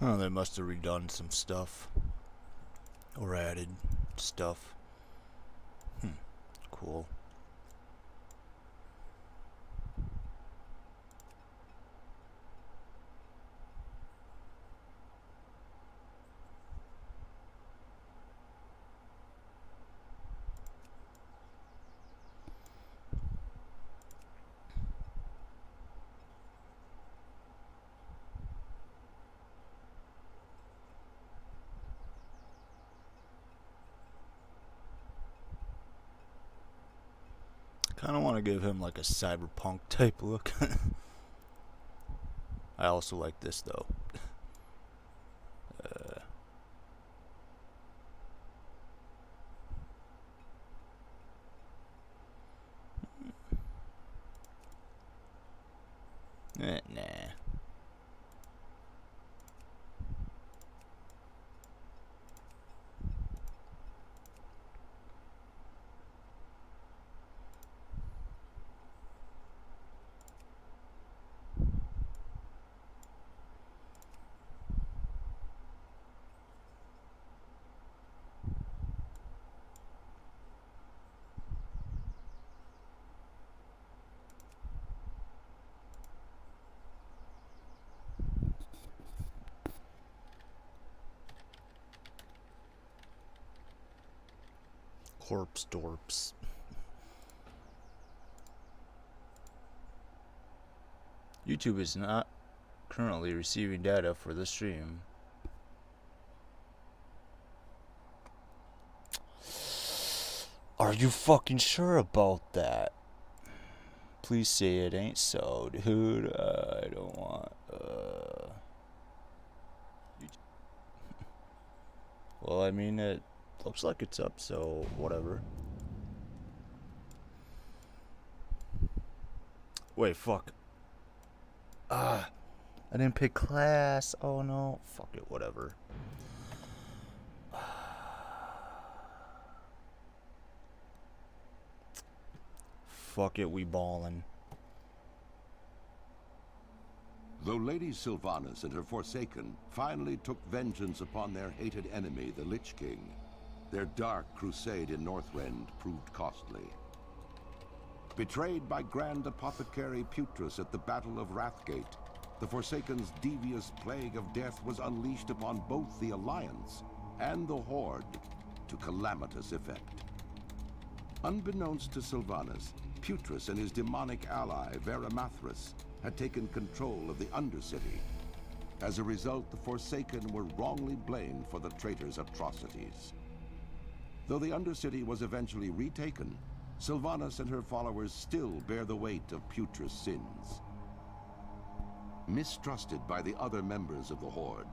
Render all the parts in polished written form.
Oh, they must have redone some stuff. Or added stuff. Cool. Kind of want to give him like a cyberpunk type look. I also like this though. Nah. Corpse dorps. YouTube is not currently receiving data for the stream. Are you fucking sure about that? Please say it ain't so, dude. I don't want. Well, I mean, it looks like it's up, so whatever. Wait, fuck. I didn't pick class. Oh no. Fuck it, whatever. Fuck it, we ballin'. Though Lady Sylvanas and her Forsaken finally took vengeance upon their hated enemy, the Lich King, their dark crusade in Northrend proved costly. Betrayed by Grand Apothecary Putrus at the Battle of Wrathgate, the Forsaken's devious plague of death was unleashed upon both the Alliance and the Horde to calamitous effect. Unbeknownst to Sylvanas, Putrus and his demonic ally, Veramathras, had taken control of the Undercity. As a result, the Forsaken were wrongly blamed for the traitor's atrocities. Though the Undercity was eventually retaken, Sylvanas and her followers still bear the weight of Putrus' sins. Mistrusted by the other members of the Horde,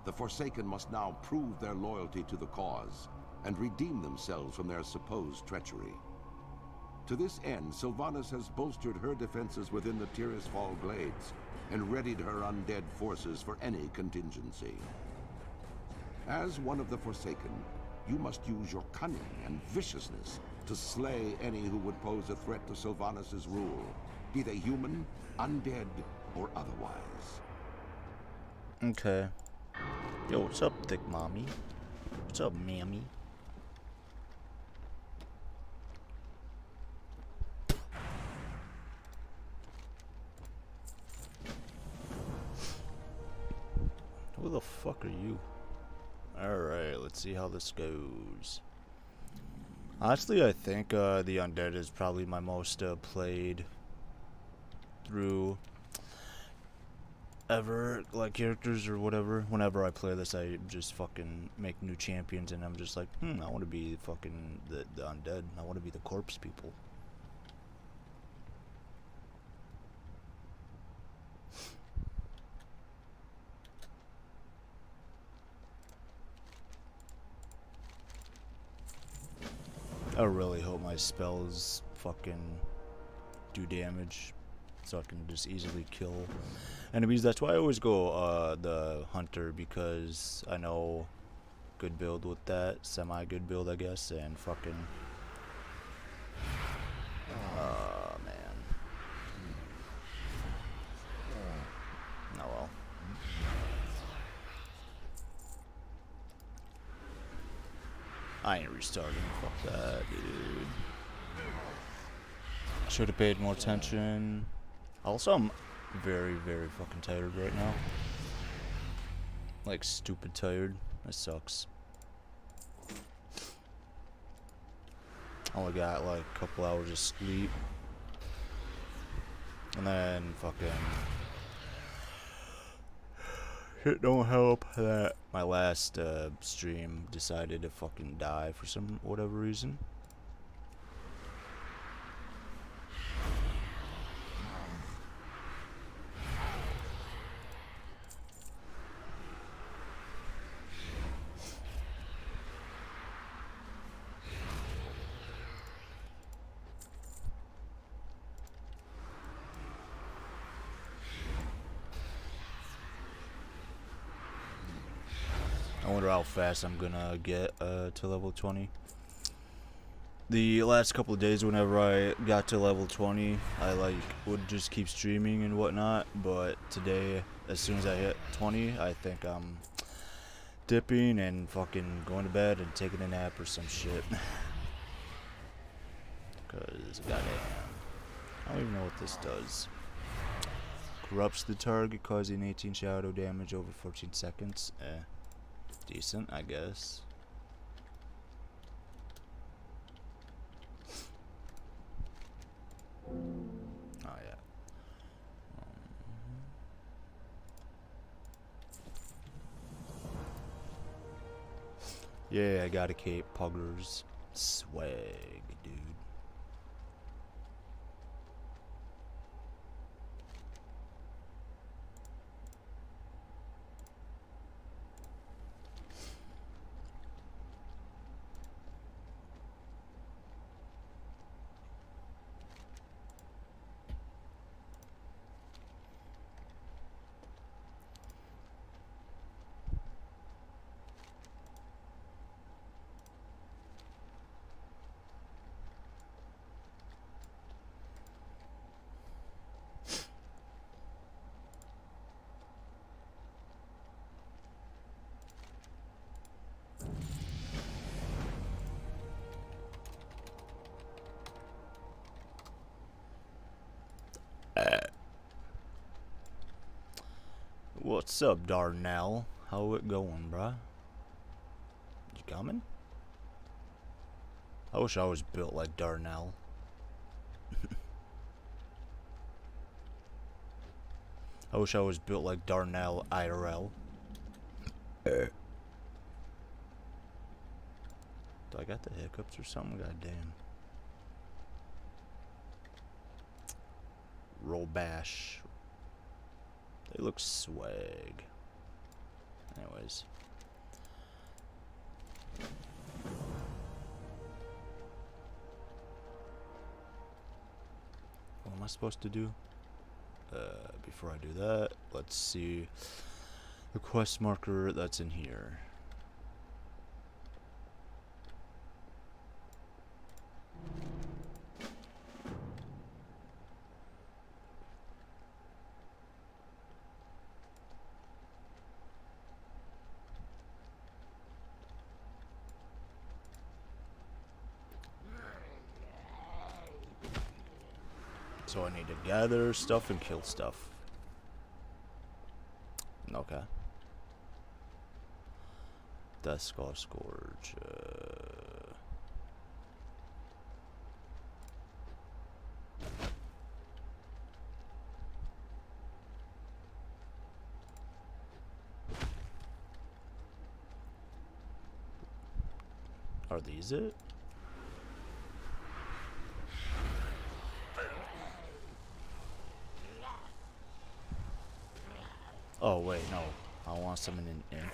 the Forsaken must now prove their loyalty to the cause and redeem themselves from their supposed treachery. To this end, Sylvanas has bolstered her defenses within the Tirisfal Glades and readied her undead forces for any contingency. As one of the Forsaken, you must use your cunning and viciousness to slay any who would pose a threat to Sylvanas' rule, be they human, undead, or otherwise. Okay. Yo, what's up, thick mommy? What's up, mammy? Who the fuck are you? Alright, let's see how this goes. Honestly, I think the Undead is probably my most played through ever, like, characters or whatever. Whenever I play this, I just fucking make new champions and I'm just like, I want to be fucking the Undead. I want to be the corpse people. I really hope my spells fucking do damage so I can just easily kill enemies. That's why I always go the hunter, because I know good build with that, semi good build I guess, and fucking man. Oh well. I ain't restarting. Fuck that, dude. Should have paid more attention. Also, I'm very, very fucking tired right now. Like, stupid tired. That sucks. Only got like a couple hours of sleep. And then fucking shit don't help that my last stream decided to fucking die for some whatever reason. I wonder how fast I'm gonna get to level 20. The last couple of days whenever I got to level 20, I like would just keep streaming and whatnot, but today, as soon as I hit 20, I think I'm dipping and fucking going to bed and taking a nap or some shit. Cause goddamn, I don't even know what this does. Corrupts the target, causing 18 shadow damage over 14 seconds. Decent, I guess. Oh yeah. Yeah, I got a cape. Puggers. Swag, dude. What's up, Darnell? How it going, bruh? You coming? I wish I was built like Darnell. I wish I was built like Darnell IRL. Do I got the hiccups or something? God damn. Roll bash. They look swag. Anyways. What am I supposed to do? Before I do that, let's see the quest marker that's in here. So I need to gather stuff and kill stuff. Okay. Death Scar Scourge. Are these it? Oh wait, no. I want some in an imp.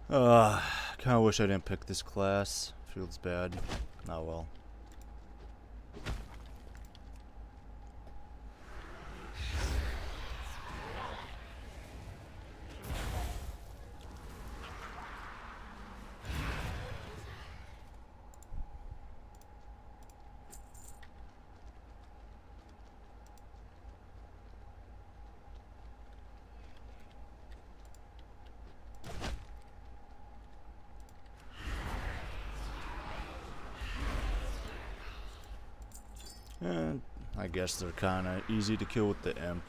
Kinda wish I didn't pick this class. Feels bad. Oh well. And I guess they're kinda easy to kill with the imp.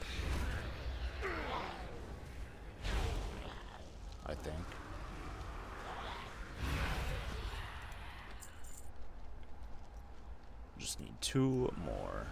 I think. Just need 2 more.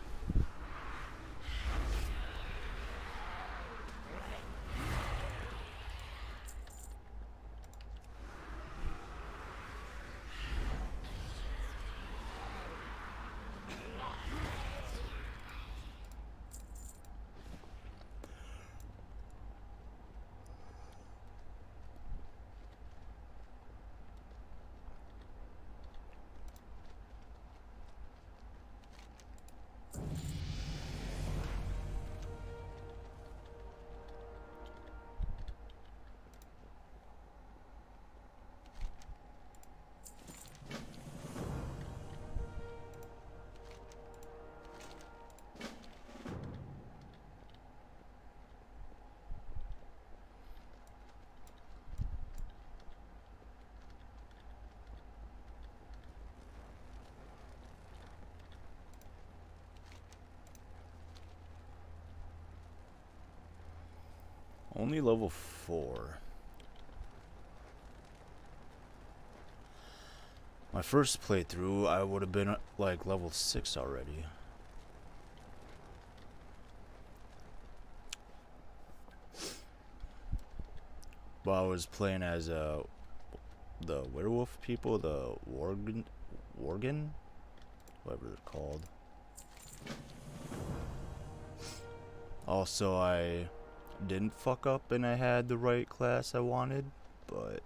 Only level 4. My first playthrough, I would have been like level 6 already. But I was playing as the werewolf people, the Worgen, whatever they're called. Also, I didn't fuck up and I had the right class I wanted, but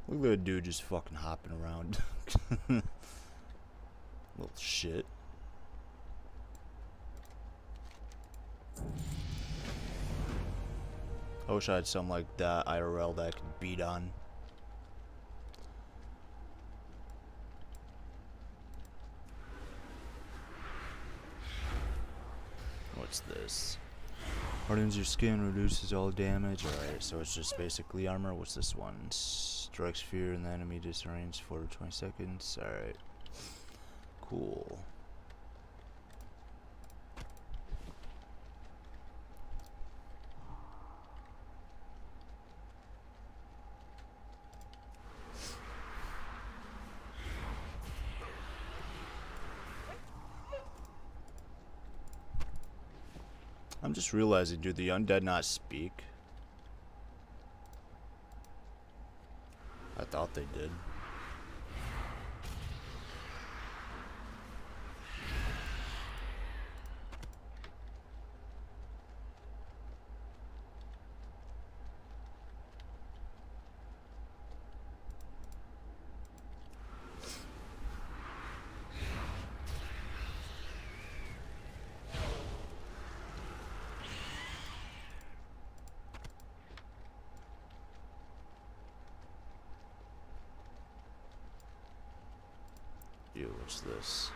look at that dude just fucking hopping around. Little shit. I wish I had something like that IRL that I could beat on. What's this? Hardens your skin, reduces all damage. Alright, so it's just basically armor. What's this one? Strikes fear and the enemy disarranged for 20 seconds. Alright. Cool. I'm just realizing, do the undead not speak? I thought they did. Ew, what's this?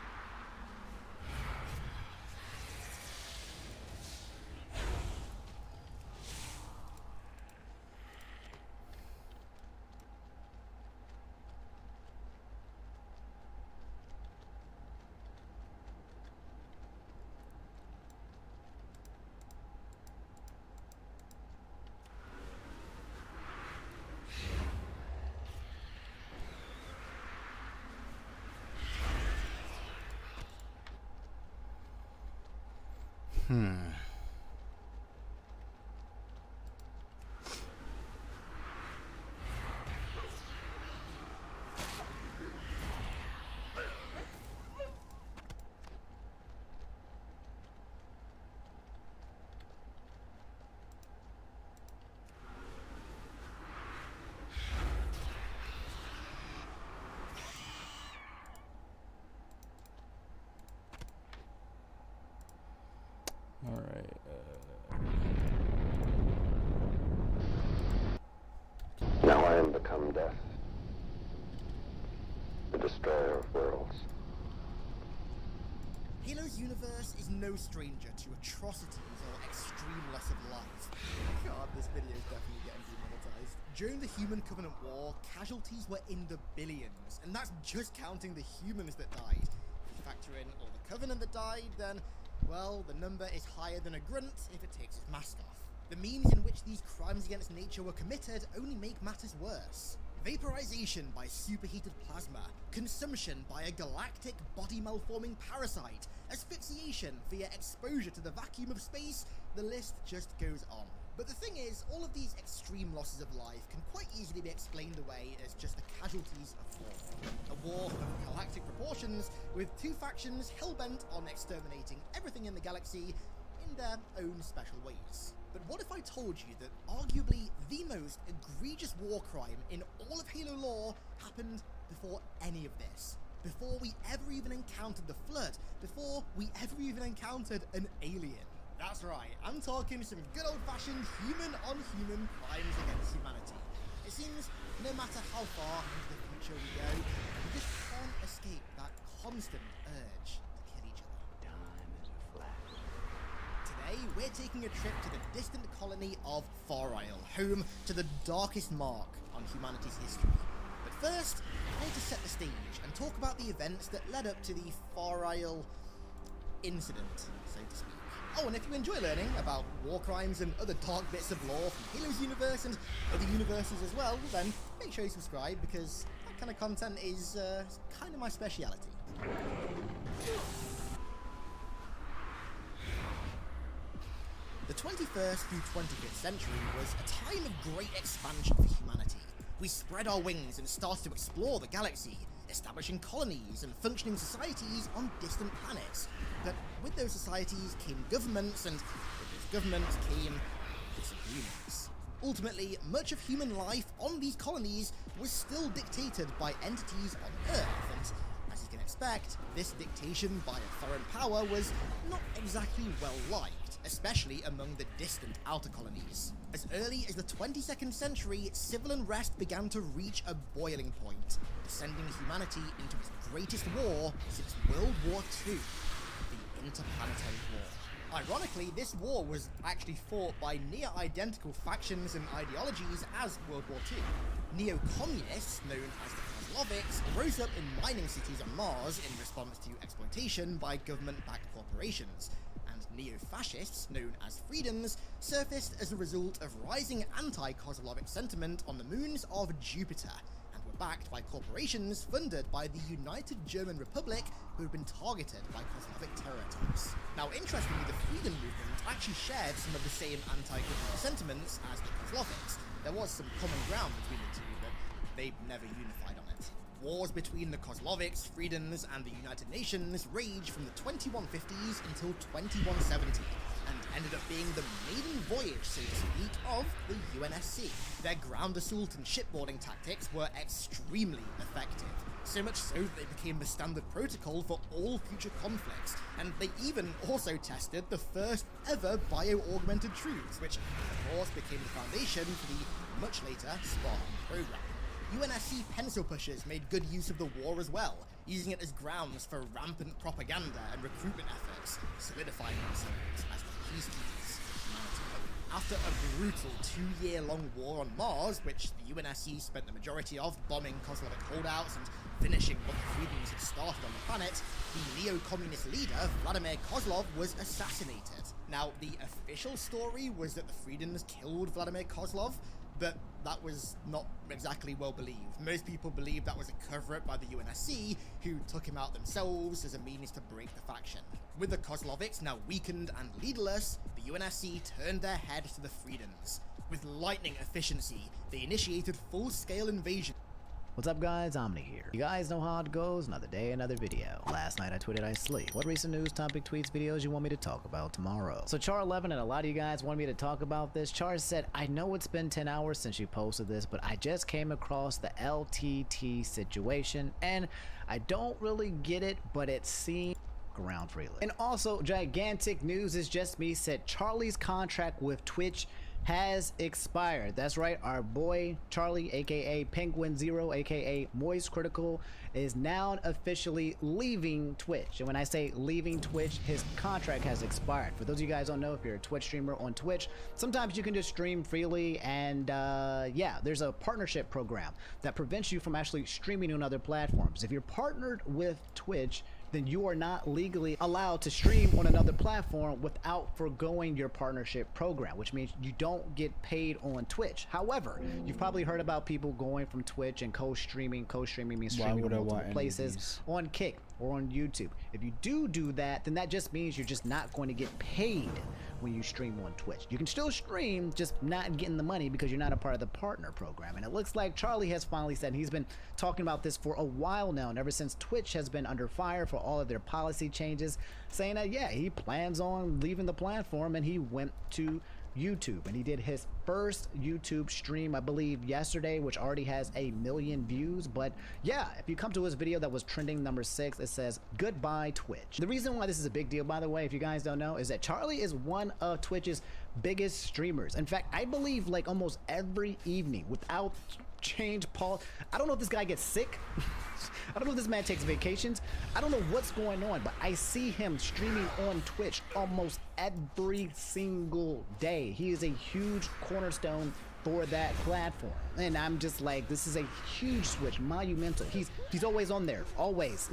Now I am become death, the destroyer of worlds. Halo's universe is no stranger to atrocities or extreme loss of life. God, this video is definitely getting demonetized. During the Human Covenant War, casualties were in the billions, and that's just counting the humans that died. If you factor in all the Covenant that died, then, well, the number is higher than a grunt if it takes its mask off. The means in which these crimes against nature were committed only make matters worse. Vaporization by superheated plasma, consumption by a galactic body-malforming parasite, asphyxiation via exposure to the vacuum of space, the list just goes on. But the thing is, all of these extreme losses of life can quite easily be explained away as just the casualties of war. A war of galactic proportions, with two factions hell-bent on exterminating everything in the galaxy in their own special ways. But what if I told you that arguably the most egregious war crime in all of Halo lore happened before any of this? Before we ever even encountered the Flood? Before we ever even encountered an alien? That's right, I'm talking some good old-fashioned human-on-human crimes against humanity. It seems no matter how far into the future we go, we just can't escape that constant urge to kill each other. Time is a flash. Today, we're taking a trip to the distant colony of Far Isle, home to the darkest mark on humanity's history. But first, I need to set the stage and talk about the events that led up to the Far Isle incident, so to speak. Oh, and if you enjoy learning about war crimes and other dark bits of lore from Halo's universe and other universes as well, then make sure you subscribe, because that kind of content is kind of my speciality. The 21st through 25th century was a time of great expansion for humanity. We spread our wings and started to explore the galaxy, establishing colonies and functioning societies on distant planets. But with those societies came governments, and with those governments came disagreements. Ultimately, much of human life on these colonies was still dictated by entities on Earth, and as you can expect, this dictation by a foreign power was not exactly well liked, especially among the distant outer colonies. As early as the 22nd century, civil unrest began to reach a boiling point, sending humanity into its greatest war since World War II, the Interplanetary War. Ironically, this war was actually fought by near-identical factions and ideologies as World War II. Neo-communists, known as the Kozloviks, rose up in mining cities on Mars in response to exploitation by government-backed corporations, and neo-fascists, known as Freedoms, surfaced as a result of rising anti-Kozlovik sentiment on the moons of Jupiter, and were backed by corporations funded by the United German Republic, who had been targeted by Kozlovik terror attacks. Now, interestingly, the Freedom movement actually shared some of the same anti-government sentiments as the Kozloviks. There was some common ground between the two, but they never unified on it. Wars between the Kozloviks, Freedoms, and the United Nations raged from the 2150s until 2170, and ended up being the maiden voyage, so to speak, of the UNSC. Their ground assault and shipboarding tactics were extremely effective, so much so that they became the standard protocol for all future conflicts, and they even also tested the first ever bio-augmented troops, which of course became the foundation for the much later Spartan program. UNSC pencil pushers made good use of the war as well, using it as grounds for rampant propaganda and recruitment efforts, solidifying themselves as the peacekeepers of humanity. After a brutal 2-year-long war on Mars, which the UNSC spent the majority of bombing Kozlovik holdouts and finishing what the Freedoms had started on the planet, the neo-communist leader, Vladimir Kozlov, was assassinated. Now, the official story was that the Freedoms killed Vladimir Kozlov, but that was not exactly well believed. Most people believe that was a cover-up by the UNSC, who took him out themselves as a means to break the faction. With the Kozloviks now weakened and leaderless, the UNSC turned their head to the Freedoms. With lightning efficiency, they initiated full-scale invasion. What's up, guys? Omni here. You guys know how it goes. Another day, another video. Last night I tweeted I sleep. What recent news, topic, tweets, videos you want me to talk about tomorrow? So Char 11 and a lot of you guys want me to talk about this. Char said, I know it's been 10 hours since you posted this, but I just came across the LTT situation and I don't really get it, but it seems around freely. And also, gigantic news is just me said Charlie's contract with Twitch has expired. That's right, our boy Charlie, aka Penguin Zero, aka Moist Critical, is now officially leaving Twitch. And when I say leaving Twitch, his contract has expired. For those of you guys who don't know, if you're a Twitch streamer on Twitch, sometimes you can just stream freely, and yeah, there's a partnership program that prevents you from actually streaming on other platforms. If you're partnered with Twitch, then you are not legally allowed to stream on another platform without foregoing your partnership program, which means you don't get paid on Twitch. However, you've probably heard about people going from Twitch and co-streaming. Co-streaming means streaming on multiple places, on Kick or on YouTube. If you do that, then that just means you're just not going to get paid when you stream on Twitch. You can still stream, just not getting the money because you're not a part of the partner program. And it looks like Charlie has finally said, he's been talking about this for a while now, and ever since Twitch has been under fire for all of their policy changes, saying that yeah, he plans on leaving the platform, and he went to YouTube, and he did his first YouTube stream, I believe yesterday, which already has 1 million views. But yeah, if you come to his video that was trending number 6, it says goodbye Twitch. The reason why this is a big deal, by the way, if you guys don't know, is that Charlie is one of Twitch's biggest streamers. In fact, I believe like almost every evening, without change, Paul, I don't know if this guy gets sick. I don't know if this man takes vacations. I don't know what's going on, but I see him streaming on Twitch almost every single day. He is a huge cornerstone for that platform, and I'm just like, this is a huge switch, monumental. He's always on there, always.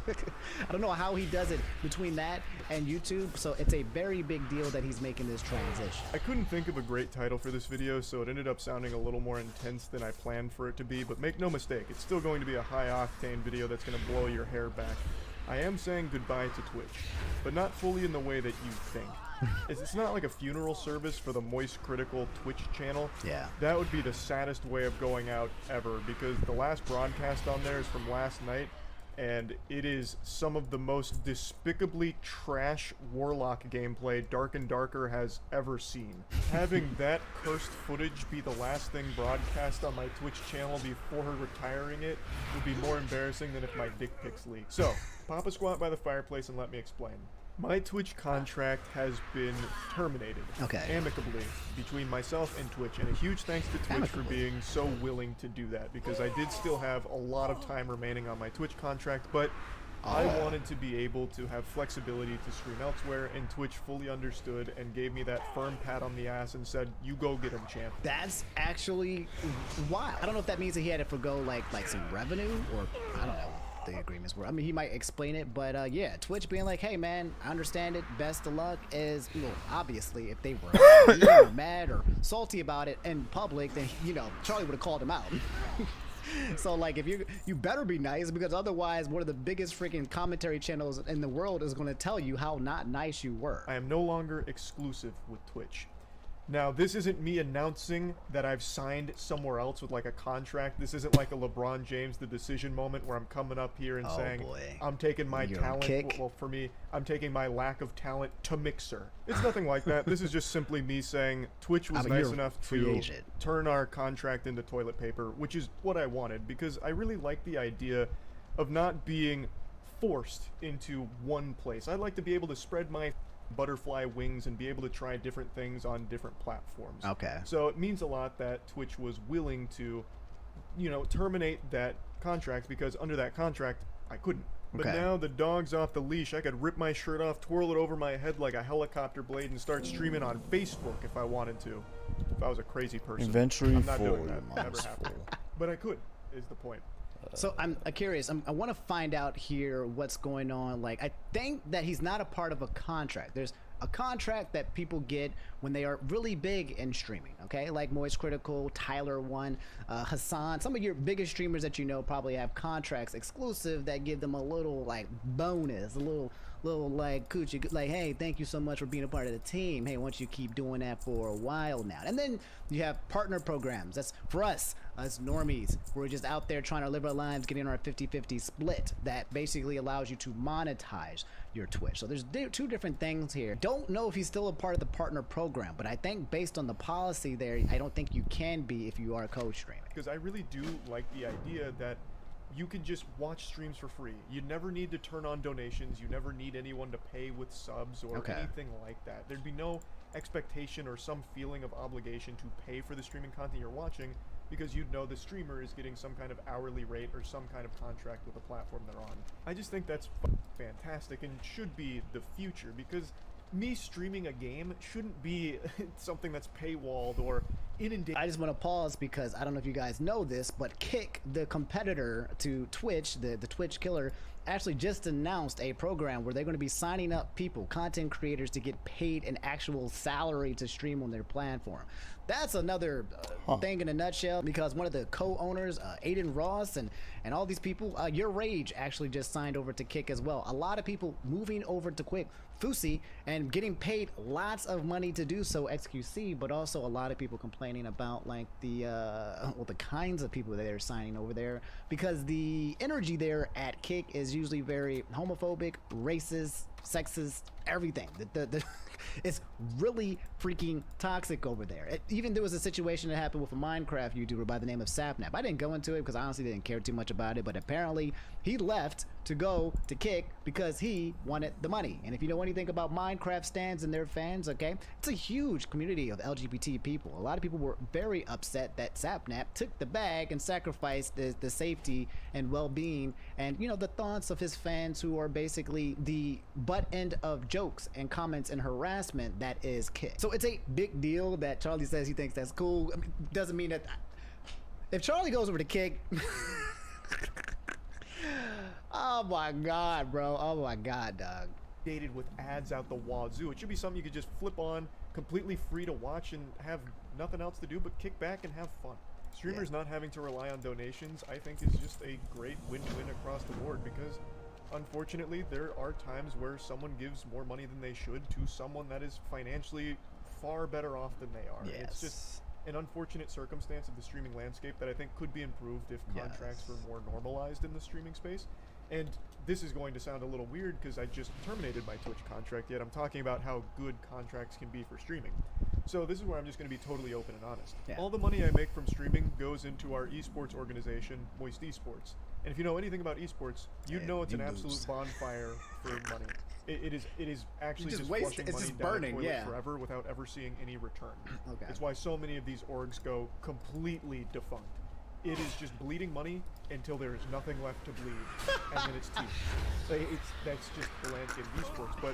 I don't know how he does it between that and YouTube, so it's a very big deal that he's making this transition. I couldn't think of a great title for this video, so it ended up sounding a little more intense than I planned for it to be, but make no mistake, it's still going to be a high-octane video that's going to blow your hair back. I am saying goodbye to Twitch, but not fully in the way that you think. It's not like a funeral service for the Moist Critical Twitch channel. Yeah. That would be the saddest way of going out ever, because the last broadcast on there is from last night, and it is some of the most despicably trash Warlock gameplay Dark and Darker has ever seen. Having that cursed footage be the last thing broadcast on my Twitch channel before retiring it would be more embarrassing than if my dick pics leaked. So, pop a squat by the fireplace and let me explain. My Twitch contract has been terminated amicably between myself and Twitch, and a huge thanks to Twitch for being so willing to do that, because I did still have a lot of time remaining on my Twitch contract, but I wanted to be able to have flexibility to stream elsewhere, and Twitch fully understood and gave me that firm pat on the ass and said, you go get him, champ. That's actually wild. I don't know if that means that he had to forgo like some revenue, or I don't know the agreements were. I mean, he might explain it, but yeah, Twitch being like, hey man, I understand it, best of luck, is, you know, obviously if they were mean or mad or salty about it in public, then, you know, Charlie would have called him out. So like, if you better be nice, because otherwise one of the biggest freaking commentary channels in the world is going to tell you how not nice you were. I am no longer exclusive with Twitch. Now, this isn't me announcing that I've signed somewhere else with like a contract. This isn't like a LeBron James The Decision moment where I'm coming up here and saying, I'm taking my talent, well, for me, I'm taking my lack of talent to Mixer. It's nothing like that. This is just simply me saying Twitch was nice enough to turn our contract into toilet paper, which is what I wanted, because I really like the idea of not being forced into one place. I'd like to be able to spread my butterfly wings and be able to try different things on different platforms. Okay. So it means a lot that Twitch was willing to, you know, terminate that contract, because under that contract I couldn't. But now the dog's off the leash. I could rip my shirt off, twirl it over my head like a helicopter blade, and start streaming on Facebook if I wanted to. If I was a crazy person. Inventory I'm not full, doing that. Never happened. But I could, is the point. So I'm curious. I want to find out here what's going on. Like, I think that he's not a part of a contract. There's a contract that people get when they are really big in streaming, okay? Like Moist Critical, Tyler One, Hassan. Some of your biggest streamers that you know probably have contracts exclusive that give them a little like bonus, a little like coochie, like, hey, thank you so much for being a part of the team. Hey, why don't you keep doing that for a while now? And then you have partner programs. That's for us normies. We're just out there trying to live our lives, getting our 50-50 split that basically allows you to monetize your Twitch. So there's two different things here. Don't know if he's still a part of the partner program, but I think based on the policy there, I don't think you can be if you are co-streaming. Because I really do like the idea that you can just watch streams for free. You never need to turn on donations. You never need anyone to pay with subs or anything like that. There'd be no expectation or some feeling of obligation to pay for the streaming content you're watching, because you'd know the streamer is getting some kind of hourly rate or some kind of contract with the platform they're on. I just think that's fantastic and should be the future, because me streaming a game shouldn't be something that's paywalled or inundated. I just want to pause because I don't know if you guys know this, but Kick, the competitor to Twitch, the Twitch killer, actually just announced a program where they're going to be signing up people, content creators, to get paid an actual salary to stream on their platform. That's another thing in a nutshell, because one of the co-owners, Aiden Ross, and all these people, Your Rage actually just signed over to Kick as well. A lot of people moving over to Quick, Fusi, and getting paid lots of money to do so, XQC, but also a lot of people complaining about like the well, the kinds of people that they're signing over there, because the energy there at Kick is usually very homophobic, racist, sexist, everything. It's really freaking toxic over there. Even there was a situation that happened with a Minecraft YouTuber by the name of Sapnap. I didn't go into it because I honestly didn't care too much about it, but apparently he left to go to Kick because he wanted the money. And if you know anything about Minecraft stands and their fans, okay, it's a huge community of LGBT people. A lot of people were very upset that Sapnap took the bag and sacrificed the safety and well-being and, you know, the thoughts of his fans, who are basically the butt end of jokes and comments and harassment that is Kick. So it's a big deal that Charlie says he thinks that's cool. I mean, doesn't mean that if Charlie goes over to Kick oh my god, bro, oh my god, dog, Dated with ads out the wazoo. It should be something you could just flip on, completely free to watch and have nothing else to do but kick back and have fun. Streamers not having to rely on donations, I think, is just a great win-win across the board, because unfortunately there are times where someone gives more money than they should to someone that is financially far better off than they are. Yes. It's just an unfortunate circumstance of the streaming landscape that I think could be improved if contracts were more normalized in the streaming space. And this is going to sound a little weird because I just terminated my Twitch contract, yet I'm talking about how good contracts can be for streaming. So this is where I'm just going to be totally open and honest. All the money I make from streaming goes into our esports organization, Moist Esports. And if you know anything about esports, you'd know it's an absolute bonfire for money. It is actually just flushing money down the toilet forever without ever seeing any return. It's why so many of these orgs go completely defunct. It is just bleeding money until there is nothing left to bleed, and then it's teeth. That's just the landscape of esports. But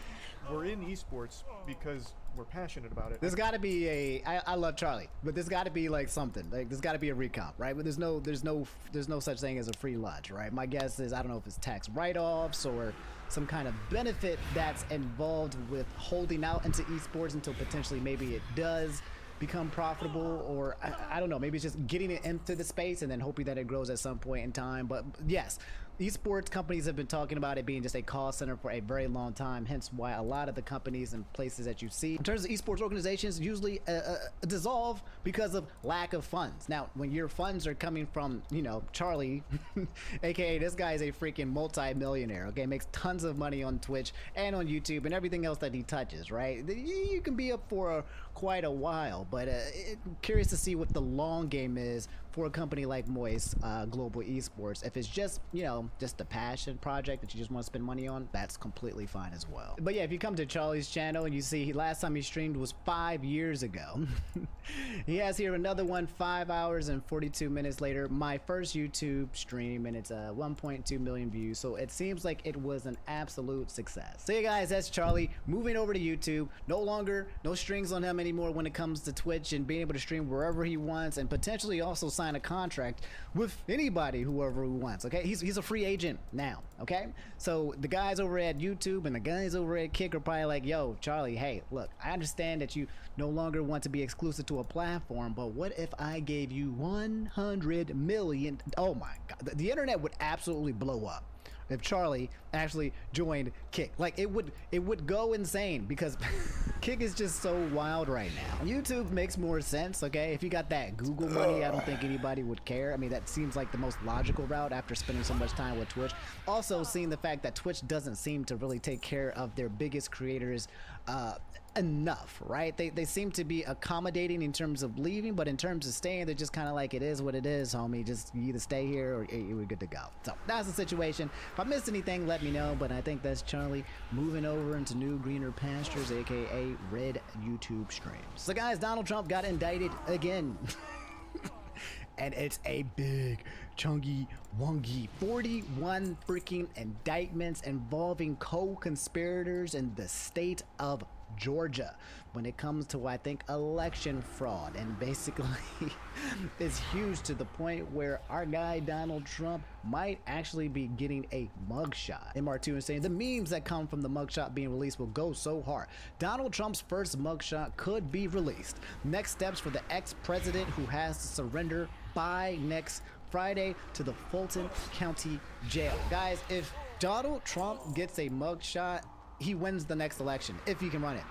we're in esports because we're passionate about it. There's got to be a. I love Charlie, but there's got to be like something. Like there's got to be a recomp, right? But there's no such thing as a free lunch, right? My guess is I don't know if it's tax write-offs or some kind of benefit that's involved with holding out into esports until potentially maybe it does become profitable, or I don't know, maybe it's just getting it into the space and then hoping that it grows at some point in time. But yes, esports companies have been talking about it being just a cost center for a very long time, hence why a lot of the companies and places that you see in terms of esports organizations usually dissolve because of lack of funds. Now, when your funds are coming from, you know, Charlie, aka this guy is a freaking multi-millionaire, okay, makes tons of money on Twitch and on YouTube and everything else that he touches, right? You can be up for quite a while, but curious to see what the long game is for a company like Moist Global Esports. If it's just, you know, just a passion project that you just want to spend money on, that's completely fine as well. But yeah, if you come to Charlie's channel and you see last time he streamed was 5 years ago. He has here another one 5 hours and 42 minutes later, my first YouTube stream, and it's 1.2 million views, so it seems like it was an absolute success. So yeah guys, that's Charlie moving over to YouTube. No strings on him anymore when it comes to Twitch, and being able to stream wherever he wants, and potentially also sign a contract with anybody, whoever he wants. Okay, he's a free agent now. Okay, so the guys over at YouTube and the guys over at Kick are probably like, yo Charlie, hey look, I understand that you no longer want to be exclusive to a platform, but what if I gave you 100 million? Oh my god, the internet would absolutely blow up if Charlie actually joined Kick. Like it would go insane, because Kick is just so wild right now. YouTube makes more sense, okay? If you got that Google money, I don't think anybody would care. I mean, that seems like the most logical route after spending so much time with Twitch. Also, seeing the fact that Twitch doesn't seem to really take care of their biggest creators enough, right? They seem to be accommodating in terms of leaving, but in terms of staying, they're just kind of like, it is what it is, homie. Just you either stay here or we're good to go. So that's the situation. If I missed anything, let me know, but I think that's Charlie moving over into new greener pastures, aka red YouTube streams. So guys, Donald Trump got indicted again. And it's a big, chunky, wongy 41 freaking indictments involving co-conspirators in the state of Georgia when it comes to, I think, election fraud. And basically, it's huge to the point where our guy Donald Trump might actually be getting a mugshot. MR2 is saying the memes that come from the mugshot being released will go so hard. Donald Trump's first mugshot could be released. Next steps for the ex-president who has to surrender by next Friday to the Fulton County Jail. Guys, if Donald Trump gets a mugshot, he wins the next election, if he can run it.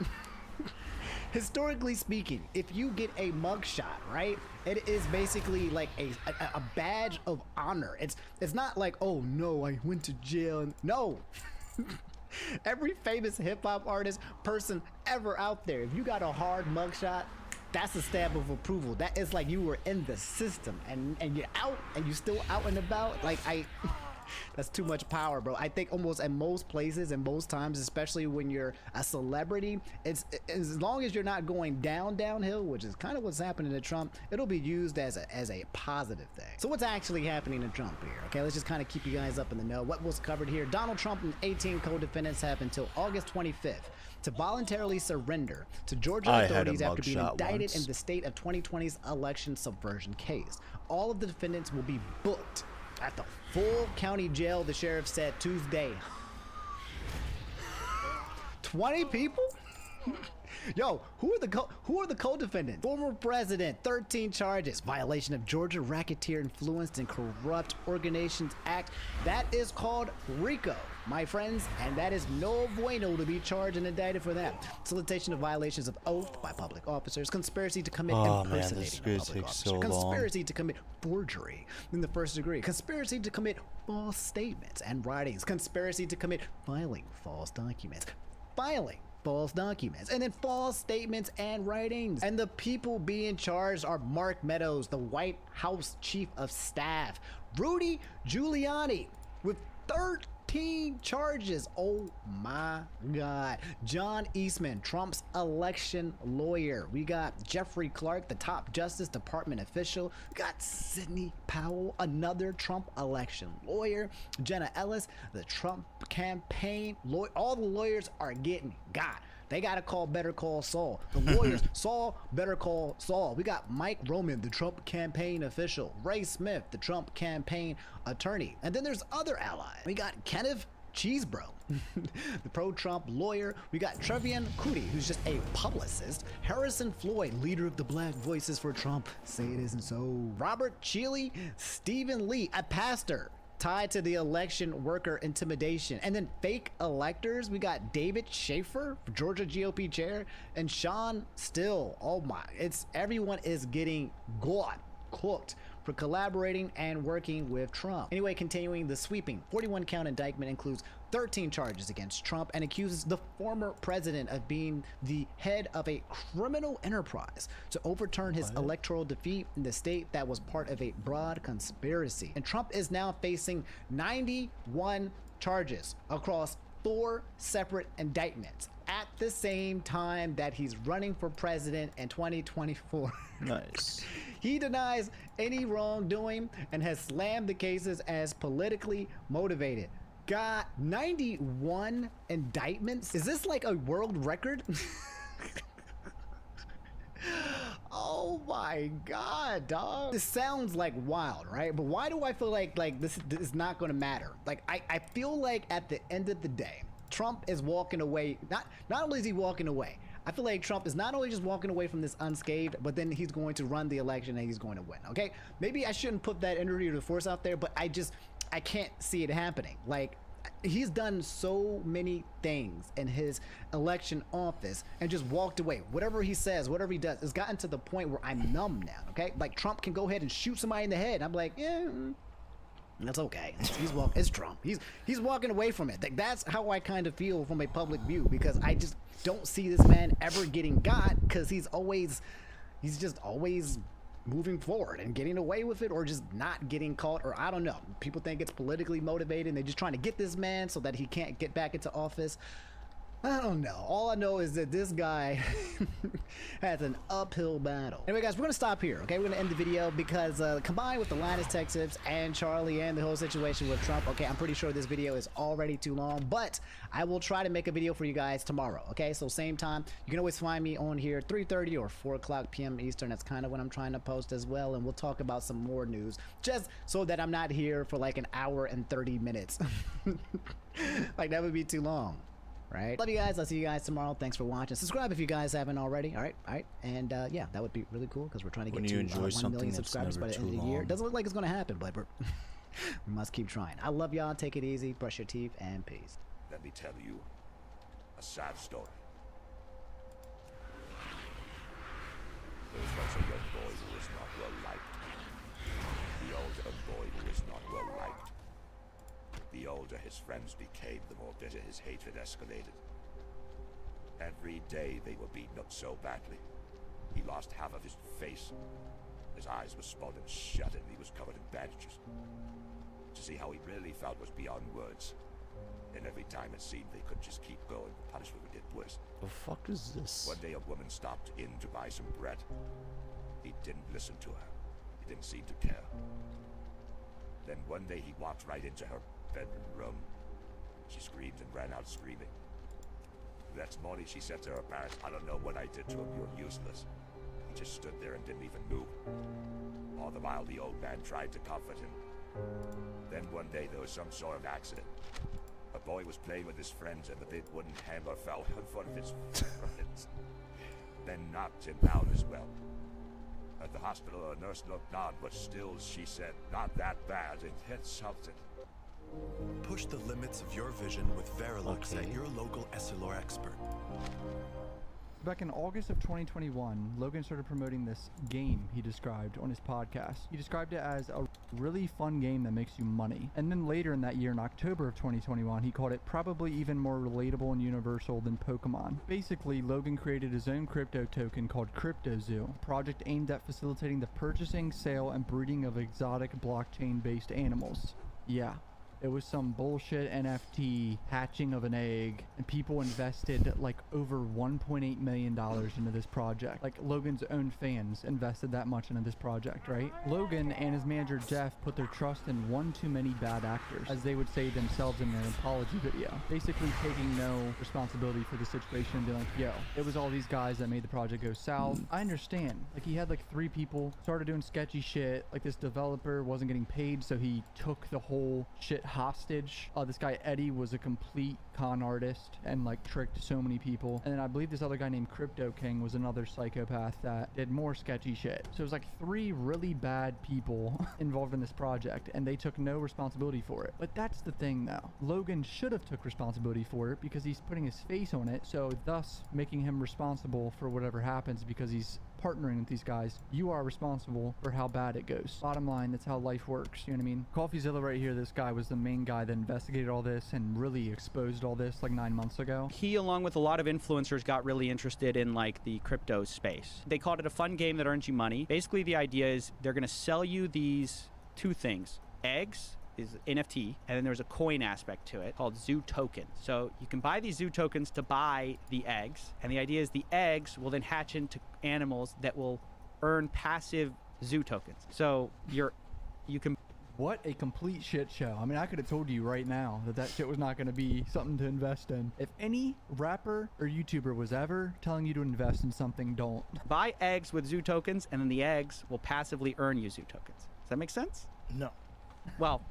Historically speaking, if you get a mugshot, right, it is basically like a badge of honor. It's not like, oh no, I went to jail. No. Every famous hip-hop artist, person ever out there, if you got a hard mugshot, that's a stamp of approval. That is like you were in the system and you're out and you're still out and about. Like that's too much power, bro. I think almost at most places and most times, especially when you're a celebrity, it's as long as you're not going downhill, which is kind of what's happening to Trump, it'll be used as a positive thing. So what's actually happening to Trump here? Okay, let's just kind of keep you guys up in the know. What was covered here? Donald Trump and 18 co-defendants have until August 25th to voluntarily surrender to Georgia authorities after being indicted in the state of 2020's election subversion case. All of the defendants will be booked at the full county jail, the sheriff said Tuesday. 20 people? Yo, who are the co-defendants? Former president, 13 charges, violation of Georgia Racketeer Influenced and Corrupt Organizations Act. That is called RICO, my friends, and that is no bueno to be charged and indicted for that. Solicitation of violations of oath by public officers, conspiracy to commit impersonating a public officer, conspiracy to commit forgery in the first degree, conspiracy to commit false statements and writings, conspiracy to commit filing false documents, and then false statements and writings. And the people being charged are Mark Meadows, the White House Chief of Staff, Rudy Giuliani with 13 charges. Oh my God. John Eastman, Trump's election lawyer. We got Jeffrey Clark, the top Justice Department official. We got Sidney Powell, another Trump election lawyer. Jenna Ellis, the Trump campaign lawyer. All the lawyers are getting got. They got to call Better Call Saul. The lawyers, Saul, Better Call Saul. We got Mike Roman, the Trump campaign official. Ray Smith, the Trump campaign attorney. And then there's other allies. We got Kenneth Cheesebro, the pro-Trump lawyer. We got Trevian Cootie, who's just a publicist. Harrison Floyd, leader of the Black Voices for Trump. Say it isn't so. Robert Cheeley, Stephen Lee, a pastor tied to the election worker intimidation. And then fake electors, we got David Schaefer, Georgia GOP chair, and Sean Still. Oh my, everyone is getting cooked for collaborating and working with Trump. Anyway, continuing, the sweeping 41 count indictment includes 13 charges against Trump and accuses the former president of being the head of a criminal enterprise to overturn his electoral defeat in the state that was part of a broad conspiracy. And Trump is now facing 91 charges across 4 separate indictments at the same time that he's running for president in 2024. Nice. He denies any wrongdoing and has slammed the cases as politically motivated. Got 91 indictments? Is this like a world record? Oh my God, dog. This sounds like wild, right? But why do I feel like this is not going to matter? Like, I feel like at the end of the day, Trump is walking away. Not only is he walking away, I feel like Trump is not only just walking away from this unscathed, but then he's going to run the election and he's going to win, okay? Maybe I shouldn't put that energy or the force out there, but I can't see it happening. Like, he's done so many things in his election office and just walked away. Whatever he says, whatever he does, it's gotten to the point where I'm numb now, okay? Like, Trump can go ahead and shoot somebody in the head. I'm like, yeah, That's okay. It's Trump. He's walking away from it. Like, that's how I kind of feel from a public view, because I just don't see this man ever getting got, because he's just always moving forward and getting away with it, or just not getting caught, or I don't know. People think it's politically motivated and they're just trying to get this man so that he can't get back into office. I don't know. All I know is that this guy has an uphill battle. Anyway, guys, we're going to stop here, okay? We're going to end the video because combined with the Linus Tech Tips and Charlie and the whole situation with Trump, okay, I'm pretty sure this video is already too long, but I will try to make a video for you guys tomorrow, okay? So same time. You can always find me on here 3:30 or 4 o'clock p.m. Eastern. That's kind of when I'm trying to post as well, and we'll talk about some more news just so that I'm not here for like an hour and 30 minutes. Like, that would be too long. Right? Love you guys. I'll see you guys tomorrow. Thanks for watching. Subscribe if you guys haven't already. All right. And yeah, that would be really cool because we're trying to get to 1 million subscribers by the end of the year. Doesn't look like it's going to happen, but we must keep trying. I love y'all. Take it easy. Brush your teeth and peace. Let me tell you a sad story. There was once a young boy who was not well liked. The older boy who was not well liked. The older his friends became, the more bitter his hatred escalated. Every day they were beaten up so badly, he lost half of his face. His eyes were spun and shut and he was covered in bandages. To see how he really felt was beyond words. And every time it seemed they could just keep going, the punishment would get worse. The fuck is this? One day a woman stopped in to buy some bread. He didn't listen to her. He didn't seem to care. Then one day he walked right into her bedroom. She screamed and ran out screaming. The next morning she said to her parents, "I don't know what I did to him, you're useless." He just stood there and didn't even move. All the while the old man tried to comfort him. Then one day there was some sort of accident. A boy was playing with his friends and the big wooden hammer fell in front of his friends. Then knocked him down as well. At the hospital a nurse looked on, but still she said, "Not that bad, it hit something." Push the limits of your vision with Verilux at your local Essilor expert. Back in August of 2021, Logan started promoting this game he described on his podcast. He described it as a really fun game that makes you money. And then later in that year, in October of 2021, he called it probably even more relatable and universal than Pokemon. Basically, Logan created his own crypto token called CryptoZoo, a project aimed at facilitating the purchasing, sale, and breeding of exotic blockchain-based animals. Yeah. It was some bullshit NFT hatching of an egg, and people invested like over $1.8 million into this project. Like, Logan's own fans invested that much into this project, right? Logan and his manager Jeff put their trust in one too many bad actors, as they would say themselves in their apology video, basically taking no responsibility for the situation and being like, yo, it was all these guys that made the project go south. I understand. Like, he had like 3 people, started doing sketchy shit, like this developer wasn't getting paid, so he took the whole shit hostage. This guy Eddie was a complete con artist and like tricked so many people. And then I believe this other guy named Crypto King was another psychopath that did more sketchy shit. So it was like 3 really bad people involved in this project, and they took no responsibility for it. But that's the thing though. Logan should have took responsibility for it because he's putting his face on it, so thus making him responsible for whatever happens because he's partnering with these guys. You are responsible for how bad it goes. Bottom line, that's how life works. You know what I mean? CoffeeZilla right here, this guy was the main guy that investigated all this and really exposed all this like 9 months ago. He, along with a lot of influencers, got really interested in like the crypto space. They called it a fun game that earns you money. Basically, the idea is they're going to sell you these 2 things. Eggs is NFT, and then there's a coin aspect to it called zoo tokens. So you can buy these zoo tokens to buy the eggs, and the idea is the eggs will then hatch into animals that will earn passive zoo tokens. So you can... What a complete shit show. I mean, I could have told you right now that that shit was not going to be something to invest in. If any rapper or YouTuber was ever telling you to invest in something, don't. Buy eggs with zoo tokens, and then the eggs will passively earn you zoo tokens. Does that make sense? No. Well,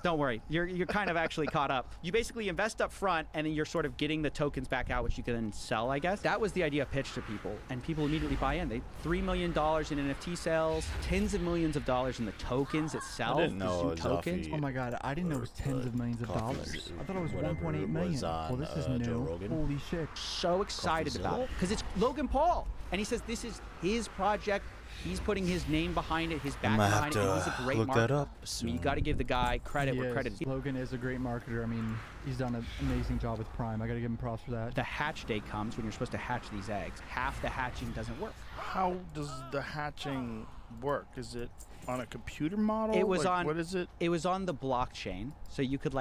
don't worry. You're kind of actually caught up. You basically invest up front, and then you're sort of getting the tokens back out, which you can then sell, I guess. That was the idea pitched to people, and people immediately buy in. They $3 million in NFT sales, tens of millions of dollars in the tokens itself. I didn't know it was tokens. Oh my god, I didn't know it was tens of millions of dollars. I thought it was 1.8 million. Well, this is new. Holy shit. So excited about it because it's Logan Paul, and he says this is his project He's putting his name behind it, his back I'm gonna have behind it, and he's a to great look marketer. that up I mean, you soon. got to give the guy credit He where is. credit is. Logan is a great marketer. I mean, he's done an amazing job with Prime. I gotta give him props for that. The hatch day comes when you're supposed to hatch these eggs. Half the hatching doesn't work. How does the hatching work? Is it on a computer model? It was on. What is it? It was on the blockchain, so you could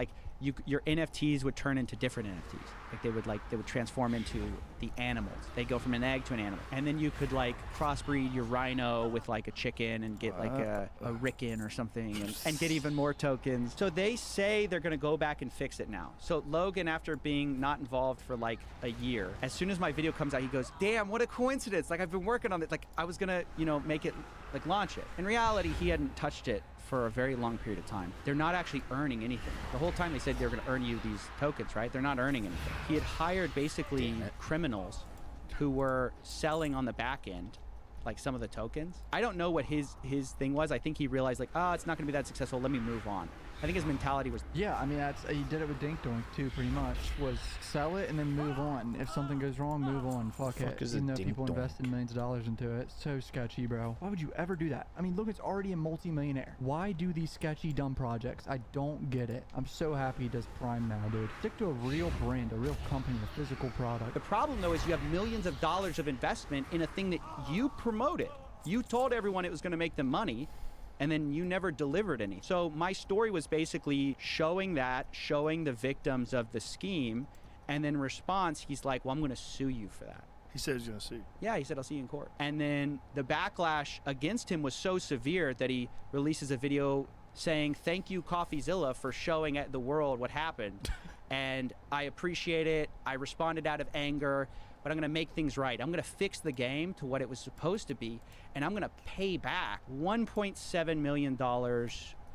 your NFTs would turn into different NFTs. They would transform into the animals. They go from an egg to an animal, and then you could crossbreed your rhino with a chicken and get a Ricken or something, and get even more tokens. So they say they're gonna go back and fix it now. So Logan, after being not involved for a year, as soon as my video comes out, he goes, "Damn, what a coincidence! I've been working on it. I was gonna make it launch it." In reality, he hadn't touched it for a very long period of time. They're not actually earning anything. The whole time they said they were going to earn you these tokens, right? They're not earning anything. He had hired basically criminals who were selling on the back end some of the tokens. I don't know what his thing was. I think he realized it's not going to be that successful. Let me move on. I think his mentality was... Yeah, I mean, he did it with Dink Doink too, pretty much. Was sell it and then move on. If something goes wrong, move on. Fuck it. Even though people invested millions of dollars into it. So sketchy, bro. Why would you ever do that? I mean, Logan's already a multi-millionaire. Why do these sketchy, dumb projects? I don't get it. I'm so happy he does Prime now, dude. Stick to a real brand, a real company, a physical product. The problem, though, is you have millions of dollars of investment in a thing that you promoted. You told everyone it was going to make them money, and then you never delivered any. So my story was basically showing the victims of the scheme, and then in response, he's like, well, I'm going to sue you for that. He said he's going to sue you. Yeah, he said, I'll see you in court. And then the backlash against him was so severe that he releases a video saying, thank you, CoffeeZilla, for showing the world what happened. And I appreciate it. I responded out of anger, but I'm going to make things right. I'm going to fix the game to what it was supposed to be, and I'm going to pay back $1.7 million.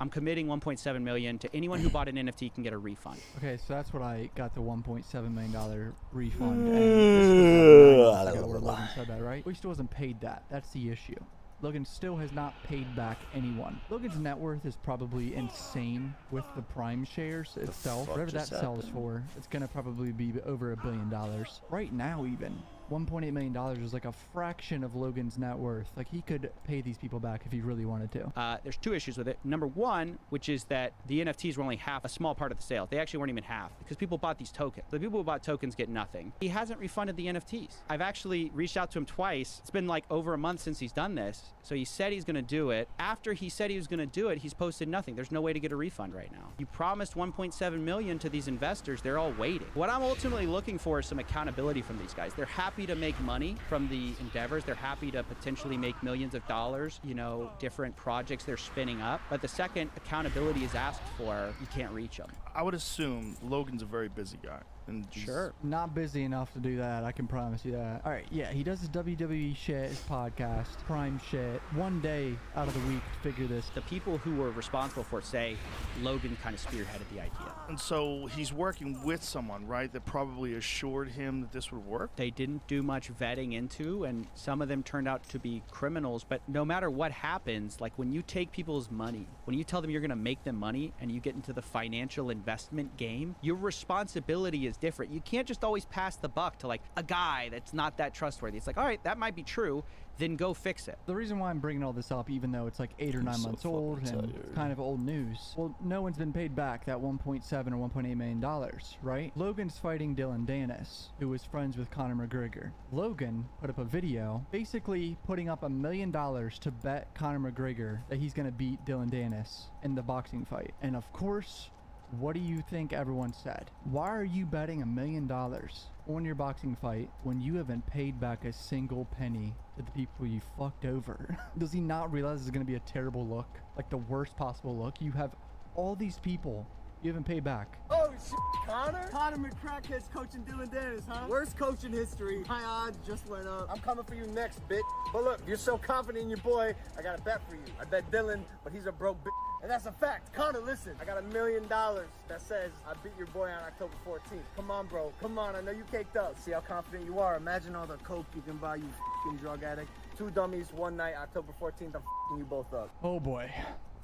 I'm committing $1.7 million to anyone who bought an NFT can get a refund. Okay, so that's what I got, the $1.7 million refund. And this was where Logan said that, right? Well, he still hasn't paid that. That's the issue. Logan still has not paid back anyone. Logan's net worth is probably insane with the Prime shares itself. Whatever that sells for, it's gonna probably be over $1 billion. Right now even, $1.8 million is a fraction of Logan's net worth. He could pay these people back if he really wanted to. There's two issues with it. Number one, which is that the NFTs were only a small part of the sale. They actually weren't even half because people bought these tokens. The people who bought tokens get nothing. He hasn't refunded the NFTs. I've actually reached out to him twice. It's been over a month since he's done this. So he said he's going to do it. After he said he was going to do it, he's posted nothing. There's no way to get a refund right now. You promised $1.7 million to these investors. They're all waiting. What I'm ultimately looking for is some accountability from these guys. They're happy to make money from the endeavors. They're happy to potentially make millions of dollars, different projects they're spinning up. But the second accountability is asked for, you can't reach them. I would assume Logan's a very busy guy. And sure. Not busy enough to do that, I can promise you that. All right, yeah, he does his WWE shit, his podcast, Prime shit. One day out of the week to figure this. The people who were responsible for it say Logan kind of spearheaded the idea. And so he's working with someone, right, that probably assured him that this would work? They didn't do much vetting into, and some of them turned out to be criminals. But no matter what happens, when you take people's money, when you tell them you're going to make them money and you get into the financial investment game, your responsibility is different. You can't just always pass the buck to a guy that's not that trustworthy. It's all right, that might be true, then go fix it. The reason why I'm bringing all this up, even though it's 8 or 9 months old and kind of old news, well, no one's been paid back that $1.7 or $1.8 million, right? Logan's fighting Dylan Dennis, who was friends with Conor McGregor. Logan put up a video basically putting up $1 million to bet Conor McGregor that he's going to beat Dylan Dennis in the boxing fight. And of course, what do you think everyone said? Why are you betting $1 million on your boxing fight when you haven't paid back a single penny to the people you fucked over? Does he not realize it's going to be a terrible look? The worst possible look? You have all these people you haven't paid back. Oh shit, Conor? Conor McCrackhead's coaching Dylan Dennis, huh? Worst coach in history. My odds just went up. I'm coming for you next, bitch. But look, you're so confident in your boy, I got a bet for you. I bet Dylan, but he's a broke bitch. And that's a fact. Conor, listen, I got $1 million that says I beat your boy on October 14th. Come on, bro. Come on, I know you caked up. See how confident you are. Imagine all the coke you can buy, you fucking drug addict. 2 dummies, 1 night, October 14th, I'm fucking you both up. Oh boy.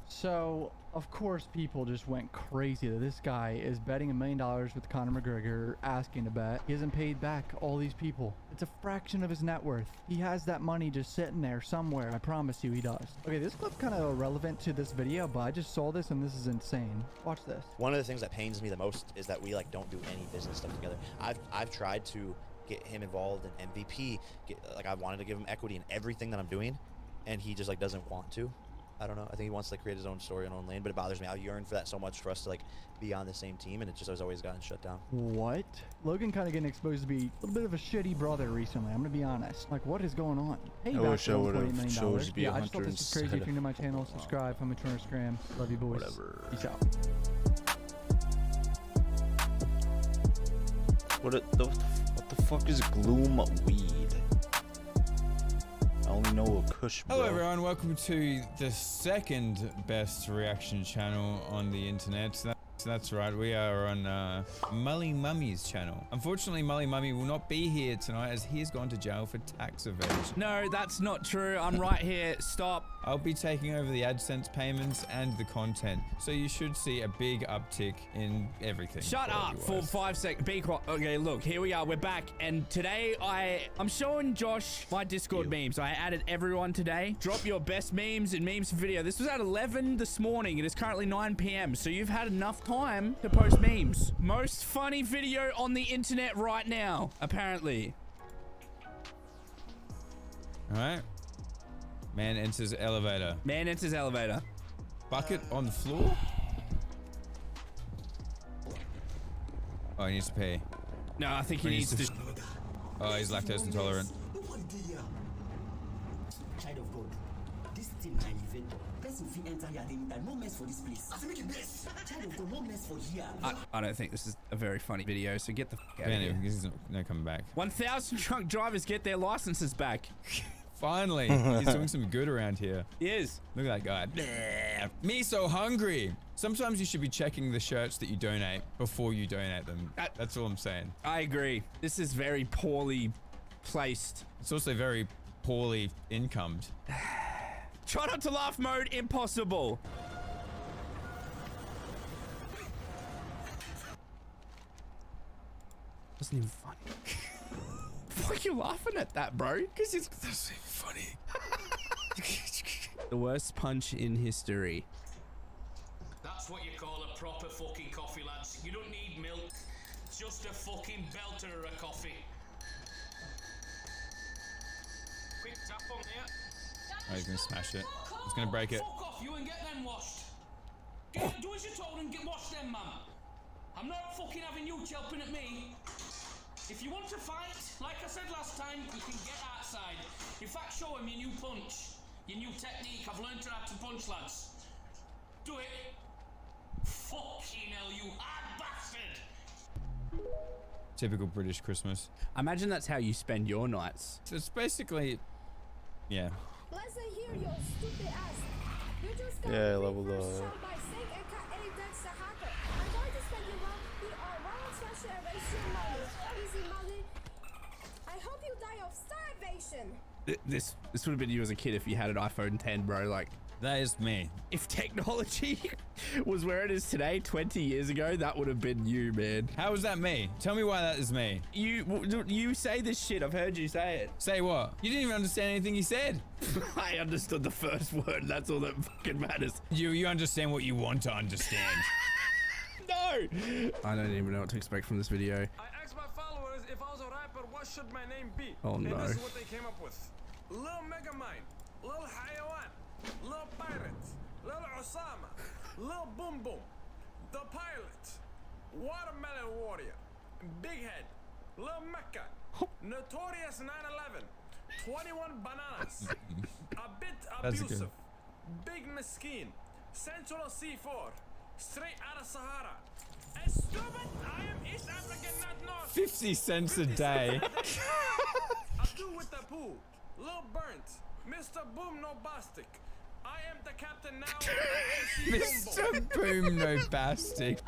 So, of course, people just went crazy that this guy is betting $1 million with Conor McGregor, asking to bet. He hasn't paid back all these people. It's a fraction of his net worth. He has that money just sitting there somewhere. I promise you he does. Okay, this clip's kind of irrelevant to this video, but I just saw this and this is insane. Watch this. One of the things that pains me the most is that we like don't do any business stuff together. I've tried to get him involved in MVP. I wanted to give him equity in everything that I'm doing, and he just like doesn't want to. I don't know. I think he wants to create his own story and own lane, but it bothers me. I yearn for that so much for us to like be on the same team, and it just has always gotten shut down. What? Logan kind of getting exposed to be a little bit of a shitty brother recently. I'm gonna be honest. Like, what is going on? Hey, I wish I would have chose to be a I just thought hunter this is crazy. If you're new to my channel, subscribe. I'm a Turner Scram. Love you, boys. Whatever. Peace out. What the fuck is gloom weed? I only know a Kush, bro. Hello everyone, welcome to the second best reaction channel on the internet. That's right, we are on Mully Mummy's channel. Unfortunately, Mully Mummy will not be here tonight as he has gone to jail for tax evasion. No, that's not true. I'm right here. Stop. I'll be taking over the AdSense payments and the content, so you should see a big uptick in everything. Shut up for 5 seconds. Be quiet. Okay, look, here we are. We're back, and today I'm showing Josh my Discord memes. I added everyone today. Drop your best memes and memes for video. This was at 11 this morning. It is currently 9 p.m., so you've had enough time to post memes. Most funny video on the internet right now, apparently. All right. Man enters elevator. Man enters elevator. Bucket on the floor? Oh, he needs to pee. No, I think he needs to... Oh, he's lactose intolerant. Child of God, this thing I live in, person fit enter here, they no mess for this place. I make it mess. Child of God, no mess for here. I don't think this is a very funny video, so get the fuck out of here. He's no coming back. 1,000 drunk drivers get their licenses back. Finally, he's doing some good around here. He is. Look at that guy. Me so hungry. Sometimes you should be checking the shirts that you donate before you donate them. That's all I'm saying. I agree. This is very poorly placed. It's also very poorly incomed. Try not to laugh mode, impossible. Wasn't even funny. Why are you laughing at that, bro? Because it's that's funny. The worst punch in history. That's what you call a proper fucking coffee, lads. You don't need milk. It's just a fucking belter of a coffee. Quick tap on there. Oh, he's gonna smash it. He's gonna break it. Fuck off you and get them washed. Do as you're told and get washed them, man. I'm not fucking having you helping at me. If you want to fight, like I said last time, you can get outside. In fact, show him your new punch. Your new technique. I've learned how to punch, lads. Do it. Fucking hell, you hard bastard. Typical British Christmas. I imagine that's how you spend your nights. So it's basically, yeah. Let's hear your stupid ass. You just got Yeah, level by up. saying aka that's a hacker. I'm going to spend you one starvation mode. Easy money. I hope you die of starvation. This would have been you as a kid if you had an iPhone 10, bro. Like, that is me. If technology was where it is today 20 years ago, that would have been you, man. How is that me? Tell me why that is me. You say this shit. I've heard you say it. Say what? You didn't even understand anything he said. I understood the first word. That's all that fucking matters. You understand what you want to understand. No! I don't even know what to expect from this video. I asked my followers if I was a rapper, what should my name be? Oh no. And this is what they came up with. Lil Megamind, Lil Hayawan, Lil Pirate, Lil Osama, Lil Boom Boom, The Pilot, Watermelon Warrior, Big Head, Lil Mecca, Notorious 911, 21 Bananas, A Bit Abusive, Big Mesquine, Central C4, Straight out of Sahara. Stupid, I am East African, not North. 50 cents a day. Abdul with the poo, Lil Burnt, Mr. Boom No Bastic. I am the captain now. Mr. Boom No Bastic.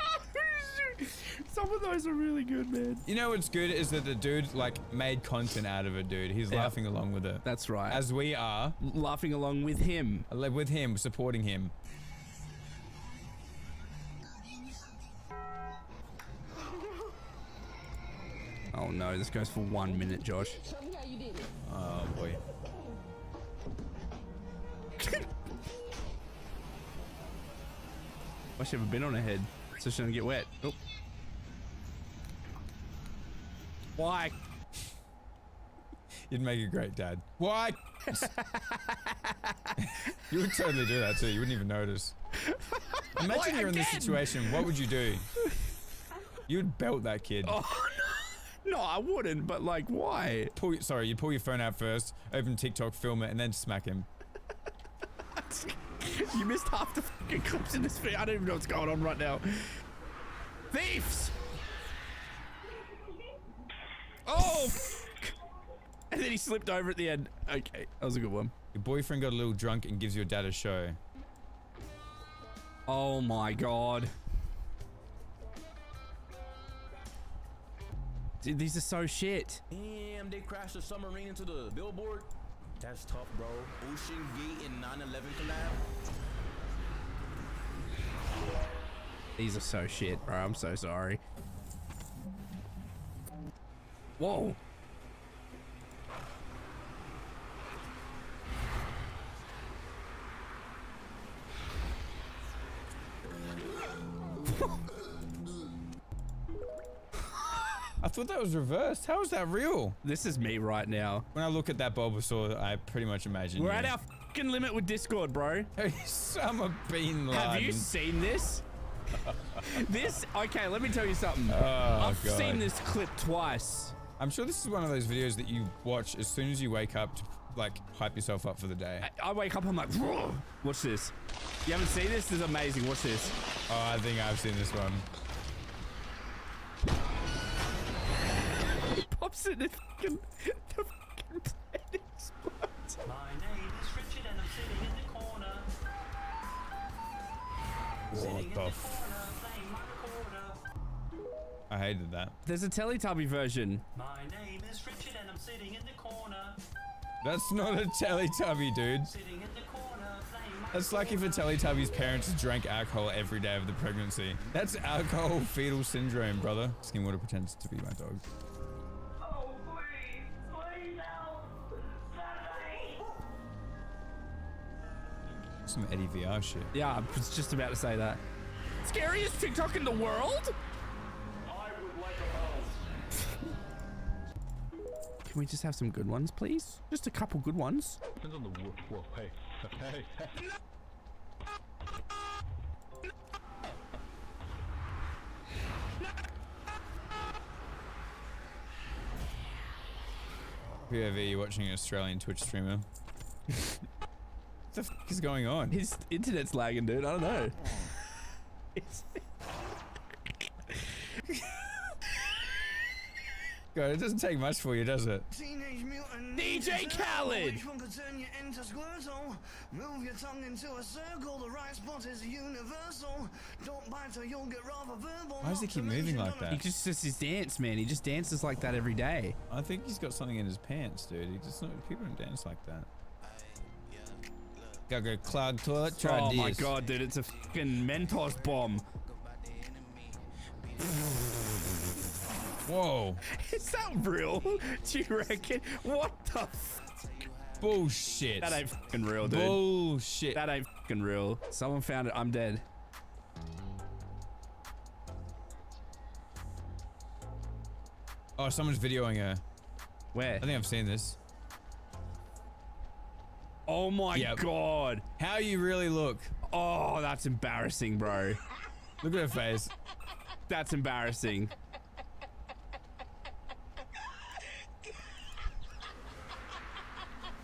Some of those are really good, man. You know what's good is that the dude like made content out of it, dude. He's laughing along with it. That's right. As we are laughing along with him. With him, supporting him. Oh no, this goes for 1 minute, Josh. Oh boy. Why should have been on her head so she doesn't get wet? Oh. Why? You'd make a great dad. Why? You would totally do that too. You wouldn't even notice. Imagine you're in this situation. What would you do? You would belt that kid. Oh no, no, I wouldn't. But like, why? Sorry, you pull your phone out first, open TikTok, film it, and then smack him. You missed half the fucking clips in this video. I don't even know what's going on right now. Thieves! Oh! And then he slipped over at the end. Okay, that was a good one. Your boyfriend got a little drunk and gives your dad a show. Oh my god. Dude, these are so shit. Damn, they crashed the submarine into the billboard. That's tough, bro. Ocean Gate and 9/11 collab. These are so shit, bro. I'm so sorry. Whoa. I thought that was reversed. How is that real? This is me right now. When I look at that Bulbasaur, I pretty much imagine We're at our fucking limit with Discord, bro. Summer Bin Laden. Have you seen this? Okay, let me tell you something. Oh, I've God. seen this clip twice. I'm sure this is one of those videos that you watch as soon as you wake up to like hype yourself up for the day. I wake up, I'm like, whoa. Watch this. You haven't seen this? This is amazing. Watch this. Oh, I think I've seen this one. He pops in the fucking plane explodes. My name is Richard and I'm sitting in the corner. What the f... I hated that. There's a Teletubby version. My name is Richard and I'm sitting in the corner. That's not a Teletubby, dude. Sitting in the corner, That's like if a Teletubby's parents drank alcohol every day of the pregnancy. That's alcohol fetal syndrome, brother. Skimwater pretends to be my dog. Oh, please, please help. Some Eddie VR shit. Yeah, I was just about to say that. Scariest TikTok in the world? Can we just have some good ones, please? Just a couple good ones. Depends on the whoa, hey, hey, hey. Whoever you're watching an Australian Twitch streamer. What the f is going on? His internet's lagging, dude. I don't know. God, it doesn't take much for you, does it? DJ Khaled! Move your tongue into a circle, the right spot is universal. Don't bite or you'll get rather verbal. Why does he keep moving like that? He just does his dance, man. He just dances like that every day. I think he's got something in his pants, dude. He just people don't dance like that. Gotta go clog toilet, try Oh this. my god, dude, it's a fucking Mentos bomb. Whoa. Is that real? Do you reckon? What the f? Bullshit. That ain't fucking real, dude. Bullshit. That ain't fucking real. Someone found it. I'm dead. Oh, someone's videoing her. Where? I think I've seen this. Oh my god. How you really look. Oh, that's embarrassing, bro. Look at her face. That's embarrassing.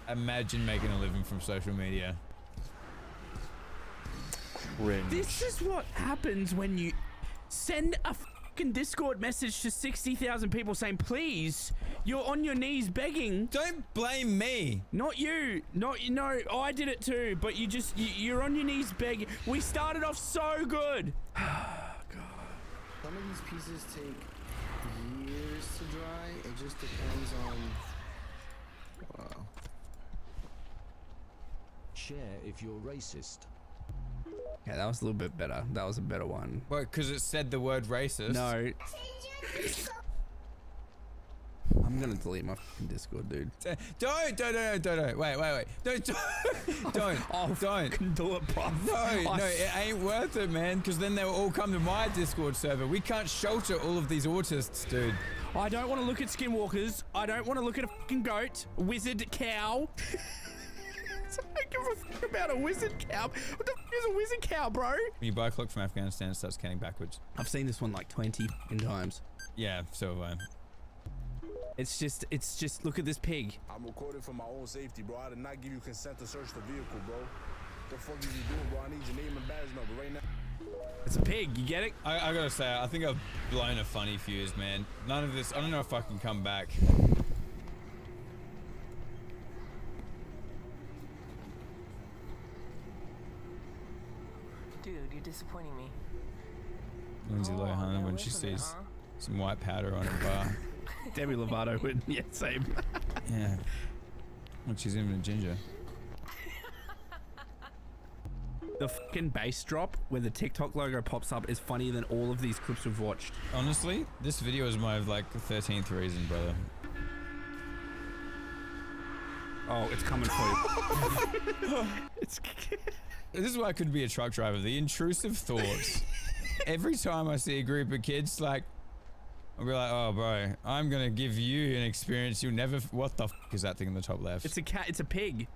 Imagine making a living from social media. Cringe. This is what happens when you send a fucking Discord message to 60,000 people saying, please, you're on your knees begging. Don't blame me. Not you. No, I did it too, but you're on your knees begging. We started off so good. Some of these pieces take years to dry. It just depends on... Wow. Share if you're racist. Yeah, that was a little bit better. That was a better one. What, because it said the word racist? No. I'm gonna delete my fucking Discord, dude. Don't. Wait. Don't. Do it, bro. No, it ain't worth it, man, because then they'll all come to my Discord server. We can't shelter all of these autists, dude. I don't want to look at skinwalkers. I don't want to look at a fucking goat, wizard cow. I don't give a fuck about a wizard cow. What the fuck is a wizard cow, bro? When you buy a clock from Afghanistan, it starts counting backwards. I've seen this one like 20 times. Yeah, so have I. It's just, look at this pig. I'm recording for my own safety, bro. I did not give you consent to search the vehicle, bro. What the fuck is you doing, bro? I need your name and badge number right now. It's a pig, you get it? I gotta say, I think I've blown a funny fuse, man. None of this, I don't know if I can come back. Dude, you're disappointing me. Lindsay Lohan when she sees some white powder on her bar. Demi Lovato would, yeah, same. Yeah. Look, she's even a ginger. The fucking bass drop where the TikTok logo pops up is funnier than all of these clips we've watched. Honestly, this video is my like 13th reason, brother. Oh, it's coming for you. This is why I couldn't be a truck driver. The intrusive thoughts. Every time I see a group of kids, like, I'll be like, oh, bro, I'm gonna give you an experience you'll never. What the f is that thing in the top left? It's a cat. It's a pig.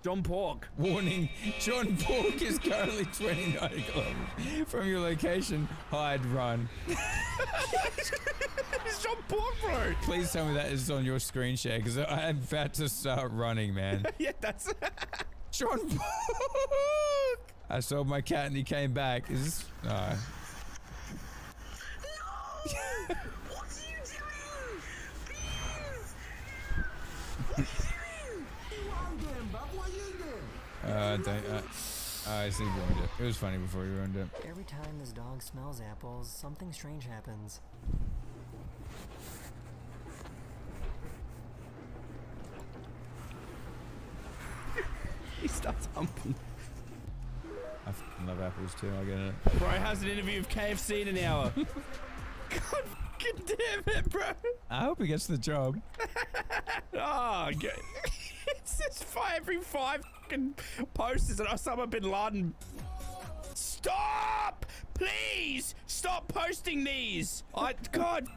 John Pork. Warning: John Pork is currently 29 kilometers from your location. Hide, run. It's John Pork, bro. Please tell me that is on your screen share, because I'm about to start running, man. Yeah, that's John Pork. I saw my cat and he came back. Is this? No. What are you doing? I see you ruined it. It was funny before you ruined it. Every time this dog smells apples, something strange happens. He starts humping. I f***ing love apples too, I get it. Bro has an interview with KFC in an hour. God fucking damn it, bro. I hope he gets the job. Oh, okay. It's just every 5 fucking posts is Osama bin Laden. Stop! Please! Stop posting these! God.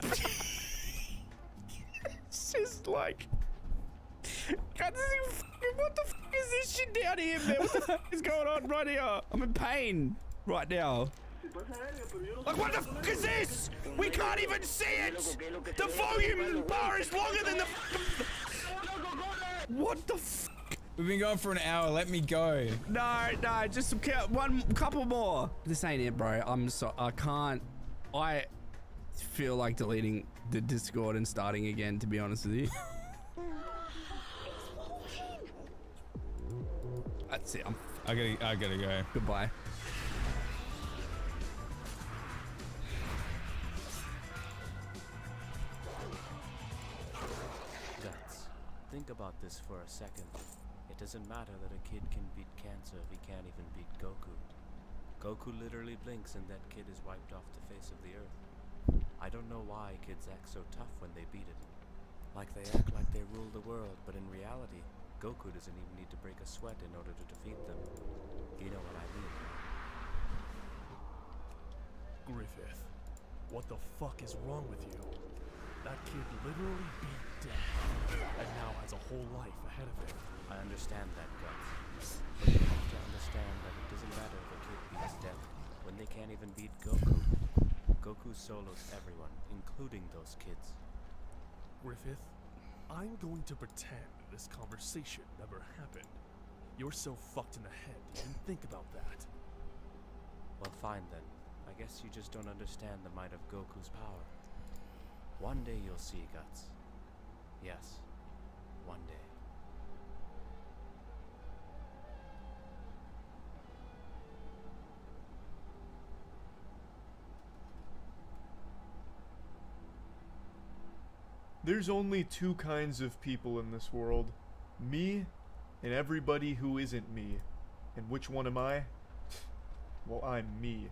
It's just like... God, what the fuck is this shit down here, man? What the fuck is going on right here? I'm in pain right now. Like, what the fuck is this? We can't even see it! The volume bar is longer than the What the fuck? We've been going for an hour, let me go. No, just one couple more. This ain't it, bro. I can't. I feel like deleting the Discord and starting again, to be honest with you. That's it. I gotta go. Goodbye. Guts, think about this for a second. It doesn't matter that a kid can beat cancer if he can't even beat Goku. Goku literally blinks and that kid is wiped off the face of the earth. I don't know why kids act so tough when they beat it. Like they act like they rule the world, but in reality, Goku doesn't even need to break a sweat in order to defeat them. You know what I mean? Griffith, what the fuck is wrong with you? That kid literally beat death, and now has a whole life ahead of him. I understand that, Guts. But you have to understand that it doesn't matter if a kid beats death when they can't even beat Goku. Goku solos everyone, including those kids. Griffith, I'm going to pretend this conversation never happened. You're so fucked in the head, you didn't think about that. Well, fine then. I guess you just don't understand the might of Goku's power. One day you'll see, Guts. Yes, one day. There's only 2 kinds of people in this world. Me and everybody who isn't me. And which one am I? Well, I'm me.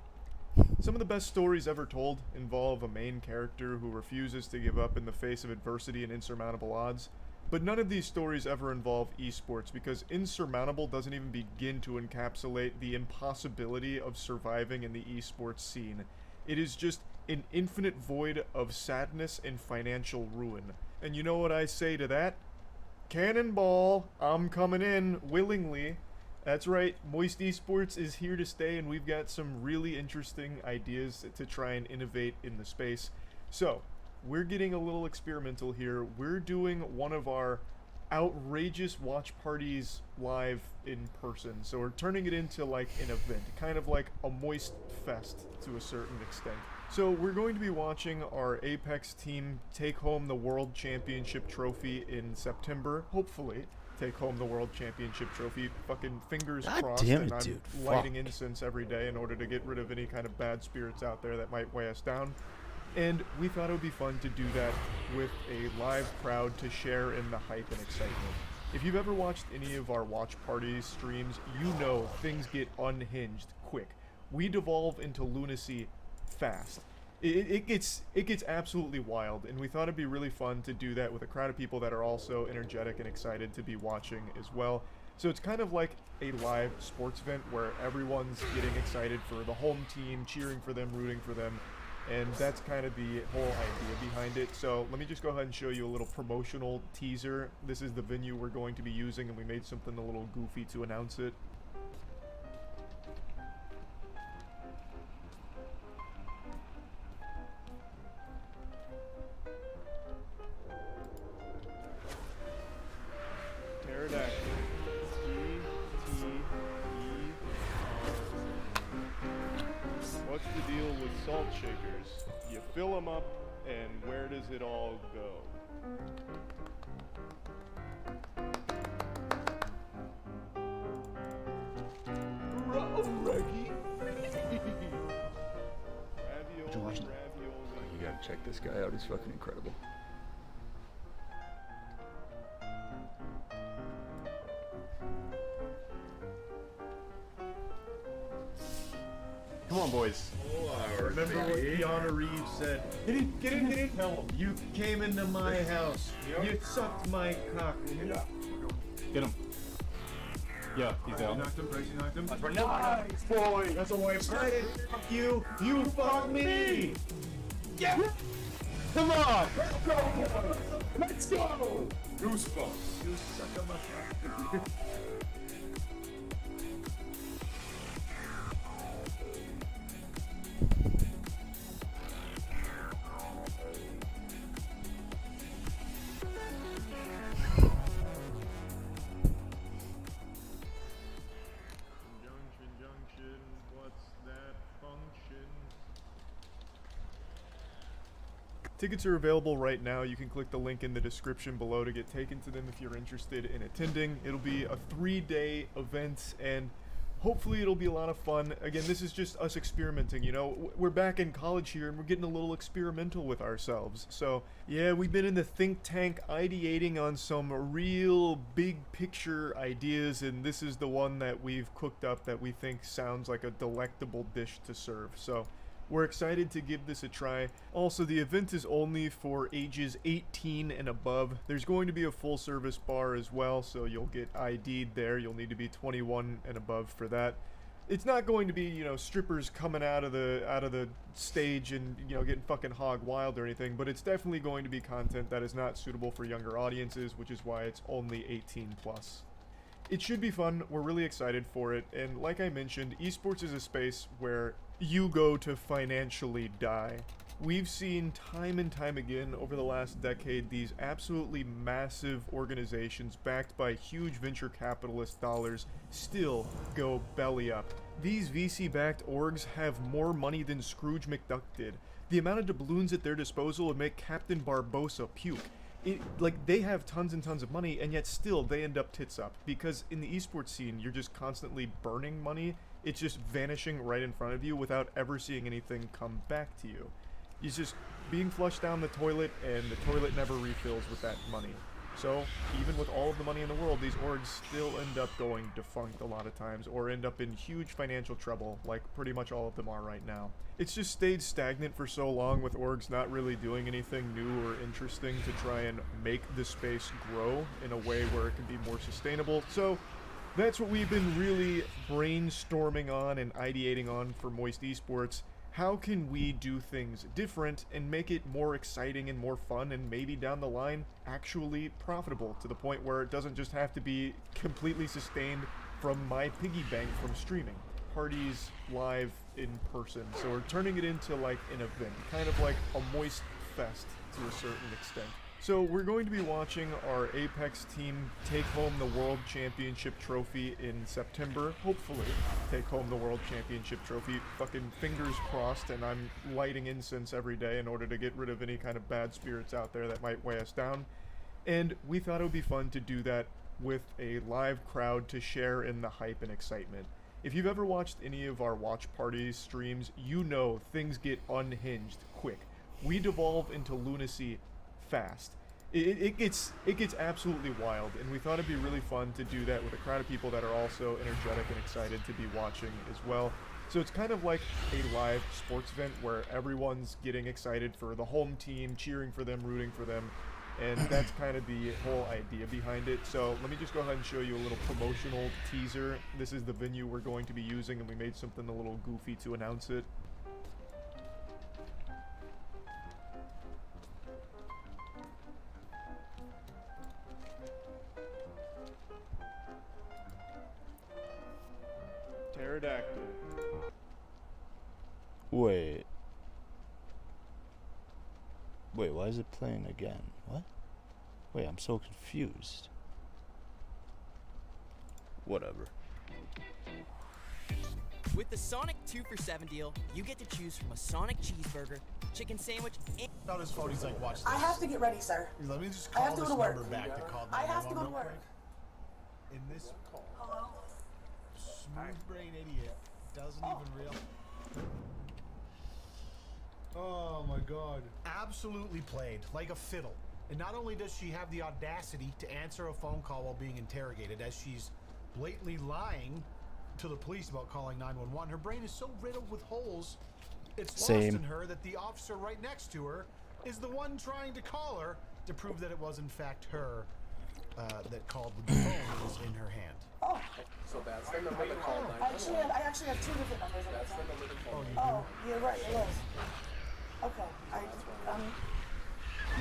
Some of the best stories ever told involve a main character who refuses to give up in the face of adversity and insurmountable odds. But none of these stories ever involve esports, because insurmountable doesn't even begin to encapsulate the impossibility of surviving in the esports scene. It is just an infinite void of sadness and financial ruin. And you know what I say to that? Cannonball! I'm coming in willingly. That's right, Moist Esports is here to stay, and we've got some really interesting ideas to try and innovate in the space. So, we're getting a little experimental here. We're doing one of our outrageous watch parties live in person. So we're turning it into like an event, kind of like a Moist Fest to a certain extent. So we're going to be watching our Apex team take home the World Championship trophy in September, hopefully. Take home the World Championship trophy. Fucking fingers crossed. damn And it, I'm dude. lighting Fuck. incense every day in order to get rid of any kind of bad spirits out there that might weigh us down. And we thought it would be fun to do that with a live crowd to share in the hype and excitement. If you've ever watched any of our watch party streams, you know things get unhinged quick. We devolve into lunacy fast. It gets absolutely wild, and we thought it'd be really fun to do that with a crowd of people that are also energetic and excited to be watching as well. So it's kind of like a live sports event where everyone's getting excited for the home team, cheering for them, rooting for them, and that's kind of the whole idea behind it. So let me just go ahead and show you a little promotional teaser. This is the venue we're going to be using, and we made something a little goofy to announce it. What's the deal with salt shakers? You fill them up, and where does it all go? Reggie. Josh, you gotta check this guy out. He's fucking incredible. Come on, boys. Remember what Keanu Reeves said? Get in, tell him. You came into my house. Yep. You sucked my cock. Yeah. Get him. Yeah, he's down. Knocked him, Tracy knocked him. Nice, boy. That's a way of saying it. Fuck you. You fuck me. Yeah. Come on. Let's go, boys. Let's go. Goosebumps. You suck my cock. Junction, what's that function? Tickets are available right now. You can click the link in the description below to get taken to them if you're interested in attending. It'll be a 3-day event, and hopefully it'll be a lot of fun. Again, this is just us experimenting, you know? We're back in college here, and we're getting a little experimental with ourselves. So, yeah, we've been in the think tank ideating on some real big picture ideas, and this is the one that we've cooked up that we think sounds like a delectable dish to serve. So, we're excited to give this a try. Also, the event is only for ages 18 and above. There's going to be a full service bar as well, so you'll get ID'd there. You'll need to be 21 and above for that. It's not going to be, you know, strippers coming out of the stage and, you know, getting fucking hog wild or anything, but it's definitely going to be content that is not suitable for younger audiences, which is why it's only 18 plus. It should be fun. We're really excited for it, and like I mentioned, esports is a space where you go to financially die. We've seen time and time again over the last decade these absolutely massive organizations backed by huge venture capitalist dollars still go belly up. These VC-backed orgs have more money than Scrooge McDuck did. The amount of doubloons at their disposal would make Captain Barbosa puke. Like, they have tons and tons of money, and yet still they end up tits up, because in the esports scene you're just constantly burning money. It's just vanishing right in front of you without ever seeing anything come back to you. It's just being flushed down the toilet, and the toilet never refills with that money. So, even with all of the money in the world, these orgs still end up going defunct a lot of times, or end up in huge financial trouble, like pretty much all of them are right now. It's just stayed stagnant for so long, with orgs not really doing anything new or interesting to try and make the space grow in a way where it can be more sustainable. So, that's what we've been really brainstorming on and ideating on for Moist Esports. How can we do things different and make it more exciting and more fun, and maybe down the line actually profitable, to the point where it doesn't just have to be completely sustained from my piggy bank from streaming. Parties live in person. So we're turning it into like an event, kind of like a Moist Fest to a certain extent. So we're going to be watching our Apex team take home the World Championship trophy in September. Hopefully take home the World Championship trophy. Fucking fingers crossed, and I'm lighting incense every day in order to get rid of any kind of bad spirits out there that might weigh us down. And we thought it would be fun to do that with a live crowd to share in the hype and excitement. If you've ever watched any of our watch parties streams, you know things get unhinged quick. We devolve into lunacy fast. It gets absolutely wild, and we thought it'd be really fun to do that with a crowd of people that are also energetic and excited to be watching as well. So it's kind of like a live sports event where everyone's getting excited for the home team, cheering for them, rooting for them, and that's kind of the whole idea behind it. So let me just go ahead and show you a little promotional teaser. This is the venue we're going to be using, and we made something a little goofy to announce it. Pterodactyl. Wait, why is it playing again? What? Wait, I'm so confused. Whatever. With the Sonic 2 for $7 deal, you get to choose from a Sonic cheeseburger, chicken sandwich, and... Not his phone, he's like, watch this. I have to get ready, sir. Let me just I have call to this go to work. number back to call I have to go to 911 work. real quick. In this call, Hello? smooth brain idiot doesn't even realize. Oh my god. Absolutely played like a fiddle. And not only does she have the audacity to answer a phone call while being interrogated, as she's blatantly lying to the police about calling 911, her brain is so riddled with holes, it's lost in her that the officer right next to her is the one trying to call her to prove that it was in fact her that called with the phone that was in her hand. Oh. So that's the number to call 911. I actually have two different numbers. That's the number to call. Oh, you're right, it is. Okay,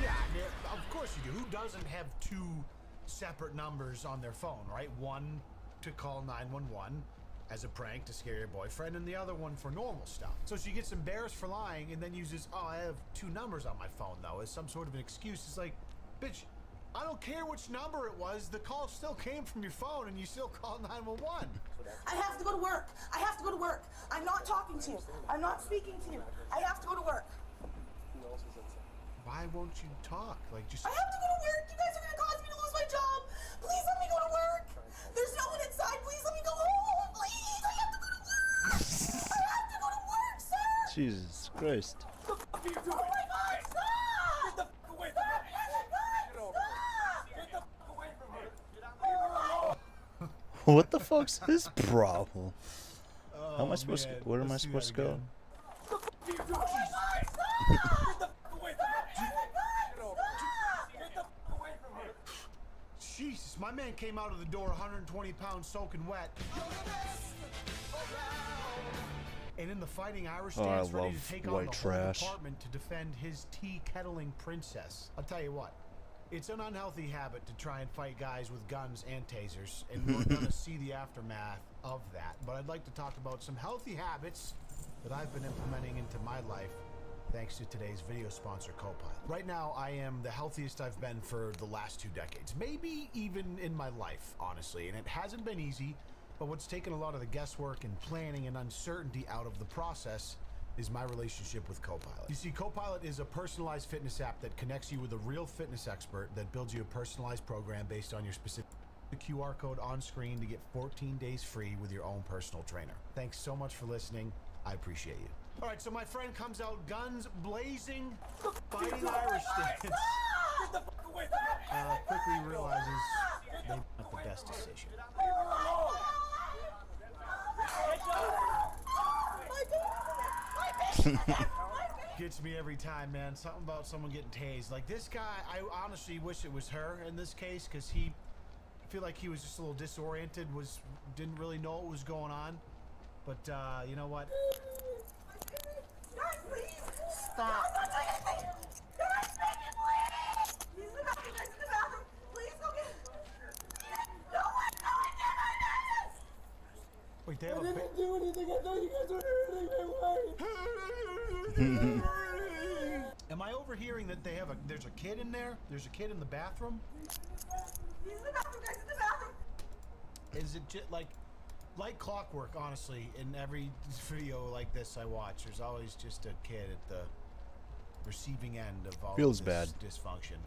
yeah, I mean, of course you do. Who doesn't have two separate numbers on their phone, right? One to call 911 as a prank to scare your boyfriend, and the other one for normal stuff. So she gets embarrassed for lying and then uses, oh, I have two numbers on my phone, though, as some sort of an excuse. It's like, bitch, I don't care which number it was. The call still came from your phone, and you still called 911. I have to go to work. I have to go to work. I'm not talking to you. I'm not speaking to you. I have to go to work. Why won't you talk? Like, just... I have to go to work. You guys are gonna cause me to lose my job. Please let me go to work. There's no one inside. Please let me go home. Please, I have to go to work. I have to go to work, sir. Jesus Christ. What the fuck are you doing? Oh my God, stop! Get the fuck away from her. Get the fuck away from her. What the fuck's his problem? How am I supposed to? Where am I supposed to go? Jesus, my man came out of the door 120 pounds soaking wet. And in the Fighting Irish stance, ready to take on the whole department to defend his tea-kettling princess. I'll tell you what, it's an unhealthy habit to try and fight guys with guns and tasers, and we're gonna see the aftermath of that. But I'd like to talk about some healthy habits that I've been implementing into my life thanks to today's video sponsor, Copilot. Right now, I am the healthiest I've been for the last 2 decades, maybe even in my life, honestly, and it hasn't been easy, but what's taken a lot of the guesswork and planning and uncertainty out of the process is my relationship with Copilot. You see, Copilot is a personalized fitness app that connects you with a real fitness expert that builds you a personalized program based on your specific QR code on screen to get 14 days free with your own personal trainer. Thanks so much for listening. I appreciate you. All right, so my friend comes out guns blazing, fighting Irish stance. quickly realizes they made the best decision. Gets me every time, man. Something about someone getting tased. Like this guy, I honestly wish it was her in this case, because I feel like he was just a little disoriented, didn't really know what was going on. But you know what? Guys, please! Stop. Guys, make it, please! He's in the bathroom, guys, in the bathroom. Please go get... No, I didn't! Wait, they have I didn't do anything. I thought you guys were hurting my wife. Am I overhearing that there's a kid in there? There's a kid in the bathroom? He's in the bathroom, guys, in the bathroom. Is it just like clockwork, honestly, in every video like this I watch, there's always just a kid at the receiving end of all Feels of this bad. dysfunction.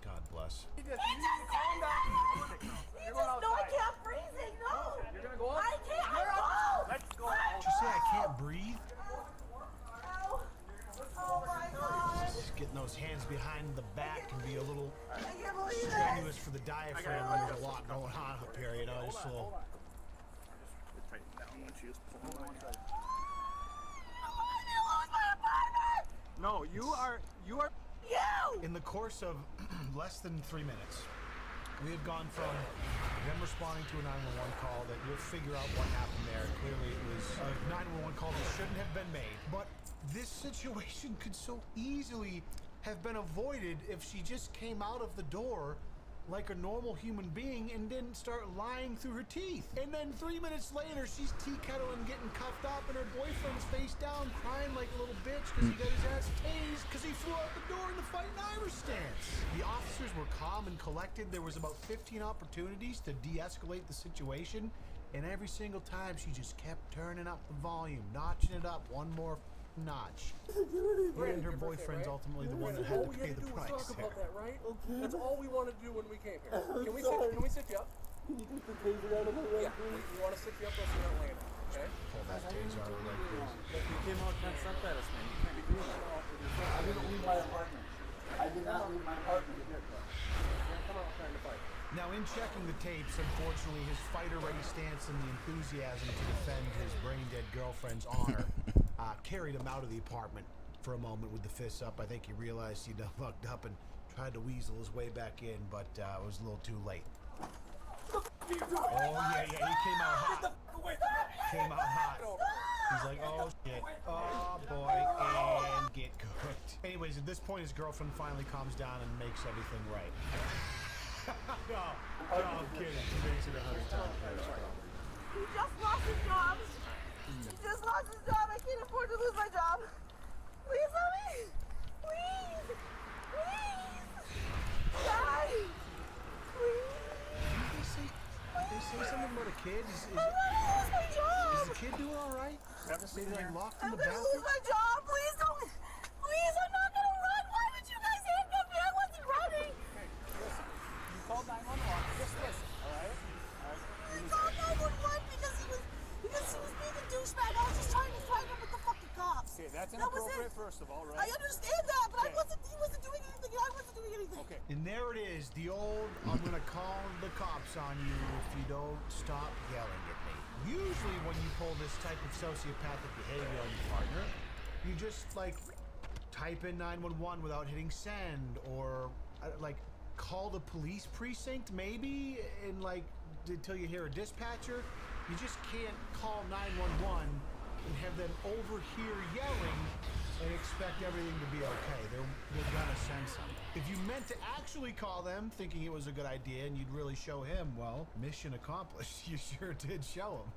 God bless. He just calm down. No, I can't freezing. No. You're gonna go up? I can't. I Let's go. Did you say I can't breathe? Oh my God. Just getting those hands behind the back can be a little I can't believe it. strenuous for the diaphragm when there's a lot going on up here, you know, just a little. No, you are. You. In the course of less than 3 minutes, we had gone from them responding to a 911 call that we'll figure out what happened there. Clearly, it was a 911 call that shouldn't have been made. But this situation could so easily have been avoided if she just came out of the door like a normal human being and didn't start lying through her teeth. And then 3 minutes later, she's tea kettling, getting cuffed up, and her boyfriend's face down, crying like a little bitch because he got his ass tased because he flew out the door in the fighting Irish stance. The officers were calm and collected. There was about 15 opportunities to de-escalate the situation, and every single time she just kept turning up the volume, notching it up one more notch. And her boyfriend's ultimately the one that had to pay the price. Talk there. about that, right? Okay. That's all we wanted to do when we came here. Can we sit you up? Can you get the taser out of my leg, please? You want to sit you up so you're not laying down, okay? Pull that taser out of her leg, please. Look, you came out trying to stop at us, man. You can't be doing that. I didn't leave my apartment. I did not leave my apartment. Come out trying to fight. Now, in checking the tapes, unfortunately, his fighter-ready stance and the enthusiasm to defend his brain-dead girlfriend's honor carried him out of the apartment for a moment with the fists up. I think he realized he'd fucked up and tried to weasel his way back in, but it was a little too late. Oh, yeah, he came out hot. Came out hot. He's like, oh, shit. Oh, boy. And get cooked. Anyways, at this point, his girlfriend finally calms down and makes everything right. No, I'm kidding. He makes it 100 times better. He just lost his job. He just lost his job. I can't afford to lose my job. Please help me. Please. Please. Guys. Please. They say something about a kid. Is the kid doing all right? Is he locked in I'm the gonna bathroom? lose my job. Please don't. Please, I'm not gonna run. Why would you guys handcuff me? I wasn't running. You called 911. Just listen, all right? I called 911 because he was being a douchebag. I was just trying to fight him with the fucking cops. Okay, that's That was inappropriate, it. first of all, right? I understand that, but he wasn't doing anything. I wasn't doing anything. Okay. And there it is, the old, I'm gonna call the cops on you if you don't stop yelling at me. Usually when you pull this type of sociopathic behavior on your partner, you just like type in 911 without hitting send, or like call the police precinct maybe, and like until you hear a dispatcher. You just can't call 911 and have them overhear yelling and expect everything to be okay. They're gonna send something. If you meant to actually call them thinking it was a good idea and you'd really show him, well, mission accomplished. You sure did show him.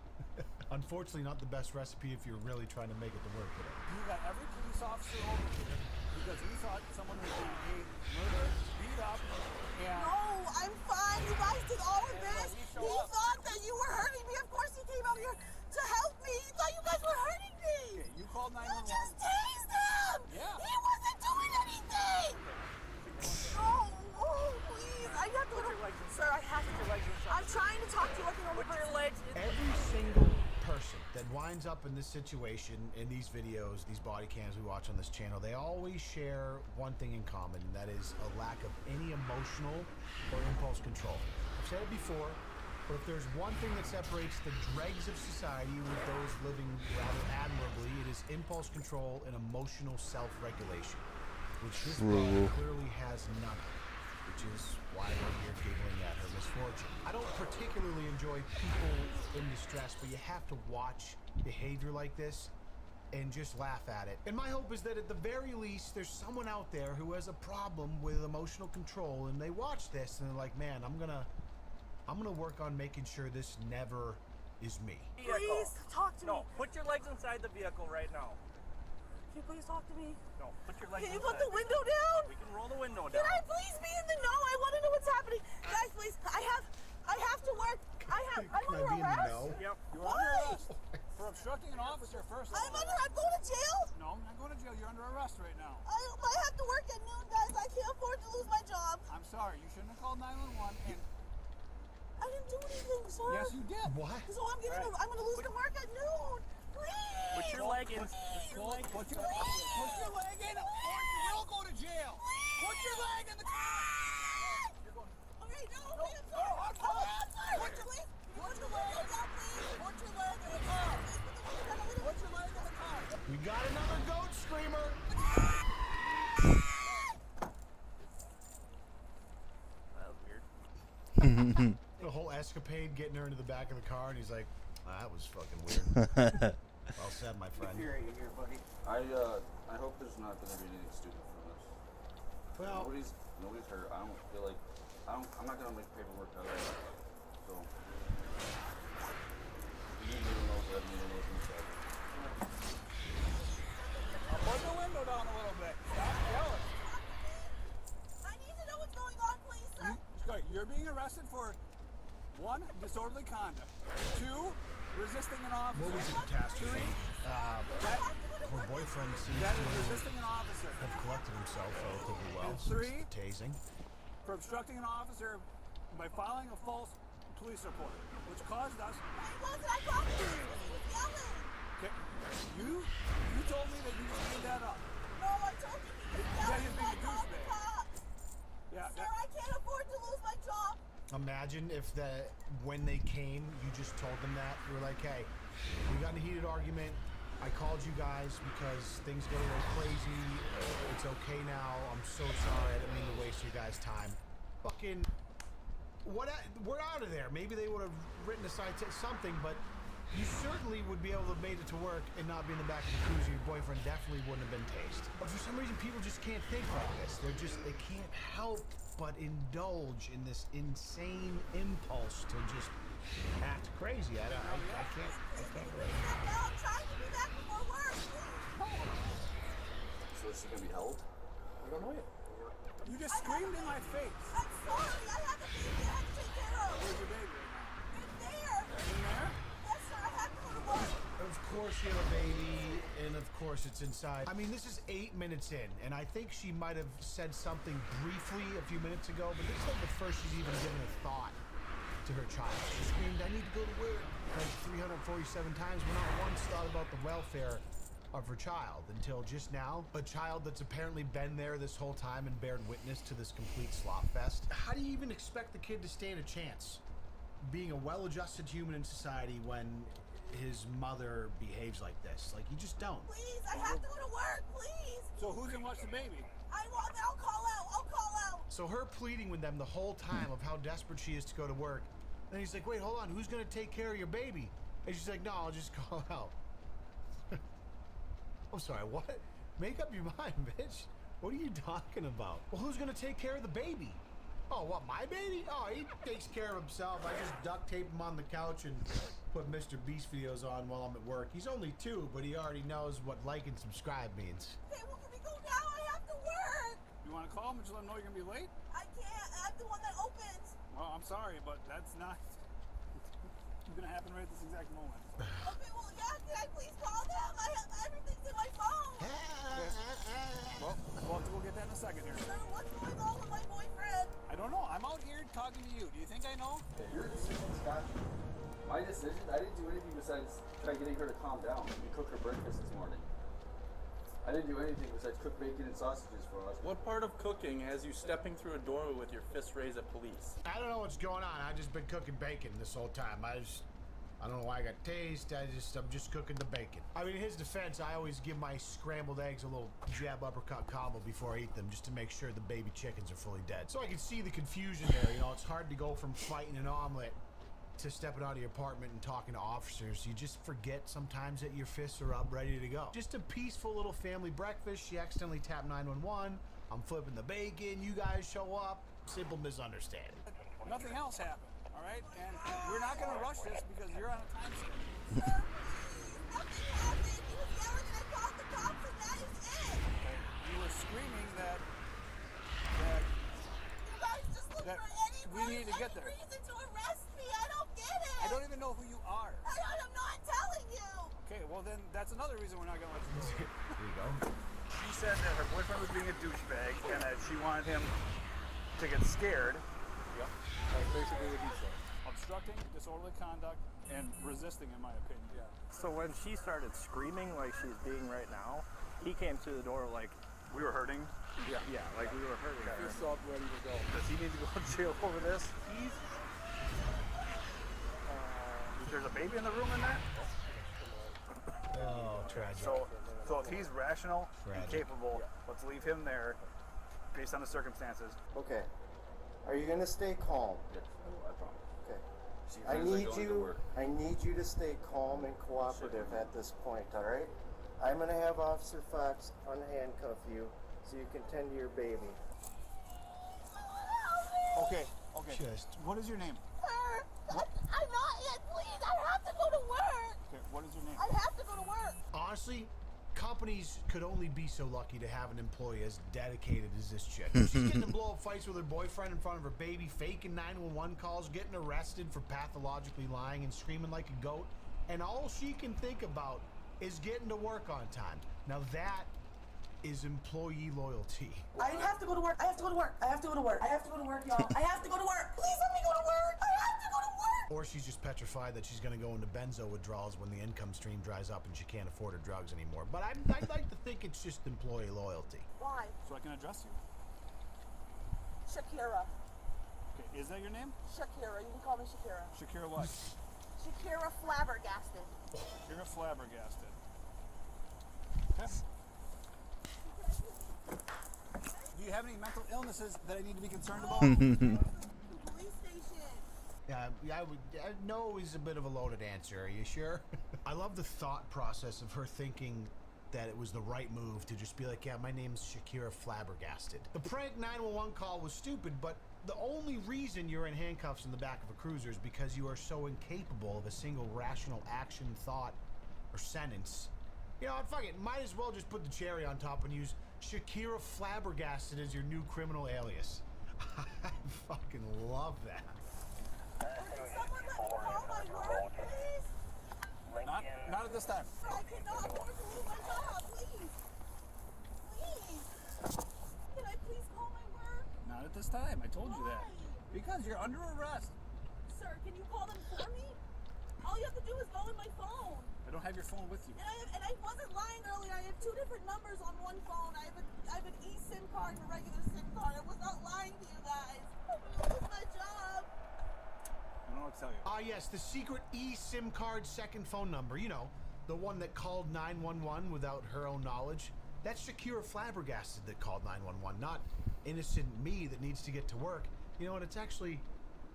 Unfortunately, not the best recipe if you're really trying to make it to work today. You got every police officer over here because we thought someone was being murdered, beat up, and... No, I'm fine. You guys did all of this. He thought that you were hurting me. Of course he came out here to help me. He thought you guys were hurting me. Okay, you called 911. You just tased him. Yeah. He wasn't doing anything. Oh, please. I have to... Sir, I have to... I'm trying to talk to you like a normal person. Every single person that winds up up in this situation, in these videos, these body cams we watch on this channel, they always share one thing in common, and that is a lack of any emotional or impulse control. I've said it before, but if there's one thing that separates the dregs of society with those living rather admirably, it is impulse control and emotional self-regulation, which this body clearly has none of. Which is why we're here giggling at her misfortune. I don't particularly enjoy people in distress, but you have to watch behavior like this and just laugh at it. And my hope is that at the very least, there's someone out there who has a problem with emotional control, and they watch this and they're like, man, I'm gonna work on making sure this never is me. Please talk to me. No, put your legs inside the vehicle right now. Can you please talk to me? No, put your legs Can you inside. put the window down? We can roll the window Can down. I please be in the know? I want to know what's happening. Guys, please. I have to work. I'm under arrest. Yep. You're under arrest. For obstructing an officer first. I'm going to jail? No, I'm not going to jail. You're under arrest right now. I have to work at noon, guys. I can't afford to lose my job. I'm sorry. You shouldn't have called 911 and... I didn't do anything, sir. Yes, you did. What? So I'm going to lose the work at noon. Please. Put your leg in. Put your leg in, or you will go to jail. Put your leg in the car. You're going. Okay, no, I'm sorry. Put your leg. Put your leg down, please. Put your leg in the car. Put your leg in the car. We got another goat screamer. That was weird. The whole escapade getting her into the back of the car, and he's like, that was fucking weird. Well said, my friend. Here, buddy. I hope there's not going to be anything stupid from this. Well, nobody's hurt. I don't feel like I'm not going to make paperwork out of it. So you need to know that inside. I'll put the window down a little bit. Stop yelling. I need to know what's going on, please, sir. You're being arrested for 1, disorderly conduct. 2, resisting an officer. What was the catastrophe? Her boyfriend seems to resisting an officer. have collected himself relatively well And since 3, the tasing. for obstructing an officer by filing a false police report, which caused us. I talked to you. He was yelling. Okay. You told me that you just made that up. No, I told you he was Yeah, yelling. he's being a I called the douchebag. cops. Yeah. Sir, I can't afford to lose my job. Imagine if when they came, you just told them that. You were like, hey, we got in a heated argument. I called you guys because things got a little crazy. It's okay now. I'm so sorry. I didn't mean to waste your guys' time. Fucking, we're out of there. Maybe they would have written a something, but you certainly would be able to have made it to work and not be in the back of the cruiser. Your boyfriend definitely wouldn't have been tased. But for some reason, people just can't think like this. They can't help but indulge in this insane impulse to just act crazy. I can't really. I'm trying to be back before work. So is she going to be held? I don't know yet. You just screamed in my face. I'm sorry. I have a baby I have to take care of. Where's your baby? It's there. In there? Yes, sir. I have to go to work. Of course you have a baby, and of course it's inside. I mean, this is 8 minutes in, and I think she might have said something briefly a few minutes ago, but this is like the first she's even given a thought to her child. She screamed, I need to go to work, like 347 times, but not once thought about the welfare of her child until just now. A child that's apparently been there this whole time and bared witness to this complete slop fest. How do you even expect the kid to stand a chance being a well-adjusted human in society when his mother behaves like this? Like, you just don't. Please, I have to go to work, please. So who's gonna watch the baby? I'll call out. So her pleading with them the whole time of how desperate she is to go to work. And he's like, wait, hold on, who's gonna take care of your baby? And she's like, no, I'll just call out. I'm sorry, what? Make up your mind, bitch. What are you talking about? Well, who's gonna take care of the baby? Oh, what, my baby? Oh, he takes care of himself. I just duct tape him on the couch and put Mr. Beast videos on while I'm at work. He's only 2, but he already knows what like and subscribe means. Hey, well, can we go now? I have to work. You want to call him and just let him know you're gonna be late? I can't. I'm the one that opens. Well, I'm sorry, but that's not gonna happen right this exact moment. Okay, well, yeah, can I please call them? Everything's in my phone. Well, we'll have to go get that in a second here. Sir, what's going on with my boyfriend? I don't know. I'm out here talking to you. Do you think I know? Your decision, Scott. My decision? I didn't do anything besides Try getting her to calm down. We cooked her breakfast this morning. I didn't do anything besides cook bacon and sausages for us. What part of cooking has you stepping through a doorway with your fists raised at police? I don't know what's going on. I've just been cooking bacon this whole time. I don't know why I got taste. I'm just cooking the bacon. I mean, in his defense, I always give my scrambled eggs a little jab uppercut combo before I eat them, just to make sure the baby chickens are fully dead. So I can see the confusion there. You know, it's hard to go from fighting an omelet to stepping out of your apartment and talking to officers. You just forget sometimes that your fists are up, ready to go. Just a peaceful little family breakfast. She accidentally tapped 911. I'm flipping the bacon. You guys show up. Simple misunderstanding. Nothing else happened, all right? And we're not going to rush this because you're on a time schedule. You were screaming that we need to get there. Reason to arrest me. I don't get it. I don't even know who you are. I'm not telling you. Okay, well then that's another reason we're not going to let you go. There you go. She said that her boyfriend was being a douchebag and that she wanted him to get scared. Yep. That's basically what he said. Obstructing, disorderly conduct, and resisting, in my opinion. Yeah. So when she started screaming like she's being right now, he came through the door like we were hurting. Yeah. Yeah, like we were hurting her. He's up, ready to go. Does he need to go to jail over this? There's a baby in the room in that? Oh, tragic. So if he's rational and Tragic. capable, let's leave him there based on the circumstances. Okay. Are you gonna stay calm? Yes, I promise. Okay. She I feels like need going to work. you to stay calm and cooperative at this point, all right? I'm gonna have Officer Fox unhandcuff you so you can tend to your baby. Okay. Just. What is your name? Sir, I'm not yet. Please, I have to go to work. Okay, what is your name? I have to go to work. Honestly, companies could only be so lucky to have an employee as dedicated as this chick. She's getting in blow-up fights with her boyfriend in front of her baby, faking 911 calls, getting arrested for pathologically lying and screaming like a goat, and all she can think about is getting to work on time. Now that is employee loyalty. I have to go to work. I have to go to work. I have to go to work. I have to go to work, y'all. I have to go to work. Please let me go to work. I have to go to work. Or she's just petrified that she's going to go into benzo withdrawals when the income stream dries up and she can't afford her drugs anymore. But I'd like to think it's just employee loyalty. Why? So I can address you. Shakira. Okay, is that your name? Shakira. You can call me Shakira. Shakira what? Shakira Flabbergasted. Shakira Flabbergasted. Okay. Do you have any mental illnesses that I need to be concerned about? Police station. I know is a bit of a loaded answer. Are you sure? I love the thought process of her thinking that it was the right move to just be like, yeah, my name's Shakira Flabbergasted. The prank 911 call was stupid, but the only reason you're in handcuffs in the back of a cruiser is because you are so incapable of a single rational action, thought, or sentence. You know, fuck it, might as well just put the cherry on top and use Shakira Flabbergasted as your new criminal alias. I fucking love that. Can someone let me call my work, please? Not at this time. I cannot afford to lose my job, please. Please. Can I please call my work? Not at this time. I told you that. Because you're under arrest. Sir, can you call them for me? All you have to do is go in my phone. I don't have your phone with you. And I wasn't lying earlier. I have two different numbers on one phone. I have an eSIM card and a regular SIM card. I was not lying to you guys. I'm gonna lose my job. I don't know what to tell you. Yes, the secret eSIM card second phone number. You know, the one that called 911 without her own knowledge. That's Shakira Flabbergasted that called 911, not innocent me that needs to get to work. You know what? It's actually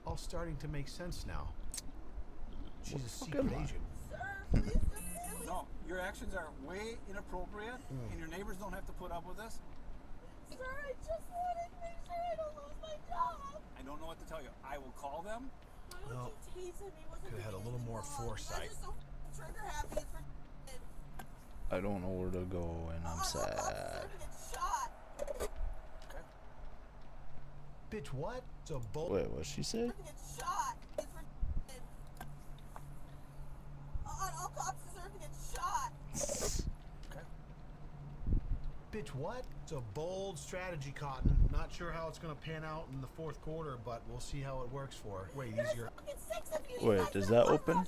all starting to make sense now. She's a secret agent. No, your actions are way inappropriate, and your neighbors don't have to put up with this. Sir, I just wanted to make sure I don't lose my job. I don't know what to tell you. I will call them. Why would you tease me? Could have had a little more foresight. I'm just so trigger happy. It's for I don't know where to go, and I'm sad. shot. Okay. Bitch, what? It's a bull. Wait, what she say? Get shot. It's for all cops deserve to get shot. Okay. Bitch, what? It's a bold strategy, Cotton. Not sure how it's gonna pan out in the fourth quarter, but we'll see how it works for her. Wait, these are. Wait, does that open?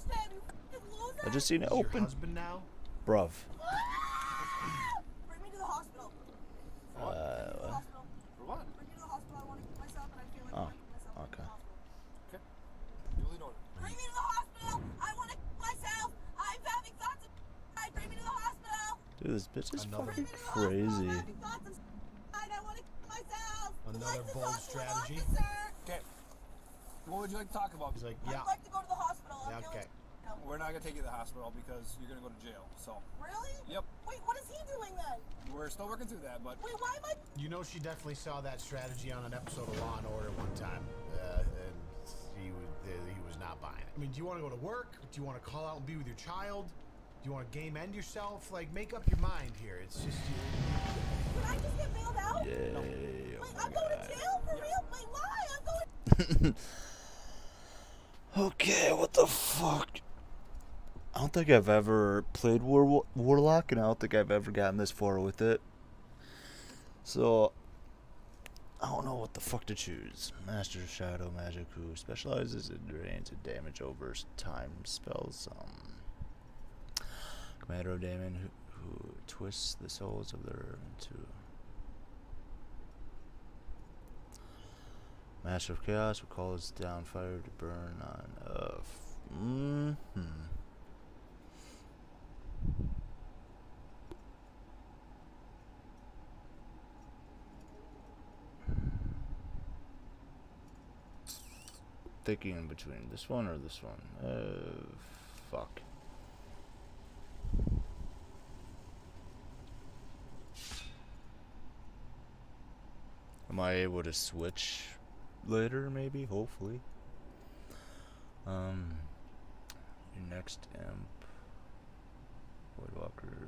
I just seen it Is your open. husband now? Bruv. Bring me to the hospital. What? For what? Bring me to the hospital. I want to kill myself, and I feel like I want to kill myself. Okay. Okay. Duly noted. Bring me to the hospital. I want to kill myself. I'm having thoughts of suicide. Bring me to the hospital. Dude, this bitch is Another- fucking crazy. I'm having thoughts of suicide. I want to kill myself. Another bold strategy. Okay. What would you like to talk about? He's like, I'd yeah. like to go to the hospital. I'm Yeah, okay. We're not gonna take you to the hospital because you're gonna go to jail. So. Really? Yep. Wait, what is he doing then? We're still working through that, but. Wait, why am I? You know, she definitely saw that strategy on an episode of Law and Order one time, and he was not buying it. I mean, do you want to go to work? Do you want to call out and be with your child? Do you want to game end yourself? Like, make up your mind here. It's just. Can I just get bailed out? Yay. No. Wait, I'm going to jail for real? Wait, why? I'm going. Okay, what the fuck? I don't think I've ever played Warlock, and I don't think I've ever gotten this far with it. So, I don't know what the fuck to choose. Master Shadow Magic, who specializes in drains and damage over time spells. Commander of Damon, who twists the souls of their into. Master of Chaos, who calls down fire to burn on Thinking in between this one or this one. Fuck. Am I able to switch later, maybe? Hopefully. Your next imp. Voidwalker.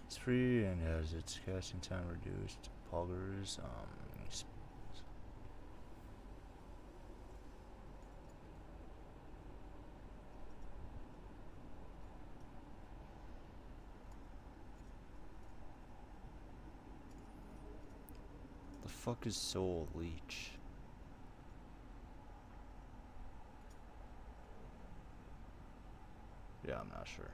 It's free and has its casting time reduced. Poggers. The fuck is Soul Leech? Yeah, I'm not sure.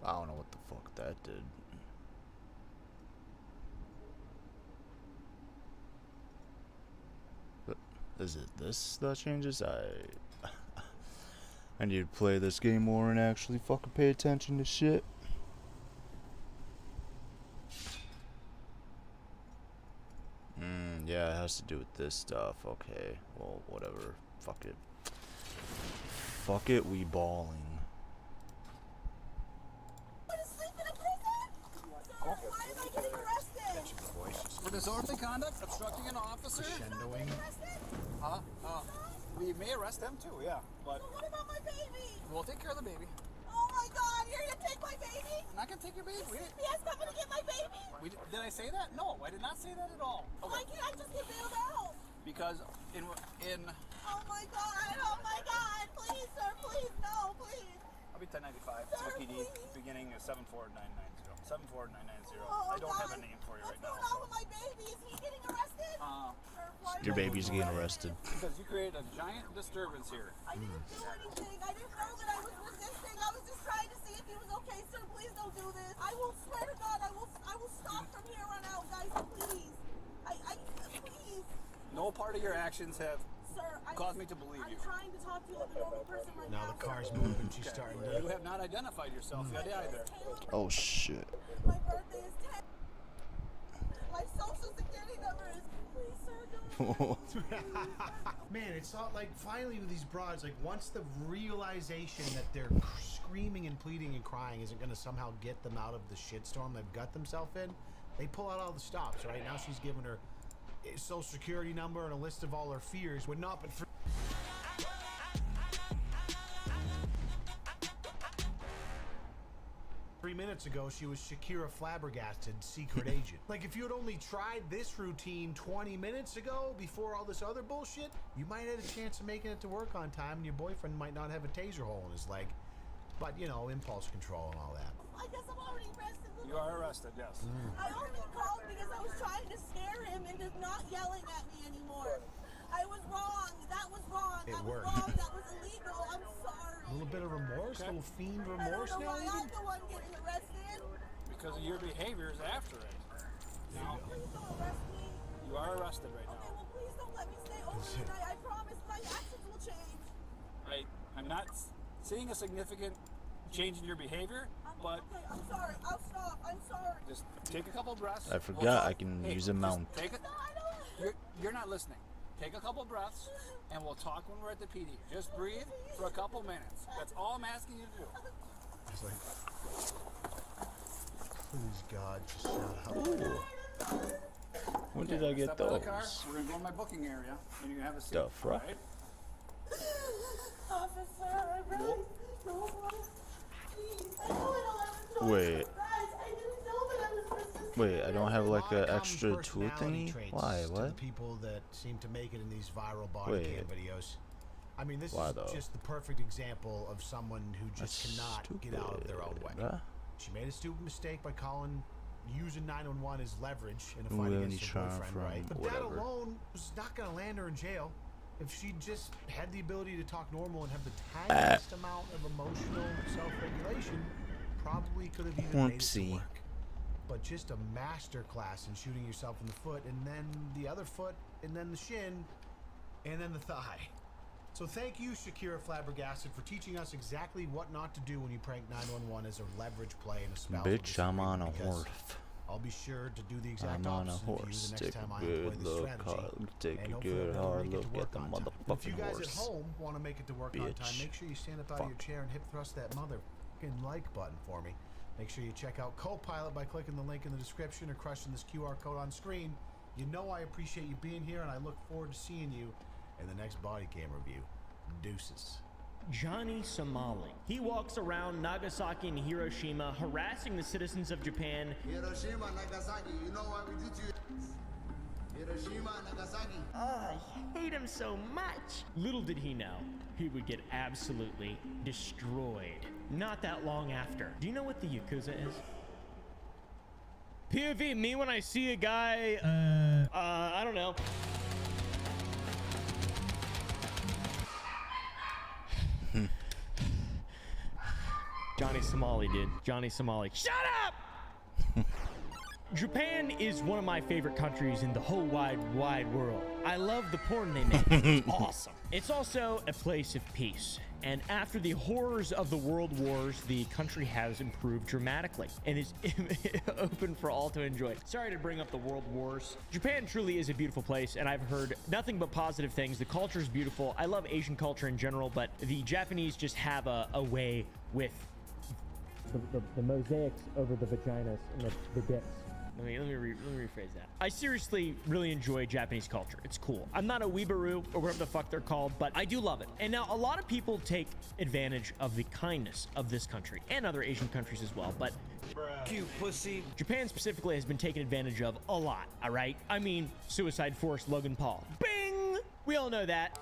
I don't know what the fuck that did. But is it this that changes? I need to play this game more and actually fucking pay attention to shit. Yeah, it has to do with this stuff. Okay, well, whatever. Fuck it. Fuck it, we balling. For disorderly conduct, obstructing an officer. Crescendoing. We may arrest them too, yeah. But What about my baby? we'll take care of the baby. Oh my God, you're gonna take my baby? I'm not gonna take your baby. CPS coming to get my baby? Did I say that? No, I did not say that at all. Why can't I just get bailed out? Because in Oh my God, please, sir, please, no, please. I'll be 1095. Sir, PD please. beginning of 74990. 74990. Oh, I don't have God. a name for you right What's going now. on with my baby? Is he getting arrested? Your baby's getting arrested. Because you created a giant disturbance here. I didn't do anything. I didn't know that I was resisting. I was just trying to see if he was okay. Sir, please don't do this. I will swear to God, I will stop from here on out, guys. Please. Please. No part of your actions have Sir, caused me to believe you. I'm trying to talk to you like a normal person right now. Now the car's moving. She's starting to. You have not identified yourself yet either. Oh shit. My birthday is 10. My social security number is. Please, sir, don't. Man, it's not like finally with these broads, like once the realization that they're screaming and pleading and crying isn't going to somehow get them out of the shitstorm they've got themselves in, they pull out all the stops. Right now, she's giving her social security number and a list of all her fears. Would not, but 3 minutes ago, she was Shakira Flabbergasted, secret agent. Like, if you had only tried this routine 20 minutes ago, before all this other bullshit, you might have a chance of making it to work on time, and your boyfriend might not have a taser hole in his leg. But, you know, impulse control and all that. I guess I'm already arrested. You are arrested, yes. I only called because I was trying to scare him into not yelling at me anymore. I was wrong. That was wrong. It that worked. was wrong. That was illegal. I'm sorry. A little bit of remorse, a little fiend I remorse don't know now, why I'm even? the one getting arrested. Because of your behaviors after it. Now, Please don't arrest me. you are arrested right Okay, now. well, please don't let me stay overnight. I promise my actions will change. I'm not seeing a significant change in your behavior, but Okay, I'm sorry. I'll stop. I'm sorry. just take a couple breaths. I forgot I can use a mount. Take it. You're not listening. Take a couple breaths, and we'll talk when we're at the PD. Just breathe for a couple minutes. That's all I'm asking you to do. It's like, please, God, just shut up. When did I get Step out of the car. those? We're gonna go in my booking area, and you're gonna have a seat. The fuck? Right? Officer, I really don't want to. Please, I know I don't have a choice. Wait. Guys, I didn't know that I was supposed to. Wait, I don't have like A lot an of common extra tool personality thingy? traits Why? to the What? people that seem to make it in these viral body Wait. cam videos. I mean, this Why is though? just the perfect example of someone who just That's cannot get out of their own way. bruh. She made a stupid mistake by using 911 as leverage in a Ooh, fight only against her charm boyfriend, from right? But that whatever. alone was not going to land her in jail. If she just had the ability to talk normal and have the tiniest amount of emotional self-regulation, probably could have even made it to Whoopsie. work. But just a master class in shooting yourself in the foot, and then the other foot, and then the shin, and then the thigh. So thank you, Shakira Flabbergasted, for teaching us exactly what not to do when you prank 911 as a leverage play in a spousal Bitch, I'm on a disagreement, horse. because I'll be sure to do the exact I'm on a opposite of you horse. the Take next a time I employ good this look, strategy. take and a hopefully good I'll hard make it look to work at the on time. If you motherfucking guys horse. at home want to make it to work on time, Bitch. make sure you stand up out of your chair and hip thrust that motherfucking like button for me. Make sure you check out Copilot by clicking the link in the description or crushing this QR code on screen. You know I appreciate you being here, and I look forward to seeing you in the next body cam review. Deuces. Johnny Somali. He walks around Nagasaki and Hiroshima harassing the citizens of Japan. Hiroshima, Nagasaki, you know what we did to you? Hiroshima, Nagasaki. Oh, I hate him so much. Little did he know, he would get absolutely destroyed. Not that long after. Do you know what the Yakuza is? POV, me when I see a guy, I don't know. Johnny Somali, dude. Johnny Somali. Shut up! Japan is one of my favorite countries in the whole wide world. I love the porn they make. It's awesome. It's also a place of peace. And after the horrors of the world wars, the country has improved dramatically and is open for all to enjoy. Sorry to bring up the world wars. Japan truly is a beautiful place, and I've heard nothing but positive things. The culture is beautiful. I love Asian culture in general, but the Japanese just have a way with the mosaics over the vaginas and the dicks. Let me rephrase that. I seriously really enjoy Japanese culture. It's cool. I'm not a weebaroo or whatever the fuck they're called, but I do love it. And now a lot of people take advantage of the kindness of this country and other Asian countries as well, but Cute pussy. Japan specifically has been taken advantage of a lot, all right? I mean, Suicide Force Logan Paul. Bing! We all know that.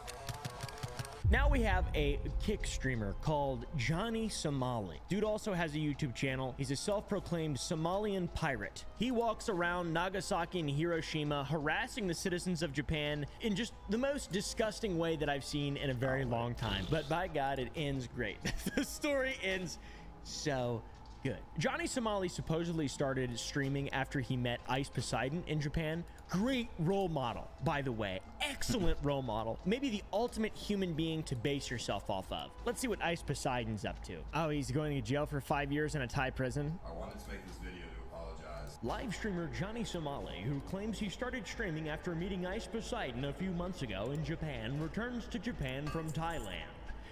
Now we have a kick streamer called Johnny Somali. Dude also has a YouTube channel. He's a self-proclaimed Somalian pirate. He walks around Nagasaki and Hiroshima harassing the citizens of Japan in just the most disgusting way that I've seen in a very long time. But by God, it ends great. The story ends so good. Johnny Somali supposedly started streaming after he met Ice Poseidon in Japan. Great role model, by the way. Excellent role model. Maybe the ultimate human being to base yourself off of. Let's see what Ice Poseidon's up to. Oh, he's going to jail for 5 years in a Thai prison. I wanted to make this video to apologize. Live streamer Johnny Somali, who claims he started streaming after meeting Ice Poseidon a few months ago in Japan, returns to Japan from Thailand.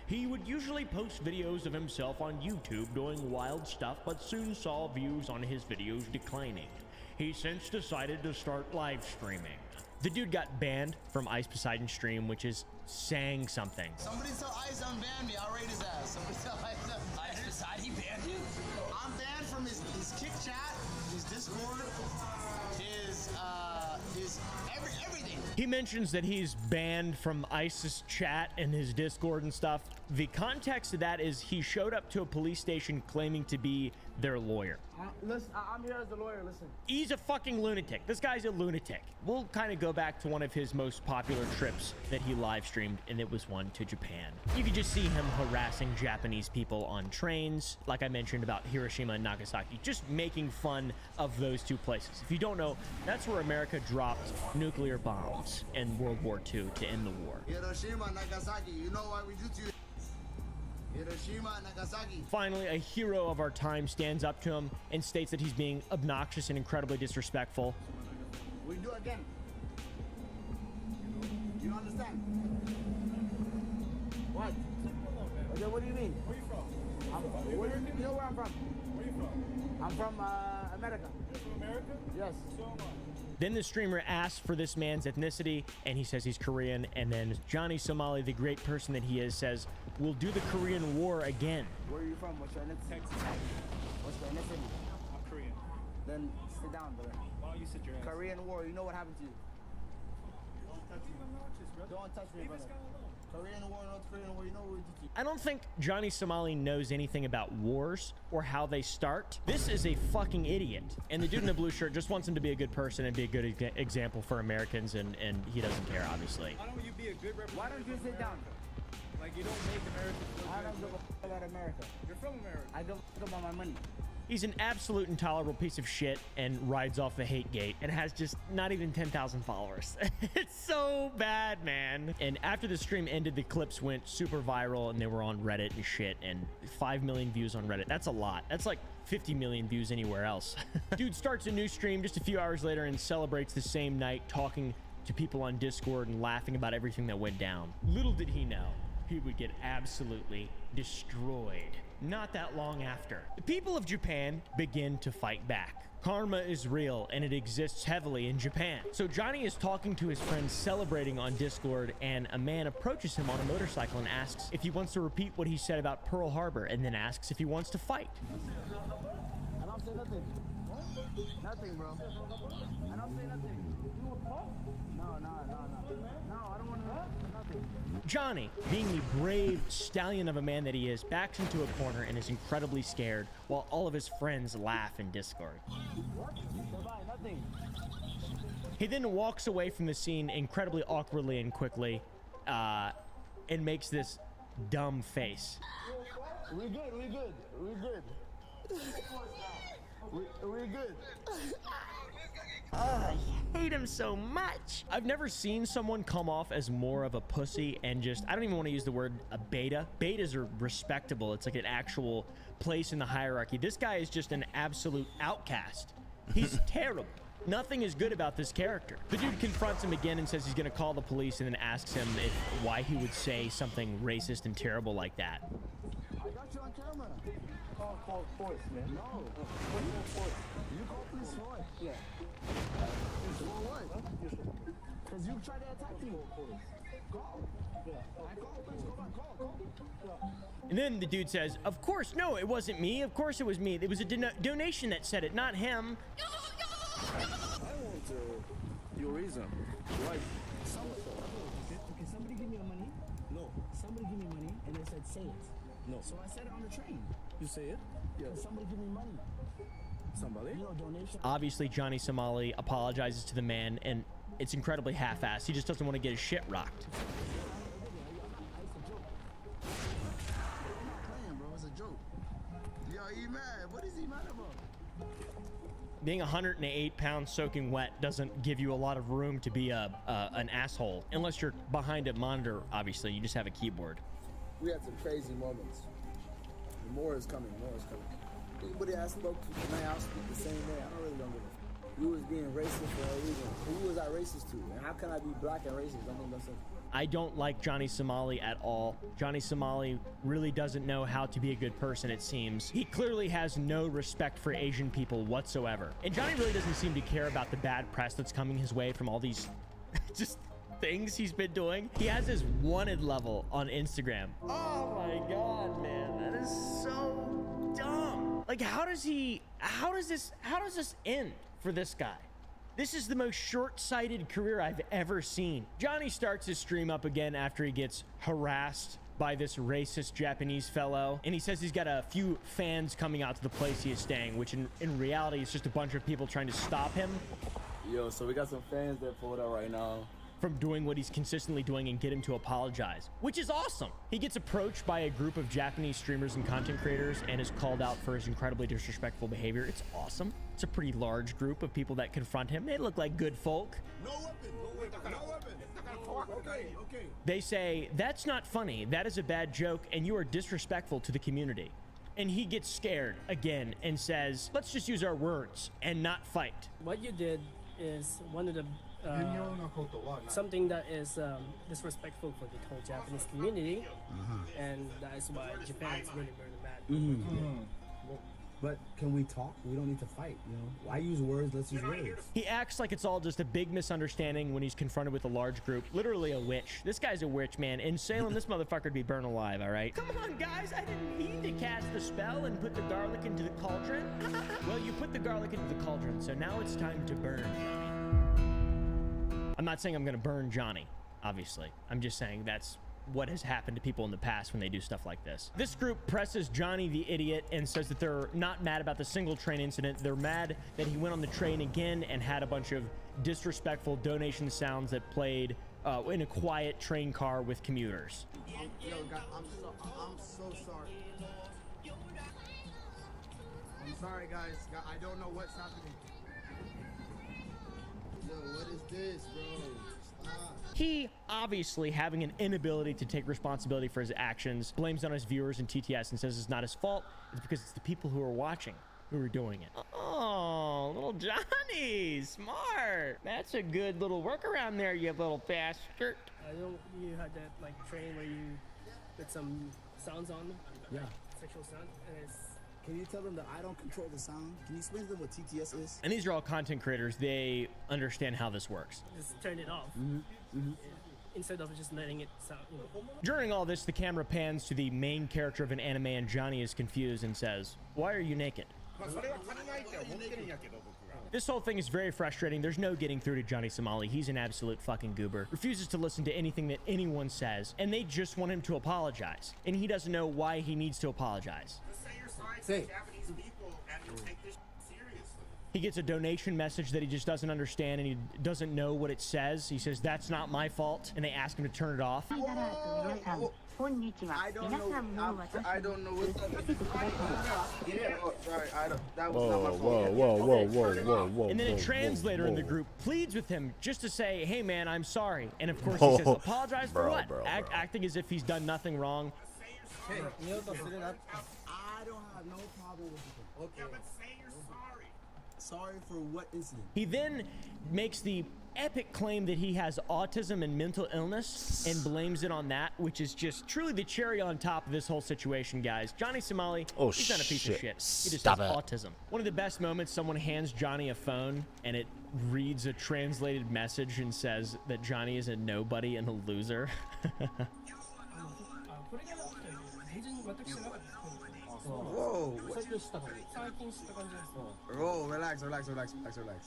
He would usually post videos of himself on YouTube doing wild stuff, but soon saw views on his videos declining. He since decided to start live streaming. The dude got banned from Ice Poseidon's stream, which is saying something. Somebody tell Ice unban me, I'll raid his ass. Somebody tell Ice Poseidon banned you? I'm banned from He mentions that he's banned from ISIS chat and his Discord and stuff. The context of that is he showed up to a police station claiming to be their lawyer. Listen, I'm here as a lawyer, listen. He's a fucking lunatic. This guy's a lunatic. We'll kind of go back to one of his most popular trips that he live streamed, and it was one to Japan. You could just see him harassing Japanese people on trains, like I mentioned about Hiroshima and Nagasaki, just making fun of those two places. If you don't know, that's where America dropped nuclear bombs in World War II to end the war. Hiroshima, Nagasaki, you know why we do to you? Hiroshima, Nagasaki. Finally, a hero of our time stands up to him and states that he's being obnoxious and incredibly disrespectful. We do again. You understand? What? Okay, what do you mean? Where you from? You know where I'm from? Where you from? I'm from America. You're from America? Yes. So am I. Then the streamer asks for this man's ethnicity, and he says he's Korean. And then Johnny Somali, the great person that he is, says, "We'll do the Korean War again." Where are you from? What's your ethnicity? Texas. What's your ethnicity? I'm Korean. Then sit down, brother. Why don't you sit your ass? Korean War, you know what happened to you? Don't touch me. Don't touch me, brother. Korean War, North Korean War, you know what we did to you. I don't think Johnny Somali knows anything about wars or how they start. This is a fucking idiot. And the dude in the blue shirt just wants him to be a good person and be a good example for Americans, and he doesn't care, obviously. Why don't you be a good representative? Why don't you sit down? Like you don't make America look I don't give a f about America. You're from America. I don't f about my money. He's an absolute intolerable piece of shit and rides off the hate gate and has just not even 10,000 followers. It's so bad, man. And after the stream ended, the clips went super viral and they were on Reddit and shit, and 5 million views on Reddit. That's a lot. That's like 50 million views anywhere else. Dude starts a new stream just a few hours later and celebrates the same night, talking to people on Discord and laughing about everything that went down. Little did he know he would get absolutely destroyed. Not that long after, the people of Japan begin to fight back. Karma is real and it exists heavily in Japan. So Johnny is talking to his friends celebrating on Discord, and a man approaches him on a motorcycle and asks if he wants to repeat what he said about Pearl Harbor, and then asks if he wants to fight. I don't say nothing. Nothing, bro. I don't say nothing. No, I don't want to nothing. Johnny, being the brave stallion of a man that he is, backs into a corner and is incredibly scared while all of his friends laugh in Discord. Nothing. He then walks away from the scene incredibly awkwardly and quickly, and makes this dumb face. We're good. We're good. I hate him so much. I've never seen someone come off as more of a pussy and just, I don't even want to use the word a beta. Betas are respectable. It's like an actual place in the hierarchy. This guy is just an absolute outcast. He's terrible. Nothing is good about this character. The dude confronts him again and says he's going to call the police, and then asks him why he would say something racist and terrible like that. I got you on camera. Call force, man. No. What do you force? You call police for what? Yeah. For what? Because you tried to attack me. Call. Yeah. I call, please. Call. And then the dude says, "Of course, no, it wasn't me. Of course it was me. It was a donation that said it, not him." I want your reason. Why? Okay, somebody give me the money. No. Somebody give me money, and they said say it. No. So I said it on the train. You say it? Yeah. Somebody give me money. Somebody? You know, donation. Obviously, Johnny Somali apologizes to the man, and it's incredibly half-assed. He just doesn't want to get his shit rocked. It's a joke. Yo, he mad. What is he mad about? Being 108 pounds soaking wet doesn't give you a lot of room to be an asshole. Unless you're behind a monitor, obviously. You just have a keyboard. We had some crazy moments. More is coming. Anybody I spoke to tonight, I'll speak the same way. I don't really don't give a f. You was being racist for no reason. Who was I racist to? And how can I be black and racist? I don't know. I don't like Johnny Somali at all. Johnny Somali really doesn't know how to be a good person, it seems. He clearly has no respect for Asian people whatsoever. And Johnny really doesn't seem to care about the bad press that's coming his way from all these just things he's been doing. He has his wanted level on Instagram. Oh my God, man. That is so dumb. Like, how does this end for this guy? This is the most short-sighted career I've ever seen. Johnny starts his stream up again after he gets harassed by this racist Japanese fellow, and he says he's got a few fans coming out to the place he is staying, which in reality is just a bunch of people trying to stop him. Yo, so we got some fans that pulled out right now. From doing what he's consistently doing and get him to apologize, which is awesome. He gets approached by a group of Japanese streamers and content creators and is called out for his incredibly disrespectful behavior. It's awesome. It's a pretty large group of people that confront him. They look like good folk. No weapon. No weapon. Okay. They say, "That's not funny. That is a bad joke and you are disrespectful to the community." And he gets scared again and says, "Let's just use our words and not fight." What you did is one of the something that is disrespectful for the whole Japanese community, and that is why Japan is really very mad. But can we talk? We don't need to fight, you know? Why use words? Let's use words. He acts like it's all just a big misunderstanding when he's confronted with a large group. Literally a witch. This guy's a witch, man. In Salem, this motherfucker would be burned alive, all right? Come on, guys. I didn't need to cast the spell and put the garlic into the cauldron. Well, you put the garlic into the cauldron, so now it's time to burn Johnny. I'm not saying I'm going to burn Johnny, obviously. I'm just saying that's what has happened to people in the past when they do stuff like this. This group presses Johnny the idiot and says that they're not mad about the single train incident. They're mad that he went on the train again and had a bunch of disrespectful donation sounds that played in a quiet train car with commuters. Yo, God, I'm so sorry. I'm sorry, guys. I don't know what's happening. Yo, what is this, bro? Stop. He, obviously having an inability to take responsibility for his actions, blames it on his viewers and TTS and says it's not his fault. It's because it's the people who are watching who are doing it. Oh, little Johnny, smart. That's a good little workaround there, you little bastard. You had that like train where you put some sounds on them? Yeah. Sexual sound, and it's... Can you tell them that I don't control the sound? Can you explain to them what TTS is? And these are all content creators. They understand how this works. Just turn it off. Instead of just letting it sound, you know. During all this, the camera pans to the main character of an anime and Johnny is confused and says, "Why are you naked?" This whole thing is very frustrating. There's no getting through to Johnny Somali. He's an absolute fucking goober. Refuses to listen to anything that anyone says, and they just want him to apologize. And he doesn't know why he needs to apologize. Japanese people and you take this seriously. He gets a donation message that he just doesn't understand and he doesn't know what it says. He says, "That's not my fault," and they ask him to turn it off. I don't know. I don't know what sorry, that was not my fault. Whoa. And then a translator in the group pleads with him just to say, "Hey man, I'm sorry." And of course he says, "Apologize for what?" Acting as if he's done nothing wrong. Hey, I don't have no problem with it. Okay. Yeah, but say you're sorry. Sorry for what incident? He then makes the epic claim that he has autism and mental illness and blames it on that, which is just truly the cherry on top of this whole situation, guys. Johnny Somali, he's not a piece of shit. He just has autism. One of the best moments, someone hands Johnny a phone and it reads a translated message and says that Johnny is a nobody and a loser. Whoa. Whoa, relax.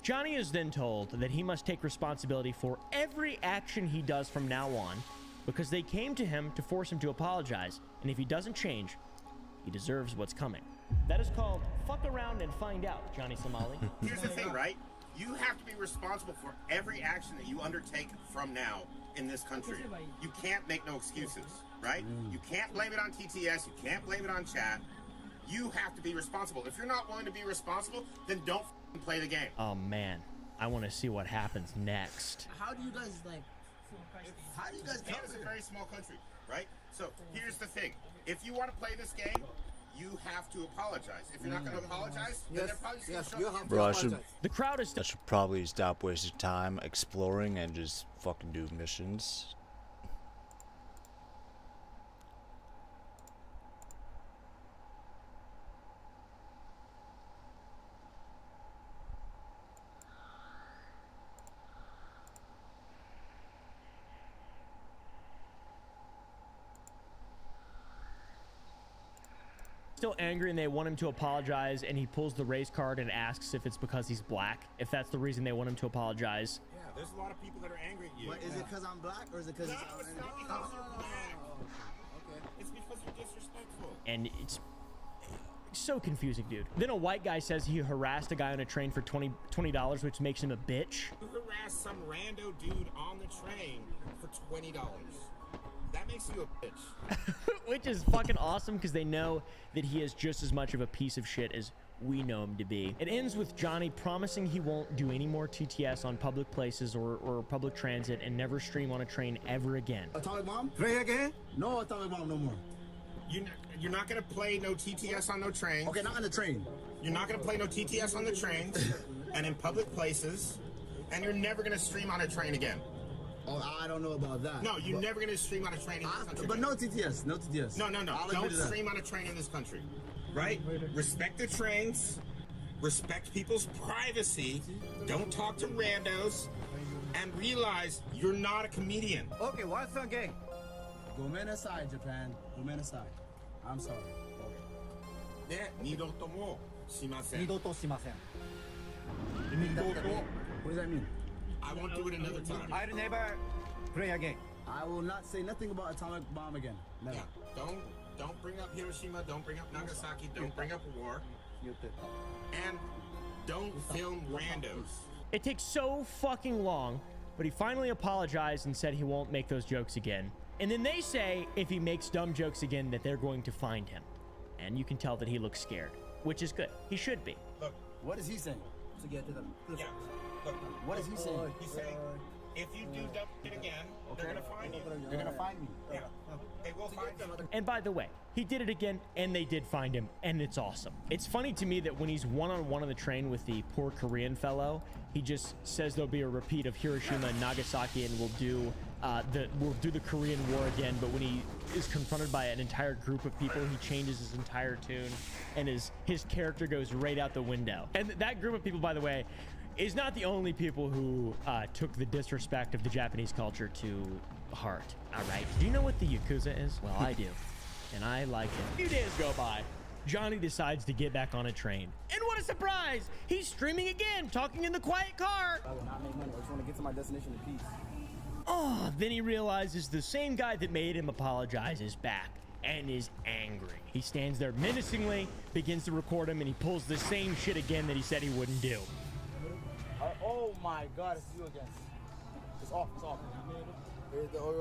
Johnny is then told that he must take responsibility for every action he does from now on because they came to him to force him to apologize, and if he doesn't change, he deserves what's coming. That is called fuck around and find out, Johnny Somali. Here's the thing, right? You have to be responsible for every action that you undertake from now in this country. You can't make no excuses, right? You can't blame it on TTS. You can't blame it on chat. You have to be responsible. If you're not willing to be responsible, then don't play the game. Oh man, I want to see what happens next. How do you guys Canada's a very small country, right? So here's the thing. If you want to play this game, you have to apologize. If you're not going to apologize, then they're probably just going to show you. Bro, the crowd is... I should probably stop wasting time exploring and just fucking do missions. still angry and they want him to apologize, and he pulls the race card and asks if it's because he's black, if that's the reason they want him to apologize. Yeah, there's a lot of people that are angry at you. But is it because I'm black or is it because it's not because you're black. Okay. It's because you're disrespectful. And it's so confusing, dude. Then a white guy says he harassed a guy on a train for $20, which makes him a bitch. You harassed some rando dude on the train for $20. That makes you a bitch. Which is fucking awesome because they know that he is just as much of a piece of shit as we know him to be. It ends with Johnny promising he won't do any more TTS on public places or public transit and never stream on a train ever again. Atomic Bomb? Play again? No Atomic Bomb no more. You're not gonna play no TTS on no trains. Okay, not on the train. You're not gonna play no TTS on the trains and in public places, and you're never gonna stream on a train again. Oh, I don't know about that. No, you're never gonna stream on a train in this country. But no TTS, no TTS. No. Don't stream on a train in this country. Right? Respect the trains. Respect people's privacy. Don't talk to randos. And realize you're not a comedian. Okay, what's okay? Gomen aside, Japan. Gomen aside. I'm sorry. Yeah, nidoto mo shimasen. Nidoto shimasen. What does that mean? I won't do it another time. I'll never play again. I will not say nothing about Atomic Bomb again. Never. Yeah, don't bring up Hiroshima, don't bring up Nagasaki, don't bring up war. And don't film randos. It takes so fucking long, but he finally apologized and said he won't make those jokes again. And then they say if he makes dumb jokes again that they're going to find him. And you can tell that he looks scared, which is good. He should be. Look, what is he saying? To get to them. Yeah. Look, what is he saying? He's saying if you do dumb shit again, they're gonna find you. They're gonna find me. Yeah. They will find you. And by the way, he did it again, and they did find him, and it's awesome. It's funny to me that when he's one-on-one on the train with the poor Korean fellow, he just says there'll be a repeat of Hiroshima and Nagasaki, and we'll do the Korean War again. But when he is confronted by an entire group of people, he changes his entire tune, and his character goes right out the window. And that group of people, by the way, is not the only people who took the disrespect of the Japanese culture to heart. All right. Do you know what the Yakuza is? Well, I do. And I like it. A few days go by. Johnny decides to get back on a train. And what a surprise! He's streaming again, talking in the quiet car. I will not make money. I just want to get to my destination in peace. Oh, then he realizes the same guy that made him apologize is back and is angry. He stands there menacingly, begins to record him, and he pulls the same shit again that he said he wouldn't do. Oh my God, it's you again. It's off, it's off. Yo.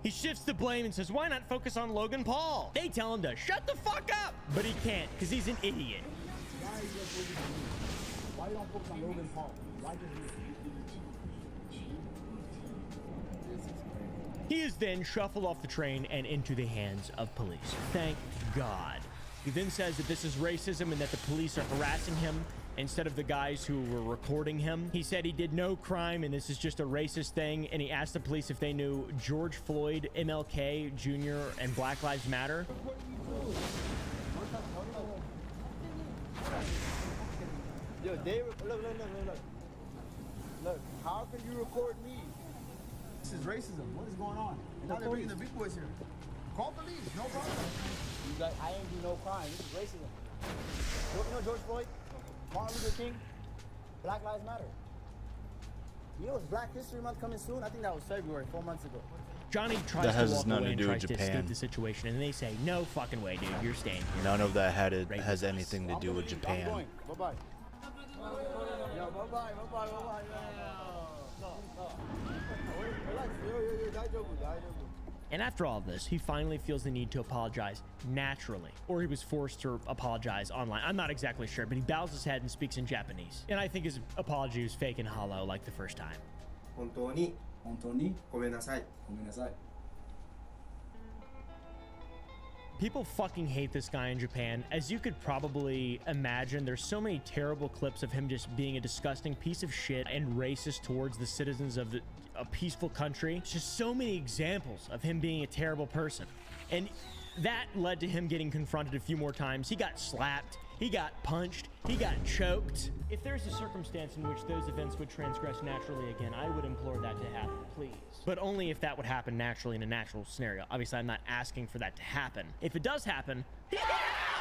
He shifts the blame and says, why not focus on Logan Paul? They tell him to shut the fuck up, but he can't because he's an idiot. Why you don't focus on Logan Paul? Why does He is then shuffled off the train and into the hands of police. Thank God. He then says that this is racism and that the police are harassing him instead of the guys who were recording him. He said he did no crime and this is just a racist thing, and he asked the police if they knew George Floyd, MLK Jr., and Black Lives Matter. Yo, David, look. Look, how can you record me? This is racism. What is going on? And now they're bringing the big boys here. Call police, no problem. You guys, I ain't do no crime. This is racism. You know George Floyd, Martin Luther King, Black Lives Matter. You know it's Black History Month coming soon? I think that was February, 4 months ago. Johnny tries to walk away and tries to escape the situation, and they say, no fucking way, dude, you're staying here. None of that has anything to do with Japan. I'm going. Bye-bye. Yo, bye-bye. And after all of this, he finally feels the need to apologize naturally, or he was forced to apologize online. I'm not exactly sure, but he bows his head and speaks in Japanese. And I think his apology was fake and hollow like the first time. 本当にごめんなさい。ごめんなさい。 People fucking hate this guy in Japan. As you could probably imagine, there's so many terrible clips of him just being a disgusting piece of shit and racist towards the citizens of a peaceful country. It's just so many examples of him being a terrible person. And That led to him getting confronted a few more times. He got slapped. He got punched. He got choked. If there's a circumstance in which those events would transgress naturally again, I would implore that to happen, please. But only if that would happen naturally in a natural scenario. Obviously, I'm not asking for that to happen. If it does happen,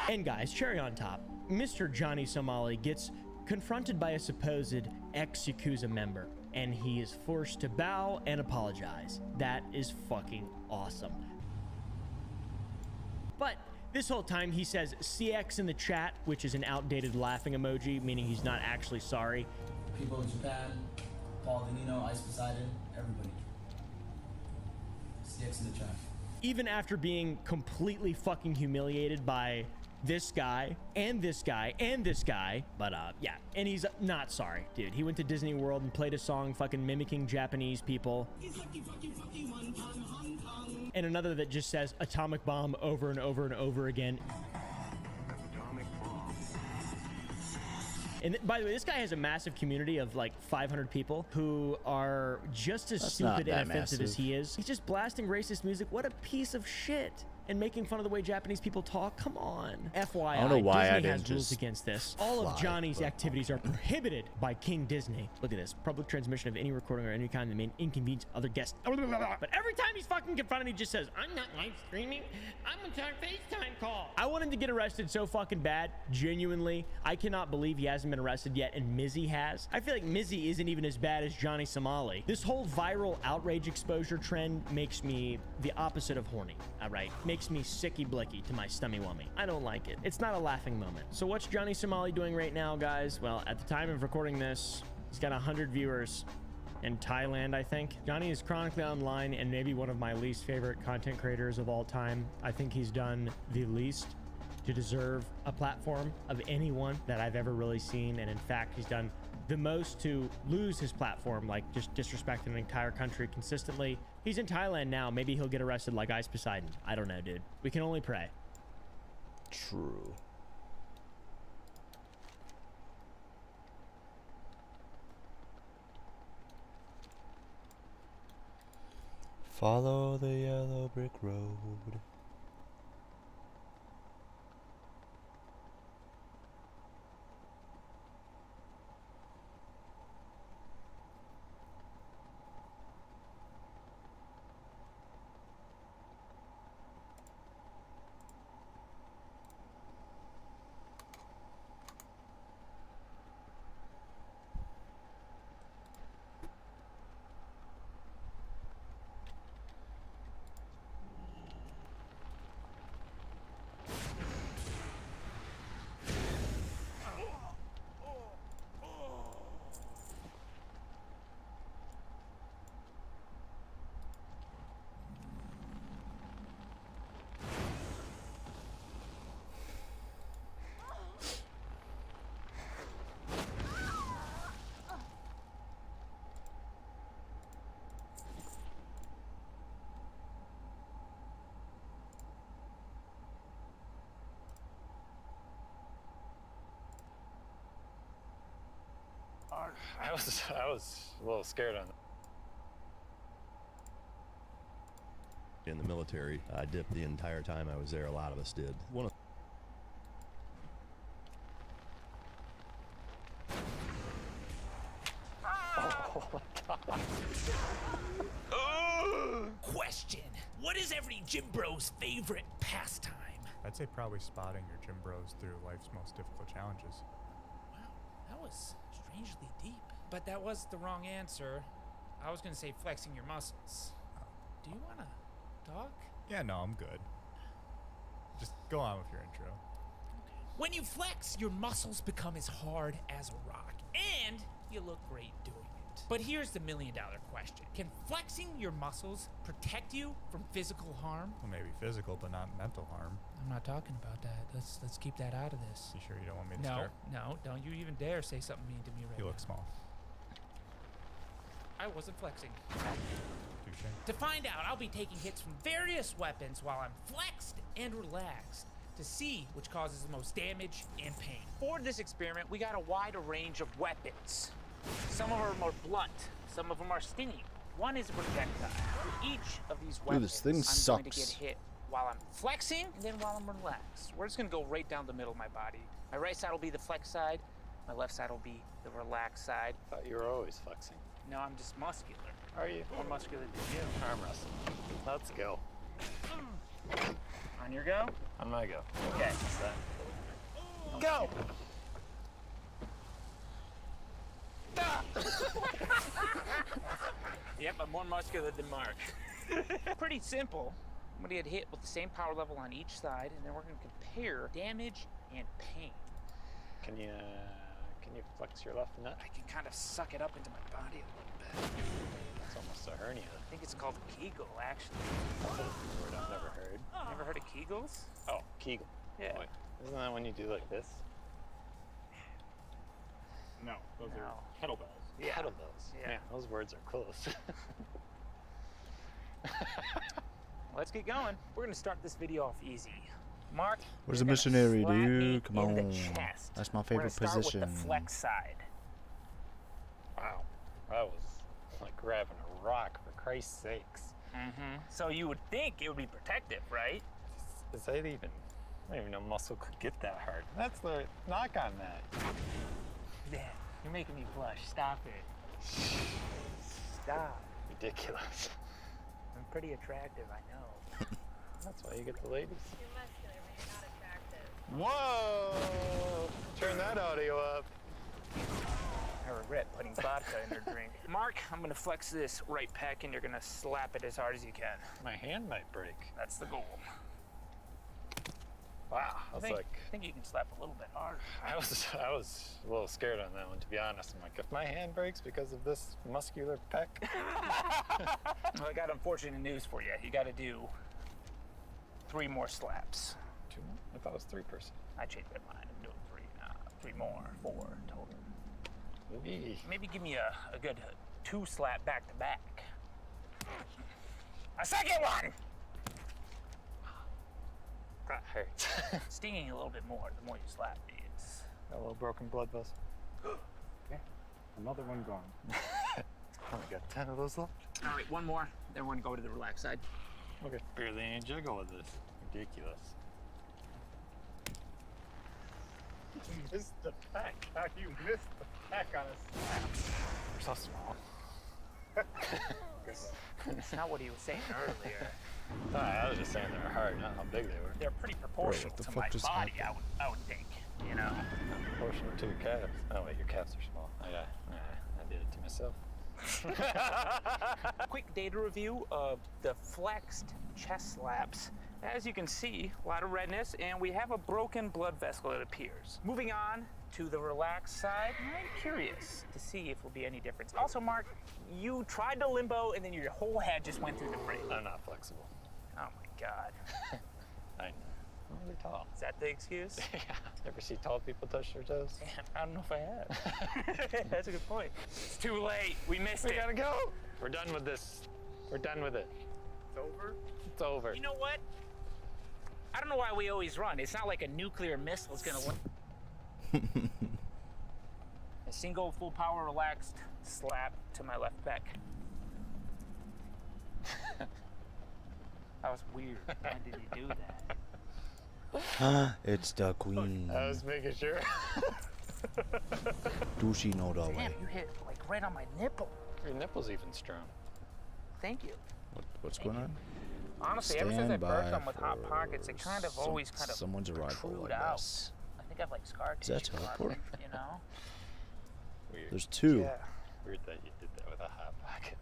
and guys, cherry on top, Mr. Johnny Somali gets confronted by a supposed ex-Yakuza member, and he is forced to bow and apologize. That is fucking awesome. But this whole time he says CX in the chat, which is an outdated laughing emoji, meaning he's not actually sorry. People in Japan, Paul Denino, Ice Poseidon, everybody. CX in the chat. Even after being completely fucking humiliated by this guy and this guy and this guy, but yeah, and he's not sorry, dude. He went to Disney World and played a song fucking mimicking Japanese people, and another that just says atomic bomb over and over and over again. And by the way, this guy has a massive community of like 500 people who are just as stupid and offensive as he is. He's just blasting racist music. What a piece of shit. And making fun of the way Japanese people talk. Come on. FYI, I don't know why Disney I didn't has rules just against this. All of Johnny's activities are prohibited by King Disney. Look at this. Public transmission of any recording or any kind that may inconvenience other guests. But every time he's fucking confronted, he just says, I'm not live streaming. I'm on a FaceTime call. I want him to get arrested so fucking bad. Genuinely. I cannot believe he hasn't been arrested yet, and Mizzy has. I feel like Mizzy isn't even as bad as Johnny Somali. This whole viral outrage exposure trend makes me the opposite of horny. All right. Makes me sicky blicky to my stummy wummy. I don't like it. It's not a laughing moment. So what's Johnny Somali doing right now, guys? Well, at the time of recording this, he's got 100 viewers in Thailand, I think. Johnny is chronically online and maybe one of my least favorite content creators of all time. I think he's done the least to deserve a platform of anyone that I've ever really seen. And in fact, he's done the most to lose his platform, like just disrespecting an entire country consistently. He's in Thailand now. Maybe he'll get arrested like Ice Poseidon. I don't know, dude. We can only pray. True. Follow the yellow brick road. I was a little scared on in the military. I dipped the entire time I was there. A lot of us did. One of Question: what is every gym bro's favorite pastime? I'd say probably spotting your gym bros through life's most difficult challenges. Wow, that was strangely deep. But that was the wrong answer. I was gonna say flexing your muscles. Do you wanna talk? Yeah, no, I'm good. Just go on with your intro. When you flex, your muscles become as hard as a rock, and you look great doing it. But here's the $1 million question. Can flexing your muscles protect you from physical harm? Well, maybe physical, but not mental harm. I'm not talking about that. Let's keep that out of this. You sure you don't want me to start? No, don't you even dare say something mean to me right now. You look small. I wasn't flexing. Touché. To find out, I'll be taking hits from various weapons while I'm flexed and relaxed to see which causes the most damage and pain. For this experiment, we got a wider range of weapons. Some of them are more blunt, some of them are stinging. One is a projectile. With each of these weapons, this thing I'm sucks. going to get hit while I'm flexing and then while I'm relaxed. We're just gonna go right down the middle of my body. My right side will be the flex side. My left side will be the relaxed side. I thought you were always flexing. No, I'm just muscular. Are you? More muscular than you. Arm wrestle. Let's go. On your go? On my go. Okay. Go! Yep, I'm more muscular than Mark. Pretty simple. I'm gonna get hit with the same power level on each side, and then we're gonna compare damage and pain. Can you flex your left nut? I can kind of suck it up into my body a little bit. It's almost a hernia. I think it's called Kegel, actually. That's a word I've never heard. Never heard of Kegels? Oh, Kegel. Yeah. Wait, isn't that when you do like this? No, those are kettlebells. Yeah. Kettlebells. Yeah. Man, those words are close. Let's get going. We're gonna start this video off easy. Mark, Where's you're the gonna missionary, slap me dude? Come in the on. chest. That's my We're favorite gonna start position. with the flex side. Wow. That was like grabbing a rock, for Christ's sakes. Mm-hmm. So you would think it would be protective, right? Is that even... I don't even know muscle could get that hard. That's the knock on that. Yeah, you're making me blush. Stop it. Stop. Ridiculous. I'm pretty attractive, I know. That's why you get the ladies. You're muscular, but you're not attractive. Whoa! Turn that audio up. I regret putting vodka in their drink. Mark, I'm gonna flex this right pec and you're gonna slap it as hard as you can. My hand might break. That's the goal. Wow, I think you can slap a little bit harder. I was a little scared on that one, to be honest. I'm like, if my hand breaks because of this muscular pec. Well, I got unfortunate news for you. You gotta do 3 more slaps. 2 more? I thought it was 3 person. I changed my mind. I'm doing 3 more, 4 total. Maybe give me a good 2 slap back to back. A second one! That hurts. Stinging a little bit more the more you slap me. It's Got a little broken blood vessel. Yeah, another one gone. Only got 10 of those left. all right, 1 more. Then we're gonna go to the relaxed side. Okay. Barely any jiggle with this. Ridiculous. You missed the pack. How do you miss the pack on a slap? They're so small. That's not what he was saying earlier. I was just saying they were hard, not how big they were. They're pretty proportional what the to fuck my just body, happened? I would think, you know. Not proportional to your calves. Oh wait, your calves are small. I did it to myself. Quick data review of the flexed chest slaps. As you can see, a lot of redness, and we have a broken blood vessel, it appears. Moving on to the relaxed side, I'm curious to see if there'll be any difference. Also, Mark, you tried to limbo, and then your whole head just went through the frame. I'm not flexible. Oh my God. I know. I'm really tall. Is that the excuse? Yeah. Ever see tall people touch their toes? I don't know if I have. That's a good point. It's too late. We missed it. We gotta go. We're done with this. We're done with it. It's over? It's over. You know what? I don't know why we always run. It's not like a nuclear missile is gonna win. A single full power relaxed slap to my left pec. That was weird. Why did he do that? It's the queen. I was making sure. Do she know the way? Damn, you hit like right on my nipple. Your nipple's even strong. Thank you. What's going on? Honestly, ever since I Stand burnt by them with hot for pockets, they kind of always kind of someone's arrival, protrude I out. guess. I think I have like scar Is that tissue on teleport? it, you know? Weird. There's 2. Yeah. Weird that you did that with a hot pocket.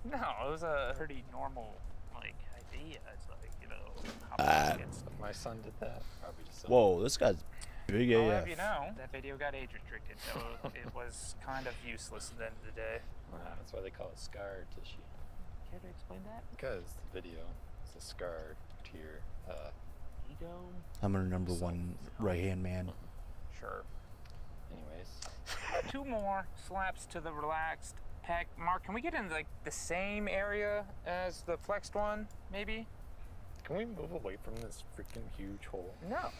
No, it was a pretty normal like idea. It's like, you know, hot Ah. pockets. If my son did that, probably just Whoa, this guy's big I'll AF. have you know, that video got age restricted, so it was kind of useless at the end of the day. That's why they call it scar tissue. Care to explain that? Because the video is a scar to your Ego? I'm our number 1 right-hand man. Sure. Anyways. 2 more slaps to the relaxed pec. Mark, can we get in like the same area as the flexed one, maybe? Can we move away from this freaking huge hole? No,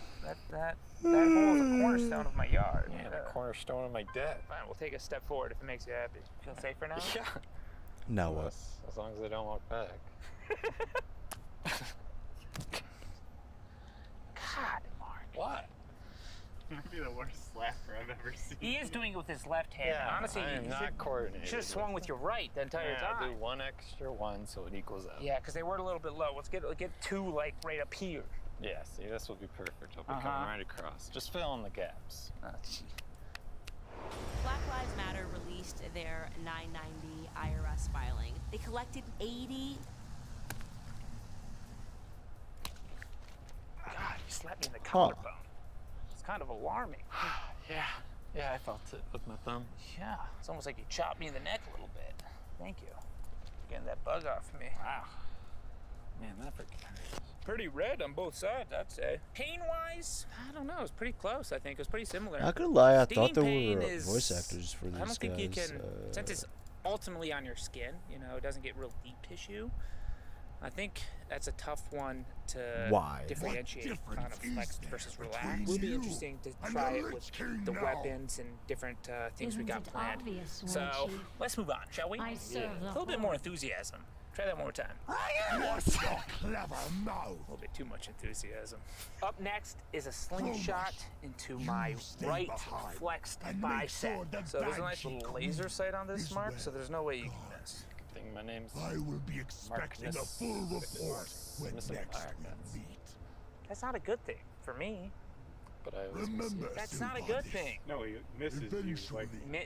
that hole is a cornerstone of my yard. Yeah, the cornerstone of my debt. Fine, we'll take a step forward if it makes you happy. Feel safer now? Yeah. Now what? As long as I don't walk back. What? Might be the worst slapper I've ever seen. He is doing it with his left hand. Yeah, Honestly, I am you not coordinated. should have swung with your right the entire Yeah, time. do one extra one so it equals out. Yeah, because they were a little bit low. Let's get two like right up here. Yeah, see, this will be perfect. I'll be coming right across. Just fill in the gaps. Oh, gee. Black Lives Matter released their 990 IRS filing. They collected 80. God, you slapped me in the collarbone. It's kind of alarming. Yeah, I felt it with my thumb. Yeah, it's almost like you chopped me in the neck a little bit. Thank you. Getting that bug off me. Wow. Man, that freaking hurts. Pretty red on both sides, I'd say. Pain-wise, I don't know. It was pretty close, I think. It was pretty similar. Not gonna lie, I thought there Stinging were pain is- voice actors for these guys. I don't think you can, since it's ultimately on your skin, you know, it doesn't get real deep tissue. I think that's a tough one to differentiate kind of flexed versus relaxed. It will be interesting to try it with the weapons and different things we got planned. So let's move on, shall we? A little bit more enthusiasm. Try that one more time. You're so clever, no. A little bit too much enthusiasm. Up next is a slingshot into my right flexed bicep. So there's a nice little laser sight on this, Mark, so there's no way you can miss. I think my name's I will be expecting a full report when next we meet. That's not a good thing for me. But I always Remember, that's not a good thing. No, he misses you.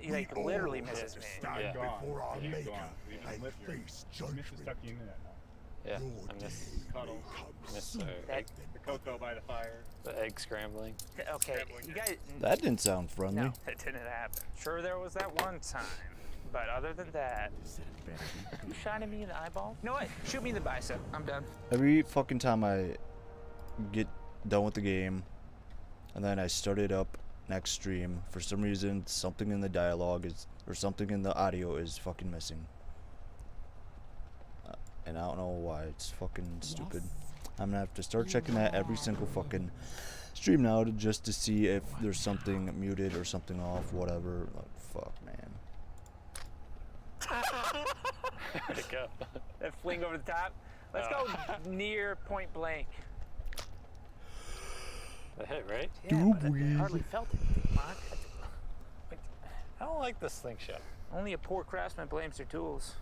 He like literally misses me. Stand before our He's maker gone. and face judgment. Mrs. stuck you into that now. Yeah, I miss Cuddle. The cocoa by the fire. The egg scrambling. Okay, you guys. That didn't sound friendly. No, that didn't happen. Sure, there was that one time, but other than that, you shining me in the eyeball. You know what? Shoot me in the bicep. I'm done. Every fucking time I get done with the game, and then I start it up next stream, for some reason something in the dialogue is, or something in the audio is fucking missing. And I don't know why. It's fucking stupid. I'm gonna have to start checking that every single fucking stream now just to see if there's something muted or something off, whatever. Like, fuck, man. Where'd it go? That fling over the top. Let's go near point blank. That hit, right? Yeah, but I hardly felt anything, Mark. I don't like the slingshot. Only a poor craftsman blames their tools.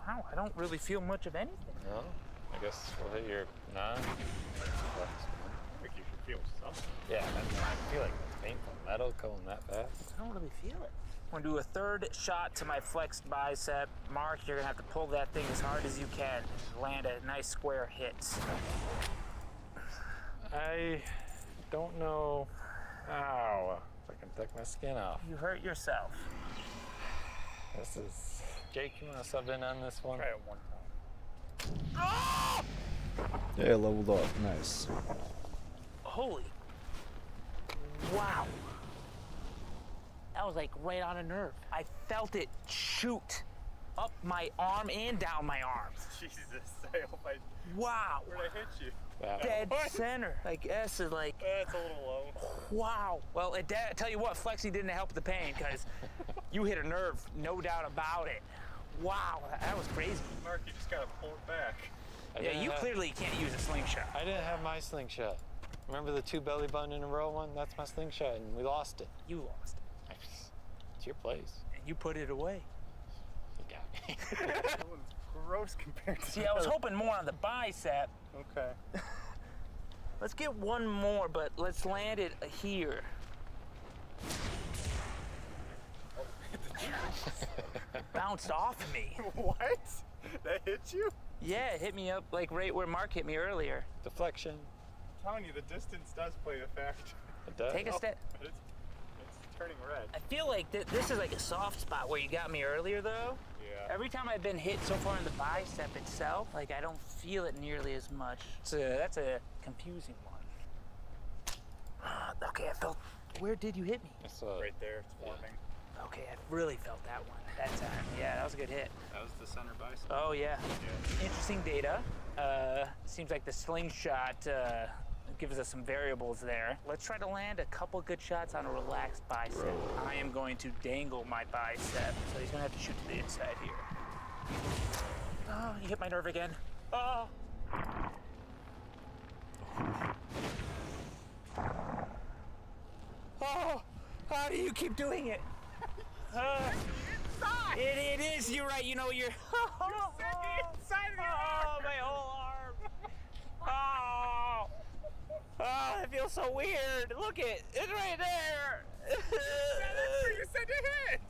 Wow, I don't really feel much of anything. No? I guess we'll hit your non-flex one. I think you should feel something. Yeah, I feel like painful metal going that fast. I don't really feel it. I'm gonna do a third shot to my flexed bicep. Mark, you're gonna have to pull that thing as hard as you can. Land a nice square hit. I don't know how if I can take my skin off. You hurt yourself. This is... Jake, you want to sub in on this one? Try it one time. Yeah, leveled up. Nice. Holy. Wow. That was like right on a nerve. I felt it shoot up my arm and down my arm. Jesus, I hope I... Wow. Where'd I hit you? Dead center. Like S is like. That's a little low. Wow. Well, I tell you what, flexing didn't help the pain because you hit a nerve, no doubt about it. Wow, that was crazy. Mark, you just gotta pull it back. Yeah, you clearly can't use a slingshot. I didn't have my slingshot. Remember the 2 belly button in a row one? That's my slingshot, and we lost it. You lost it. It's your place. And you put it away. You got me. That one's gross compared to See, I was hoping more on the bicep. Okay. Let's get one more, but let's land it here. Bounced off me. What? That hit you? Yeah, it hit me up like right where Mark hit me earlier. Deflection. I'm telling you, the distance does play a factor. It does. Take a step. But it's turning red. I feel like this is like a soft spot where you got me earlier, though. Yeah. Every time I've been hit so far in the bicep itself, like I don't feel it nearly as much. That's a confusing one. Okay, I felt. Where did you hit me? It's right there. It's forming. Okay, I really felt that one that time. Yeah, that was a good hit. That was the center bicep. Oh yeah. Interesting data. Seems like the slingshot gives us some variables there. Let's try to land a couple good shots on a relaxed bicep. I am going to dangle my bicep, so he's gonna have to shoot to the inside here. Oh, you hit my nerve again. Oh. Oh, how do you keep doing it? It is, you're right, you know, you're inside of your arm. My whole arm. Oh, it feels so weird. Look it's right there. That's where you said it hit.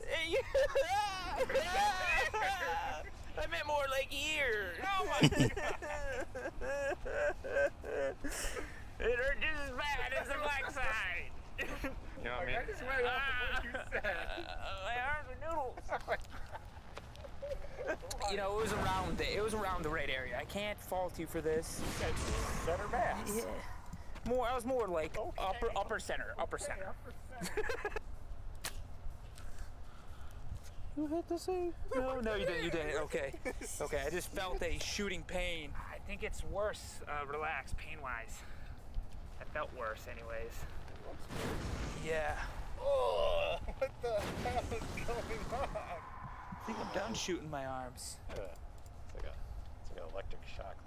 I meant more like ears. Oh my God. It hurt just as bad as the black side. You know what I mean? I just went off of what you said. My arms are noodles. You know, it was around the right area. I can't fault you for this. Center mass. Yeah. I was more like upper center. You hit the save? No, you didn't. Okay. I just felt a shooting pain. I think it's worse, relaxed, pain-wise. That felt worse, anyways. Yeah. Oh, what the hell is going on? I think I'm done shooting my arms. It's like an electric shock.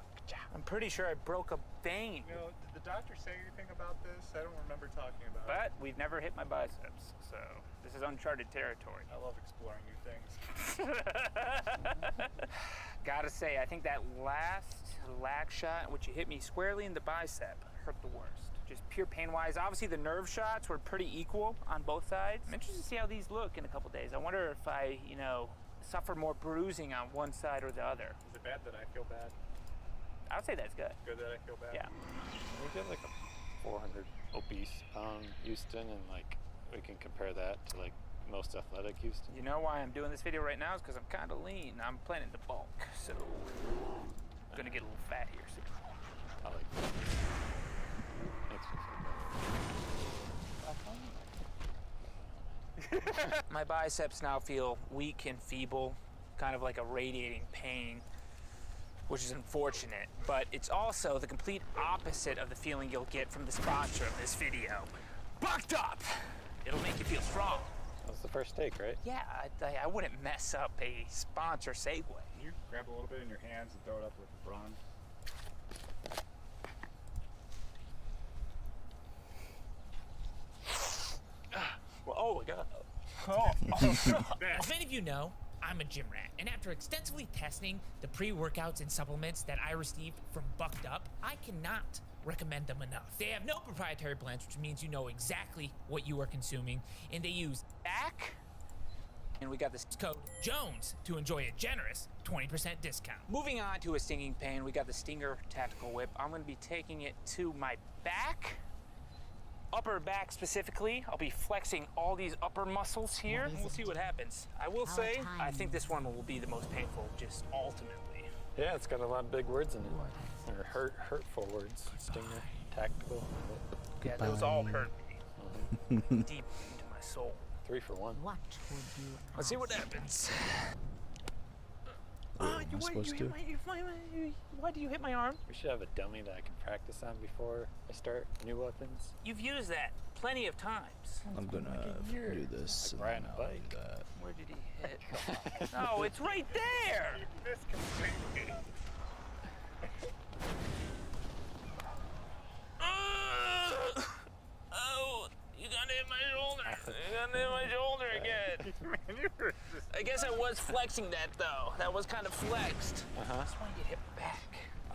I'm pretty sure I broke a vein. You know, did the doctor say anything about this? I don't remember talking about But we've never hit my biceps, so this is uncharted territory. I love exploring new things. Gotta say, I think that last lag shot in which you hit me squarely in the bicep hurt the worst. Just pure pain-wise. Obviously, the nerve shots were pretty equal on both sides. I'm interested to see how these look in a couple days. I wonder if I, suffer more bruising on one side or the other. Is it bad that I feel bad? I would say that's good. Good that I feel bad? Yeah. We get like a 400 obese pound Houston, and like we can compare that to like most athletic Houston. You know why I'm doing this video right now is because I'm kind of lean. I'm planning to bulk, so I'm gonna get a little fat here soon. I like that. Makes me feel better. My biceps now feel weak and feeble, kind of like a radiating pain, which is unfortunate, but it's also the complete opposite of the feeling you'll get from the sponsor of this video. Bucked up! It'll make you feel strong. That's the first take, right? Yeah, I wouldn't mess up a sponsor segue. You grab a little bit in your hands and throw it up with the brawn. Well, oh my God. As many of you know, I'm a gym rat, and after extensively testing the pre-workouts and supplements that I received from Bucked Up, I cannot recommend them enough. They have no proprietary blends, which means you know exactly what you are consuming, and they use back, and we got this code Jones to enjoy a generous 20% discount. Moving on to a stinging pain, we got the Stinger Tactical Whip. I'm going to be taking it to my back, upper back specifically. I'll be flexing all these upper muscles here, and we'll see what happens. I will say, I think this one will be the most painful, just ultimately. Yeah, it's got a lot of big words in it. Or hurtful words. Stinger, tactical. Yeah, those all hurt me. Deep into my soul. 3 for 1. What would you Let's see what happens. Why Why do you hit my arm? We should have a dummy that I can practice on before I start new weapons. You've used that plenty of times. I'm gonna do this. Like riding a bike. Where did he hit? No, it's right there! You missed completely. Oh, you gotta hit my shoulder. You gotta hit my shoulder again. Man, you were just... I guess I was flexing that though. That was kind of flexed. I just want to get hit back.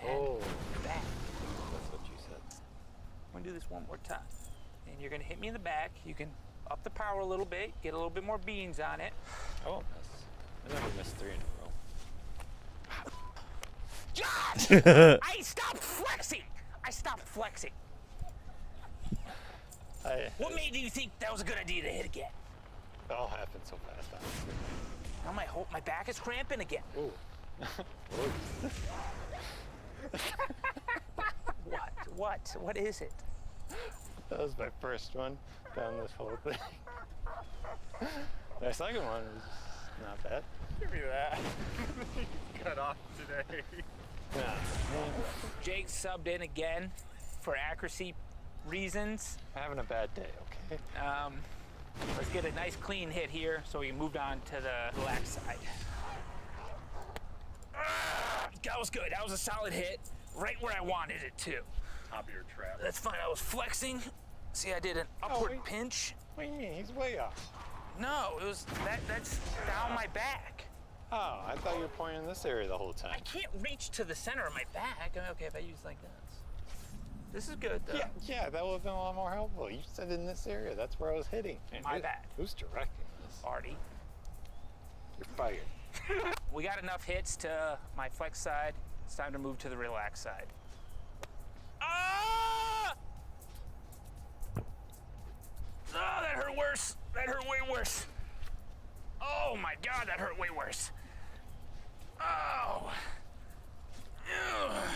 Oh. Back. That's what you said. I'm gonna do this one more time. And you're gonna hit me in the back. You can up the power a little bit, get a little bit more beans on it. I won't miss. I never missed 3 in a row. Josh! I stopped flexing! What made you think that was a good idea to hit again? It all happened so fast, honestly. Now my back is cramping again. Ooh. What is it? That was my first one down this whole thing. My second one was not bad. Give me that. Cut off today. Yeah. Jake subbed in again for accuracy reasons. I'm having a bad day, okay? Let's get a nice clean hit here so we can move on to the relaxed side. That was good. That was a solid hit, right where I wanted it to. top of your trap. That's fine. I was flexing. See, I did an upward pinch. What do you mean? He's way off. No, it was that's down my back. Oh, I thought you were pointing in this area the whole time. I can't reach to the center of my back. Okay, if I use like this. This is good, though. Yeah, that would have been a lot more helpful. You said in this area. That's where I was hitting. And My bad. Who's directing this? Artie. You're fired. We got enough hits to my flex side. It's time to move to the relax side. Ah! Oh, that hurt worse. That hurt way worse. Oh my God, that hurt way worse. Oh.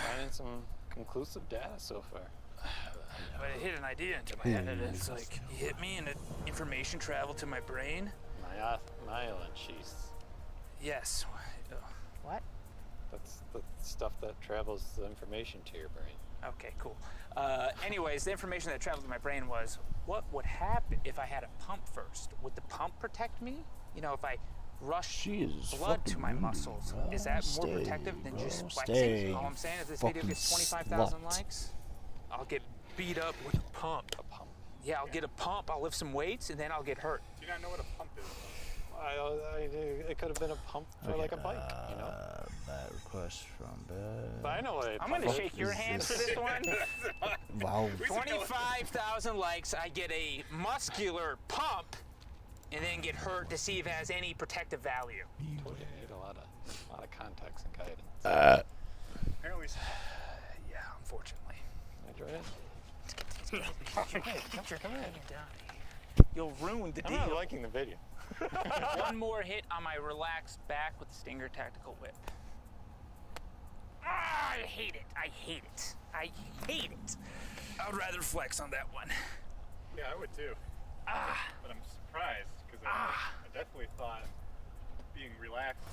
Finding some conclusive data so far. But it hit an idea into my head, and it's like, he hit me, and information traveled to my brain. Myelin sheaths. Yes. What? That's the stuff that travels the information to your brain. Okay, cool. Anyways, the information that traveled to my brain was, what would happen if I had a pump first? Would the pump protect me? You know, if I rush blood to my muscles, is that more protective than just flexing? All I'm saying is this video gets 25,000 likes, I'll get beat up with a pump. Yeah, I'll get a pump, I'll lift some weights, and then I'll get hurt. Do you not know what a pump is? It could have been a pump for like a bike, you know? Bad request from bad. But I know what I'm gonna shake your hand for this one. Wow. 25,000 likes, I get a muscular pump, and then get hurt to see if it has any protective value. You need a lot of context and guidance. Apparently so. Yeah, unfortunately. Enjoy it. Come in. You'll ruin the deal. I'm not liking the video. One more hit on my relaxed back with the Stinger Tactical Whip. Ah, I hate it. I hate it. I hate it. I would rather flex on that one. Yeah, I would too. But I'm surprised because I definitely thought being relaxed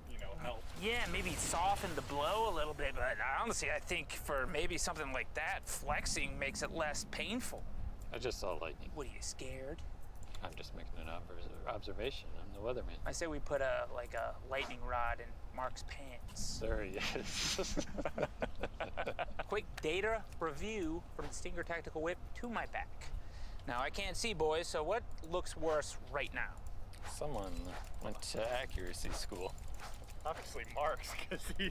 would, help. Yeah, maybe soften the blow a little bit, but honestly, I think for maybe something like that, flexing makes it less painful. I just saw lightning. What, are you scared? I'm just making an observation. I'm the weatherman. I say we put a lightning rod in Mark's pants. There he is. Quick data review from the Stinger Tactical Whip to my back. Now, I can't see, boys, so what looks worse right now? Someone went to accuracy school. Obviously Mark's, because he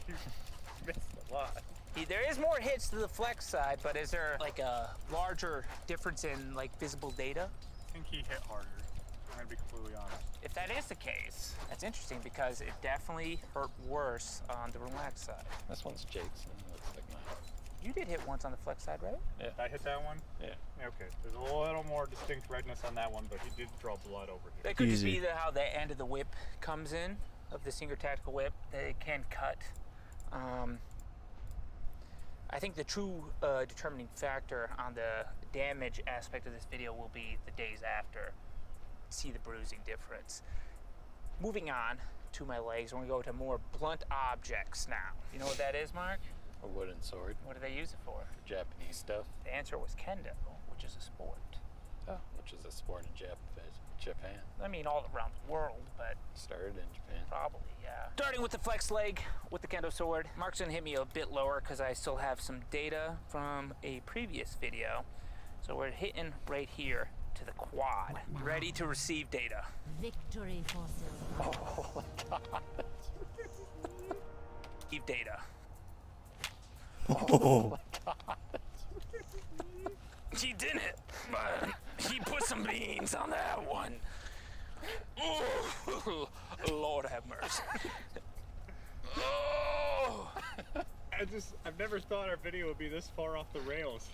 missed a lot. There is more hits to the flex side, but is there like a larger difference in visible data? I think he hit harder. I'm gonna be completely honest. If that is the case, that's interesting because it definitely hurt worse on the relaxed side. This one's Jake's and it looks like mine. You did hit once on the flex side, right? Yeah. Did I hit that one? Yeah. Okay. There's a little more distinct redness on that one, but he did draw blood over here. That could just be how the end of the whip comes in, of the Stinger Tactical Whip. They can cut. I think the true determining factor on the damage aspect of this video will be the days after. See the bruising difference. Moving on to my legs, we're gonna go to more blunt objects now. You know what that is, Mark? A wooden sword. What do they use it for? Japanese stuff. The answer was kendo, which is a sport. Oh, which is a sport in Japan. I mean, all around the world, but started in Japan. Probably, yeah. Starting with the flex leg with the kendo sword. Mark's gonna hit me a bit lower because I still have some data from a previous video. So we're hitting right here to the quad. Ready to receive data. Victory forces. Oh my God. Receive data. Oh my God. He didn't, but he put some beans on that one. Oh, Lord have mercy. Oh. I've never thought our video would be this far off the rails.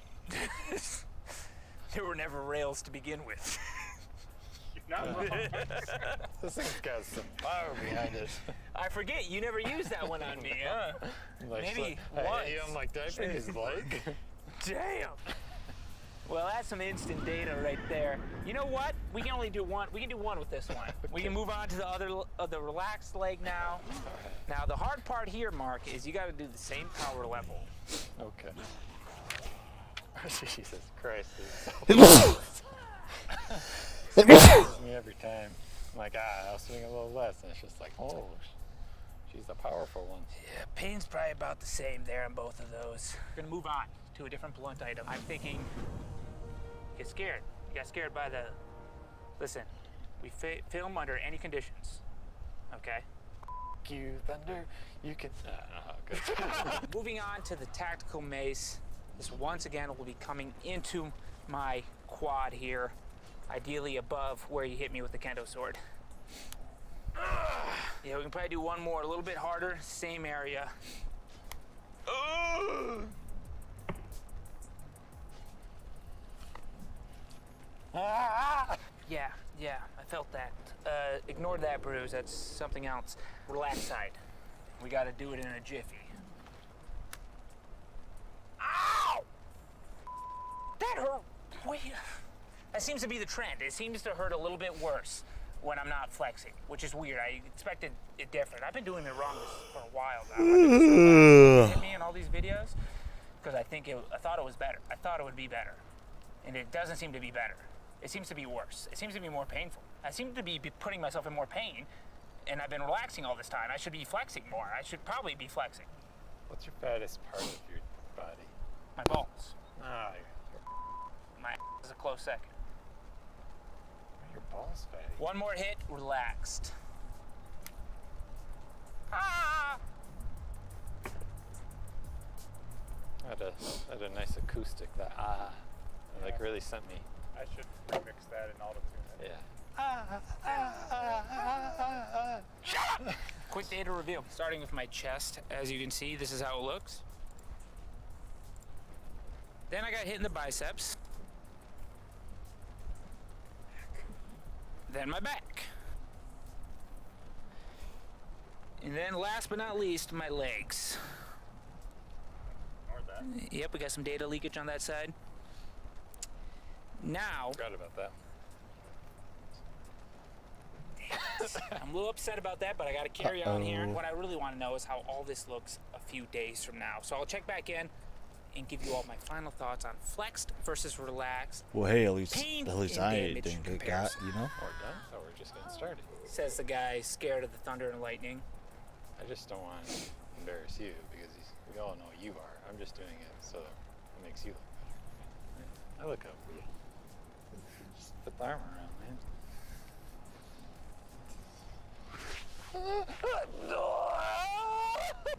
There were never rails to begin with. You're not wrong. This thing's got some power behind it. I forget, you never used that one on me, huh? Maybe once. I'm like, did I pick his leg? Damn. Well, that's some instant data right there. You know what? We can only do one. We can do one with this one. Okay. We can move on to the relaxed leg now. Now, the hard part here, Mark, is you got to do the same power level. Okay. Jesus Christ. It kills me every time. I'm like, I'll swing a little less. And it's just like, oh, she's the powerful one. Yeah, pain's probably about the same there on both of those. We're going to move on to a different blunt item. I'm thinking, get scared. You got scared by the... Listen, we film under any conditions, okay? You, Thunder, you can... good. Moving on to the tactical mace. This once again will be coming into my quad here, ideally above where you hit me with the kendo sword. Yeah, we can probably do one more, a little bit harder, same area. Yeah, I felt that. Ignore that bruise, that's something else. Relax side. We gotta do it in a jiffy. Ow! That hurt. Wait. That seems to be the trend. It seems to hurt a little bit worse when I'm not flexing, which is weird. I expected it different. I've been doing it wrong for a while now. I've been me in all these videos because I thought it was better. I thought it would be better, and it doesn't seem to be better. It seems to be worse. It seems to be more painful. I seem to be putting myself in more pain, and I've been relaxing all this time. I should be flexing more. I should probably be flexing. What's your fattest part of your body? My balls. Ah, My ass is a close second. your balls fatty. One more hit, relaxed. Ah! I had a nice acoustic that like really sent me. I should remix that in autotune. Yeah. Shut up! Quick data review. Starting with my chest, as you can see, this is how it looks. Then I got hit in the biceps. Then my back. And then last but not least, my legs. Ignore that. Yep, we got some data leakage on that side. Now, Forgot about that. I'm a little upset about that, but I gotta carry on here. What I really want to know is how all this looks a few days from now. So I'll check back in and give you all my final thoughts on flexed versus relaxed. Well, hey, at least pain I and think damage it got, you know. We're done? Oh, we're just getting started. Says the guy scared of the thunder and lightning. I just don't want to embarrass you because we all know you are. I'm just doing it so it makes you look better. I look up. Just put the arm around, man.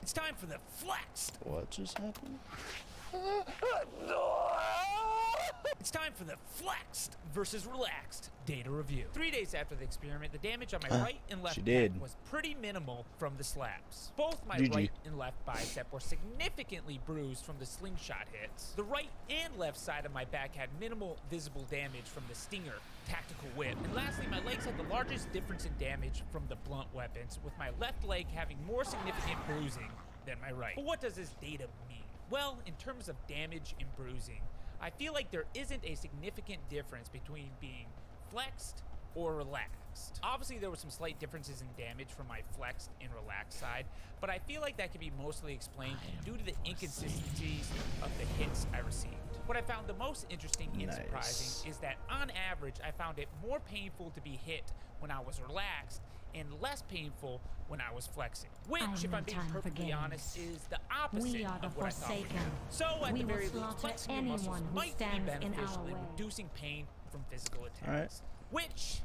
It's time for the flexed. What just happened? It's time for the flexed versus relaxed data review. 3 days after the experiment, the damage on my right and left pec was pretty minimal from the slaps. Both my right and left bicep were significantly bruised from the slingshot hits. The right and left side of my back had minimal visible damage from the Stinger tactical whip. And lastly, my legs had the largest difference in damage from the blunt weapons, with my left leg having more significant bruising than my right. But what does this data mean? Well, in terms of damage and bruising, I feel like there isn't a significant difference between being flexed or relaxed. Obviously, there were some slight differences in damage from my flexed and relaxed side, but I feel like that can be mostly explained due to the inconsistencies of the hits I received. What I found the most interesting and surprising is that on average, I found it more painful to be hit when I was relaxed and less painful when I was flexing. Which, if I'm being perfectly honest, is the opposite of what I thought would happen. So at the very least, flexing your muscles might be beneficial in reducing pain from physical attacks. Which,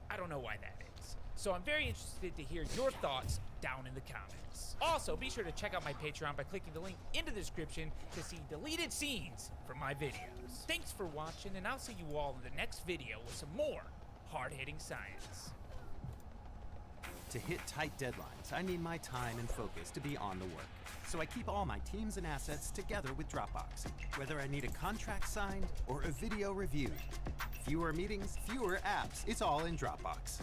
I don't know why that is. So I'm very interested to hear your thoughts down in the comments. Also, be sure to check out my Patreon by clicking the link in the description to see deleted scenes from my videos. Thanks for watching, and I'll see you all in the next video with some more hard-hitting science. To hit tight deadlines, I need my time and focus to be on the work. So I keep all my teams and assets together with Dropbox, whether I need a contract signed or a video reviewed. Fewer meetings, fewer apps. It's all in Dropbox.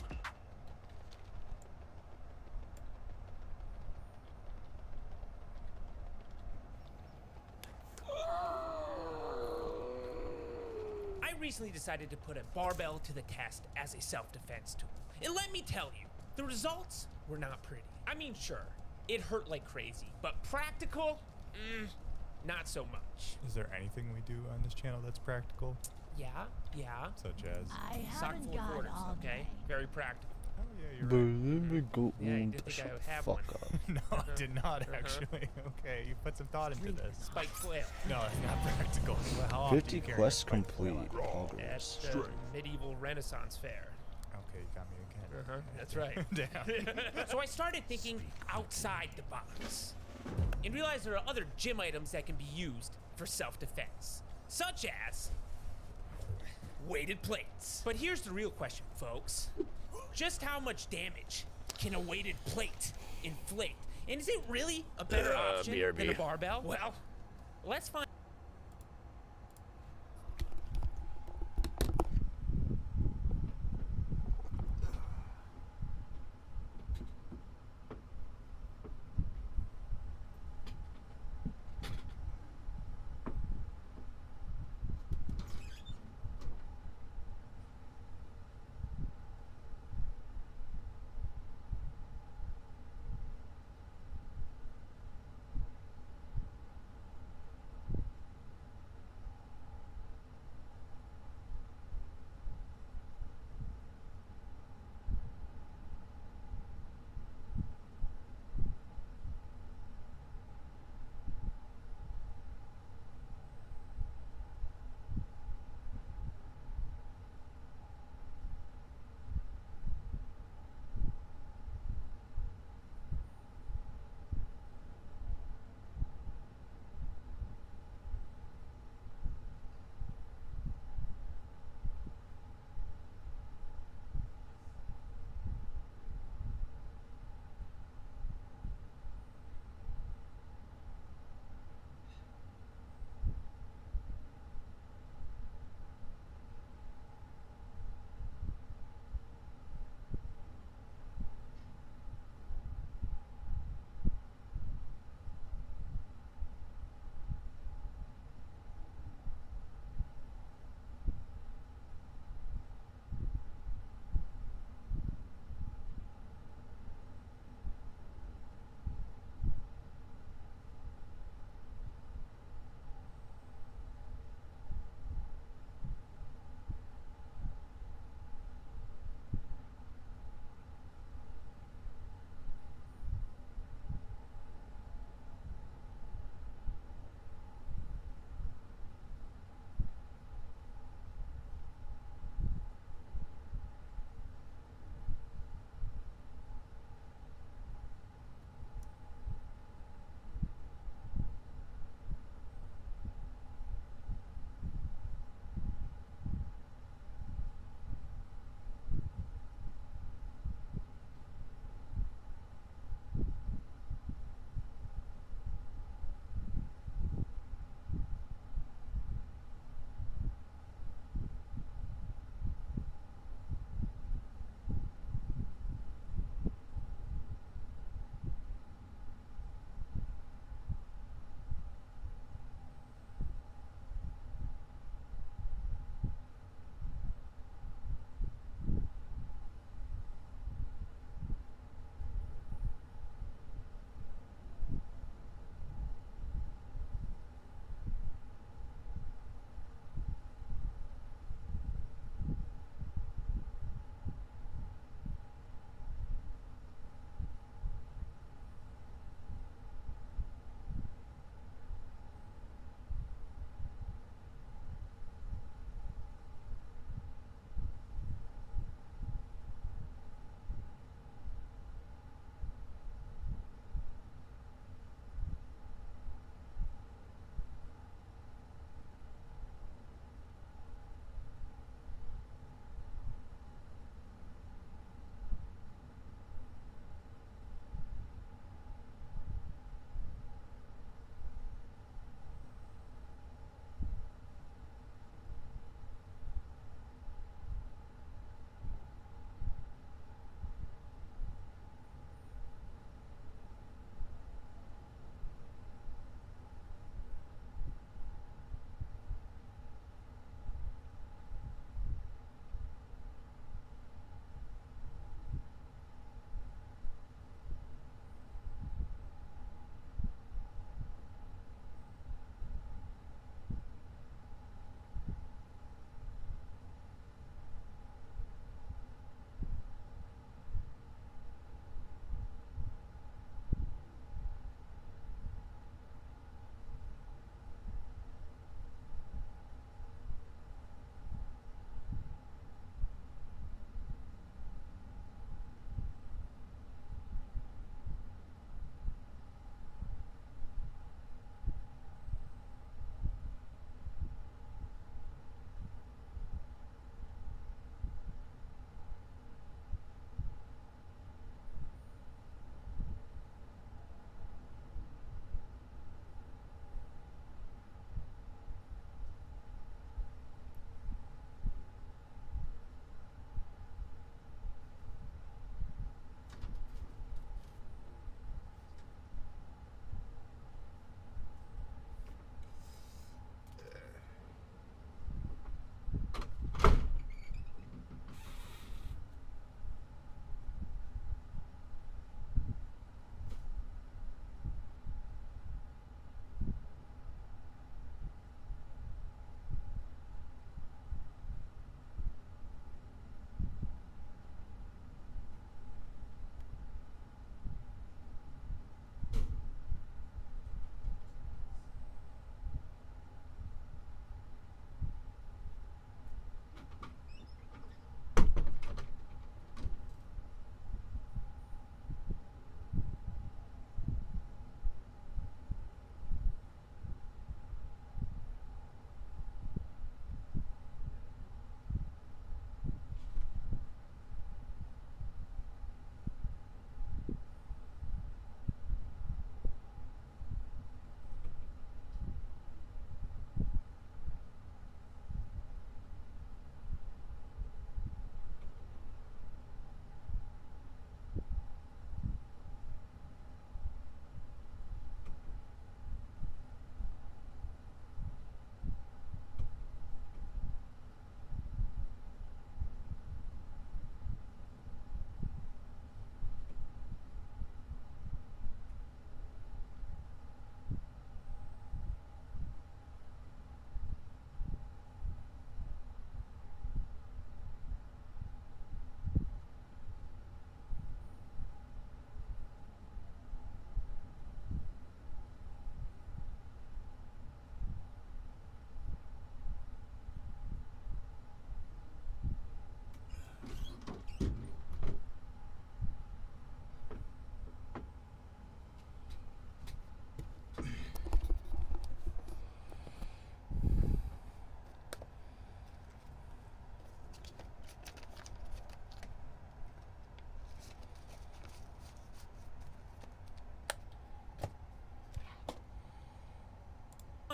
I recently decided to put a barbell to the test as a self-defense tool. And let me tell you, the results were not pretty. I mean, sure, it hurt like crazy, but practical? Not so much. Is there anything we do on this channel that's practical? Yeah. Such as? Sock full of quarters, okay? Very practical. Oh yeah, you're But right. let me go. Yeah, you didn't think I would have Fuck one. up. No, I did not actually. Okay, you put some thought into this. Spiked flail. No, it's not practical. Well, how often 50 do you carry a quests spiked flail complete. out? At the medieval Renaissance fair. Okay, you got me again. That's right. Damn. So I started thinking outside the box and realized there are other gym items that can be used for self-defense, such as weighted plates. But here's the real question, folks. Just how much damage can a weighted plate inflict? And is it really a better option than a barbell? Well, let's find.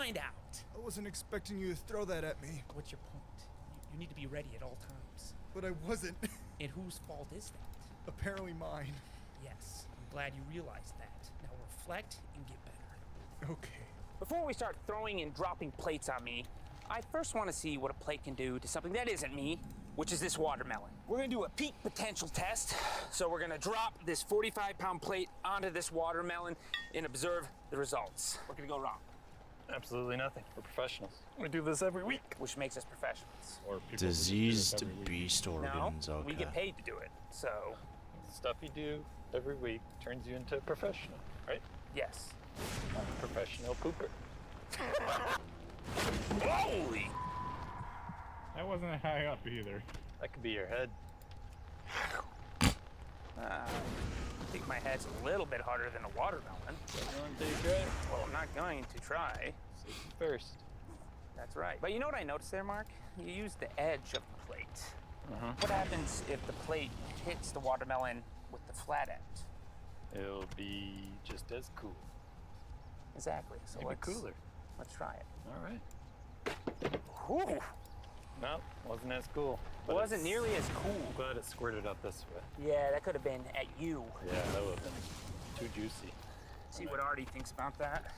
find out. I wasn't expecting you to throw that at me. What's your point? You need to be ready at all times. But I wasn't. And whose fault is that? Apparently mine. Yes, I'm glad you realized that. Now reflect and get better. Okay. Before we start throwing and dropping plates on me, I first want to see what a plate can do to something that isn't me, which is this watermelon. We're gonna do a peak potential test. So we're gonna drop this 45-pound plate onto this watermelon and observe the results. What could go wrong? Absolutely nothing. We're professionals. We do this every week. Which makes us professionals. Or people Diseased who do this every week. beast organs. No, Okay. we get paid to do it, so. Stuff you do every week turns you into a professional, right? Yes. I'm a professional pooper. Holy! That wasn't high up either. That could be your head. I think my head's a little bit harder than a watermelon. You want to take it? Well, I'm not going to try. Safety first. That's right. But you know what I noticed there, Mark? You used the edge of the plate. What happens if the plate hits the watermelon with the flat end? It'll be just as cool. Exactly. So Maybe cooler. Let's try it. All right. Whew. No, wasn't as cool. It wasn't nearly as cool. But it squirted up this way. Yeah, that could have been at you. Yeah, that would have been too juicy. See what Artie thinks about that.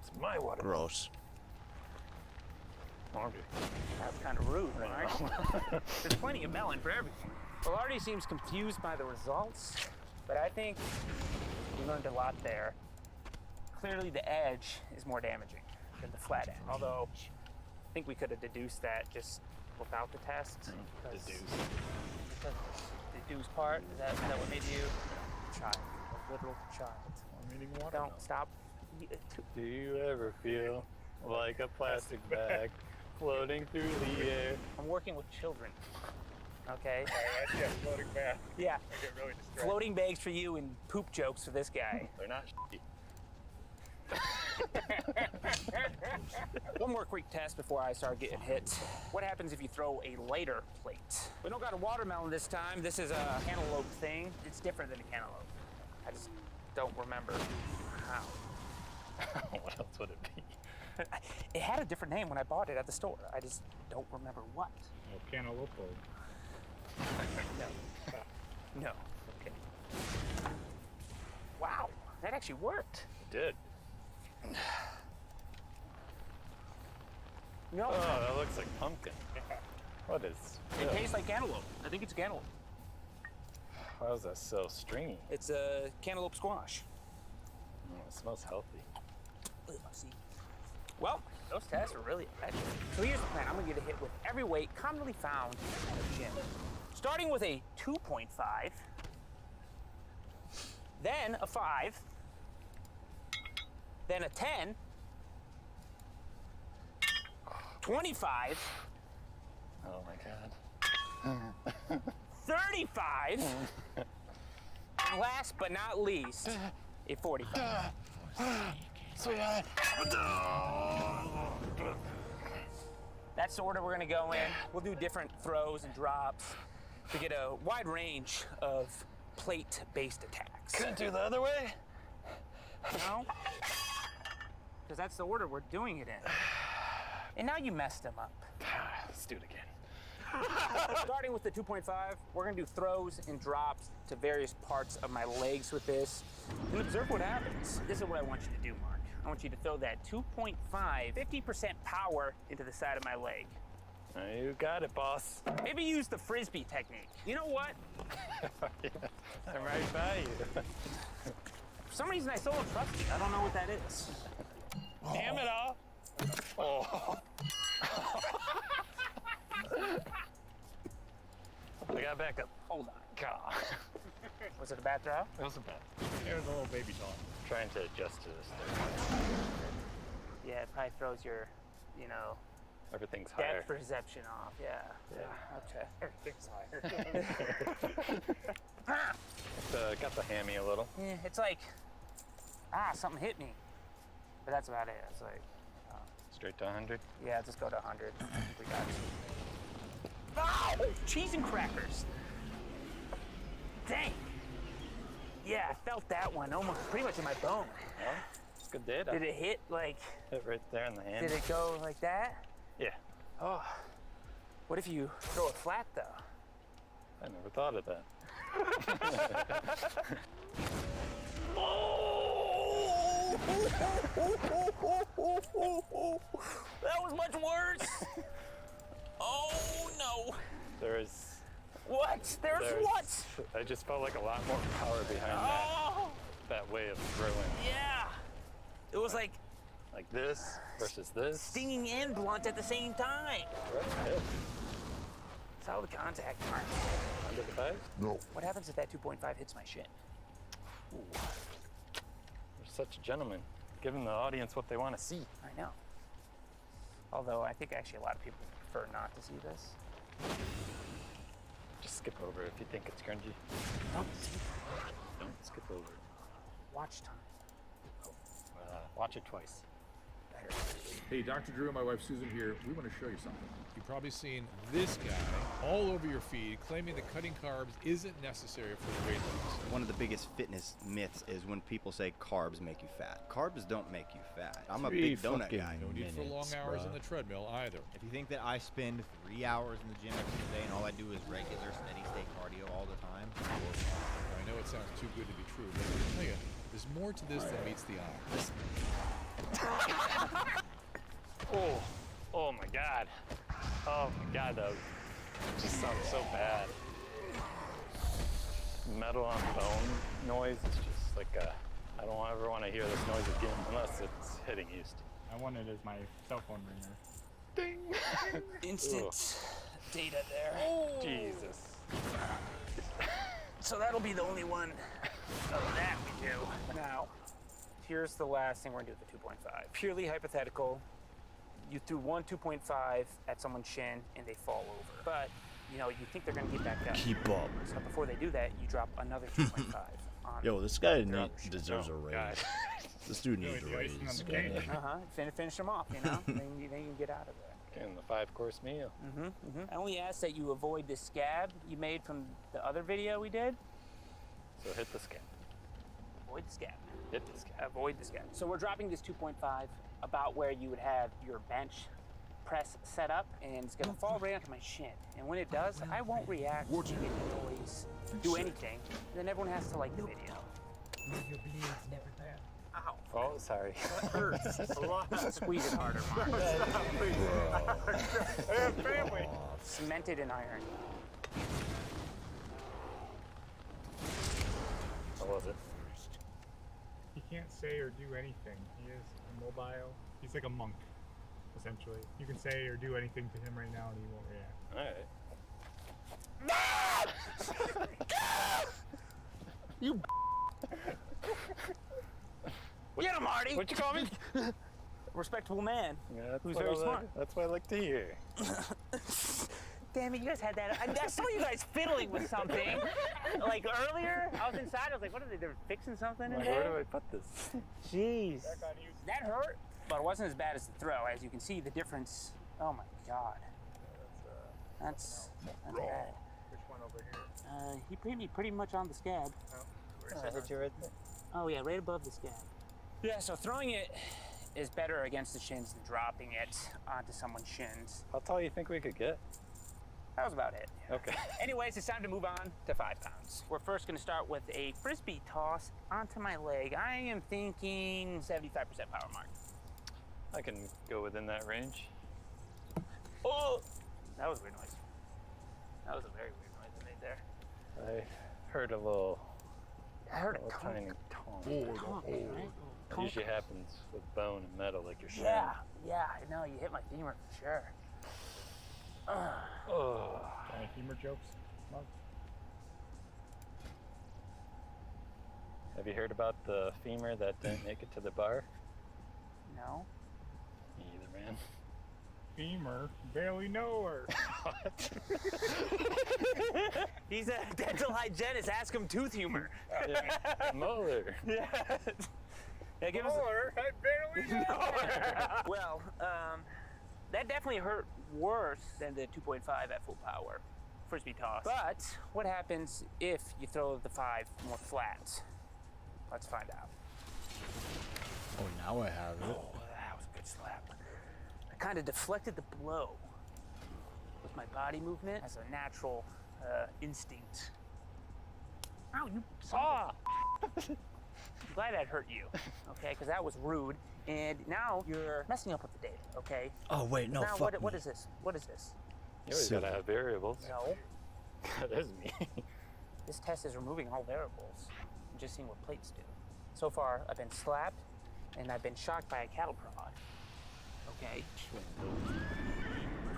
It's my water. Gross. Artie. That's kind of rude, right? There's plenty of melon for everyone. Well, Artie seems confused by the results, but I think we learned a lot there. Clearly, the edge is more damaging than the flat end. Although, I think we could have deduced that just without the test. Deduce. Deduce part? Is that what made you a child? A literal child. I'm eating watermelon. Don't stop. Do you ever feel like a plastic bag floating through the air? I'm working with children. Okay? Yeah, floating back. Yeah. I get really distracted. Floating bags for you and poop jokes for this guy. They're not shitty. One more quick test before I start getting hit. What happens if you throw a lighter plate? We don't got a watermelon this time. This is a cantaloupe thing. It's different than a cantaloupe. I just don't remember how. What else would it be? It had a different name when I bought it at the store. I just don't remember what. Oh, cantaloupe. No. No. Okay. Wow, that actually worked. It did. No. Oh, that looks like pumpkin. What is? It tastes like cantaloupe. I think it's cantaloupe. Why is that so stringy? It's a cantaloupe squash. It smells healthy. Ugh, see. Well, those tests are really effective. So here's the plan. I'm gonna get a hit with every weight commonly found at a gym. Starting with a 2.5, then a 5, then a 10, 25, Oh my god. 35, and last but not least, a 45. Sweetheart. That's the order we're gonna go in. We'll do different throws and drops to get a wide range of plate-based attacks. Couldn't do the other way? No, because that's the order we're doing it in. And now you messed them up. Let's do it again. Starting with the 2.5, we're gonna do throws and drops to various parts of my legs with this and observe what happens. This is what I want you to do, Mark. I want you to throw that 2.5, 50% power into the side of my leg. You got it, boss. Maybe use the frisbee technique. You know what? Yeah, I'm right by you. For some reason, I still don't trust you. I don't know what that is. Damn it all. Oh. I got backup. Hold on. God. Was it a bad throw? It wasn't bad. It was a little baby doll. Trying to adjust to this. Yeah, it probably throws your, you know, Everything's higher. depth perception off. Yeah. Yeah. Okay. Everything's higher. Got the hammy a little. Yeah, it's like, something hit me. But that's about it. It's like, Straight to 100. yeah, just go to 100. We got you. Oh, cheese and crackers. Dang. Yeah, I felt that one almost pretty much in my bone. Well, it's good data. Did it hit like? Hit right there in the hand. Did it go like that? Yeah. Oh. What if you throw it flat though? I never thought of that. That was much worse. Oh no. There's There's what? I just felt like a lot more power behind that way of throwing. Yeah. It was like this versus this. Stinging and blunt at the same time. Right. Solid contact. Under the bag? No. What happens if that 2.5 hits my shin? Ooh. You're such a gentleman, giving the audience what they want to see. I know. Although I think actually a lot of people prefer not to see this. Just skip over it if you think it's cringy. Don't skip over it. Watch time. Watch it twice. Hey, Dr. Drew and my wife Susan here. We want to show you something. You've probably seen this guy all over your feed claiming that cutting carbs isn't necessary for weight loss. One of the biggest fitness myths is when people say carbs make you fat. Carbs don't make you fat. I'm a big donut guy. No need for long hours on the treadmill either. If you think that I spend 3 hours in the gym every day and all I do is regular steady state cardio all the time, I know it sounds too good to be true, but I'll tell you, there's more to this than meets the eye. Oh my God. Oh my God, that just sounds so bad. Metal on bone noise is just like I don't ever want to hear this noise again unless it's hitting Houston. I want it as my cell phone ringer. Ding! Instant data there. Jesus. So that'll be the only one of that we do. Now, here's the last thing we're gonna do with the 2.5. Purely hypothetical. You threw one 2.5 at someone's shin and they fall over. But, you know, you think they're gonna get back up. Keep up. So before they do that, you drop another 2.5 on Yo, this guy their other shin. deserves a raise. This dude needs a raise. Finish them off, you know? then you can get out of there. Getting the 5-course meal. I only ask that you avoid the scab you made from the other video we did. So hit the scab. Avoid the scab. Hit the scab. Avoid the scab. So we're dropping this 2.5 about where you would have your bench press set up, and it's gonna fall right onto my shin. And when it does, I won't react, make any noise, do anything. And then everyone has to like the video. Your bleed's never there. Ow. Oh, sorry. That hurts a lot. Squeeze it harder, Mark. I have family. Cemented in iron. How was it? He can't say or do anything. He is immobile. He's like a monk, essentially. You can say or do anything to him right now and he won't react. Alright. You Get him, Marty! What'd you call me? Respectable man. Yeah, who's very smart. That's what I like to hear. Damn it, you guys had that. I saw you guys fiddling with something. Like earlier, I was inside, I was like, what are they, they're fixing something in there? Where do I put this? Jeez. That hurt, but it wasn't as bad as the throw. As you can see, the difference, oh my God. That's bad. Which one over here? He hit me pretty much on the scab. I hit you right there. Oh yeah, right above the scab. Yeah, so throwing it is better against the shins than dropping it onto someone's shins. How tall do you think we could get? That was about it. Okay. Anyways, it's time to move on to 5 pounds. We're first gonna start with a frisbee toss onto my leg. I am thinking 75% power mark. I can go within that range. Oh! That was a weird noise. That was a very weird noise I made there. I heard a little... I heard a tiny tonk. Tonk, right? It usually happens with bone and metal, like your shin. Yeah, I know. You hit my femur for sure. Any humor jokes, Mug? Have you heard about the femur that didn't make it to the bar? No. Me either, man. Femur? Barely know her. He's a dental hygienist. Ask him tooth humor. Molar. Yeah. Yeah, give us Molar? I barely know her. Well, that definitely hurt worse than the 2.5 at full power, frisbee toss. But what happens if you throw the 5 more flats? Let's find out. Oh, now I have it. Oh, that was a good slap. I kind of deflected the blow with my body movement as a natural instinct. Ow, you saw. I'm glad that hurt you, okay? Because that was rude. And now you're messing up with the data, okay? Oh, wait, no, now, fuck what me. is this? What is this? You always gotta have variables. No. That is me. This test is removing all variables and just seeing what plates do. So far, I've been slapped and I've been shocked by a cattle prod. Okay.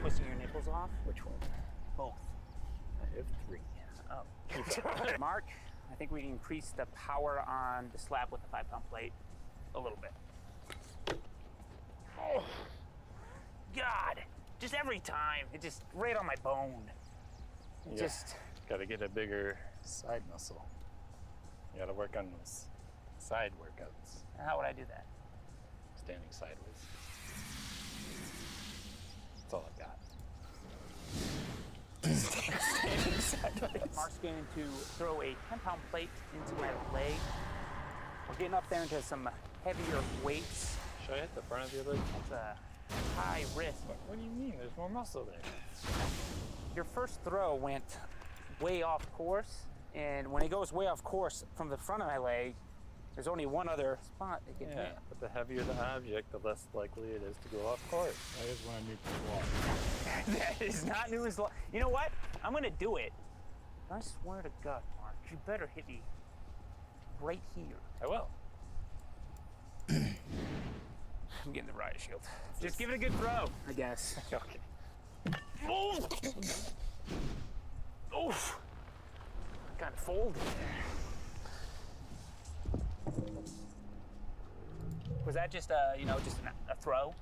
Twisting your nipples off? Which one? Both. I have 3. Oh. Mark, I think we can increase the power on the slap with the 5-pound plate a little bit. Oh, God. Just every time. It just right on my bone. It just. Gotta get a bigger side muscle. You gotta work on those side workouts. How would I do that? Standing sideways. That's all I've got. Standing sideways. Mark's going to throw a 10-pound plate into my leg. We're getting up there into some heavier weights. Should I hit the front of your leg? That's a high risk. What do you mean? There's more muscle there. Your first throw went way off course, and when it goes way off course from the front of my leg, there's only one other spot it can hit. But the heavier the object, the less likely it is to go off course. That is when I knew people are. That is not new as law. You know what? I'm gonna do it. I swear to God, Mark, you better hit me right here. I will. I'm getting the riot shield. Just give it a good throw, I guess. Okay. Oh! Oof! Kind of folded there. Was that just just a throw?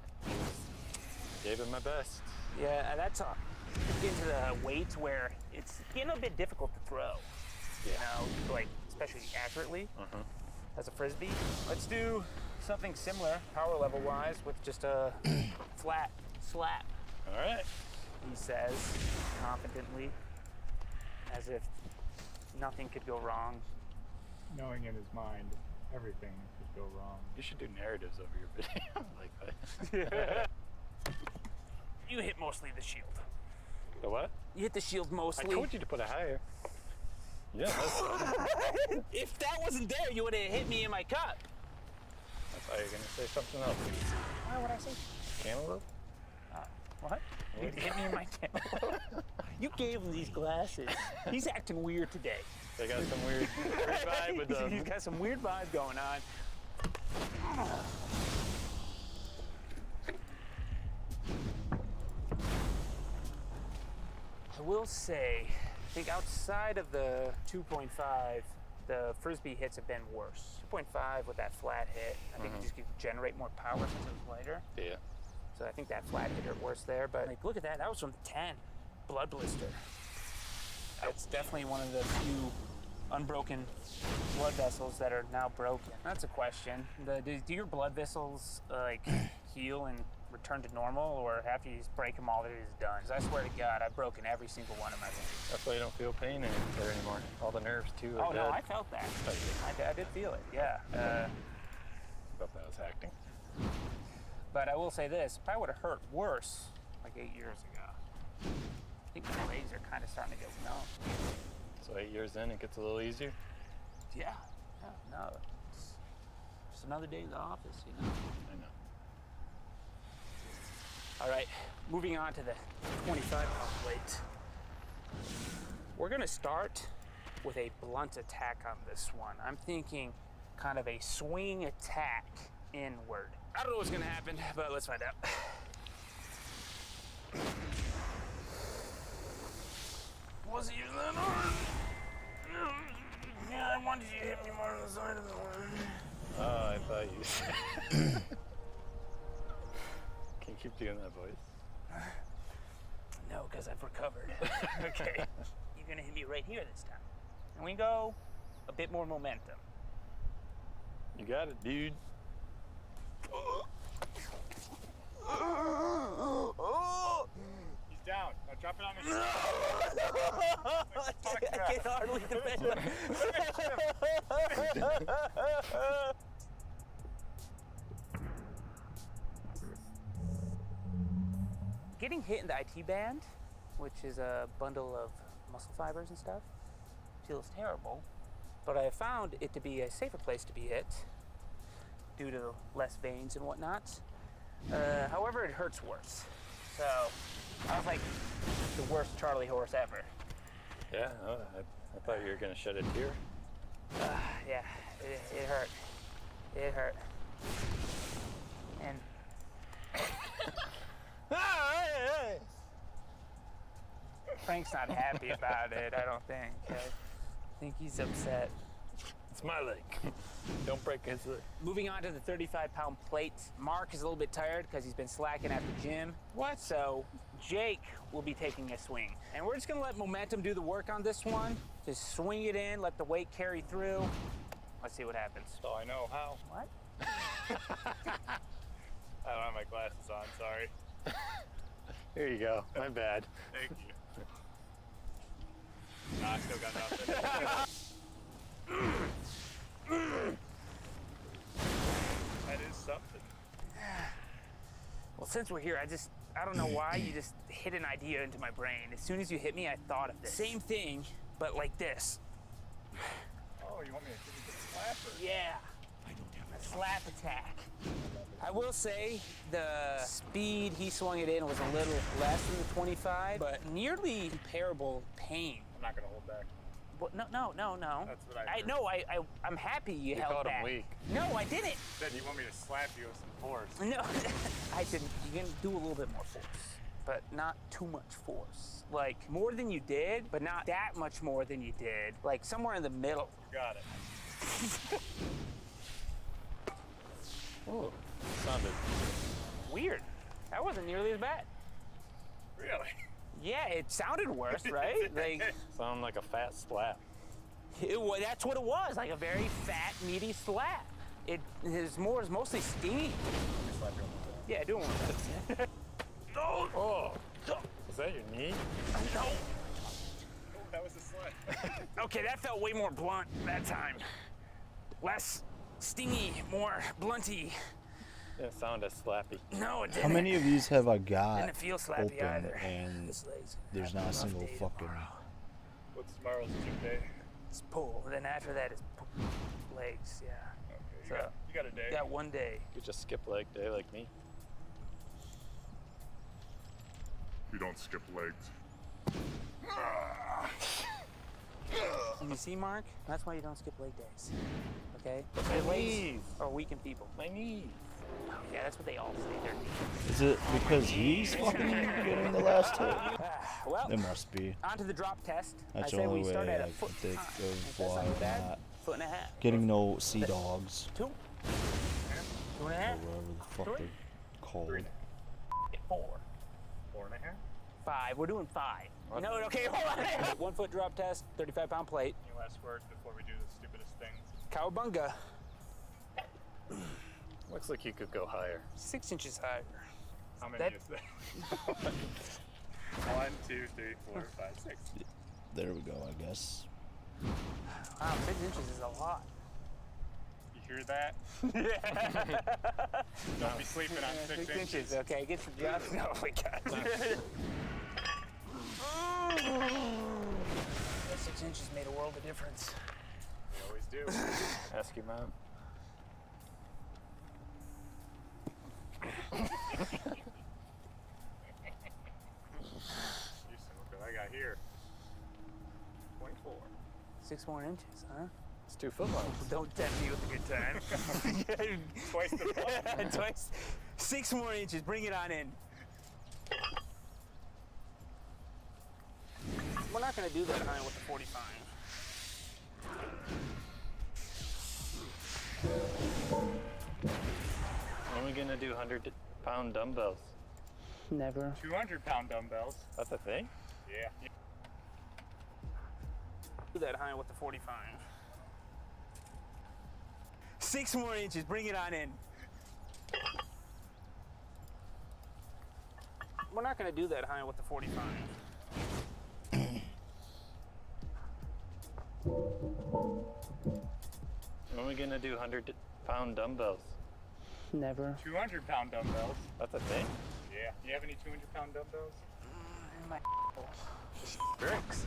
Gave it my best. Yeah, that's getting to the weight where it's getting a bit difficult to throw. You know, like especially accurately as a frisbee. Let's do something similar, power level wise, with just a flat slap. All right. He says confidently, as if nothing could go wrong. Knowing in his mind everything could go wrong. You should do narratives over your video like that. You hit mostly the shield. The what? You hit the shield mostly. I told you to put it higher. Yeah. If that wasn't there, you would have hit me in my cup. I thought you were gonna say something else. Why would I say? Cantaloupe? What? You hit me in my cantaloupe? You gave him these glasses. He's acting weird today. They got some weird vibe with them. He's got some weird vibe going on. I will say, I think outside of the 2.5, the frisbee hits have been worse. 2.5 with that flat hit, I think you just could generate more power since it was lighter. Yeah. So I think that flat hit hurt worse there. But like, look at that, that was from the 10. Blood blister. That's definitely one of the few unbroken blood vessels that are now broken. That's a question. Do your blood vessels like heal and return to normal, or after you just break them all, it is done? 'Cause I swear to God, I've broken every single one of my veins. That's why you don't feel pain there anymore. All the nerves too are Oh dead. no, I felt that. I did feel it. Yeah. Thought that was acting. But I will say this: if I would have hurt worse, like 8 years ago, I think my legs are kind of starting to get numb. So 8 years in, it gets a little easier? Yeah. No. It's just another day in the office, you know. I know. All right, moving on to the 25-pound plate. We're gonna start with a blunt attack on this one. I'm thinking kind of a swing attack inward. I don't know what's gonna happen, but let's find out. Wasn't even that hard. Yeah, I wanted you to hit me more on the side of the one. Oh, I thought you said. Can you keep doing that voice? No, because I've recovered. Okay. You're gonna hit me right here this time. And we go a bit more momentum. You got it, dude. He's down. Drop it on the I can hardly defend Getting hit in the IT band, which is a bundle of muscle fibers and stuff, feels terrible. But I have found it to be a safer place to be hit due to less veins and whatnot. However, it hurts worse. So I was like the worst Charlie horse ever. Yeah, I thought you were gonna shed a tear. Yeah, it hurt. It hurt. And Frank's not happy about it, I don't think. I think he's upset. It's my leg. Don't break his leg. Moving on to the 35-pound plate. Mark is a little bit tired because he's been slacking at the gym. What? So Jake will be taking a swing. And we're just gonna let momentum do the work on this one. Just swing it in, let the weight carry through. Let's see what happens. So I know how. What? I don't have my glasses on, sorry. Here you go. My bad. Thank you. Nah, I still got nothing. That is something. Well, since we're here, I don't know why you just hit an idea into my brain. As soon as you hit me, I thought of this. Same thing, but like this. Oh, you want me to give you the slapper? Yeah. A slap attack. I will say the speed he swung it in was a little less than the 25, but nearly comparable pain. I'm not gonna hold back. But no. That's what I heard. I'm happy you held called him back. weak. No, I didn't. You said you want me to slap you with some force. No, I didn't. You can do a little bit more force, but not too much force. Like more than you did, but not that much more than you did. Like somewhere in the middle. Got it. Oh, sounded Weird. That wasn't nearly as bad. Really? Yeah, it sounded worse, right? Like sounded like a fat slap. that's what it was, like a very fat, meaty slap. It is mostly stinging. Yeah, do one more time. Oh, is that your knee? No. Oh, that was a slap. Okay, that felt way more blunt that time. Less stingy, more blunty. Didn't sound as slappy. No, it didn't. How many of these have I got Didn't feel slappy open either. and This leg's there's not a single fucking... What's tomorrow's gym day? It's pull. Then after that is legs, yeah. Okay, you got a day. Got one day. You just skip leg day like me. You don't skip legs. You see, Mark? That's why you don't skip leg days. Okay? But my knees are weakened people. My knees. Yeah, that's what they all say. Their knees. Is it because he's fucking getting the last hit? Well, It must be. on to the drop test. That's I the say only we way start I at a can foot think time. of That's why not I'm bad. not Foot and a half. getting no sea dogs. 2. 2 and a Or half. whatever the fuck 3. they're called. 4. 4.5? 5. We're doing 5. You know what? Okay, hold on. 1 foot drop test, 35-pound plate. Any last words before we do the stupidest things? Cowabunga. Looks like you could go higher. 6 inches higher. How many is that? 1, 2, 3, 4, 5, 6. There we go, I guess. Wow, 6 inches is a lot. You hear that? Don't be sleeping on 6 inches. Okay, get your job. Oh my God. That 6 inches made a world of difference. You always do. Ask your mom. What I got here? 24. 6 more inches, huh? It's 2 foot long. Don't tempt me with a good time. Twice the fun. Twice. 6 more inches. Bring it on in. We're not going to do that high with the 45. When are we gonna do 100-pound dumbbells? Never. 200-pound dumbbells. That's a thing? Yeah. Do that high with the 45. 6 more inches. Bring it on in. We're not going to do that high with the 45. When are we gonna do 100-pound dumbbells? Never. 200-pound dumbbells. That's a thing? Yeah. You have any 200-pound dumbbells? In my Bricks.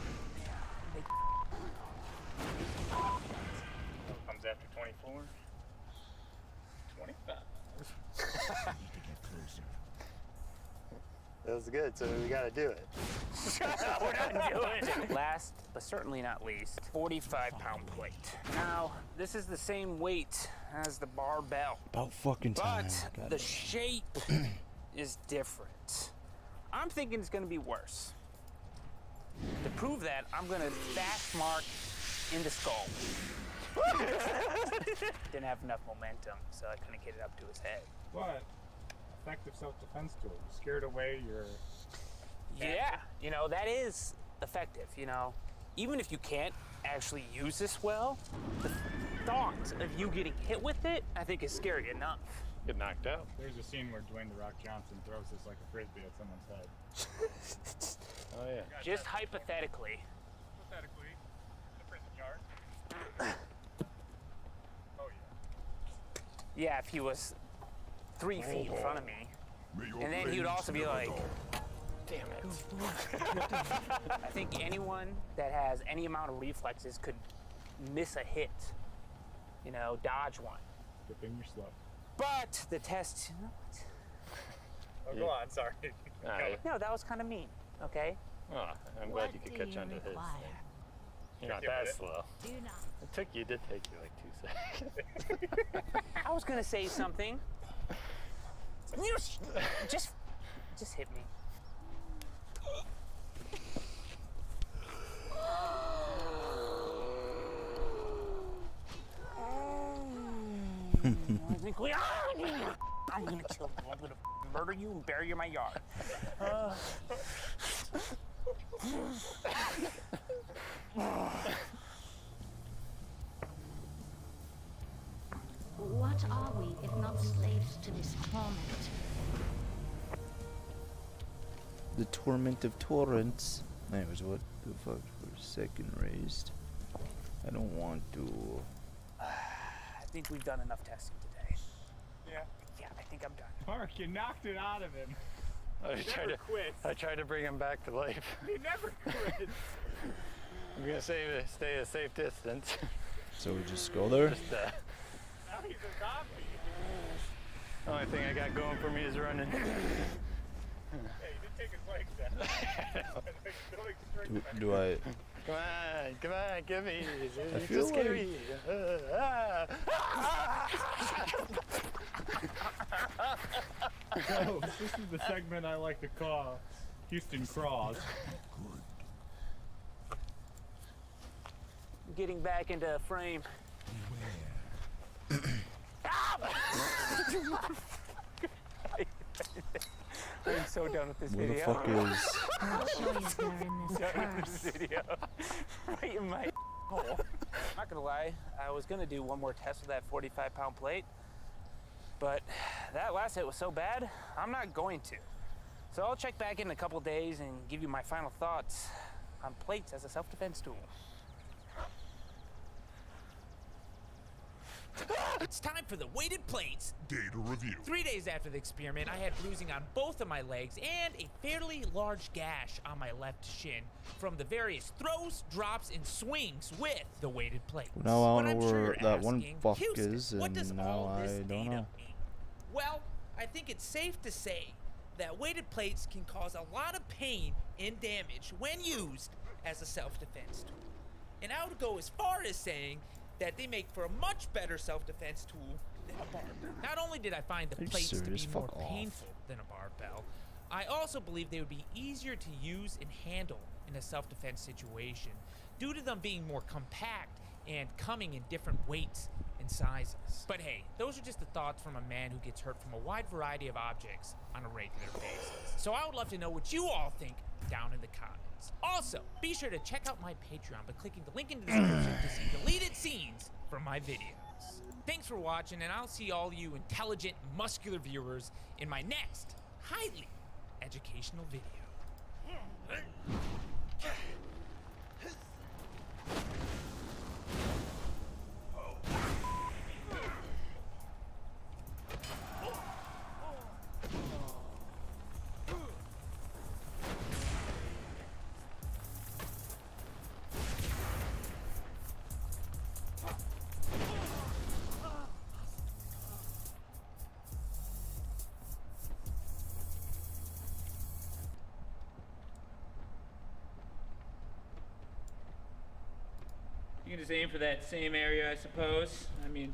What comes after 24? 25. That was good, so we gotta do it. We're not doing it. Last, but certainly not least, 45-pound plate. Now, this is the same weight as the barbell. About fucking time. But the shape is different. I'm thinking it's gonna be worse. To prove that, I'm gonna bash Mark in the skull. Didn't have enough momentum, so I couldn't get it up to his head. What? Effective self-defense tool. You scared away your... Yeah, you know, that is effective, you know. Even if you can't actually use this well, the thought of you getting hit with it, I think is scary enough. Get knocked out. There's a scene where Dwayne "The Rock" Johnson throws this like a frisbee at someone's head. Oh, yeah. Just hypothetically. Hypothetically, in the prison yard. Oh, yeah. Yeah, if he was 3 feet in front of me. And then he would also be like, damn it. I think anyone that has any amount of reflexes could miss a hit. You know, dodge one. Good thing you're slow. But the test, you know what? Oh, go on, sorry. No, that was kind of mean, okay? Oh, I'm glad you could catch on to his thing. You're not that slow. Do not. It did take you like 2 seconds. I was gonna say something. Just hit me. I think we are. I'm gonna kill you. I'm gonna murder you and bury you in my yard. What are we if not slaves to this torment? The torment of torrents. Anyways, what the fuck for second raised? I don't want to. I think we've done enough testing today. Yeah. Yeah, I think I'm done. Mark, you knocked it out of him. I tried to bring him back to life. He never quits. I'm gonna stay a safe distance. So we just go there? Now he's a zombie. The only thing I got going for me is running. Hey, he did take his legs down. Do I? Come on, give me. I It's feel so scary. Oh, this is the segment I like to call Houston Crawls. Getting back into frame. I'm so done with this Where video. the fuck is? I'll show you if you're in this curse. Video. Right in my hole. I'm not gonna lie, I was gonna do one more test with that 45-pound plate, but that last hit was so bad, I'm not going to. So I'll check back in a couple days and give you my final thoughts on plates as a self-defense tool. It's time for the weighted plates data review. 3 days after the experiment, I had bruising on both of my legs and a fairly large gash on my left shin from the various throws, drops, and swings with the weighted plates. Now I But don't I'm know sure where you're that one asking, fuck Houston, is, what does and all now this I don't data know. mean? Well, I think it's safe to say that weighted plates can cause a lot of pain and damage when used as a self-defense tool. And I would go as far as saying that they make for a much better self-defense tool than a barbell. Not only did I find the Are you plates to serious? be more Fuck off. painful than a barbell, I also believe they would be easier to use and handle in a self-defense situation due to them being more compact and coming in different weights and sizes. But hey, those are just the thoughts from a man who gets hurt from a wide variety of objects on a regular basis. So I would love to know what you all think down in the comments. Also, be sure to check out my Patreon by clicking the link in the description to see deleted scenes from my videos. Thanks for watching, and I'll see all you intelligent, muscular viewers in my next, highly educational video. can just aim for that same area, I suppose. I mean,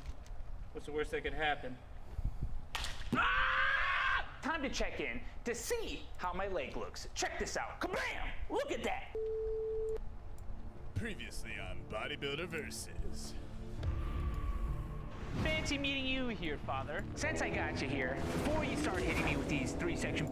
what's the worst that could happen? Ah! Time to check in to see how my leg looks. Check this out. Kablam! Look at that! Previously on Bodybuilder Versus. Fancy meeting you here, Father. Since I got you here, before you start hitting me with these 3-section...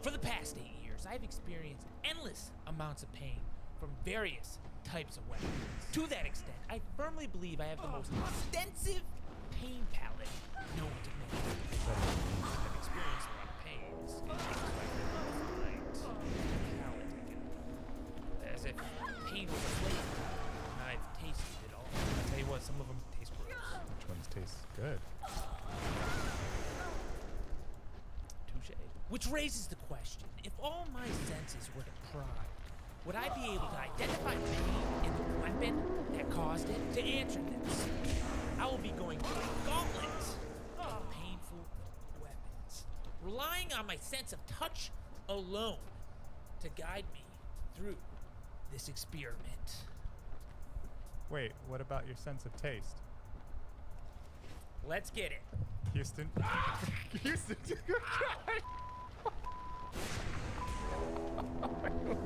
For the past 8 years, I've experienced endless amounts of pain from various types of weapons. To that extent, I firmly believe I have the most extensive pain palette known to man. I've experienced a lot of pains. As if pain was a flavor, and I've tasted it all. I'll tell you what, some of them taste gross. Which ones taste good? Which raises the question, if all my senses were deprived, would I be able to identify pain in the weapon that caused it? To answer this, I will be going through a gauntlet of painful weapons, relying on my sense of touch alone to guide me through this experiment. Wait, what about your sense of taste? Let's get it. Houston. Houston.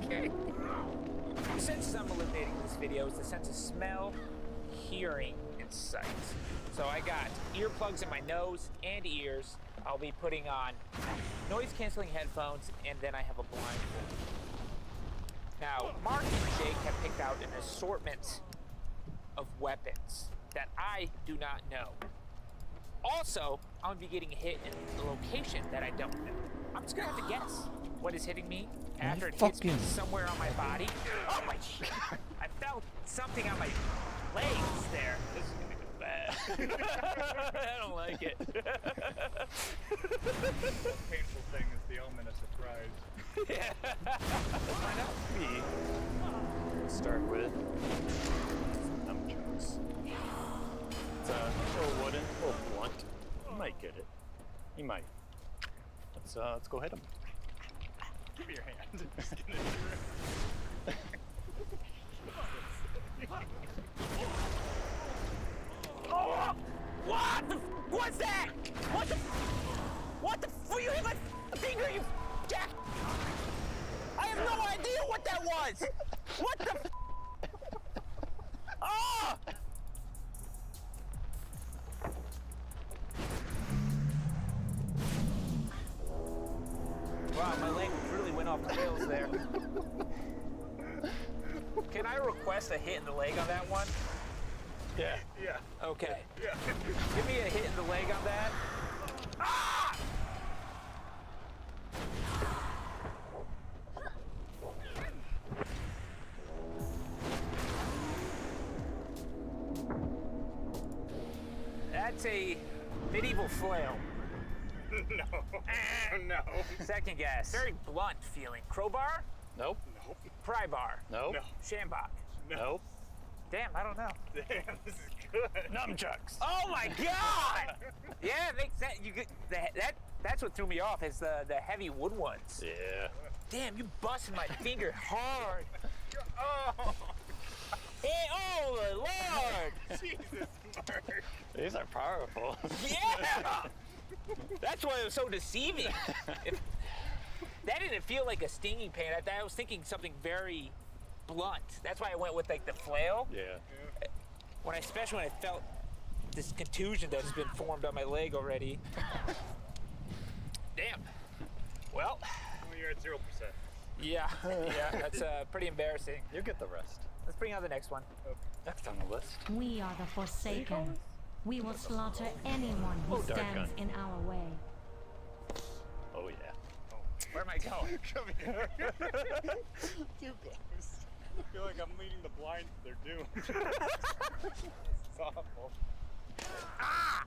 Okay. The senses I'm eliminating in this video is the sense of smell, hearing, and sight. So I got earplugs in my nose and ears. I'll be putting on noise-canceling headphones, and then I have a blindfold. Now, Mark and Jake have picked out an assortment of weapons that I do not know. Also, I'm gonna be getting hit in a location that I don't know. I'm just gonna have to guess what is hitting me after it hits me somewhere on my body. Oh my! I felt something on my legs there. This is gonna go bad. I don't like it. The most painful thing is the element of surprise. Yeah. Why not me? Start with nunchucks. It's a little wooden, a little blunt. You might get it. You might. Let's go hit him. Give me your hand. Just get it. Oh! What the? What's that? What the? What the? Will you hit my finger, you jack? I have no idea what that was. What the? Oh! Wow, my language really went off the rails there. Can I request a hit in the leg on that one? Yeah. Yeah. Okay. Yeah. Give me a hit in the leg on that. Ah! That's a medieval flail. No. No. Second guess. Very blunt feeling. Crowbar? Nope. Nope. Pry bar? Nope. No. Shambach? Nope. Damn, I don't know. Damn, this is good. Nunchucks. Oh my god! Yeah, it makes sense. You get that's what threw me off is the heavy wood ones. Yeah. Damn, you busted my finger hard. Oh. Hey, oh the Lord! Jesus, Mark. These are powerful. Yeah! That's why it was so deceiving. That didn't feel like a stinging pain. I was thinking something very blunt. That's why I went with like the flail. Yeah. Especially when I felt this contusion that has been formed on my leg already. Damn. Well, You're at 0%. yeah, that's pretty embarrassing. You get the rest. Let's bring out the next one. Next on the list. We are the Forsaken. We will slaughter anyone who Oh, dark stands gun. in our way. Oh yeah. Where am I going? Come here. Too close. I feel like I'm leading the blind to their doom. It's awful. Ah!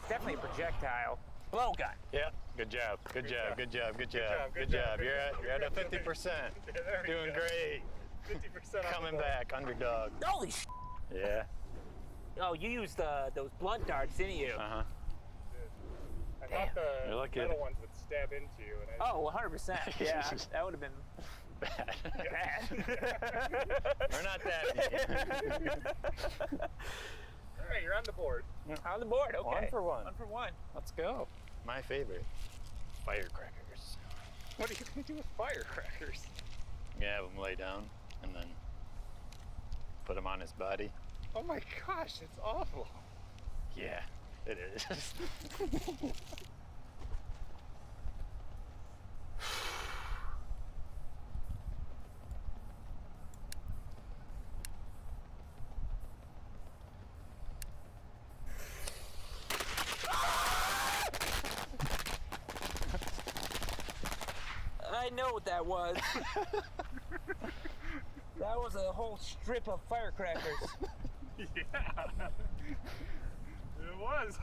definitely a projectile. Blowgun. Yep. Good job. Good job. Good job. Good job. Good job. You're at a 50%. Doing great. 50% Coming back, underdog. Holy sh! Yeah. Oh, you used those blunt darts, didn't you? Uh-huh. I thought You're the lucky. metal ones would stab into you. And I Oh, 100%. Yeah, that would have been Bad. bad. We're not that. All right, you're on the board. On the board, okay. 1 for 1. 1 for 1. Let's go. My favorite. Firecrackers. What are you going to do with firecrackers? You have him lay down and then put him on his body. Oh my gosh, it's awful. Yeah, it is. I know what that was. That was a whole strip of firecrackers. Yeah. It was.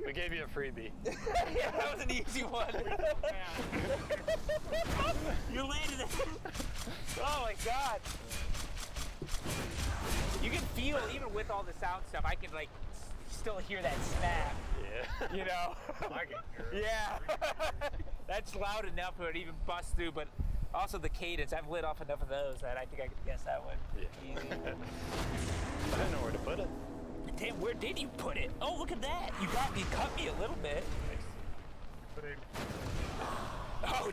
We gave you a freebie. Yeah, that was an easy one. You landed it. Oh my god. You can feel, even with all the sound stuff, I can like still hear that snap. Yeah. You know? I can hear it. Yeah. That's loud enough for it to even bust through, but also the cadence. I've lit off enough of those that I think I could guess that one. Yeah. Easy. I don't know where to put it. Damn, where did you put it? Oh, look at that. You cut me a little bit. Oh,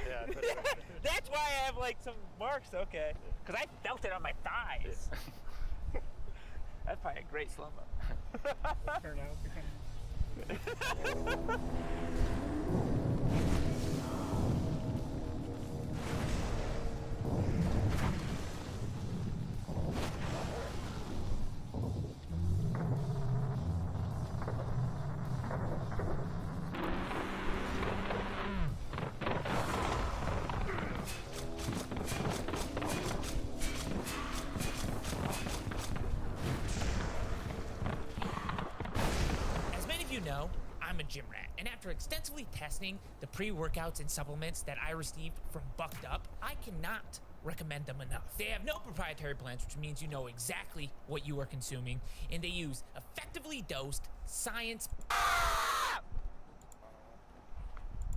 Yeah, put it right. that's why I have like some marks, okay. Because I felt it on my thighs. Yeah. That's probably a great slumber. Turn out. As many of you know, I'm a gym rat, and after extensively testing the pre-workouts and supplements that I received from Bucked Up, I cannot recommend them enough. They have no proprietary blends, which means you know exactly what you are consuming, and they use effectively dosed science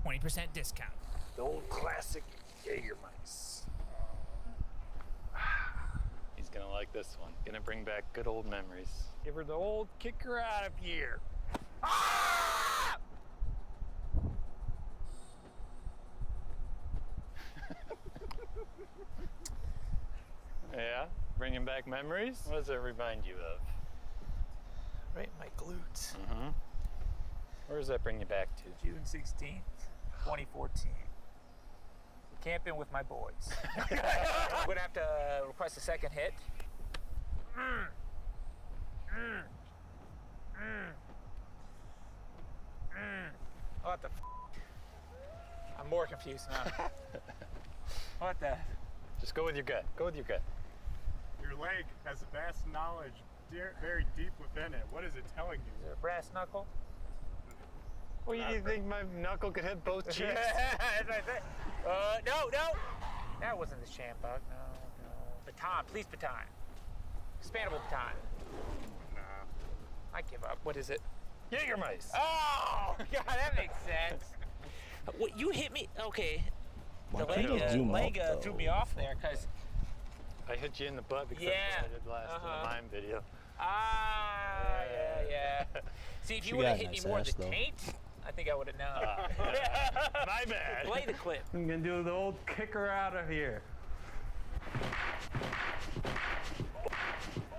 20% discount. The old classic Jägermeister. He's gonna like this one. Gonna bring back good old memories. Give her the old kick her out of here. Yeah, bringing back memories? What does it remind you of? Right, my glutes. Mm-hmm. Where does that bring you back to? June 16th, 2014. Camping with my boys. I'm gonna have to request a second hit. What the I'm more confused now. What the? Just go with your gut. Go with your gut. Your leg has vast knowledge very deep within it. What is it telling you? Is it a brass knuckle? Well, you think my knuckle could hit both cheeks? That's what I said. No. That wasn't the shambug. No. Baton, please baton. Expandable baton. Nah. I give up. What is it? Jägermeister. Oh, God, that makes sense. What, you hit me? Okay. Why The can't you leg, zoom leg out, threw though? me off there, because... I hit you in the butt because Yeah. that's what I did last in the mime video. Yeah. See, if She you would have got hit a me nice more in ass, the though. taint, I think I would have known. My bad. Play the clip. I'm gonna do the old kicker out of here.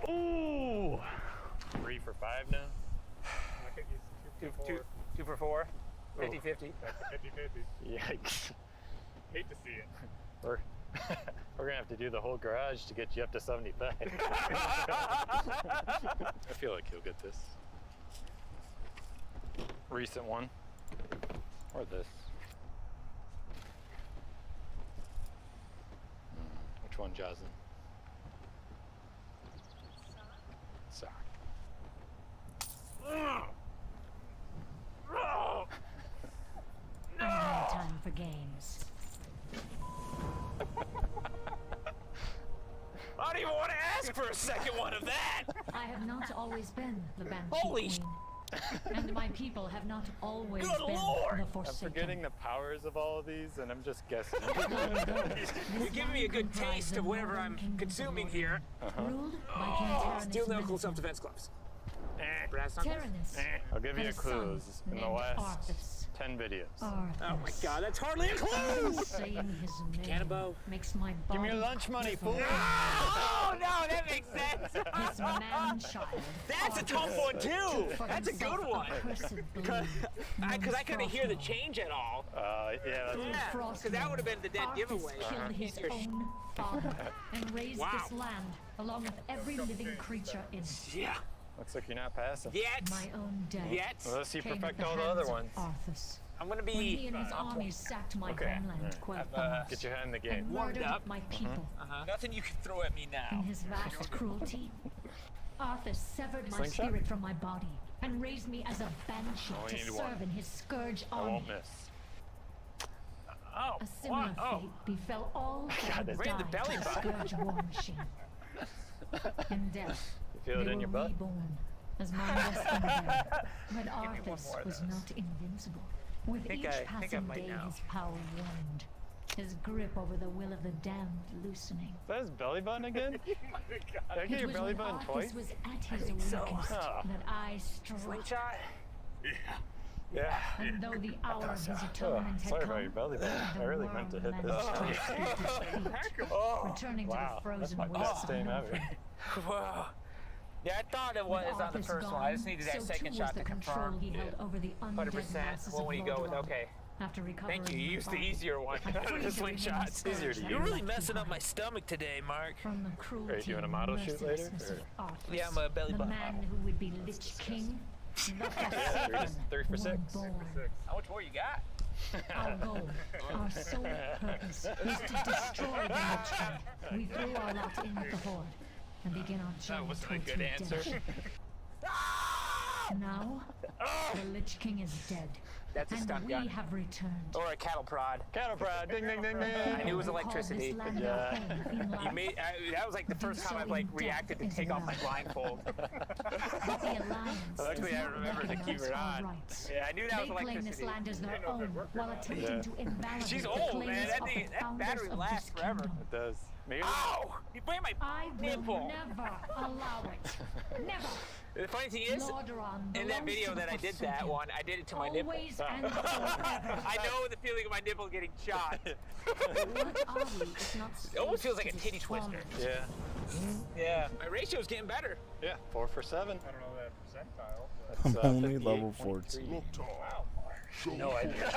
Ooh! 3 for 5 now? I think he's 2 for 4. 50-50. 50-50. Yikes. Hate to see it. We're gonna have to do the whole garage to get you up to 75. I feel like he'll get this. Recent one. Or this. Which one, Jocelyn? Sock. ask for a second one of that. I have not always been the Banshee Holy Queen. And my people have not always Good been Lord! the I'm Forsaken. forgetting the powers of all of these, and I'm just guessing. You're giving me a good taste of whatever I'm consuming here. Ruled by King Tyrannus Steel knuckle Militant. self-defense gloves. Brass knuckles. Tyrannus I'll give you had a clues in the named last Arthas. 10 videos. Oh my god, that's hardly a clue! Saying his name Cannibal. makes my body Give me your lunch money, fool! Oh no, that makes sense! His man-child. That's a tough one too! For That's a himself good one! accursed Because blade, I couldn't hear the change at all. Yeah, that's Yeah, because that would have been the dead Arthas giveaway. killed his own father and raised Wow. this land along with every living creature in it. Yeah. Looks like you're not passing. Yet. My own death. Yet. Unless you came perfect at all the hands other of ones. Arthas. I'm gonna When he be. and his armies sacked my homeland, Get your head in the game. and warmed murdered up. my people. Nothing you can throw at me In now. his vast cruelty, Arthas severed my Slingshot? spirit from my body and raised me as a banshee Only to need serve one. in his scourge I army. won't miss. Oh, A similar what? Oh. fate befell all who God, had that's- Right in the died belly to the button. scourge war machine. In death, You feel they it in your were butt? reborn as my destiny there. But me one Arthas more of was those. not invincible. With Think each I passing might day, know. his power waned. His grip over the will of the damned loosening. Is that his belly button again? Did I get It your was belly when button Arthas twice? was at his weakest Ah. that I struck. Slingshot? Yeah. And though the hour of his atonement had Sorry come, about your belly button. the I really meant to hit worm this. managed to escape his fate, returning to Wow, the that's frozen my best waste aim ever. Whoa. Yeah, I thought it was on the Arthas first one. I just gone, needed that so second too shot was to the control confirm. he held over the undead 100%. masses What of would you go with? Lordaeron. Okay. After recovering Thank you. You my used the body, easier one. I freed The the slingshot. remaining It's easier to scourge You're that really left messing up behind. my stomach today, Mark. From the cruelty Are you doing a and model shoot later, mercilessness or- of Arthas, Yeah, I'm a belly the button man model. who would be Lich King, the Yeah, Forsaken, 3 for 6. one born. How much more you got? Our goal, our sole purpose, is to destroy the Lich King. We throw our lot in with the Horde and begin our journey That wasn't a towards good answer. redemption. Now, the Lich King is dead. That's a and stun we gun. have returned. Or a cattle prod. Cattle prod. Ding, ding, ding, ding. I knew it was We call electricity. this land Yeah. our home in You life. made. That was like the first time I've like reacted to take off my blindfold. But the Alliance Luckily, does I not remember to keep recognize it our on. rights. Yeah, I knew that They was claim this electricity. land as their own while attempting Yeah. to invalidate She's the old, claims man. That of thing, the that founders battery of lasts this forever. kingdom. It does. Maybe Ow! You bring my I will nipple. never allow it. Never. The funny thing is, Lordaeron in that belongs video to the that I did that Forsaken. one, I did it to my nipple. Always and forever. I know the feeling of my nipple getting shot. What are we if not It almost feels like a slaves to titty this twister. torment? Yeah. Yeah. My ratio's getting better. Yeah. 4 for 7. I don't know that percentile. That's, I'm only 58.3. level 14. Wow. No idea.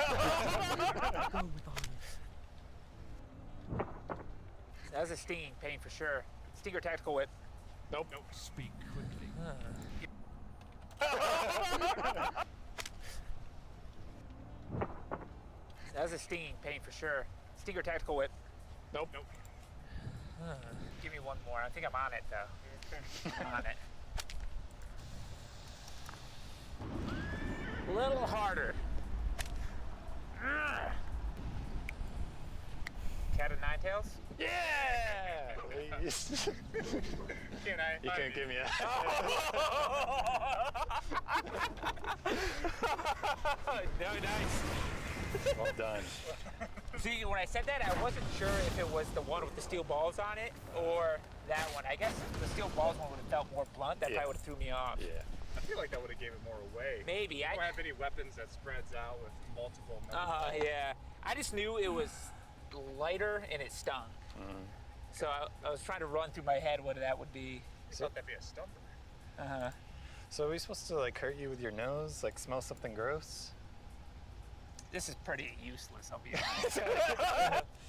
That was a sting pain for sure. Stinger tactical whip. Nope. Speak quickly. That was a stinging pain for sure. Stinger tactical whip. Nope. Give me one more. I think I'm on it though. I'm on it. A little harder. Cat of nine tails? Yeah! Please. Can I? You can't give me that. No, nice. Well done. See, when I said that, I wasn't sure if it was the one with the steel balls on it or that one. I guess the steel balls one would have felt more blunt. That Yeah. probably would have threw me off. Yeah. I feel like that would have gave it more away. Maybe. You don't have any weapons that spreads out with multiple. Yeah. I just knew it was lighter and it stung. So I was trying to run through my head what that would be. I thought that'd be a stumper. Uh-huh. So are we supposed to like hurt you with your nose? Like smell something gross? This is pretty useless, I'll be honest.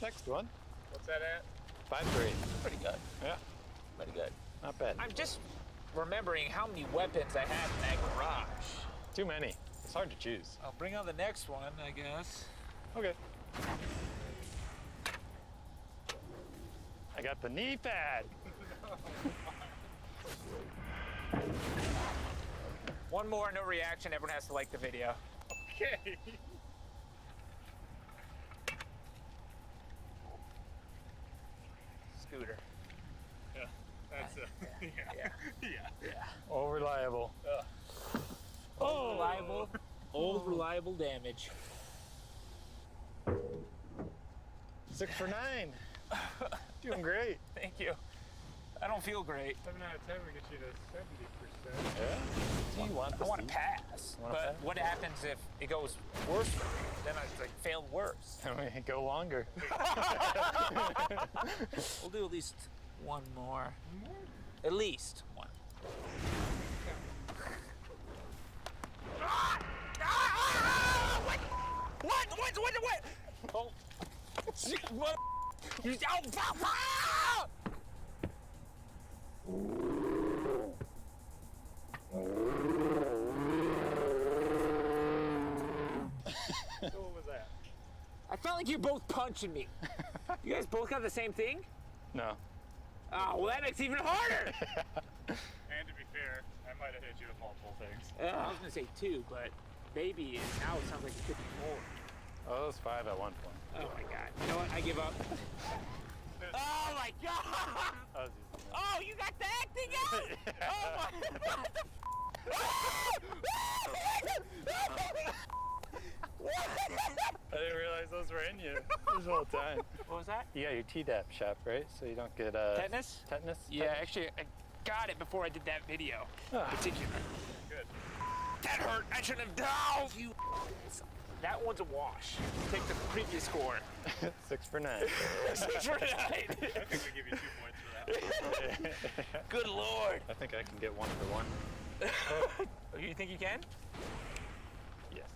Next one. What's that at? 5-3. Pretty good. Yeah. Pretty good. Not bad. I'm just remembering how many weapons I had in that garage. Too many. It's hard to choose. I'll bring on the next one, I guess. Okay. I got the knee pad. One more, no reaction. Everyone has to like the video. Okay. Scooter. Yeah, that's All reliable. All reliable. All reliable damage. 6 for 9. Doing great. Thank you. I don't feel great. 7 out of 10 would get you to 70%. Yeah. Do you want I want to pass. But what happens if it goes worse for me? Then I like fail worse. Then we go longer. We'll do at least one more. At least one. What? Oh. What? You, oh, What was that? I felt like you're both punching me. You guys both got the same thing? No. Oh, well, that makes it even harder. And to be fair, I might have hit you with multiple things. I was gonna say 2, but baby, and now it sounds like it could be more. Oh, it was 5 at one point. Oh my god. You know what? I give up. Oh my god! That was easy. Oh, you got the acting out! Oh my god! I didn't realize those were in you this whole time. What was that? You got your Tdap shot, right? So you don't get Tetanus? Tetanus? Yeah, actually, I got it before I did that video. Ah. Particular. Good. That hurt. I shouldn't have done. You. That one's a wash. Take the previous score. 6 for 9. 6 for 9. I think we give you 2 points for that. Good lord. I think I can get 1 for 1. You think you can? Yes.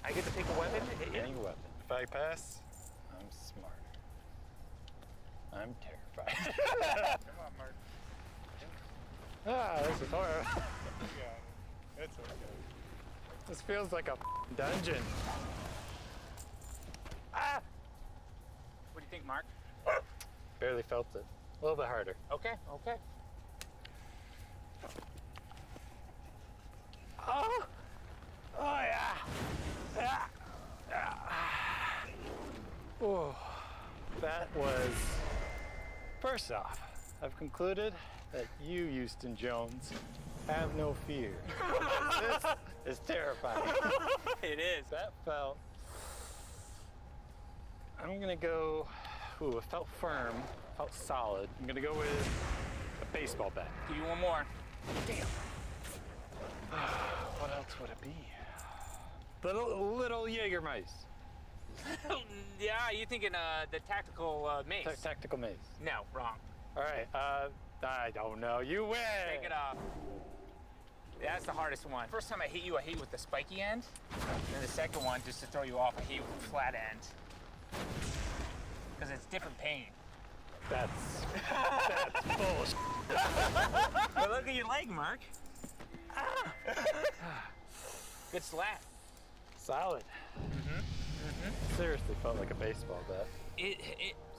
I get to pick a weapon to hit you? Any weapon. If I pass, I'm smarter. I'm terrified. Come on, Mark. Ah, this is horrible. Yeah, it's okay. This feels like a dungeon. Ah! What do you think, Mark? Barely felt it. A little bit harder. Okay. Oh! Oh, yeah! Oh, that was... First off, I've concluded that you, Houston Jones, have no fear. This is terrifying. It is. That felt... I'm gonna go... Ooh, it felt firm, felt solid. I'm gonna go with a baseball bat. Give you one more. Damn. What else would it be? Little Jägermeister. Yeah, you thinking the tactical mace? Tactical mace. No, wrong. All right, I don't know. You win. Take it off. Yeah, that's the hardest one. First time I hit you with the spiky end. And the second one, just to throw you off, I hit you with the flat end. Because it's different pain. That's bullshit. But look at your leg, Mark. Good slap. Solid. Seriously felt like a baseball bat.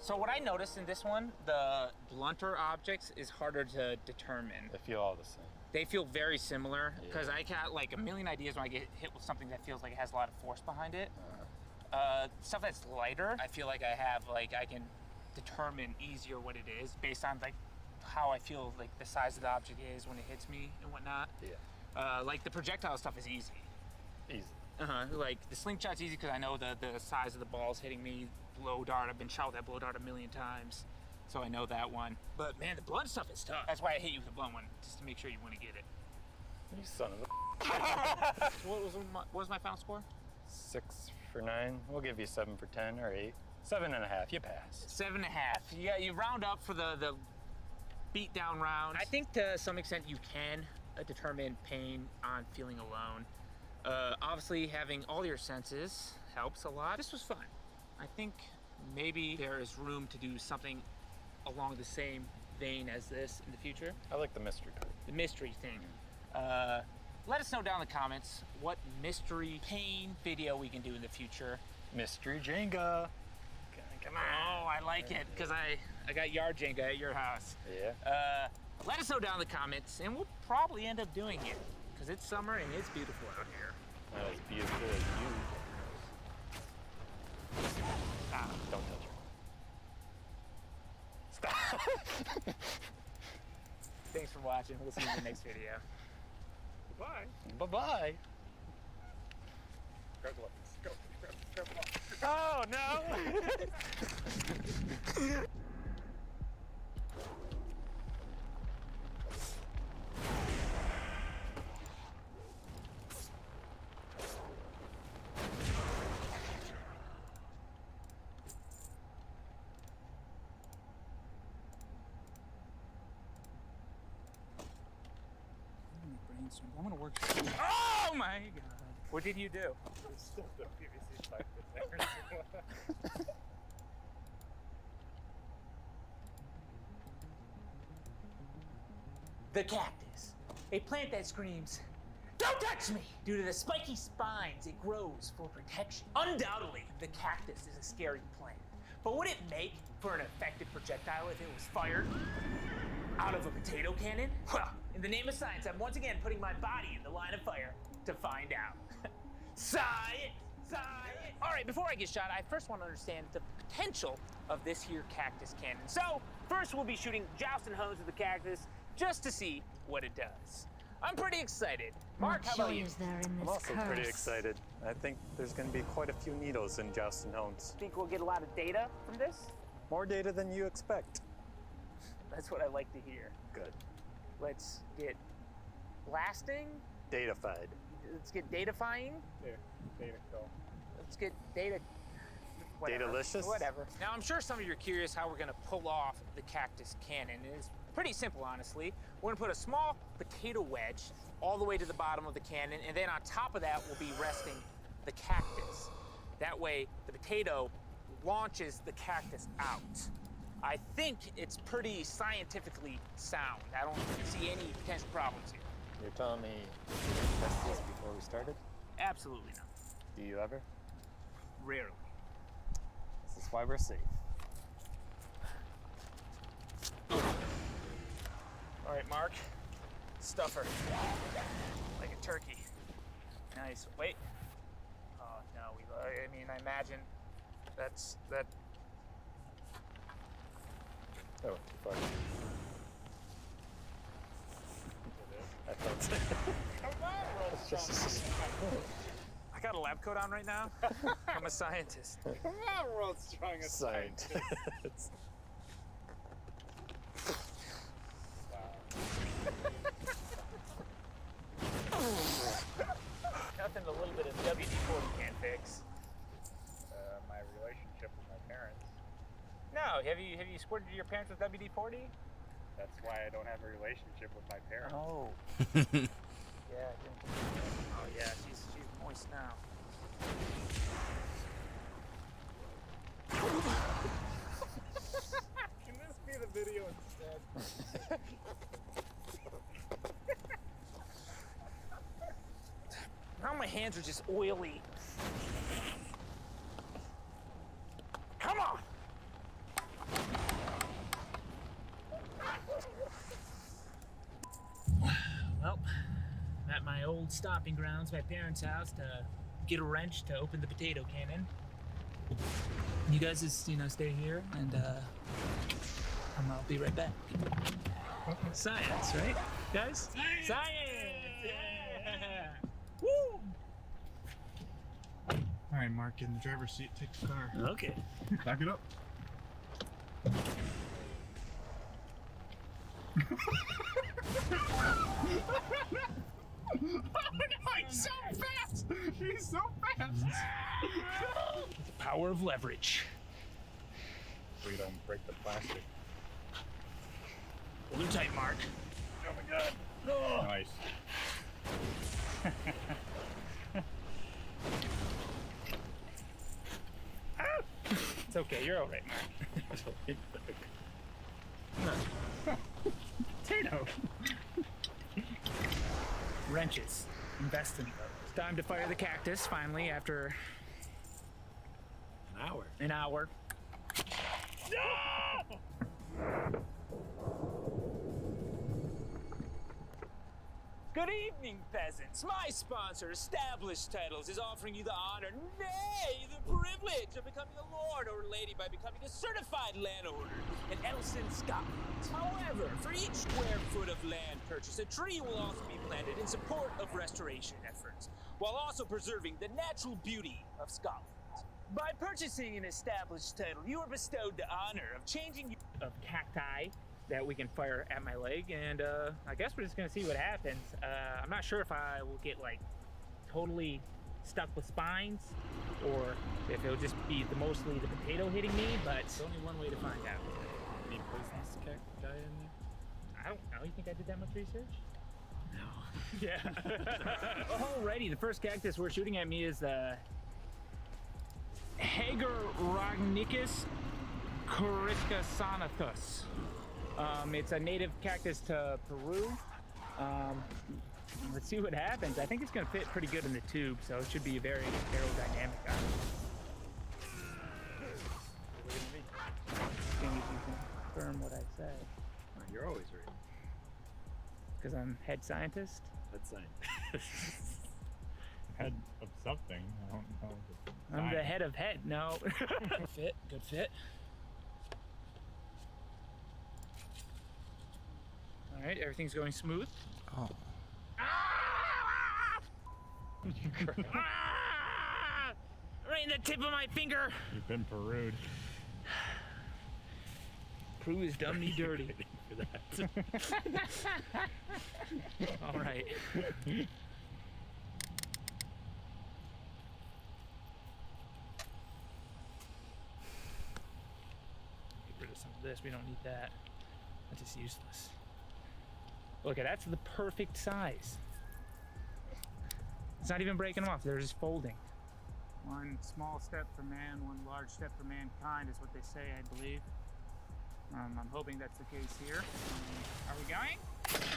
So what I noticed in this one, the blunter objects is harder to determine. They feel all the same. They feel very similar because I got like a million ideas when I get hit with something that feels like it has a lot of force behind it. Stuff that's lighter, I feel like I can determine easier what it is based on like how I feel like the size of the object is when it hits me and whatnot. Yeah. Like the projectile stuff is easy. Easy. Like the slingshot's easy because I know the size of the balls hitting me. Blow dart, I've been shot with that blow dart a million times, so I know that one. But man, the blunt stuff is tough. That's why I hit you with the blunt one, just to make sure you want to get it. You son of a... What was my final score? 6 for 9. We'll give you 7 for 10 or 8. 7.5. You pass. 7.5. Yeah, you round up for the beat down rounds. I think to some extent you can determine pain on feeling alone. Obviously, having all your senses helps a lot. This was fun. I think maybe there is room to do something along the same vein as this in the future. I like the mystery part. The mystery thing. Let us know down in the comments what mystery pain video we can do in the future. Mystery Jenga. Come on. Oh, I like it because I got yard Jenga at your house. Yeah. Let us know down in the comments and we'll probably end up doing it because it's summer and it's beautiful out here. Not as beautiful as you. Stop. Don't touch her. Stop. Thanks for watching. We'll see you in the next video. Bye. Bye-bye. Grab the weapons. Go. Grab them all. Oh, no! I'm gonna work. Oh my god. What did you do? Still the PVC pipe that's there. The cactus. A plant that screams, "Don't touch me!" Due to the spiky spines it grows for protection. Undoubtedly, the cactus is a scary plant. But would it make for an effective projectile if it was fired out of a potato cannon? Well, in the name of science, I'm once again putting my body in the line of fire to find out. Science! Science! All right, before I get shot, I first want to understand the potential of this here cactus cannon. So, first we'll be shooting jousting hones with the cactus just to see what it does. I'm pretty excited. Mark, how about you? I'm also pretty excited. I think there's going to be quite a few needles in jousting hones. Think we'll get a lot of data from this? More data than you expect. That's what I like to hear. Good. Let's get blasting. Datafied. Let's get datafying. There. Data go. Let's get data. Whatever. Datalicious? Whatever. Now, I'm sure some of you are curious how we're going to pull off the cactus cannon. It's pretty simple, honestly. We're going to put a small potato wedge all the way to the bottom of the cannon, and then on top of that will be resting the cactus. That way, the potato launches the cactus out. I think it's pretty scientifically sound. I don't see any potential problems here. You're telling me you didn't test this before we started? Absolutely not. Do you ever? Rarely. This is why we're safe. All right, Mark. Stuff her. Like a turkey. Nice. Wait. Oh, no. I mean, I imagine that. Oh, too far. I felt it. Come on, Roll. I got a lab coat on right now. I'm a scientist. Come on, World Strongest Scientist. Nothing a little bit of WD-40 can't fix. My relationship with my parents. No, have you squirted your parents with WD-40? That's why I don't have a relationship with my parents. Oh. Yeah. Oh yeah, she's moist now. Can this be the video instead? Now my hands are just oily. Come on! Well, I'm at my old stomping grounds, my parents' house, to get a wrench to open the potato cannon. You guys just, stay here, and I'll be right back. Science, right, guys? Science! Yeah! Woo! All right, Mark, get in the driver's seat. Take the car. Okay. Back it up. Oh no, he's so fast! He's so fast! The power of leverage. We don't break the plastic. Hold her tight, Mark. Oh my god! Oh. Nice. It's okay, you're all right, Mark. Potato! Wrenches. Invest in those. It's time to fire the cactus, finally, after an hour. No! Good evening, peasants. My sponsor, Established Titles, is offering you the honor, nay, the privilege of becoming a lord or lady by becoming a certified landowner in Elston, Scotland. However, for each square foot of land purchased, a tree will also be planted in support of restoration efforts, while also preserving the natural beauty of Scotland. By purchasing an Established Title, you are bestowed the honor of changing of cacti that we can fire at my leg, and I guess we're just gonna see what happens. I'm not sure if I will get like totally stuck with spines or if it'll just be mostly the potato hitting me, but it's only one way to find out. Any poisonous cacti in there? I don't know. You think I did that much research? No. Yeah. Alrighty, the first cactus we're shooting at me is the Hagerognicus coriscasanathus. It's a native cactus to Peru. Let's see what happens. I think it's going to fit pretty good in the tube, so it should be very aerodynamic. Can you confirm what I say? Oh, you're always right. Because I'm head scientist? Head scientist. Head of something. I don't know. I'm the head of head. No. Fit. Good fit. All right, everything's going smooth. Oh. Right in the tip of my finger. You've been Peru'd. Peru has done me dirty. For that. All right. Get rid of some of this. We don't need that. That's just useless. Look, that's the perfect size. It's not even breaking off. They're just folding. One small step for man, one large step for mankind is what they say, I believe. I'm hoping that's the case here. Are we going?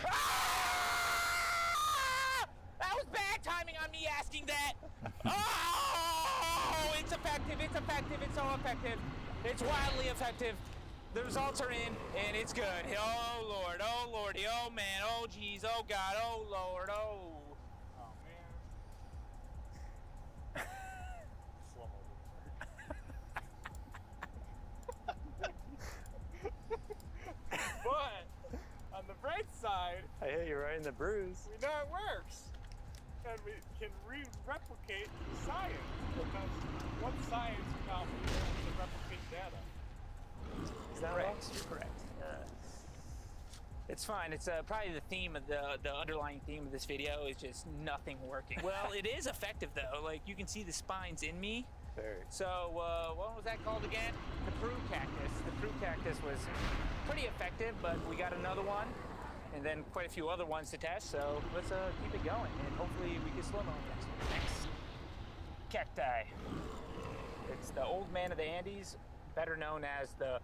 Ah! That was bad timing on me asking that. Oh, it's effective. It's effective. It's so effective. It's wildly effective. The results are in, and it's good. Oh, Lord. Oh, Lordy. Oh, man. Oh, geez. Oh, God. Oh, Lord. Oh. Oh, man. But on the bright side, I hit you right in the bruise. we know it works, and we can replicate science because what science without being able to replicate data? Is that correct? You're correct. It's fine. It's probably the theme of the underlying theme of this video is just nothing working. Well, it is effective though. Like you can see the spines in me. Very. So what was that called again? The Peru cactus. The Peru cactus was pretty effective, but we got another one, and then quite a few other ones to test. So let's keep it going, and hopefully we can slow mo next one. Next cacti. It's the old man of the Andes, better known as the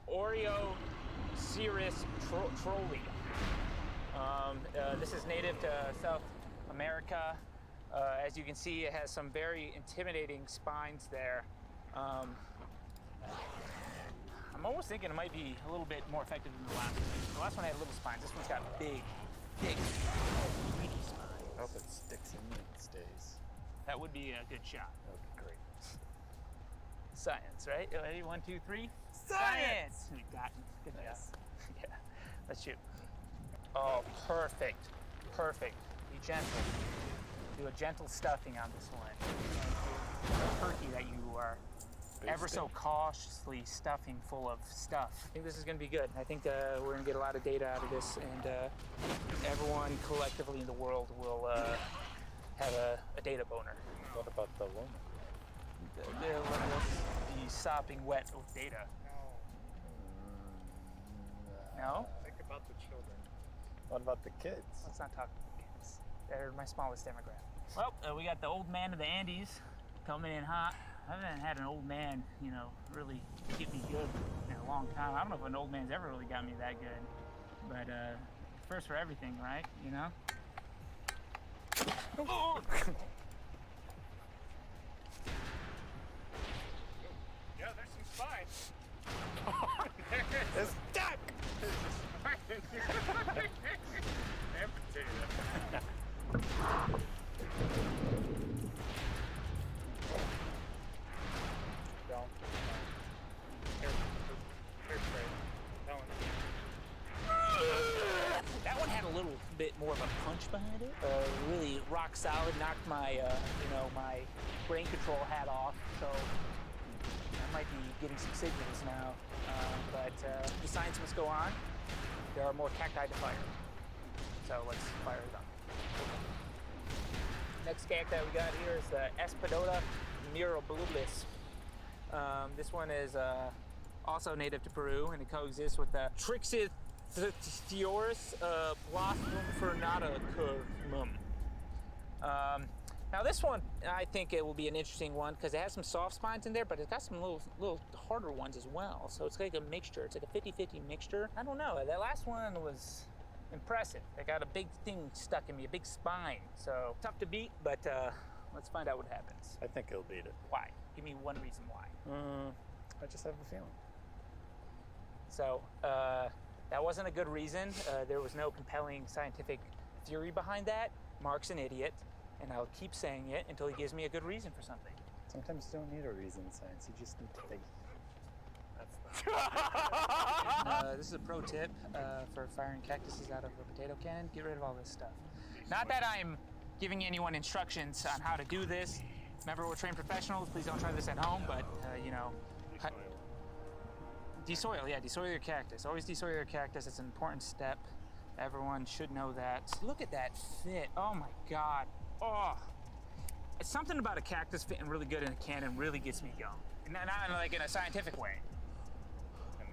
Oreoceras trolli. This is native to South America. As you can see, it has some very intimidating spines there. I'm almost thinking it might be a little bit more effective than the last one. The last one had little spines. This one's got big, meaty spines. I hope it sticks in me and stays. That would be a good shot. That would be great. Science, right? Ready? 1, 2, 3. Science! We got it. Good job. Yeah. Let's shoot. Oh, perfect. Perfect. Be gentle. Do a gentle stuffing on this one. The turkey that you are ever so cautiously stuffing full of stuff. I think this is going to be good. I think we're going to get a lot of data out of this, and everyone collectively in the world will have a data boner. What about the woman? They'll be sopping wet with data. No? Think about the children. What about the kids? Let's not talk about kids. They're my smallest demographic. Well, we got the old man of the Andes coming in hot. I haven't had an old man, you know, really get me good in a long time. I don't know if an old man's ever really got me that good. But first for everything, right? You know? Oh. Yeah, there's some spines. It's stuck! Don't. Hairspray. Telling That one had a little bit more of a punch behind it. Really rock solid. Knocked my, my brain control hat off. So I might be getting some signals now. But the science must go on. There are more cacti to fire. So let's fire them. Next cacti we got here is the Espidota mirabilis. This one is also native to Peru, and it coexists with the Trixithiorus blasphemfernataculum. Now this one, I think it will be an interesting one because it has some soft spines in there, but it's got some little harder ones as well. So it's like a mixture. It's like a 50-50 mixture. I don't know. That last one was impressive. I got a big thing stuck in me, a big spine. So tough to beat, but let's find out what happens. I think he'll beat it. Why? Give me one reason why. I just have a feeling. So that wasn't a good reason. There was no compelling scientific theory behind that. Mark's an idiot, and I'll keep saying it until he gives me a good reason for something. Sometimes you don't need a reason in science. You just need to think. This is a pro tip for firing cactuses out of a potato cannon. Get rid of all this stuff. Not that I'm giving anyone instructions on how to do this. Remember, we're trained professionals. Please don't try this at home, but, desoil, yeah, desoil your cactus. Always desoil your cactus. It's an important step. Everyone should know that. Look at that fit. Oh, my God. Oh. It's something about a cactus fitting really good in a cannon really gets me going. Not like in a scientific way.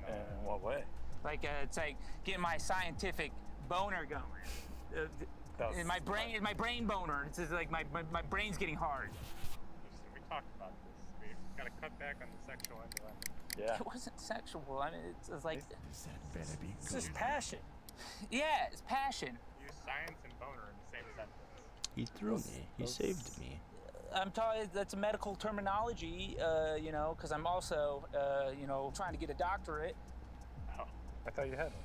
In what way? Like, it's like getting my scientific boner going. My brain boner. It's just like my brain's getting hard. We talked about this. We gotta cut back on the sexual innuendo. Yeah. It wasn't sexual. I mean, it's like... It's just passion. Yeah, it's passion. Use science and boner in the same sentence. He threw me. He saved me. I'm talking, that's a medical terminology, because I'm also, trying to get a doctorate. Oh, I thought you had one.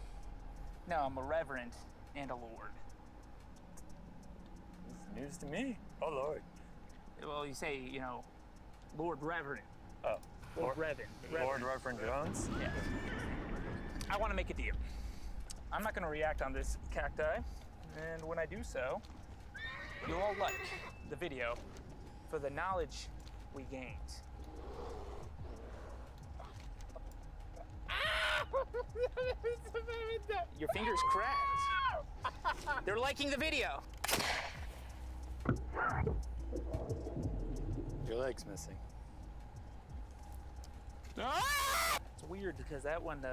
No, I'm a reverend and a lord. It's news to me. Oh, Lord. Well, you say, Lord Reverend. Oh. Lord Reverend. Lord Reverend Jones? Yes. I want to make a deal. I'm not going to react on this cacti, and when I do so, you'll all like the video for the knowledge we gained. Your finger's cracked. They're liking the video. Your leg's missing. It's weird because that one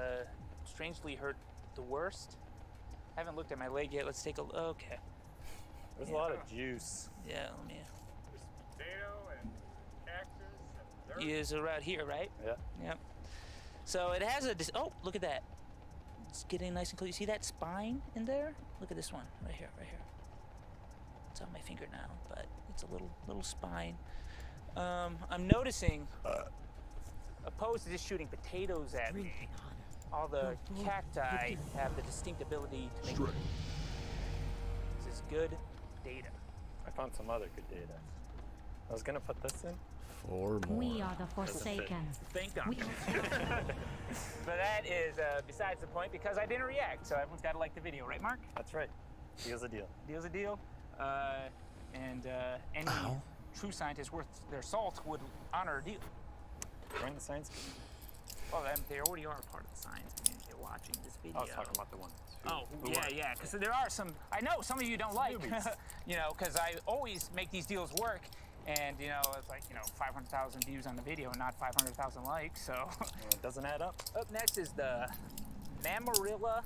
strangely hurt the worst. I haven't looked at my leg yet. Let's take a look. Okay. There's a lot of juice. Yeah, let me. There's potato and cactus and dirt. He is around here, right? Yeah. Yep. So it has a. Oh, look at that. It's getting nice and clear. You see that spine in there? Look at this one right here, right here. It's on my finger now, but it's a little spine. I'm noticing, opposed to just shooting potatoes at me, all the cacti have the distinct ability to make. This is good data. I found some other good data. I was gonna put this in. 4 more. We are the Forsaken. Thank God. But that is besides the point because I didn't react, so everyone's got to like the video, right, Mark? That's right. Deal's a deal. Deal's a deal. And any true scientist worth their salt would honor a deal. Join the science community. Well, they already are part of the science community. They're watching this video. I was talking about the ones. Yeah, because there are some. I know some of you don't like, because I always make these deals work, and it's like 500,000 views on the video and not 500,000 likes. So it doesn't add up. Up next is the Mamarilla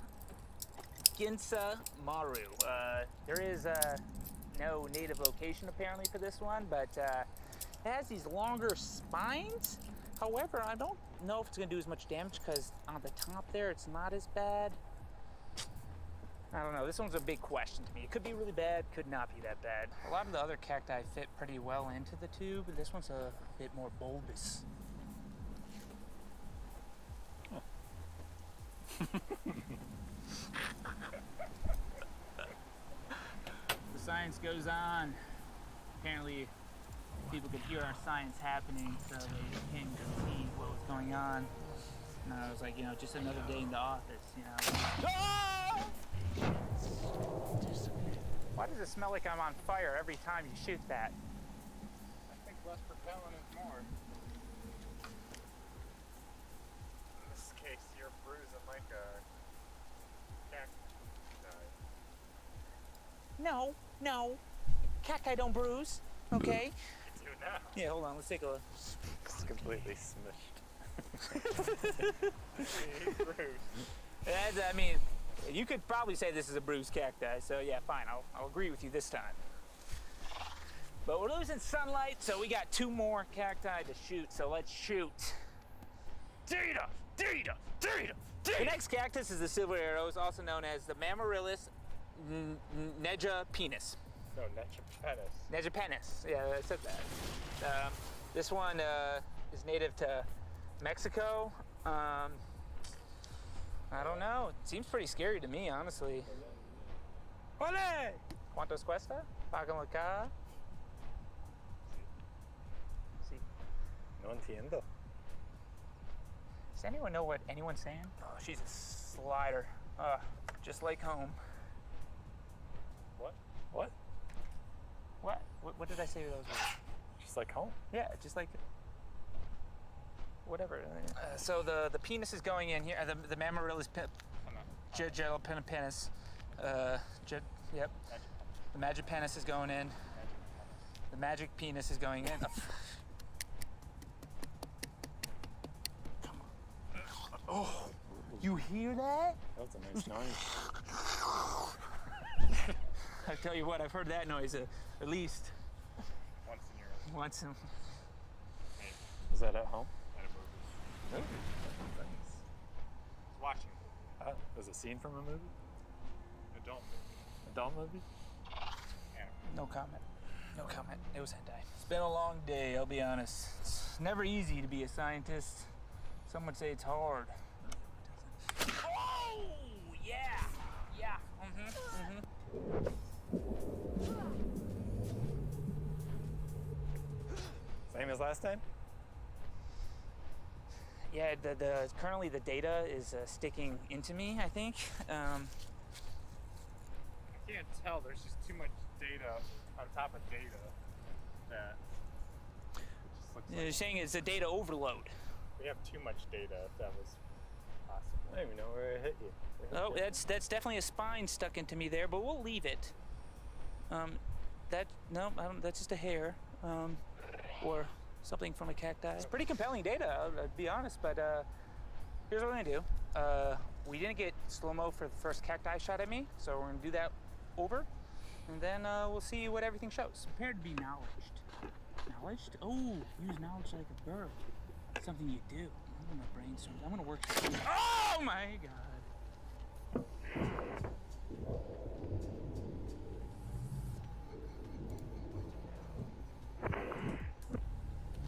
Ginsa Maru. There is no native location apparently for this one, but it has these longer spines. However, I don't know if it's going to do as much damage because on the top there, it's not as bad. I don't know. This one's a big question to me. It could be really bad, could not be that bad. A lot of the other cacti fit pretty well into the tube, but this one's a bit more bulbous. Oh. The science goes on. Apparently, people could hear our science happening, so they came to see what was going on. And I was like, you know, just another day in the office, you know. Ah! Why does it smell like I'm on fire every time you shoot that? I think less propellant is more. In this case, you're bruising like a cacti. No. Cacti don't bruise, okay? You do now. Yeah, hold on, let's take a look. It's completely smushed. He's bruised. I mean, you could probably say this is a bruised cacti, so yeah, fine, I'll agree with you this time. But we're losing sunlight, so we got 2 more cacti to shoot, so let's shoot. Data! The next cactus is the silver arrows, also known as the Amaryllis nejapennis. No, nejapennis. Nejapennis, yeah, I said that. This one is native to Mexico. I don't know. It seems pretty scary to me, honestly. Ole! ¿Cuántos cuesta? Págalo acá. Sí. No entiendo. Does anyone know what anyone's saying? Oh, she's a slider. Just like home. What? What did I say to those words? Just like home? Yeah, just like... whatever. So the penis is going in here. The Amaryllis penis. Yep. The magic penis is going in. The magic penis is going in. Oh, you hear that? That's a nice noise. I tell you what, I've heard that noise at least Once in your once. Is that at home? at a movie. Movie? Watching. Was a scene from a movie? Adult movie. Adult movie? No comment. No comment. It was hentai. It's been a long day, I'll be honest. It's never easy to be a scientist. Some would say it's hard. Oh, yeah. Same as last time? Yeah, currently the data is sticking into me, I think. I can't tell. There's just too much data on top of data that it just looks You're saying it's a data overload. we have too much data, if that was possible. I don't even know where it hit you. Oh, that's definitely a spine stuck into me there, but we'll leave it. That's just a hair, or something from a cacti. It's pretty compelling data, I'll be honest. But here's what we're gonna do. We didn't get slow-mo for the first cacti shot at me, so we're gonna do that over, and then we'll see what everything shows. Prepared to be knowledged. Knowledged? Oh, use knowledge like a verb. Something you do. I'm gonna brainstorm. I'm gonna work. Oh my God.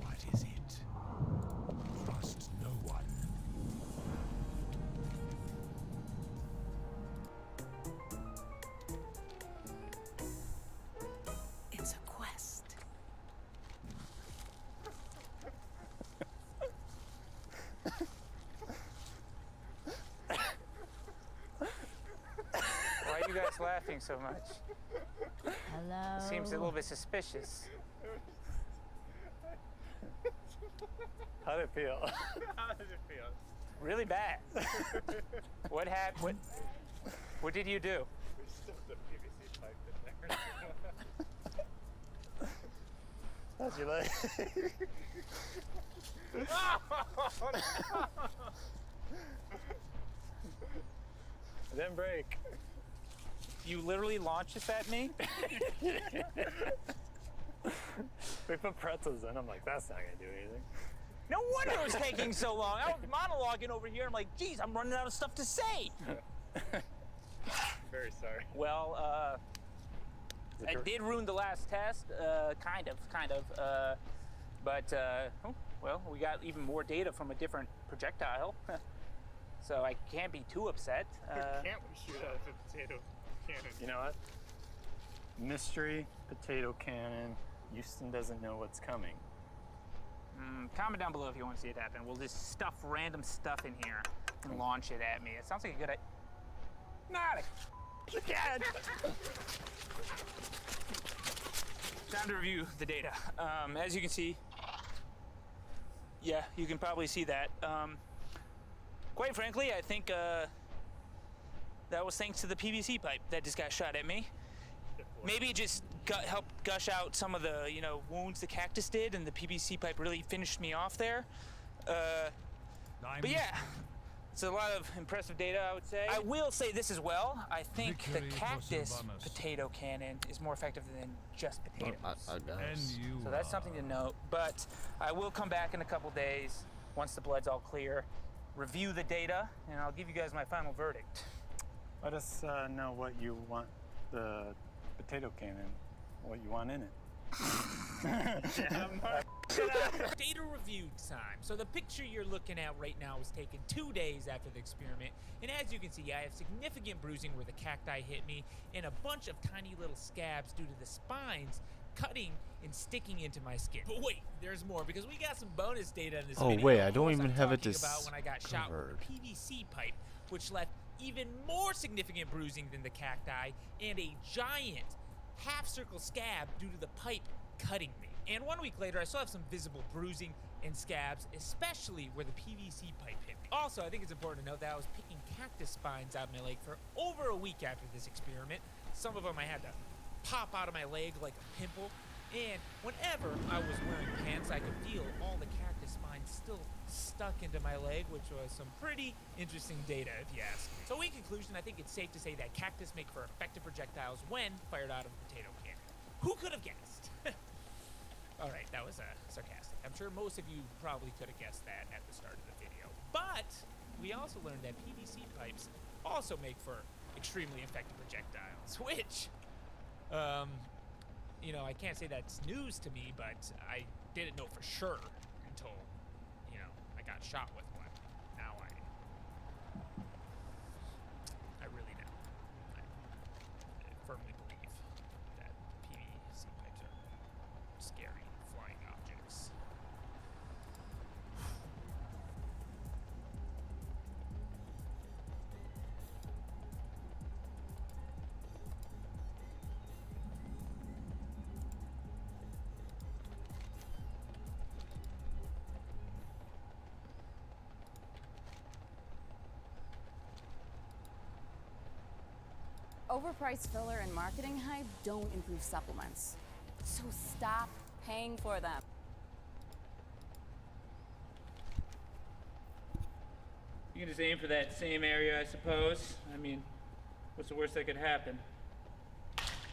What is it? Trust no one. It's a quest. Why are you guys laughing so much? Hello. Seems a little bit suspicious. How did it feel? How did it feel? Really bad. What happened? What did you do? We stuffed the PVC pipe in there. How'd you like? It didn't break. You literally launched this at me? We put pretzels in. I'm like, that's not gonna do anything. No wonder it was taking so long. I was monologuing over here. I'm like, geez, I'm running out of stuff to say. Very sorry. Well, I did ruin the last test, kind of. Well, we got even more data from a different projectile. So I can't be too upset. Can't we shoot out of a potato cannon? You know what? Mystery potato cannon. Houston doesn't know what's coming. Comment down below if you want to see it happen. We'll just stuff random stuff in here and launch it at me. It sounds like a good idea. Not again. Time to review the data. As you can see, yeah, you can probably see that. Quite frankly, I think that was thanks to the PVC pipe that just got shot at me. Maybe it just helped gush out some of the, wounds the cactus did, and the PVC pipe really finished me off there. But yeah, it's a lot of impressive data, I would say. I will say this as well. I think the cactus potato cannon is more effective than just potatoes. I guess. So that's something to note. But I will come back in a couple days once the blood's all clear, review the data, and I'll give you guys my final verdict. Let us know what you want the potato cannon, what you want in it. Data review time. So the picture you're looking at right now was taken 2 days after the experiment, and as you can see, I have significant bruising where the cacti hit me, and a bunch of tiny little scabs due to the spines cutting and sticking into my skin. But wait, there's more, because we got some bonus data in this video. Oh wait, I don't Of course, even I'm have it talking about when I got shot with discovered. a PVC pipe, which left even more significant bruising than the cacti, and a giant half-circle scab due to the pipe cutting me. And 1 week later, I still have some visible bruising and scabs, especially where the PVC pipe hit me. Also, I think it's important to note that I was picking cactus spines out of my leg for over a week after this experiment. Some of them I had to pop out of my leg like a pimple. And whenever I was wearing pants, I could feel all the cactus spines still stuck into my leg, which was some pretty interesting data, if you ask me. So in conclusion, I think it's safe to say that cactus make for effective projectiles when fired out of a potato cannon. Who could have guessed? All right, that was sarcastic. I'm sure most of you probably could have guessed that at the start of the video. But we also learned that PVC pipes also make for extremely effective projectiles, which, I can't say that's news to me, but I didn't know for sure until, I got shot with one. Now I really know. I firmly believe that PVC pipes are scary flying objects. Overpriced filler and marketing hype don't improve supplements. So stop paying for them. You can just aim for that same area, I suppose. I mean, what's the worst that could happen?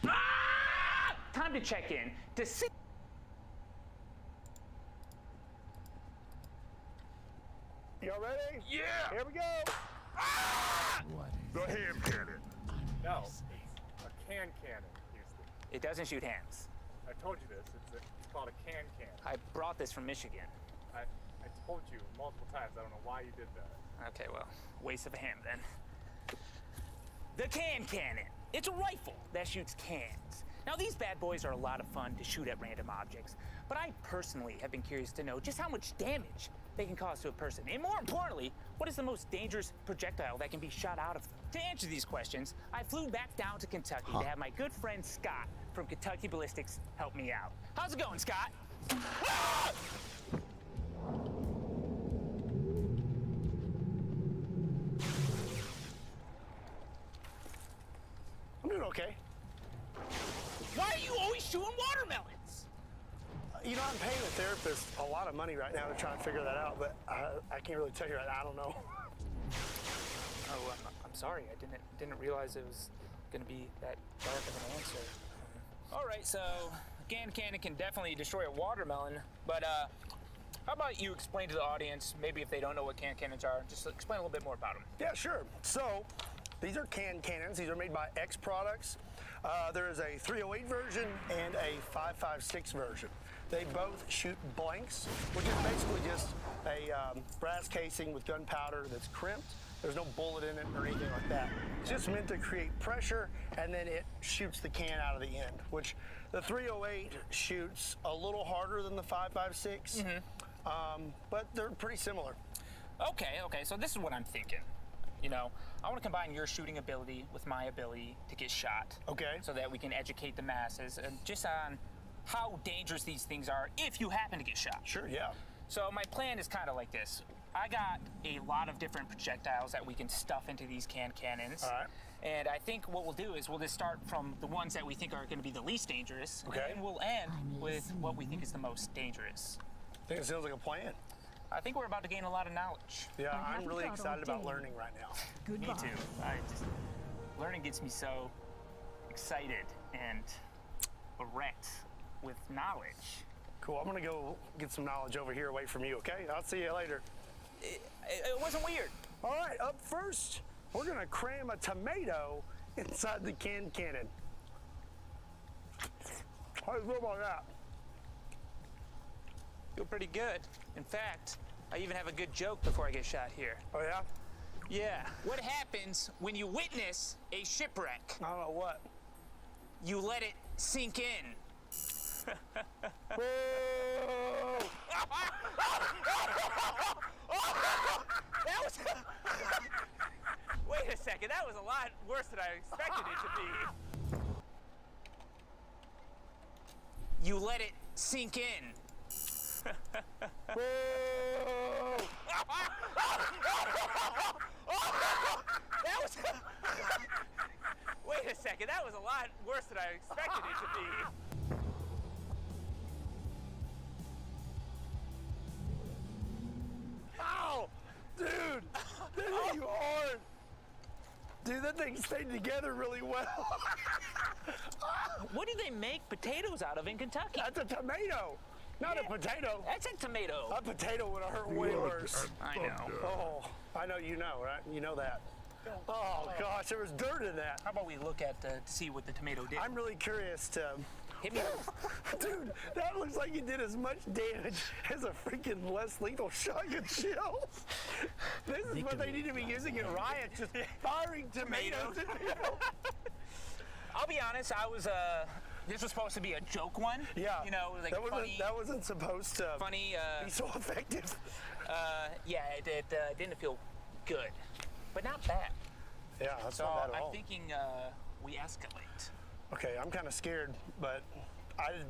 Ah! Time to check in to see. Y'all ready? Yeah! Here we go! Ah! The hand cannon. No, it's a can cannon, Houston. It doesn't shoot hands. I told you this. It's called a can cannon. I brought this from Michigan. I told you multiple times. I don't know why you did that. Okay, well, waste of a hand then. The can cannon. It's a rifle that shoots cans. Now, these bad boys are a lot of fun to shoot at random objects, but I personally have been curious to know just how much damage they can cause to a person. And more importantly, what is the most dangerous projectile that can be shot out of them? To answer these questions, I flew back down to Kentucky to have my good friend Scott from Kentucky Ballistics help me out. How's it going, Scott? Ah! I'm doing okay. Why are you always shooting watermelons? I'm paying a therapist a lot of money right now to try and figure that out, but I can't really tell you right now. I don't know. Oh, I'm sorry. I didn't realize it was going to be that dark of an answer. All right, so a can cannon can definitely destroy a watermelon, but how about you explain to the audience, maybe if they don't know what can cannons are, just explain a little bit more about them. Yeah, sure. So these are can cannons. These are made by X Products. There is a 308 version and a 5.56 version. They both shoot blanks, which is basically just a brass casing with gunpowder that's crimped, There's no bullet in it or anything like that. It's just meant to create pressure, and then it shoots the can out of the end, which the 308 shoots a little harder than the 5.56, but they're pretty similar. Okay, so this is what I'm thinking. You know, I want to combine your shooting ability with my ability to get shot. Okay. So that we can educate the masses just on how dangerous these things are if you happen to get shot. Sure, yeah. So my plan is kind of like this. I got a lot of different projectiles that we can stuff into these cannons. All right. And I think what we'll do is we'll just start from the ones that we think are going to be the least dangerous. Okay. And we'll end with what we think is the most dangerous. I think it sounds like a plan. I think we're about to gain a lot of knowledge. Yeah, I'm really excited about learning right now. Me too. Learning gets me so excited and erect with knowledge. Cool, I'm gonna go get some knowledge over here away from you, okay? I'll see you later. It wasn't weird. All right, up first, we're gonna cram a tomato inside the cannon. How do you feel about that? Feel pretty good. In fact, I even have a good joke before I get shot here. Oh yeah? Yeah. What happens when you witness a shipwreck? I don't know what. You let it sink in. Whoa! That was... Wait a second, that was a lot worse than I expected it to be. You let it sink in. Whoa! That was... Wait a second, that was a lot worse than I expected it to be. Ow! Dude! That hit you hard! Dude, that thing stayed together really well. What do they make potatoes out of in Kentucky? That's a tomato! Not a potato. That's a tomato. A potato would have hurt way worse. I know. Oh, I know you know, right? You know that. Oh gosh, there was dirt in that. How about we look at to see what the tomato did? I'm really curious to... Hit me. Dude, that looks like it did as much damage as a freaking less lethal shotgun shell. This is what they need to be using in riots, just firing tomatoes at people. I'll be honest, I was this was supposed to be a joke one. Yeah. You know, like that wasn't supposed to funny be so effective. Yeah, it didn't feel good. But not bad. Yeah, that's so not bad at all. I'm thinking we escalate. Okay, I'm kind of scared, but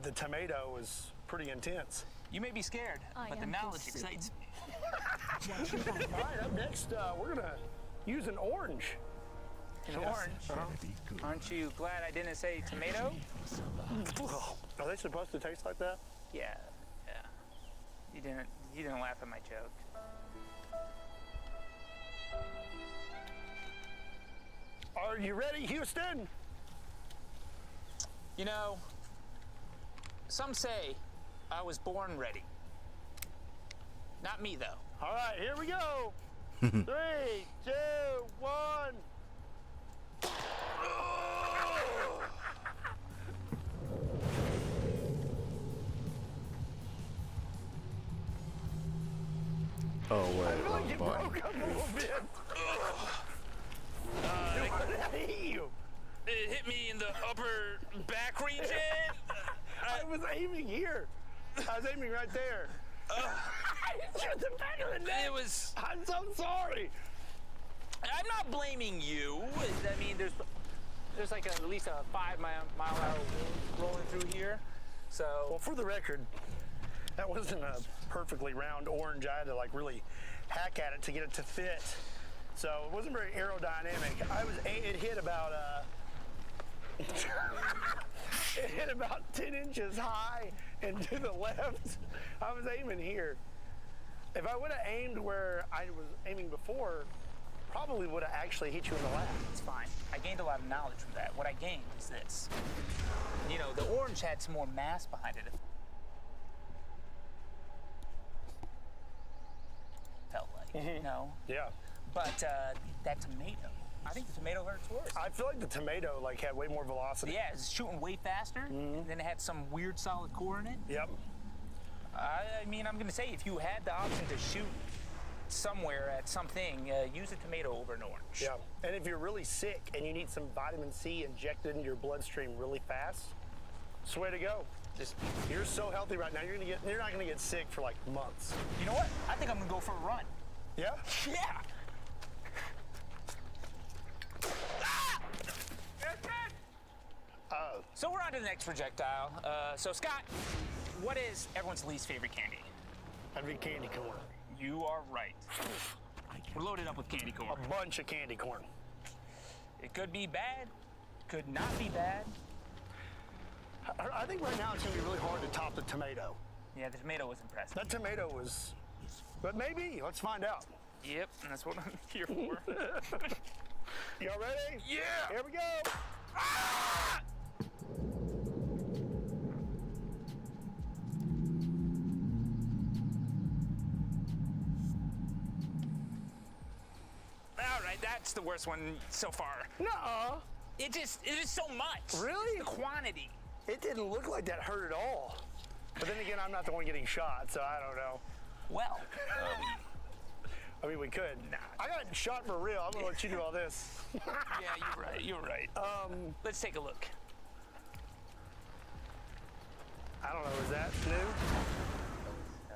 the tomato was pretty intense. You may be scared, but the knowledge excites me. All right, up next, we're gonna use an orange. An orange? Aren't you glad I didn't say tomato? Are they supposed to taste like that? Yeah. You didn't laugh at my joke. Are you ready, Houston? You know, some say I was born ready. Not me, though. All right, here we go. 3, 2, 1. Oh, wait. I feel like it broke up a little bit. What did that hit you? It hit me in the upper back region. I was aiming here. I was aiming right there. It's just the back of the neck. It was... I'm so sorry. I'm not blaming you. I mean, there's like at least a 5 mile an hour wind rolling through here. So... Well, for the record, that wasn't a perfectly round orange. I had to like really hack at it to get it to fit. So it wasn't very aerodynamic. It hit about it hit about 10 inches high and to the left. I was aiming here. If I would have aimed where I was aiming before, probably would have actually hit you in the lap. It's fine. I gained a lot of knowledge from that. What I gained is this. You know, the orange had some more mass behind it. Felt like, you know? Yeah. But that tomato, I think the tomato hurts worse. I feel like the tomato like had way more velocity. Yeah, it's shooting way faster. And then it had some weird solid core in it. Yep. I mean, I'm gonna say if you had the option to shoot somewhere at something, use a tomato over an orange. Yeah, and if you're really sick and you need some vitamin C injected into your bloodstream really fast, it's the way to go. You're so healthy right now. You're not gonna get sick for like months. You know what? I think I'm gonna go for a run. Yeah? Yeah. So we're on to the next projectile. So Scott, what is everyone's least favorite candy? That'd be candy corn. You are right. We're loaded up with candy corn. A bunch of candy corn. It could be bad, could not be bad. I think right now it's gonna be really hard to top the tomato. Yeah, the tomato was impressive. That tomato was, but maybe, let's find out. Yep, and that's what I'm here for. Y'all ready? Yeah! Here we go! Ah! All right, that's the worst one so far. No. It is so much. Really? The quantity. It didn't look like that hurt at all. But then again, I'm not the one getting shot, so I don't know. Well. I mean, we could. Nah. I got shot for real. I'm gonna let you do all this. Yeah, you're right. You're right. Let's take a look. I don't know. Is that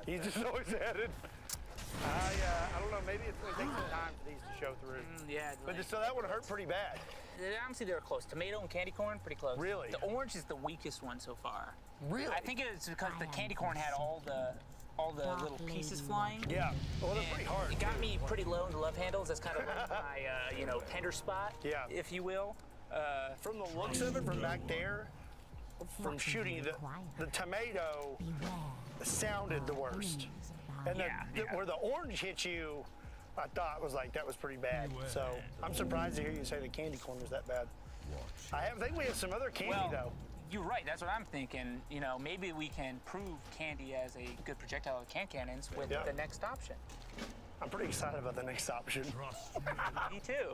new? He's just always at it. I don't know. Maybe it's gonna take some time for these to show through. Yeah. But so that one hurt pretty bad. Honestly, they were close. Tomato and candy corn, pretty close. Really? The orange is the weakest one so far. Really? I think it's because the candy corn had all the little pieces flying. Yeah. Well, they're pretty hard. It got me pretty low in the love handles. That's kind of like my tender spot. Yeah. If you will. From the looks of it, from back there, from shooting the tomato sounded the worst. And where the orange hit you, I thought was like that was pretty bad. So I'm surprised to hear you say the candy corn was that bad. I think we have some other candy though. You're right. That's what I'm thinking. You know, maybe we can prove candy as a good projectile with can cannons with the next option. I'm pretty excited about the next option. Me too.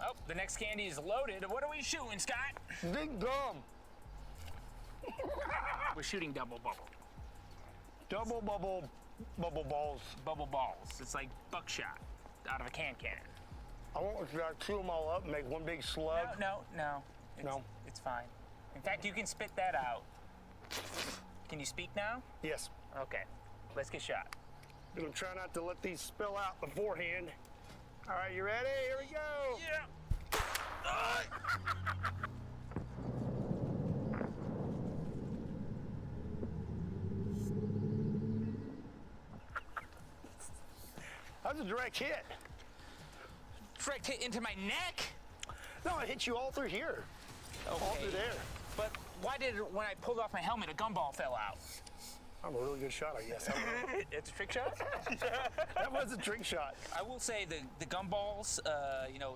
Oh, the next candy is loaded. What are we shooting, Scott? Big gum. We're shooting double bubble. Double bubble balls. Bubble balls. It's like buckshot out of a can cannon. I want to chew them all up and make one big slug. No. It's fine. In fact, you can spit that out. Can you speak now? Yes. Okay. Let's get shot. I'm gonna try not to let these spill out beforehand. All right, you ready? Here we go. Yeah. That was a direct hit. Direct hit into my neck? No, it hit you all through here. Okay. All through there. But why did, when I pulled off my helmet, a gumball fell out? I'm a really good shot, I guess. It's a trick shot? That was a trick shot. I will say the gumballs,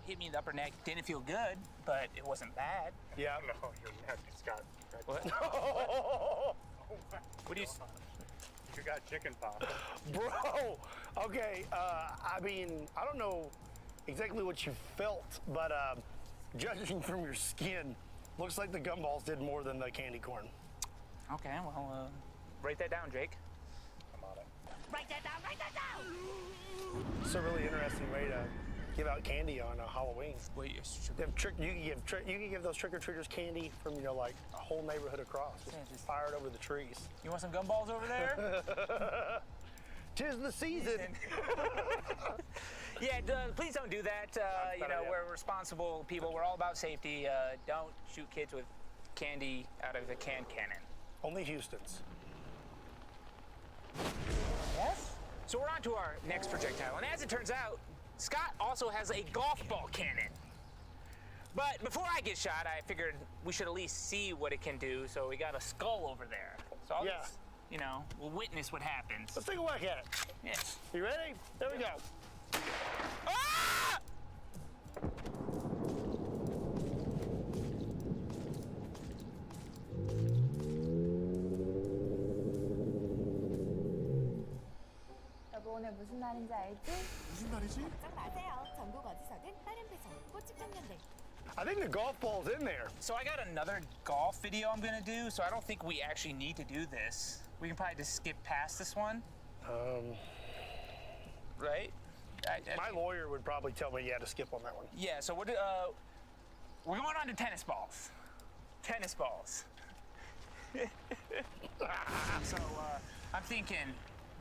hit me in the upper neck. Didn't feel good, but it wasn't bad. Yeah. No, you're nasty, Scott. What? What do you... You got chicken pox. Bro, okay, I mean, I don't know exactly what you felt, but judging from your skin, looks like the gumballs did more than the candy corn. Okay, well, write that down, Jake. I'm on it. Write that down, write that down! It's a really interesting way to give out candy on Halloween. Wait, you can give those trick-or-treaters candy from, like a whole neighborhood across. Just fire it over the trees. You want some gumballs over there? 'Tis the season. Yeah, please don't do that. We're responsible people. We're all about safety. Don't shoot kids with candy out of a can cannon. Only Houston's. Yes? So we're on to our next projectile. And as it turns out, Scott also has a golf ball cannon. But before I get shot, I figured we should at least see what it can do. So we got a skull over there. So I'll just, we'll witness what happens. Let's take a whack at it. Yes. You ready? There we go. Ah! 여보 오늘 무슨 날인지 알지? 무슨 말이지? 걱정 마세요. 전국 어디서든 빠른 배송 꽃집청년대. I think the golf ball's in there. So I got another golf video I'm gonna do, so I don't think we actually need to do this. We can probably just skip past this one. right? My lawyer would probably tell me, yeah, to skip on that one. Yeah, so we're going on to tennis balls. Tennis balls. So I'm thinking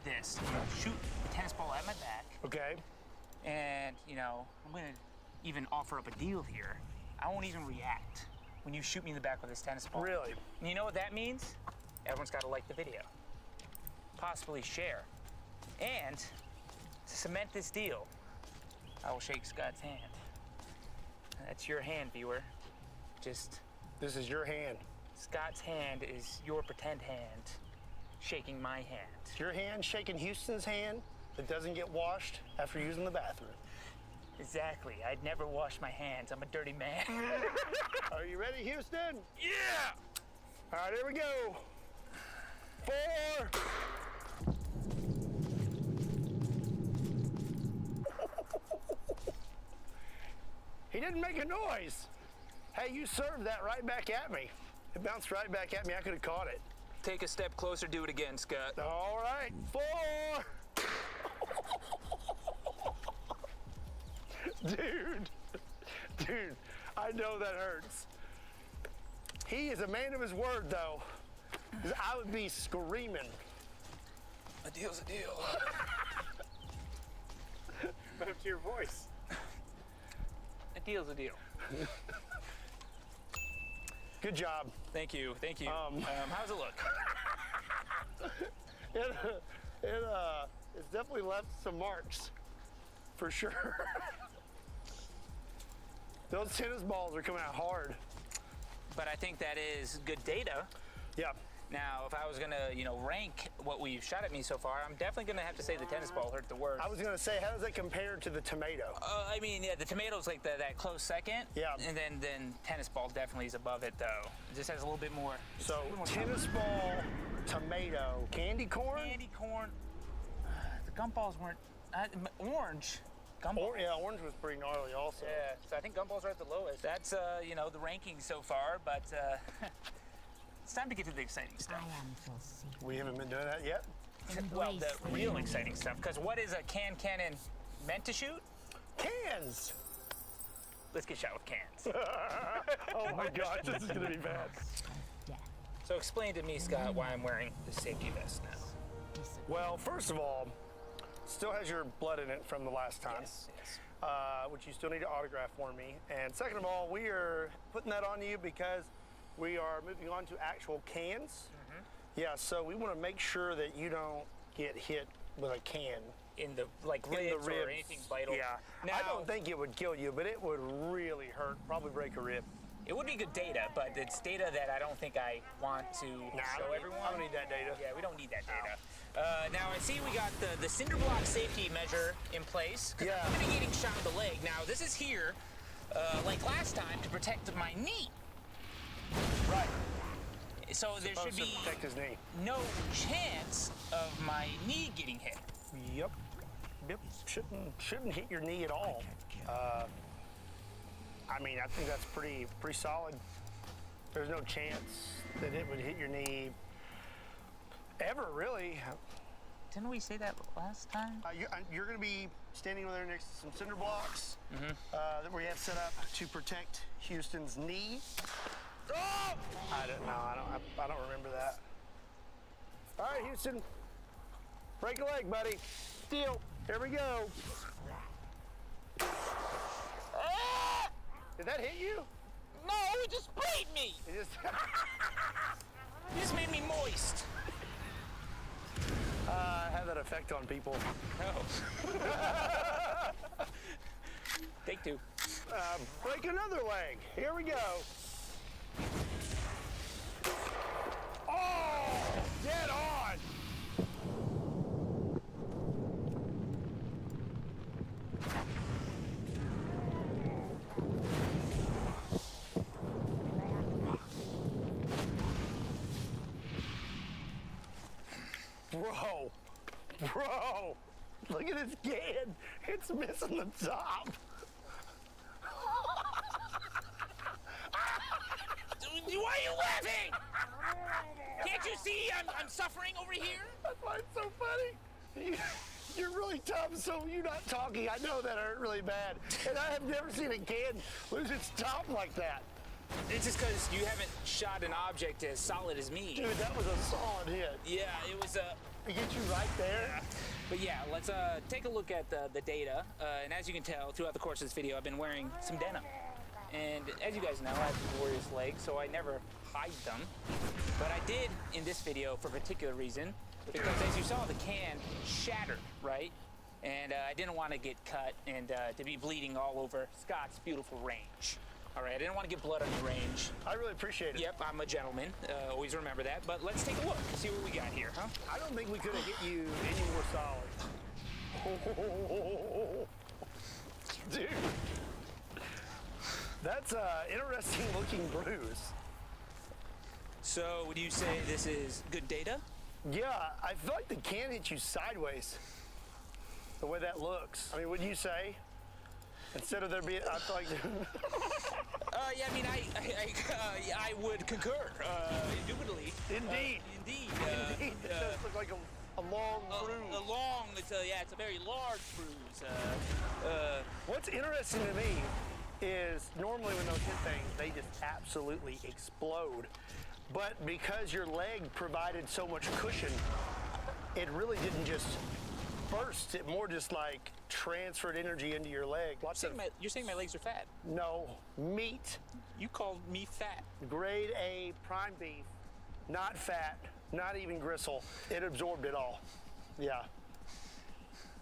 this. Shoot a tennis ball at my back. Okay. And, you know, I'm going to even offer up a deal here. I won't even react when you shoot me in the back with this tennis ball. Really? And you know what that means? Everyone's got to like the video. Possibly share. And to cement this deal, I will shake Scott's hand. That's your hand, viewer. Just... This is your hand. Scott's hand is your pretend hand shaking my hand. It's your hand shaking Houston's hand that doesn't get washed after using the bathroom. Exactly. I'd never wash my hands. I'm a dirty man. Are you ready, Houston? Yeah! All right, here we go. 4. He didn't make a noise. Hey, you served that right back at me. It bounced right back at me. I could have caught it. Take a step closer. Do it again, Scott. All right. 4. Dude, I know that hurts. He is a man of his word, though. 'Cause I would be screaming. A deal's a deal. But up to your voice. A deal's a deal. Good job. Thank you. Thank you. How's it look? It's definitely left some marks, for sure. Those tennis balls are coming out hard. But I think that is good data. Yeah. Now, if I was gonna, rank what we've shot at me so far, I'm definitely gonna have to say the tennis ball hurt the worst. I was gonna say, how does that compare to the tomato? I mean, yeah, the tomato's like that close second. Yeah. And then tennis ball definitely is above it, though. It just has a little bit more. So tennis ball, tomato, candy corn. Candy corn. The gumballs weren't orange. Gumballs. Yeah, orange was pretty gnarly, also. Yeah. So I think gumballs are at the lowest. That's the rankings so far, but. It's time to get to the exciting stuff. We haven't been doing that yet? Well, the real exciting stuff, because what is a cannon meant to shoot? Cans! Let's get shot with cans. Oh my gosh, this is gonna be bad. So explain to me, Scott, why I'm wearing the safety vest now. Well, first of all, still has your blood in it from the last time. Yes. Which you still need to autograph for me. And second of all, we are putting that on you because we are moving on to actual cans. Yeah, so we want to make sure that you don't get hit with a can. In the ribs or anything vital. Yeah. Now, I don't think it would kill you, but it would really hurt, probably break a rib. It would be good data, but it's data that I don't think I want to show everyone. I don't need that data. Yeah, we don't need that data. Now I see we got the cinder block safety measure in place. Yeah. I'm gonna be getting shot in the leg. Now this is here, like last time, to protect my knee. Right. So there should be protect his knee. No chance of my knee getting hit. Yep. Shouldn't hit your knee at all. I mean, I think that's pretty solid. There's no chance that it would hit your knee ever, really. Didn't we say that last time? You're going to be standing over there next to some cinder blocks that we have set up to protect Houston's knee. Oh! I don't remember that. All right, Houston. Break a leg, buddy. Deal. Here we go. Ah! Did that hit you? No, it just sprayed me. It just You just made me moist. Have that effect on people. No. Take 2. Break another leg. Here we go. Oh, dead on. Bro, look at this can. It's missing the top. Why are you laughing? Can't you see I'm suffering over here? That's why it's so funny. You're really tough, so you not talking, I know that hurt really bad. And I have never seen a can lose its top like that. It's just because you haven't shot an object as solid as me. Dude, that was a solid hit. Yeah, it was a... It get you right there. Yeah. But yeah, let's take a look at the data. And as you can tell, throughout the course of this video, I've been wearing some denim. And as you guys know, I have glorious legs, so I never hide them. But I did in this video for a particular reason, because as you saw, the can shattered, right? And I didn't want to get cut and to be bleeding all over Scott's beautiful range. All right, I didn't want to get blood on your range. I really appreciate it. Yep, I'm a gentleman. Always remember that. But let's take a look and see what we got here, huh? I don't think we could have hit you any more solid. Dude. That's an interesting looking bruise. So would you say this is good data? Yeah, I feel like the can hit you sideways. The way that looks. I mean, wouldn't you say? Instead of there being, I feel like. Yeah, I mean, I would concur. Indubitably. Indeed. Indeed. Indeed. It does look like a long bruise. It's a very large bruise. What's interesting to me is normally when those hit things, they just absolutely explode. But because your leg provided so much cushion, it really didn't just burst. It more just like transferred energy into your leg. You're saying my legs are fat? No, meat. You called me fat. Grade A prime beef, not fat, not even gristle. It absorbed it all. Yeah.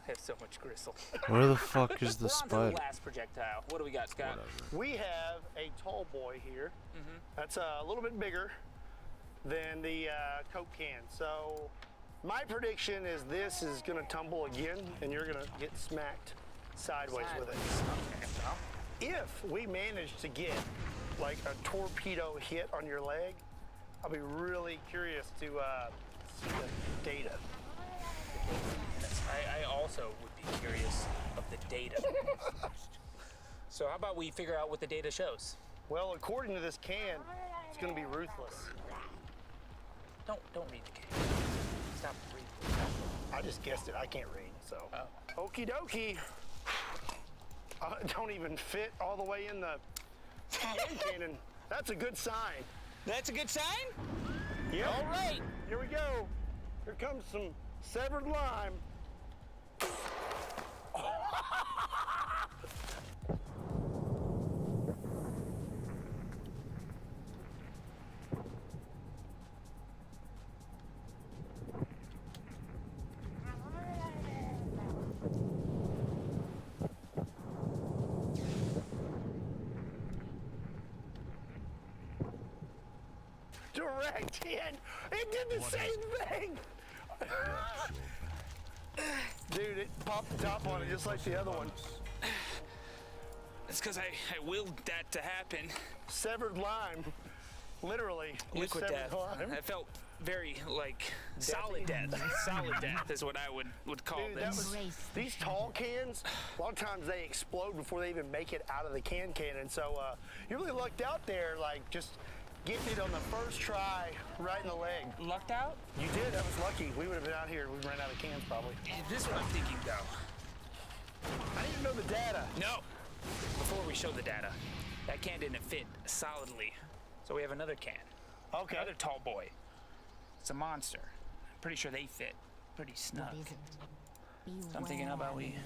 I have so much gristle. Where the fuck is the We're on to spider? the last projectile. What do we got, Scott? We have a tall boy here. That's a little bit bigger than the Coke can. So my prediction is this is gonna tumble again and you're gonna get smacked sideways with it. Okay, well. If we manage to get like a torpedo hit on your leg, I'll be really curious to see the data. I also would be curious of the data. So how about we figure out what the data shows? Well, according to this can, it's gonna be ruthless. Don't read the can. Stop reading. I just guessed it. I can't read, so. Okie dokie. Don't even fit all the way in the can cannon. That's a good sign. That's a good sign? Yeah. All right. Here we go. Here comes some severed lime. Direct hit. It did the same thing. Dude, it popped the top on it just like the other one. It's because I willed that to happen. Severed lime. Literally. Liquid severed death. lime. I felt very, like, solid death. Solid death is what I would call Dude, that this. was, these tall cans, a lot of times they explode before they even make it out of the can cannon. So you really lucked out there, like just getting it on the first try right in the leg. Lucked out? You did. That was lucky. We would have been out here. We ran out of cans probably. This is what I'm thinking, though. I need to know the data. No. Before we show the data, that can didn't fit solidly. So we have another can. Okay. Another tall boy. It's a monster. I'm pretty sure they fit pretty snug. So I'm thinking, how about we...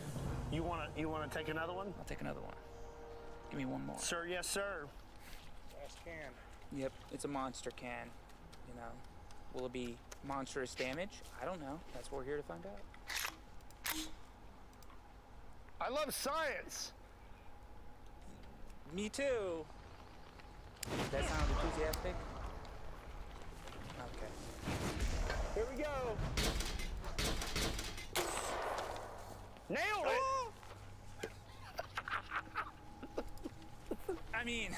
You wanna take another one? I'll take another one. Give me one more. Sir, yes, sir. Last can. Yep, it's a monster can. You know, will it be monstrous damage? I don't know. That's what we're here to find out. I love science. Me too. That sound enthusiastic? Okay. Here we go. Nailed it. I mean...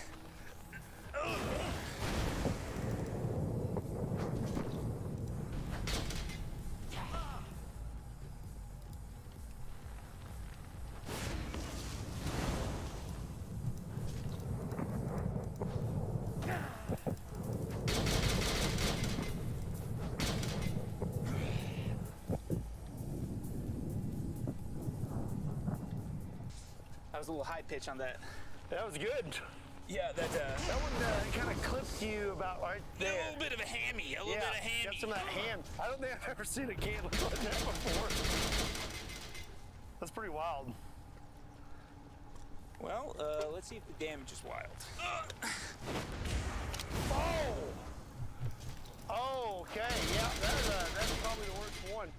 I was a little high pitch on that. That was good. Yeah, that one kind of clipped you about right there. A little bit of a hammy. A little bit of hammy. Got some of that ham. I don't think I've ever seen a can look like that before. That's pretty wild. Well, let's see if the damage is wild. Oh, okay. Yeah, that's probably the worst one.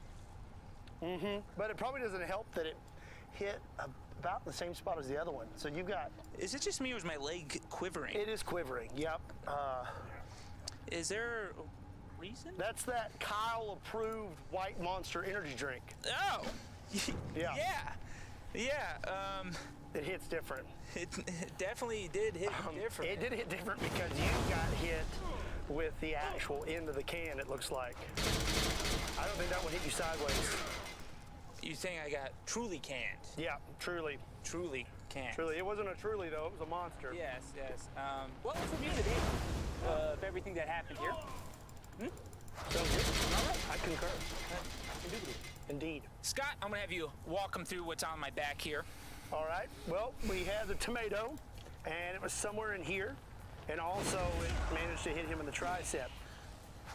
Mm-hmm. But it probably doesn't help that it hit about the same spot as the other one. So you got... Is it just me or is my leg quivering? It is quivering, yep. Is there a reason? That's that Kyle-approved White Monster energy drink. Oh! Yeah. Yeah. It hits different. It definitely did hit different. It did hit different because you got hit with the actual end of the can, it looks like. I don't think that one hit you sideways. You saying I got truly canned? Yeah, truly. Truly canned. Truly. It wasn't a truly, though. It was a monster. Yes, yes. Well, let's review the data of everything that happened here. Sounds good. All right. I concur. Indeed. Scott, I'm going to have you walk them through what's on my back here. All right. Well, we had the tomato, and it was somewhere in here. And also, it managed to hit him in the tricep.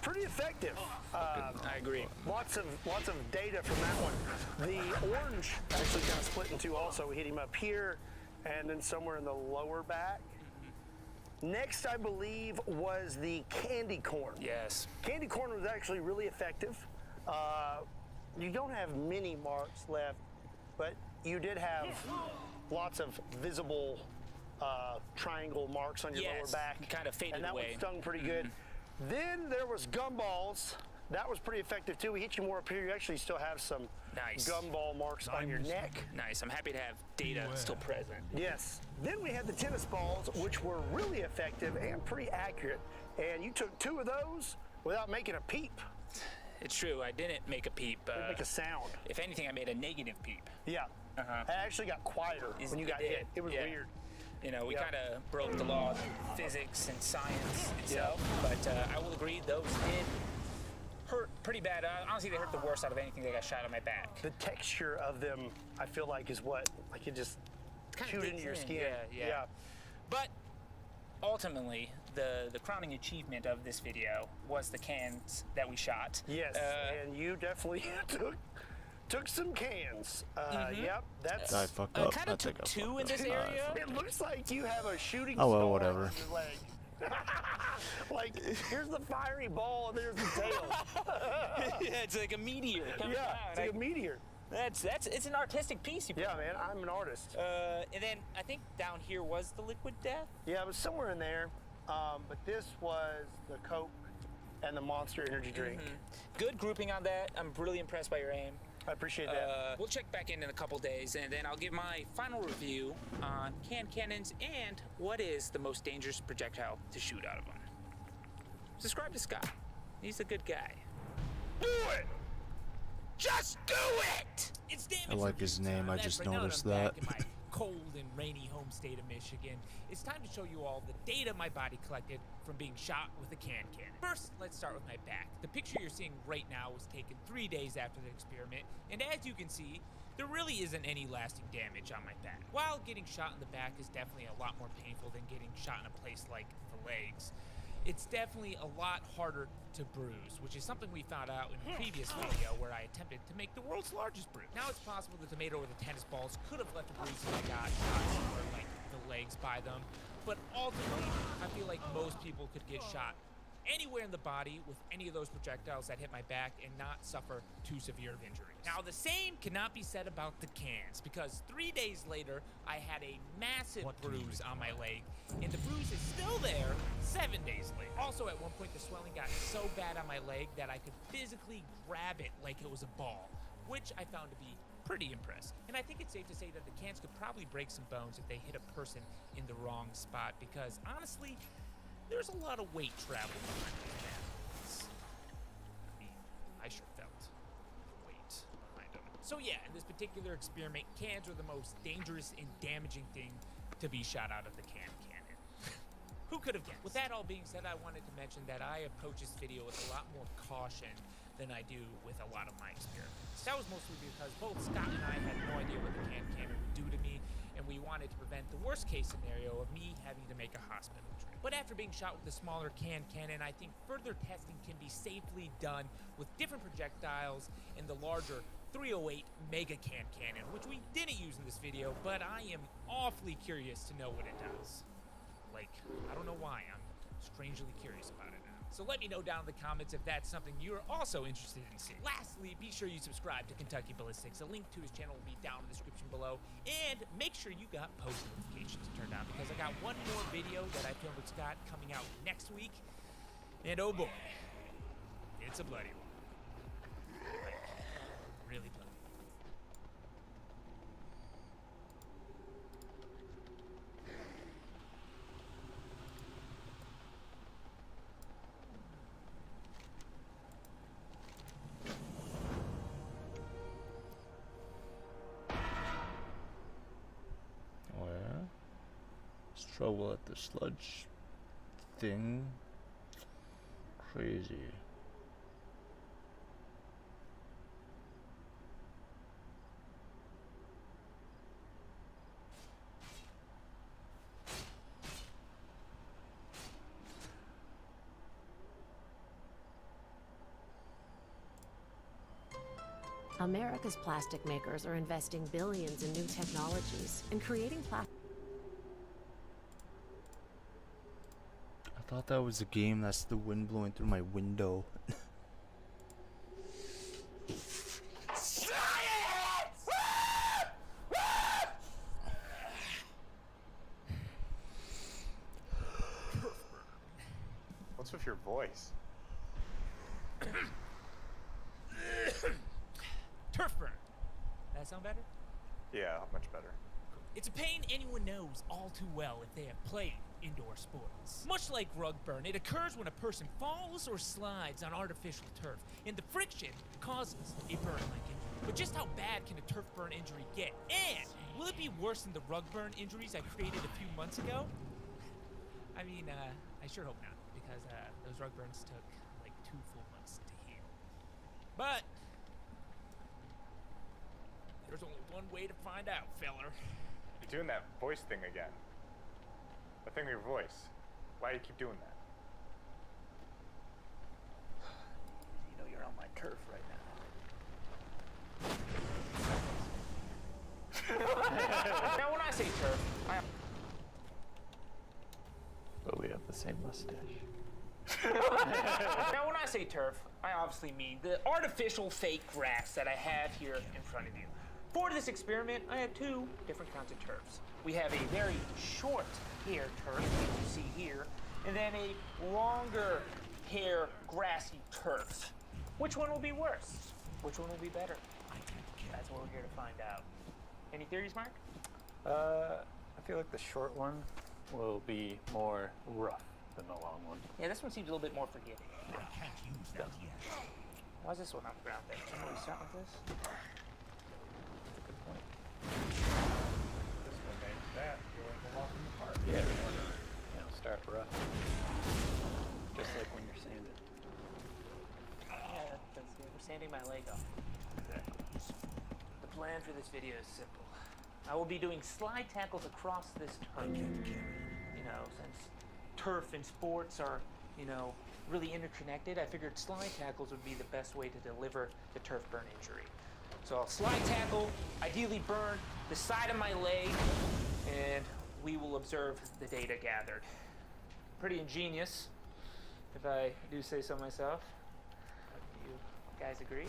Pretty effective. I agree. Lots of data from that one. The orange actually kind of split in two also. We hit him up here and then somewhere in the lower back. Next, I believe, was the candy corn. Yes. Candy corn was actually really effective. You don't have many marks left, but you did have lots of visible triangle marks on your lower back. Kind of faded and that away. one stung pretty good. Then there was gumballs. That was pretty effective too. We hit you more up here. You actually still have some gumball marks on your neck. Nice. I'm happy to have data still present. Yes. Then we had the tennis balls, which were really effective and pretty accurate. And you took 2 of those without making a peep. It's true. I didn't make a peep. Didn't make a sound. If anything, I made a negative peep. Yeah. It actually got quieter when you got hit. It was weird. You know, we kind of broke the law of physics and science itself, but I will agree those did hurt pretty bad. Honestly, they hurt the worst out of anything that got shot on my back. The texture of them, I feel like, is what, like it just chewed into your skin. Yeah. But ultimately, the crowning achievement of this video was the cans that we shot. Yes, and you definitely took some cans. Yep, that's... I fucked up. kind of took 2 in this area. It looks like you have a shooting Oh, well, star whatever. on your leg. Like, here's the fiery ball and there's the tail. Yeah, it's like a meteor coming down. It's like a meteor. It's an artistic piece you put. Yeah, man, I'm an artist. And then I think down here was the liquid death. Yeah, it was somewhere in there. But this was the Coke and the Monster energy drink. Good grouping on that. I'm really impressed by your aim. I appreciate that. We'll check back in a couple days, and then I'll give my final review on can cannons and what is the most dangerous projectile to shoot out of them. Subscribe to Scott. He's a good guy. Do it! Just do it! It's damage. I like his name. I just noticed that. Back in my cold and rainy home state of Michigan, it's time to show you all the data my body collected from being shot with a can cannon. First, let's start with my back. The picture you're seeing right now was taken 3 days after the experiment, and as you can see, there really isn't any lasting damage on my back. While getting shot in the back is definitely a lot more painful than getting shot in a place like the legs, it's definitely a lot harder to bruise, which is something we found out in a previous video where I attempted to make the world's largest bruise. Now it's possible the tomato or the tennis balls could have left a bruise if I got shot somewhere like the legs by them, but ultimately, I feel like most people could get shot anywhere in the body with any of those projectiles that hit my back and not suffer too severe of injuries. Now, the same cannot be said about the cans, because 3 days later, I had a massive bruise on my leg, and the bruise is still there 7 days later. Also, at one point, the swelling got so bad on my leg that I could physically grab it like it was a ball, which I found to be pretty impressive. And I think it's safe to say that the cans could probably break some bones if they hit a person in the wrong spot, because honestly, there's a lot of weight traveling behind these cans. I mean, I sure felt the weight behind them. So yeah, in this particular experiment, cans are the most dangerous and damaging thing to be shot out of the can cannon. Who could have guessed? With that all being said, I wanted to mention that I approach this video with a lot more caution than I do with a lot of my experiments. That was mostly because both Scott and I had no idea what the can cannon would do to me, and we wanted to prevent the worst case scenario of me having to make a hospital trip. But after being shot with a smaller can cannon, I think further testing can be safely done with different projectiles in the larger 308 Mega Can Cannon, which we didn't use in this video, but I am awfully curious to know what it does. Like, I don't know why, I'm strangely curious about it now. So let me know down in the comments if that's something you're also interested in seeing. Lastly, be sure you subscribe to Kentucky Ballistics. A link to his channel will be down in the description below. And make sure you got post notifications turned on, because I got one more video that I filmed with Scott coming out next week. And oh boy, it's a bloody one. Like, really bloody. Oh yeah? There's trouble at the sludge thing. Crazy. America's plastic makers are investing billions in new technologies and creating plastic. I thought that was a game. That's the wind blowing through my window. What's with your voice? Turf burn. That sound better? Yeah, much better. It's a pain anyone knows all too well if they have played indoor sports. Much like rug burn, it occurs when a person falls or slides on artificial turf, and the friction causes a burn-like injury. But just how bad can a turf burn injury get? And will it be worse than the rug burn injuries I created a few months ago? I mean, I sure hope not, because those rug burns took like 2 full months to heal. But there's only one way to find out, feller. You're doing that voice thing again. The thing with your voice. Why do you keep doing that? You know you're on my turf right now. Now, when I say turf, But we have the same mustache. Now, when I say turf, I obviously mean the artificial fake grass that I have here in front of you. For this experiment, I had 2 different kinds of turfs. We have a very short hair turf, as you see here, and then a longer hair grassy turf. Which one will be worse? Which one will be better? That's what we're here to find out. Any theories, Mark? I feel like the short one will be more rough than the long one. Yeah, this one seems a little bit more forgiving. Why is this one on the ground there? Somebody start with this? That's a good point. This one makes that go like a walk in the park. Yeah, start rough. Just like when you're sanding. Yeah, that's good. We're sanding my leg off. The plan for this video is simple. I will be doing slide tackles across this turf. You know, since turf and sports are, you know, really interconnected, I figured slide tackles would be the best way to deliver the turf burn injury. So I'll slide tackle, ideally burn the side of my leg, and we will observe the data gathered. Pretty ingenious, if I do say so myself. You guys agree?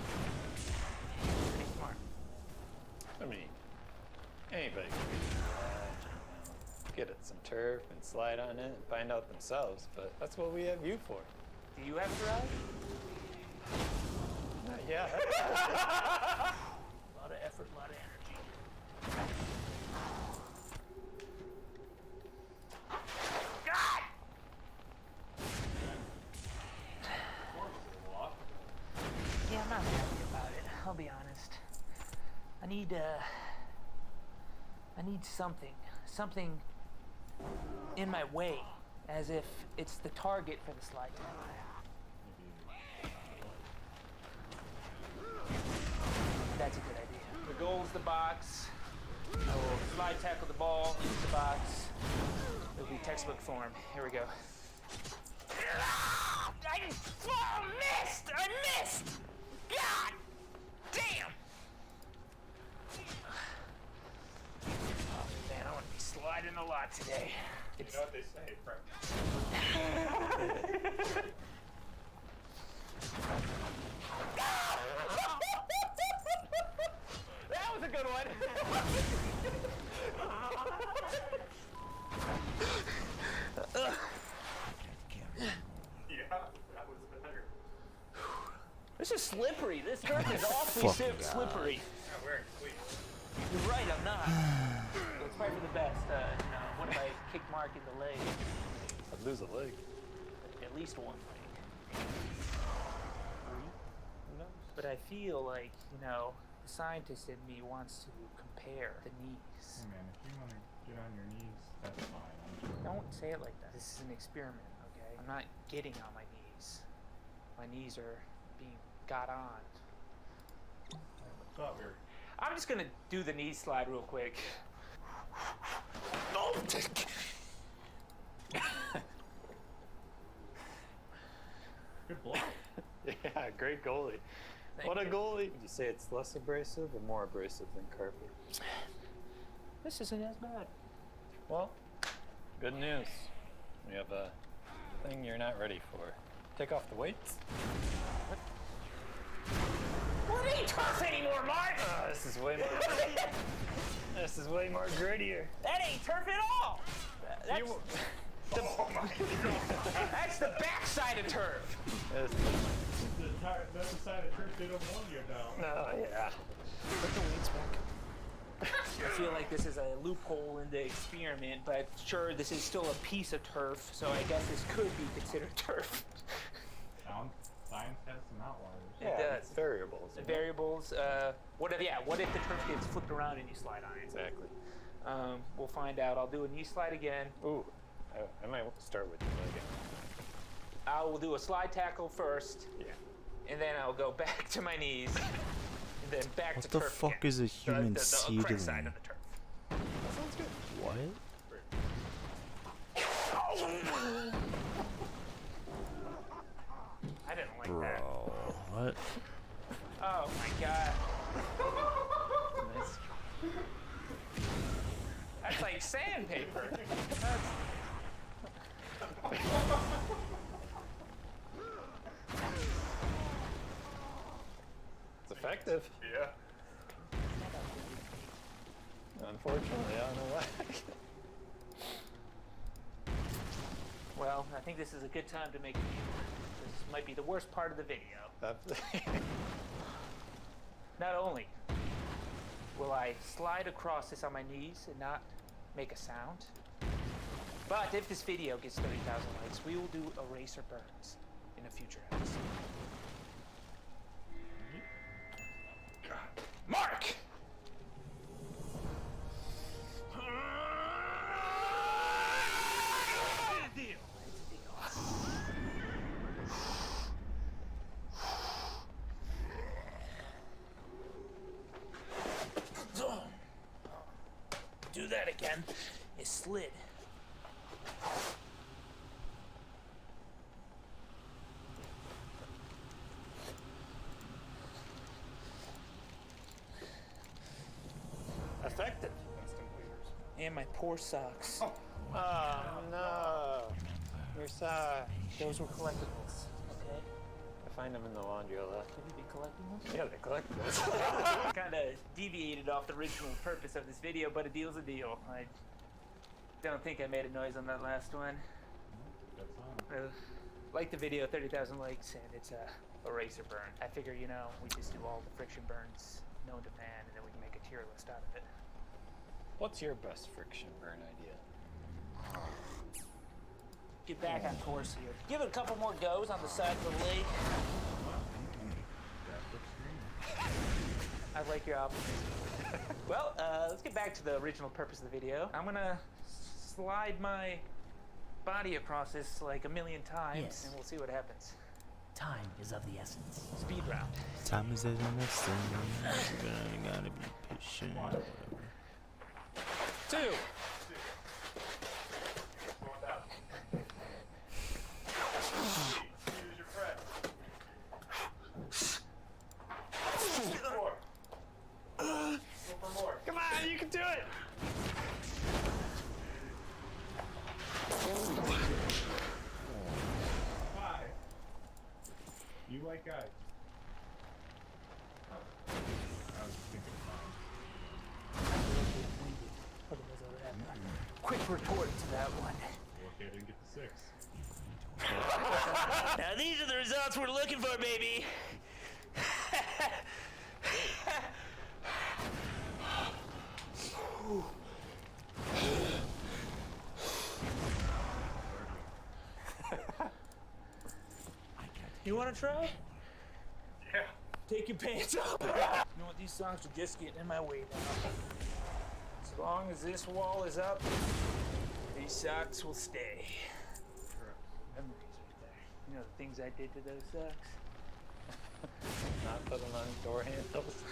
Pretty smart. I mean, anybody can do that. Get at some turf and slide on it and find out themselves, but that's what we have you for. Do you have a drive? Not yet. A lot of effort, a lot of energy. God! Yeah, I'm not happy about it. I'll be honest. I need something in my way, as if it's the target for the slide tackle. That's a good idea. The goal's the box. I will slide tackle the ball into the box. It'll be textbook form. Here we go. I missed! I missed! God damn! Oh man, I want to be sliding a lot today. You know what they say, practice. That was a good one. Yeah, that was better. This is slippery. This turf is awfully slippery. I'm not wearing cleats. You're right, I'm not. Let's pray for the best. What if I kick Mark in the leg? I'd lose a leg. At least one leg. Who knows? But I feel like, the scientist in me wants to compare the knees. Hey man, if you want to get on your knees, that's fine. Don't say it like that. This is an experiment, okay? I'm not getting on my knees. My knees are being got on. I thought we were... I'm just gonna do the knee slide real quick. Oh, good block. Yeah, great goalie. What a goalie! Would you say it's less abrasive or more abrasive than carpet? This isn't as bad. Well, good news. We have a thing you're not ready for. Take off the weights. What ain't turf anymore, Mark? This is way more. This is way more grittier. That ain't turf at all. That's the backside of turf. That's the side of turf they don't want you about. Oh yeah. Put the weights back. I feel like this is a loophole in the experiment, but sure, this is still a piece of turf, so I guess this could be considered turf. Science has some outliers. It does. It's variables. you know? Variables. What if the turf gets flipped around and you slide on it? Exactly. We'll find out. I'll do a knee slide again. Ooh, I might start with the leg. I will do a slide tackle first. Yeah. And then I'll go back to my knees. And then back to What the turf fuck again. is a human the seedling? correct side of the turf. That sounds good. What? I didn't like Bro, that. what? Oh my god. That's like sandpaper. It's effective. Yeah. Unfortunately, I don't know why. Well, I think this is a good time to make a deal. This might be the worst part of the video. Not only will I slide across this on my knees and not make a sound, but if this video gets 30,000 likes, we will do eraser burns in a future episode. Mark! Do that again. It slid. Effective. And my poor socks. Oh no. Your socks. Those were collectibles, okay? I find them in the laundry a lot. Could you be collecting them? Yeah, they're collectibles. Kind of deviated off the original purpose of this video, but a deal's a deal. I don't think I made a noise on that last one. Like the video, 30,000 likes, and it's a eraser burn. I figure, we just do all the friction burns known to man, and then we can make a tier list out of it. What's your best friction burn idea? Get back on course here. Give it a couple more goes on the side of the leg. I like your optimism. Well, let's get back to the original purpose of the video. I'm gonna slide my body across this like a million times, Yes. and we'll see what happens. Time is of the essence. Speed round. Time is as an essence. You gotta be patient. Whatever. 2. Use your press. 4. Go for more. Come on, you can do it. 5. You like guys. I was thinking 5. Quick retort to that one. Okay, I didn't get the 6. Now these are the results we're looking for, baby. You want to try? Yeah. Take your pants off. You know what? These songs are just getting in my way now. As long as this wall is up, these socks will stay. Memories right there. You know the things I did to those socks? Not put them on door handles.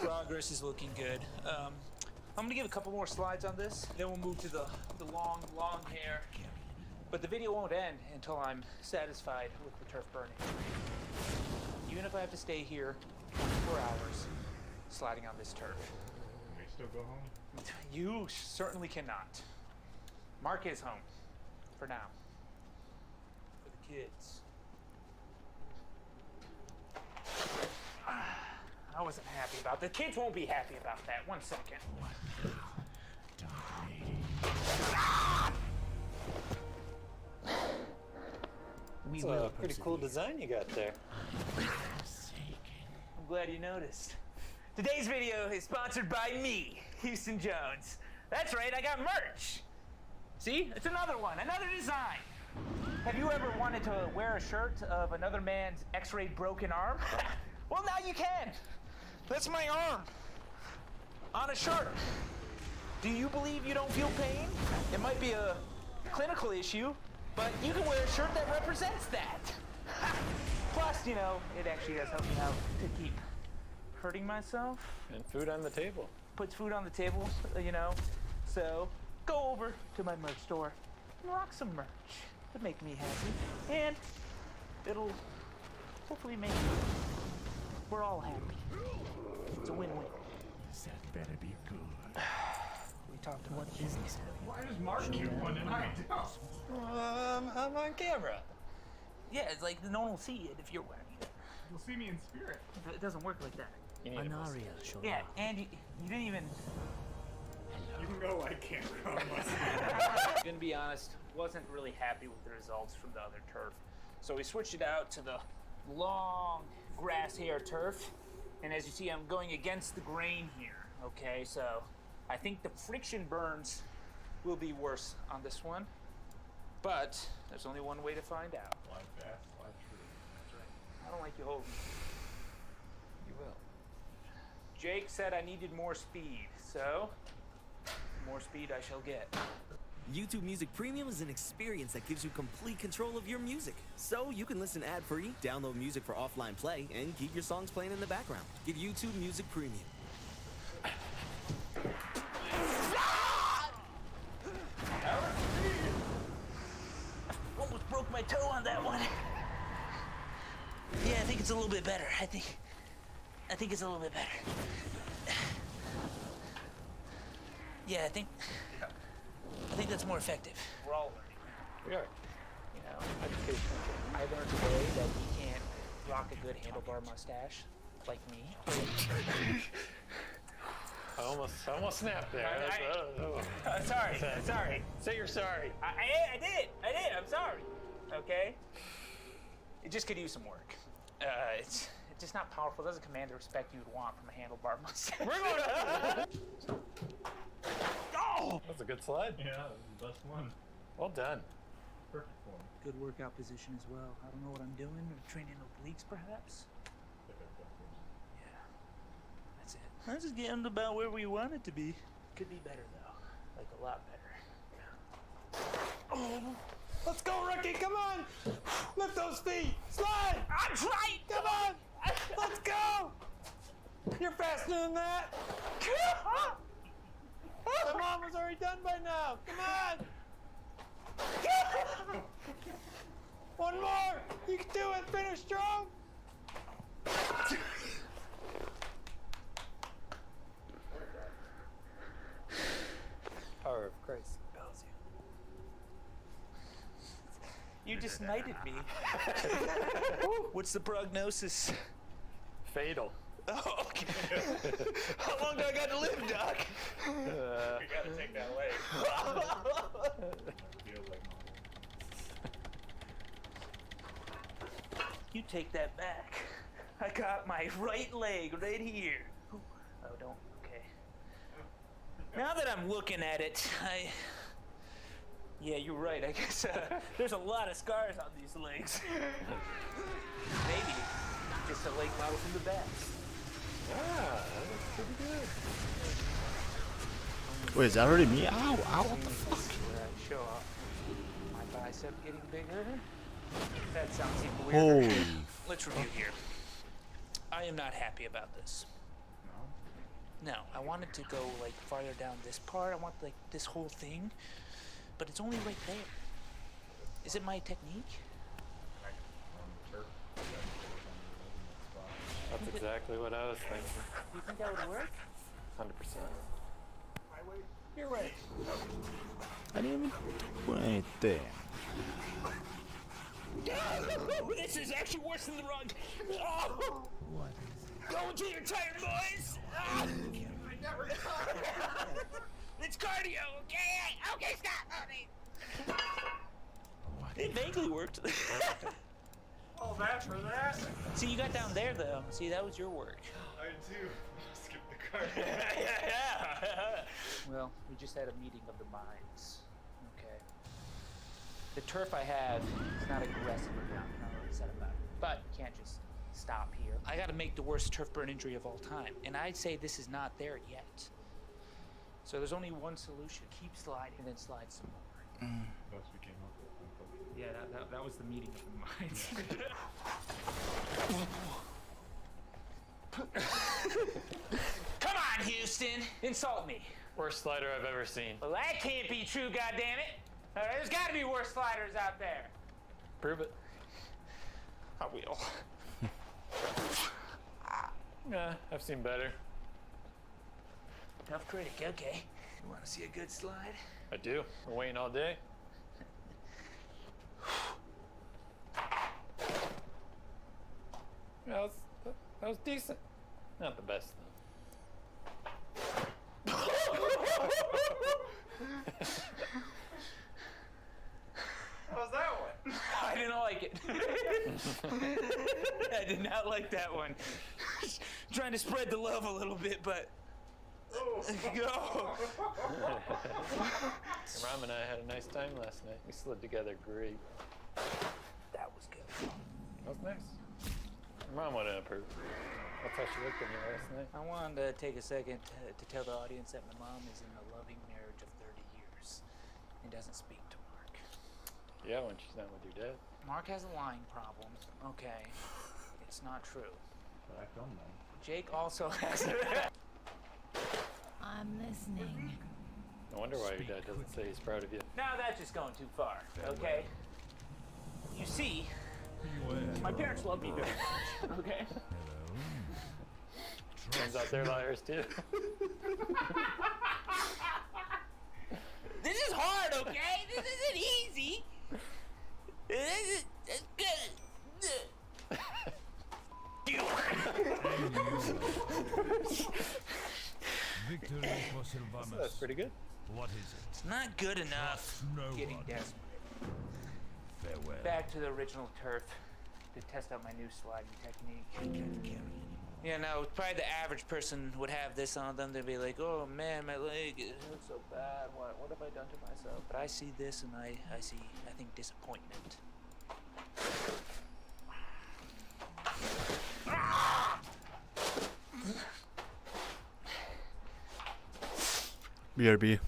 Progress is looking good. I'm gonna give a couple more slides on this, then we'll move to the long hair. But the video won't end until I'm satisfied with the turf burning. Even if I have to stay here for hours, sliding on this turf. Can we still go home? You certainly cannot. Mark is home, for now. For the kids. I wasn't happy about that. The kids won't be happy about that. 1 second. It's a pretty cool design you got there. I'm glad you noticed. Today's video is sponsored by me, Houston Jones. That's right, I got merch. See, it's another one, another design. Have you ever wanted to wear a shirt of another man's x-rayed broken arm? Well, now you can. That's my arm. On a shirt. Do you believe you don't feel pain? It might be a clinical issue, but you can wear a shirt that represents that. Plus, you know, it actually does help me out to keep hurting myself. And food on the table. Puts food on the table, you know. So go over to my merch store and rock some merch. It'll make me happy. And it'll hopefully make we're all happy. It's a win-win. That better be good. We talked about What business? Why does Mark get one and I don't? I'm on camera. Yeah, it's like no one will see it if you're wearing it. You'll see me in spirit. It doesn't work like that. An aria, sure. Yeah, and you didn't even. You can go like camera. Gonna be honest, wasn't really happy with the results from the other turf. So we switched it out to the long grass hair turf. And as you see, I'm going against the grain here, okay? So I think the friction burns will be worse on this one. But there's only one way to find out. Slide fast, slide true. That's right. I don't like you holding me. You will. Jake said I needed more speed, so more speed I shall get. YouTube Music Premium is an experience that gives you complete control of your music. So you can listen ad-free, download music for offline play, and keep your songs playing in the background. Get YouTube Music Premium. Almost broke my toe on that one. Yeah, I think it's a little bit better. I think it's a little bit better. Yeah, I think that's more effective. We're all learning. We are. You know, I learned today that you can't rock a good handlebar mustache like me. I almost snapped there. Sorry. Say you're sorry. I did. I'm sorry. Okay. It just could use some work. It's just not powerful. It doesn't command the respect you would want from a handlebar mustache. We're going to. Oh! That's a good slide. Yeah, that was the best one. Well done. Perfect form. Good workout position as well. I don't know what I'm doing. I'm training obliques, perhaps. Yeah, that's it. This is getting about where we want it to be. Could be better though, like a lot better. Oh, let's go, rookie! Come on! Lift those feet! Slide! I'm trying! Come on! Let's go! You're faster than that. My mom was already done by now. Come on. One more. You can do it. Finish strong. Power of Christ compels you. You just knighted me. What's the prognosis? Fatal. Oh, okay. How long do I got to live, Doc? We gotta take that leg. You take that back. I got my right leg right here. Oh, don't. Okay. Now that I'm looking at it, yeah, you're right. I guess there's a lot of scars on these legs. Maybe just a leg model from the back. Ah, that looks pretty good. Wait, is that already me? Ow, ow, what the fuck? Where I show off my bicep getting bigger. That sounds even weirder. Holy. Let's review here. I am not happy about this. No, I wanted to go like farther down this part. I want like this whole thing, but it's only right there. Is it my technique? That's exactly what I was thinking. You think that would work? 100%. You're right. I didn't even do anything. This is actually worse than the rug. Oh. What? Go until you're tired, boys. Ah. It's cardio, okay? Okay, stop. It vaguely worked. Oh, that's for that. See, you got down there though. See, that was your work. I too. Skip the card. Yeah. Well, we just had a meeting of the minds. Okay. The turf I have is not aggressive enough. I'm not upset about it. But you can't just stop here. I got to make the worst turf burn injury of all time, and I'd say this is not there yet. So there's only one solution: keep sliding and then slide some more. Best we came up with. Yeah, that was the meeting of the minds. Come on, Houston, insult me. Worst slider I've ever seen. Well, that can't be true, goddammit. There's got to be worse sliders out there. Prove it. I will. Yeah, I've seen better. Tough critic, okay. You want to see a good slide? I do. Been waiting all day. Yeah, that was decent. Not the best, though. How's that one? I didn't like it. I did not like that one. Trying to spread the love a little bit, but... Go! Ram and I had a nice time last night. We slid together great. That was good. That was nice. Mom wouldn't approve. That's how she looked at me last night. I wanted to take a second to tell the audience that my mom is in a loving marriage of 30 years and doesn't speak to Mark. Yeah, when she's not with your dad. Mark has a lying problem. Okay. It's not true. But I filmed them. Jake also has I'm listening. No wonder why your dad doesn't say he's proud of you. Now that's just going too far, okay? You see, my parents love me very much, okay? Turns out they're liars too. This is hard, okay? This isn't easy. This is good. That's pretty good. What is it? It's not good enough. Getting desperate. Farewell. Back to the original turf to test out my new sliding technique. Yeah, now probably the average person would have this on them. They'd be like, "Oh man, my leg it hurts so bad. What have I done to myself?" But I see this and I think disappointment. BRB.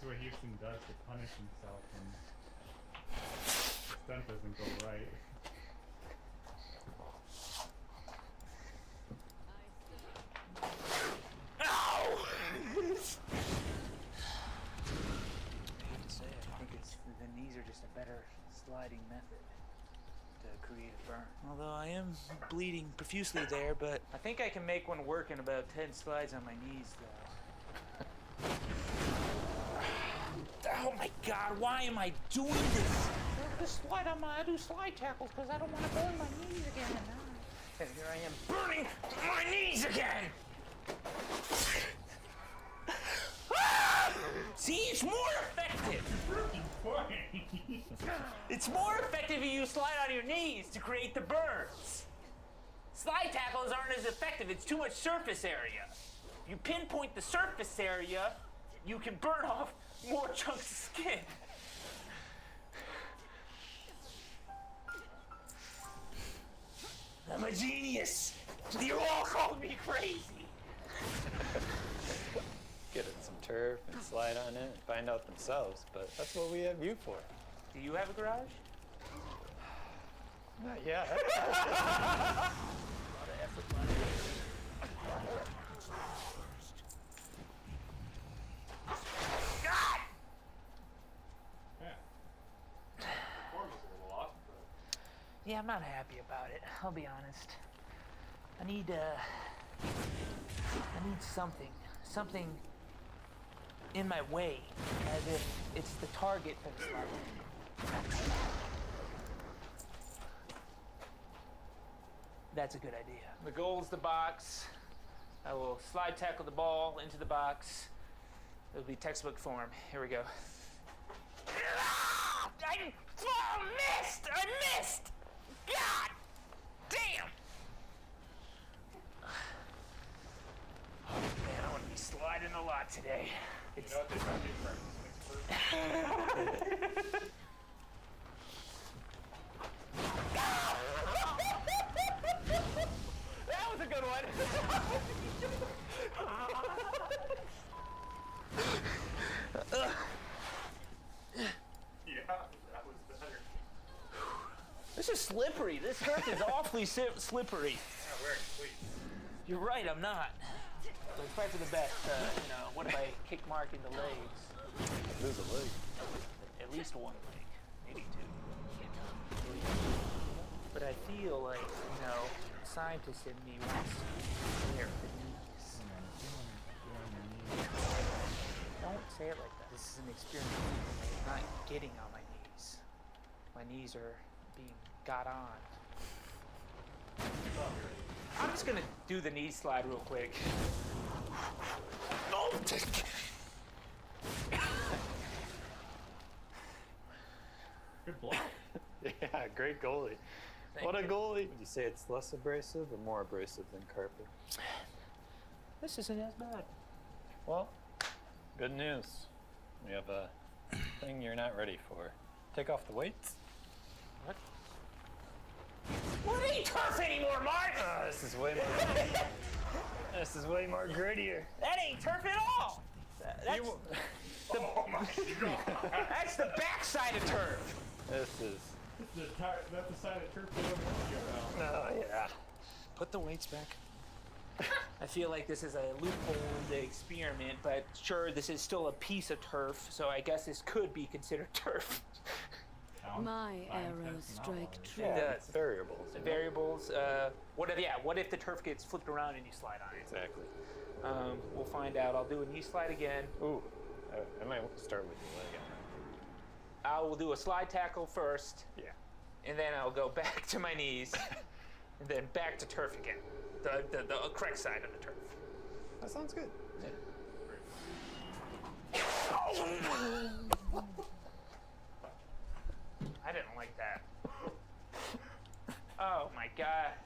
is what Houston does to punish himself when the stunt doesn't go right. Ow! I hate to say it, I think the knees are just a better sliding method to create a burn. Although I am bleeding profusely there, but I think I can make one work in about 10 slides on my knees, though. Oh my god, why am I doing this? I do slide tackles because I don't want to burn my knees again. And here I am burning my knees again! Ah! See, it's more effective! It's more effective if you slide on your knees to create the burns. Slide tackles aren't as effective, it's too much surface area. If you pinpoint the surface area, you can burn off more chunks of skin. I'm a genius. You all called me crazy. Get it some turf and slide on it and find out themselves, but that's what we have you for. Do you have a garage? Not yet. Yeah, I'm not happy about it. I'll be honest. I need something in my way, as if it's the target for the slide. That's a good idea. The goal's the box. I will slide tackle the ball into the box. It'll be textbook form. Here we go. I missed! I missed! God damn! Oh man, I want to be sliding a lot today. It's... That was a good one. Yeah, that was better. This is slippery. This turf is awfully slippery. You're not wearing cleats. You're right, I'm not. So it's probably for the best. What if I kick Mark in the legs? Lose a leg. At least one leg, maybe two. But I feel like, the scientist in me wants to wear the knees. Don't say it like that. This is an experiment. I'm not getting on my knees. My knees are being got on. I'm just gonna do the knee slide real quick. Oh! Good block. Yeah, great goalie. What a goalie. Would you say it's less abrasive or more abrasive than carpet? This isn't as bad. Well, good news. We have a thing you're not ready for. Take off the weights. What? What ain't turf anymore, Mark? This is way more. This is way more grittier. That ain't turf at all. That's Oh my god. that's the backside of turf. This is. That's the side of turf they don't want you about. Oh yeah. Put the weights back. I feel like this is a loophole in the experiment, but sure, this is still a piece of turf, so I guess this could be considered turf. My arrows strike true. It does. Variables. Variables. What if the turf gets flipped around and you slide on it? Exactly. We'll find out. I'll do a knee slide again. Ooh, I might start with your leg. I will do a slide tackle first. Yeah. And then I'll go back to my knees, and then back to turf again. The correct side of the turf. That sounds good. Yeah. I didn't like that. Oh my god.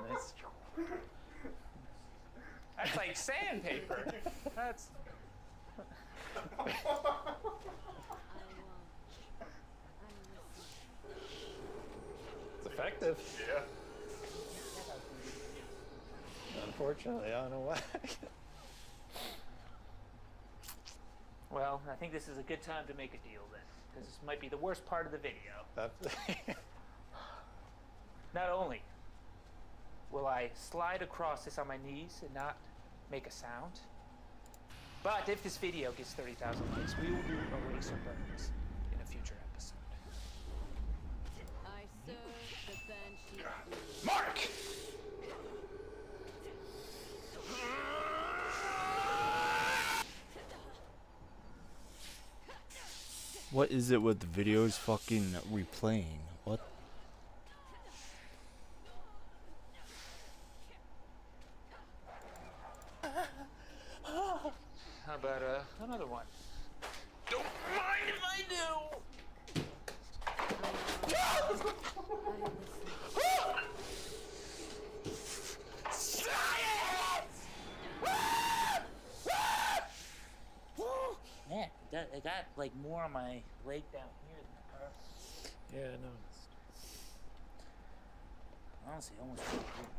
Nice. That's like sandpaper. That's. It's effective. Yeah. Unfortunately, I don't know why. Well, I think this is a good time to make a deal then, because this might be the worst part of the video. Not only will I slide across this on my knees and not make a sound, but if this video gets 30,000 likes, we will do eraser burns in a future episode. I serve the Banshee. Mark! What is it with the videos fucking replaying? What? How about another one? Don't mind if I do! Man, I got like more on my leg down here than the car. Yeah, I noticed. Honestly, I almost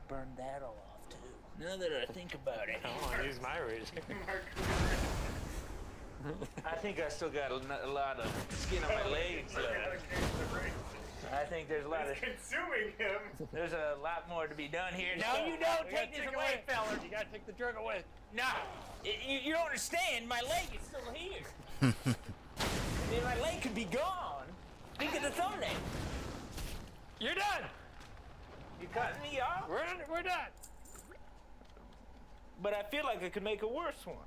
burned that all off too. Now that I think about it. I want to use my razor. I think I still got a lot of skin on my legs. I think there's a lot of consuming him. There's a lot more to be done here. No, you don't take this away, fellas. You gotta take the drug away. No, you don't understand. My leg is still here. I mean, my leg could be gone. Think of the thumbnail. You're done. You cutting me off? We're done. But I feel like I could make a worse one.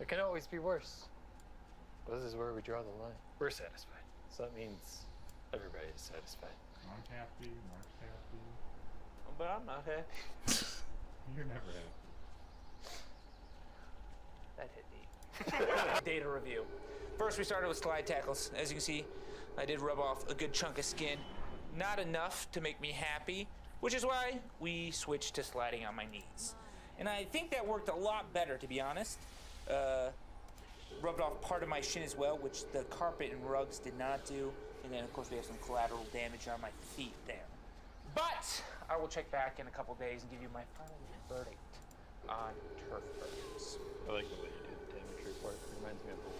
It can always be worse. But this is where we draw the line. We're satisfied. So that means everybody is satisfied. I'm happy, Mark's happy. But I'm not happy. You're never happy. That hit deep. Data review. First, we started with slide tackles. As you can see, I did rub off a good chunk of skin. Not enough to make me happy, which is why we switched to sliding on my knees. And I think that worked a lot better, to be honest. Rubbed off part of my shin as well, which the carpet and rugs did not do. And then, of course, we have some collateral damage on my feet there. But I will check back in a couple days and give you my final verdict on turf burns. I like the way you do the damage report. It reminds me of the way.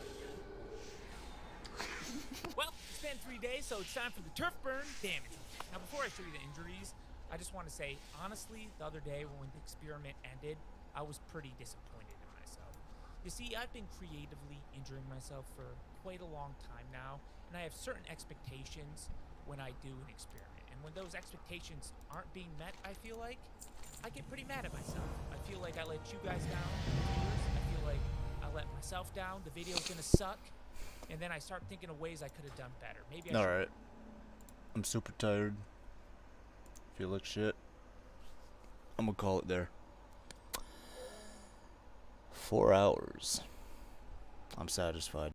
Well, it's been 3 days, so it's time for the turf burn damage. Now, before I show you the injuries, I just want to say, honestly, the other day when the experiment ended, I was pretty disappointed in myself. You see, I've been creatively injuring myself for quite a long time now, and I have certain expectations when I do an experiment. And when those expectations aren't being met, I feel like, I get pretty mad at myself. I feel like I let you guys down, I feel like I let myself down, the video's gonna suck, and then I start thinking of ways I could have done better. Maybe I Alright. I'm super tired. Feel like shit. I'm gonna call it there. 4 hours. I'm satisfied.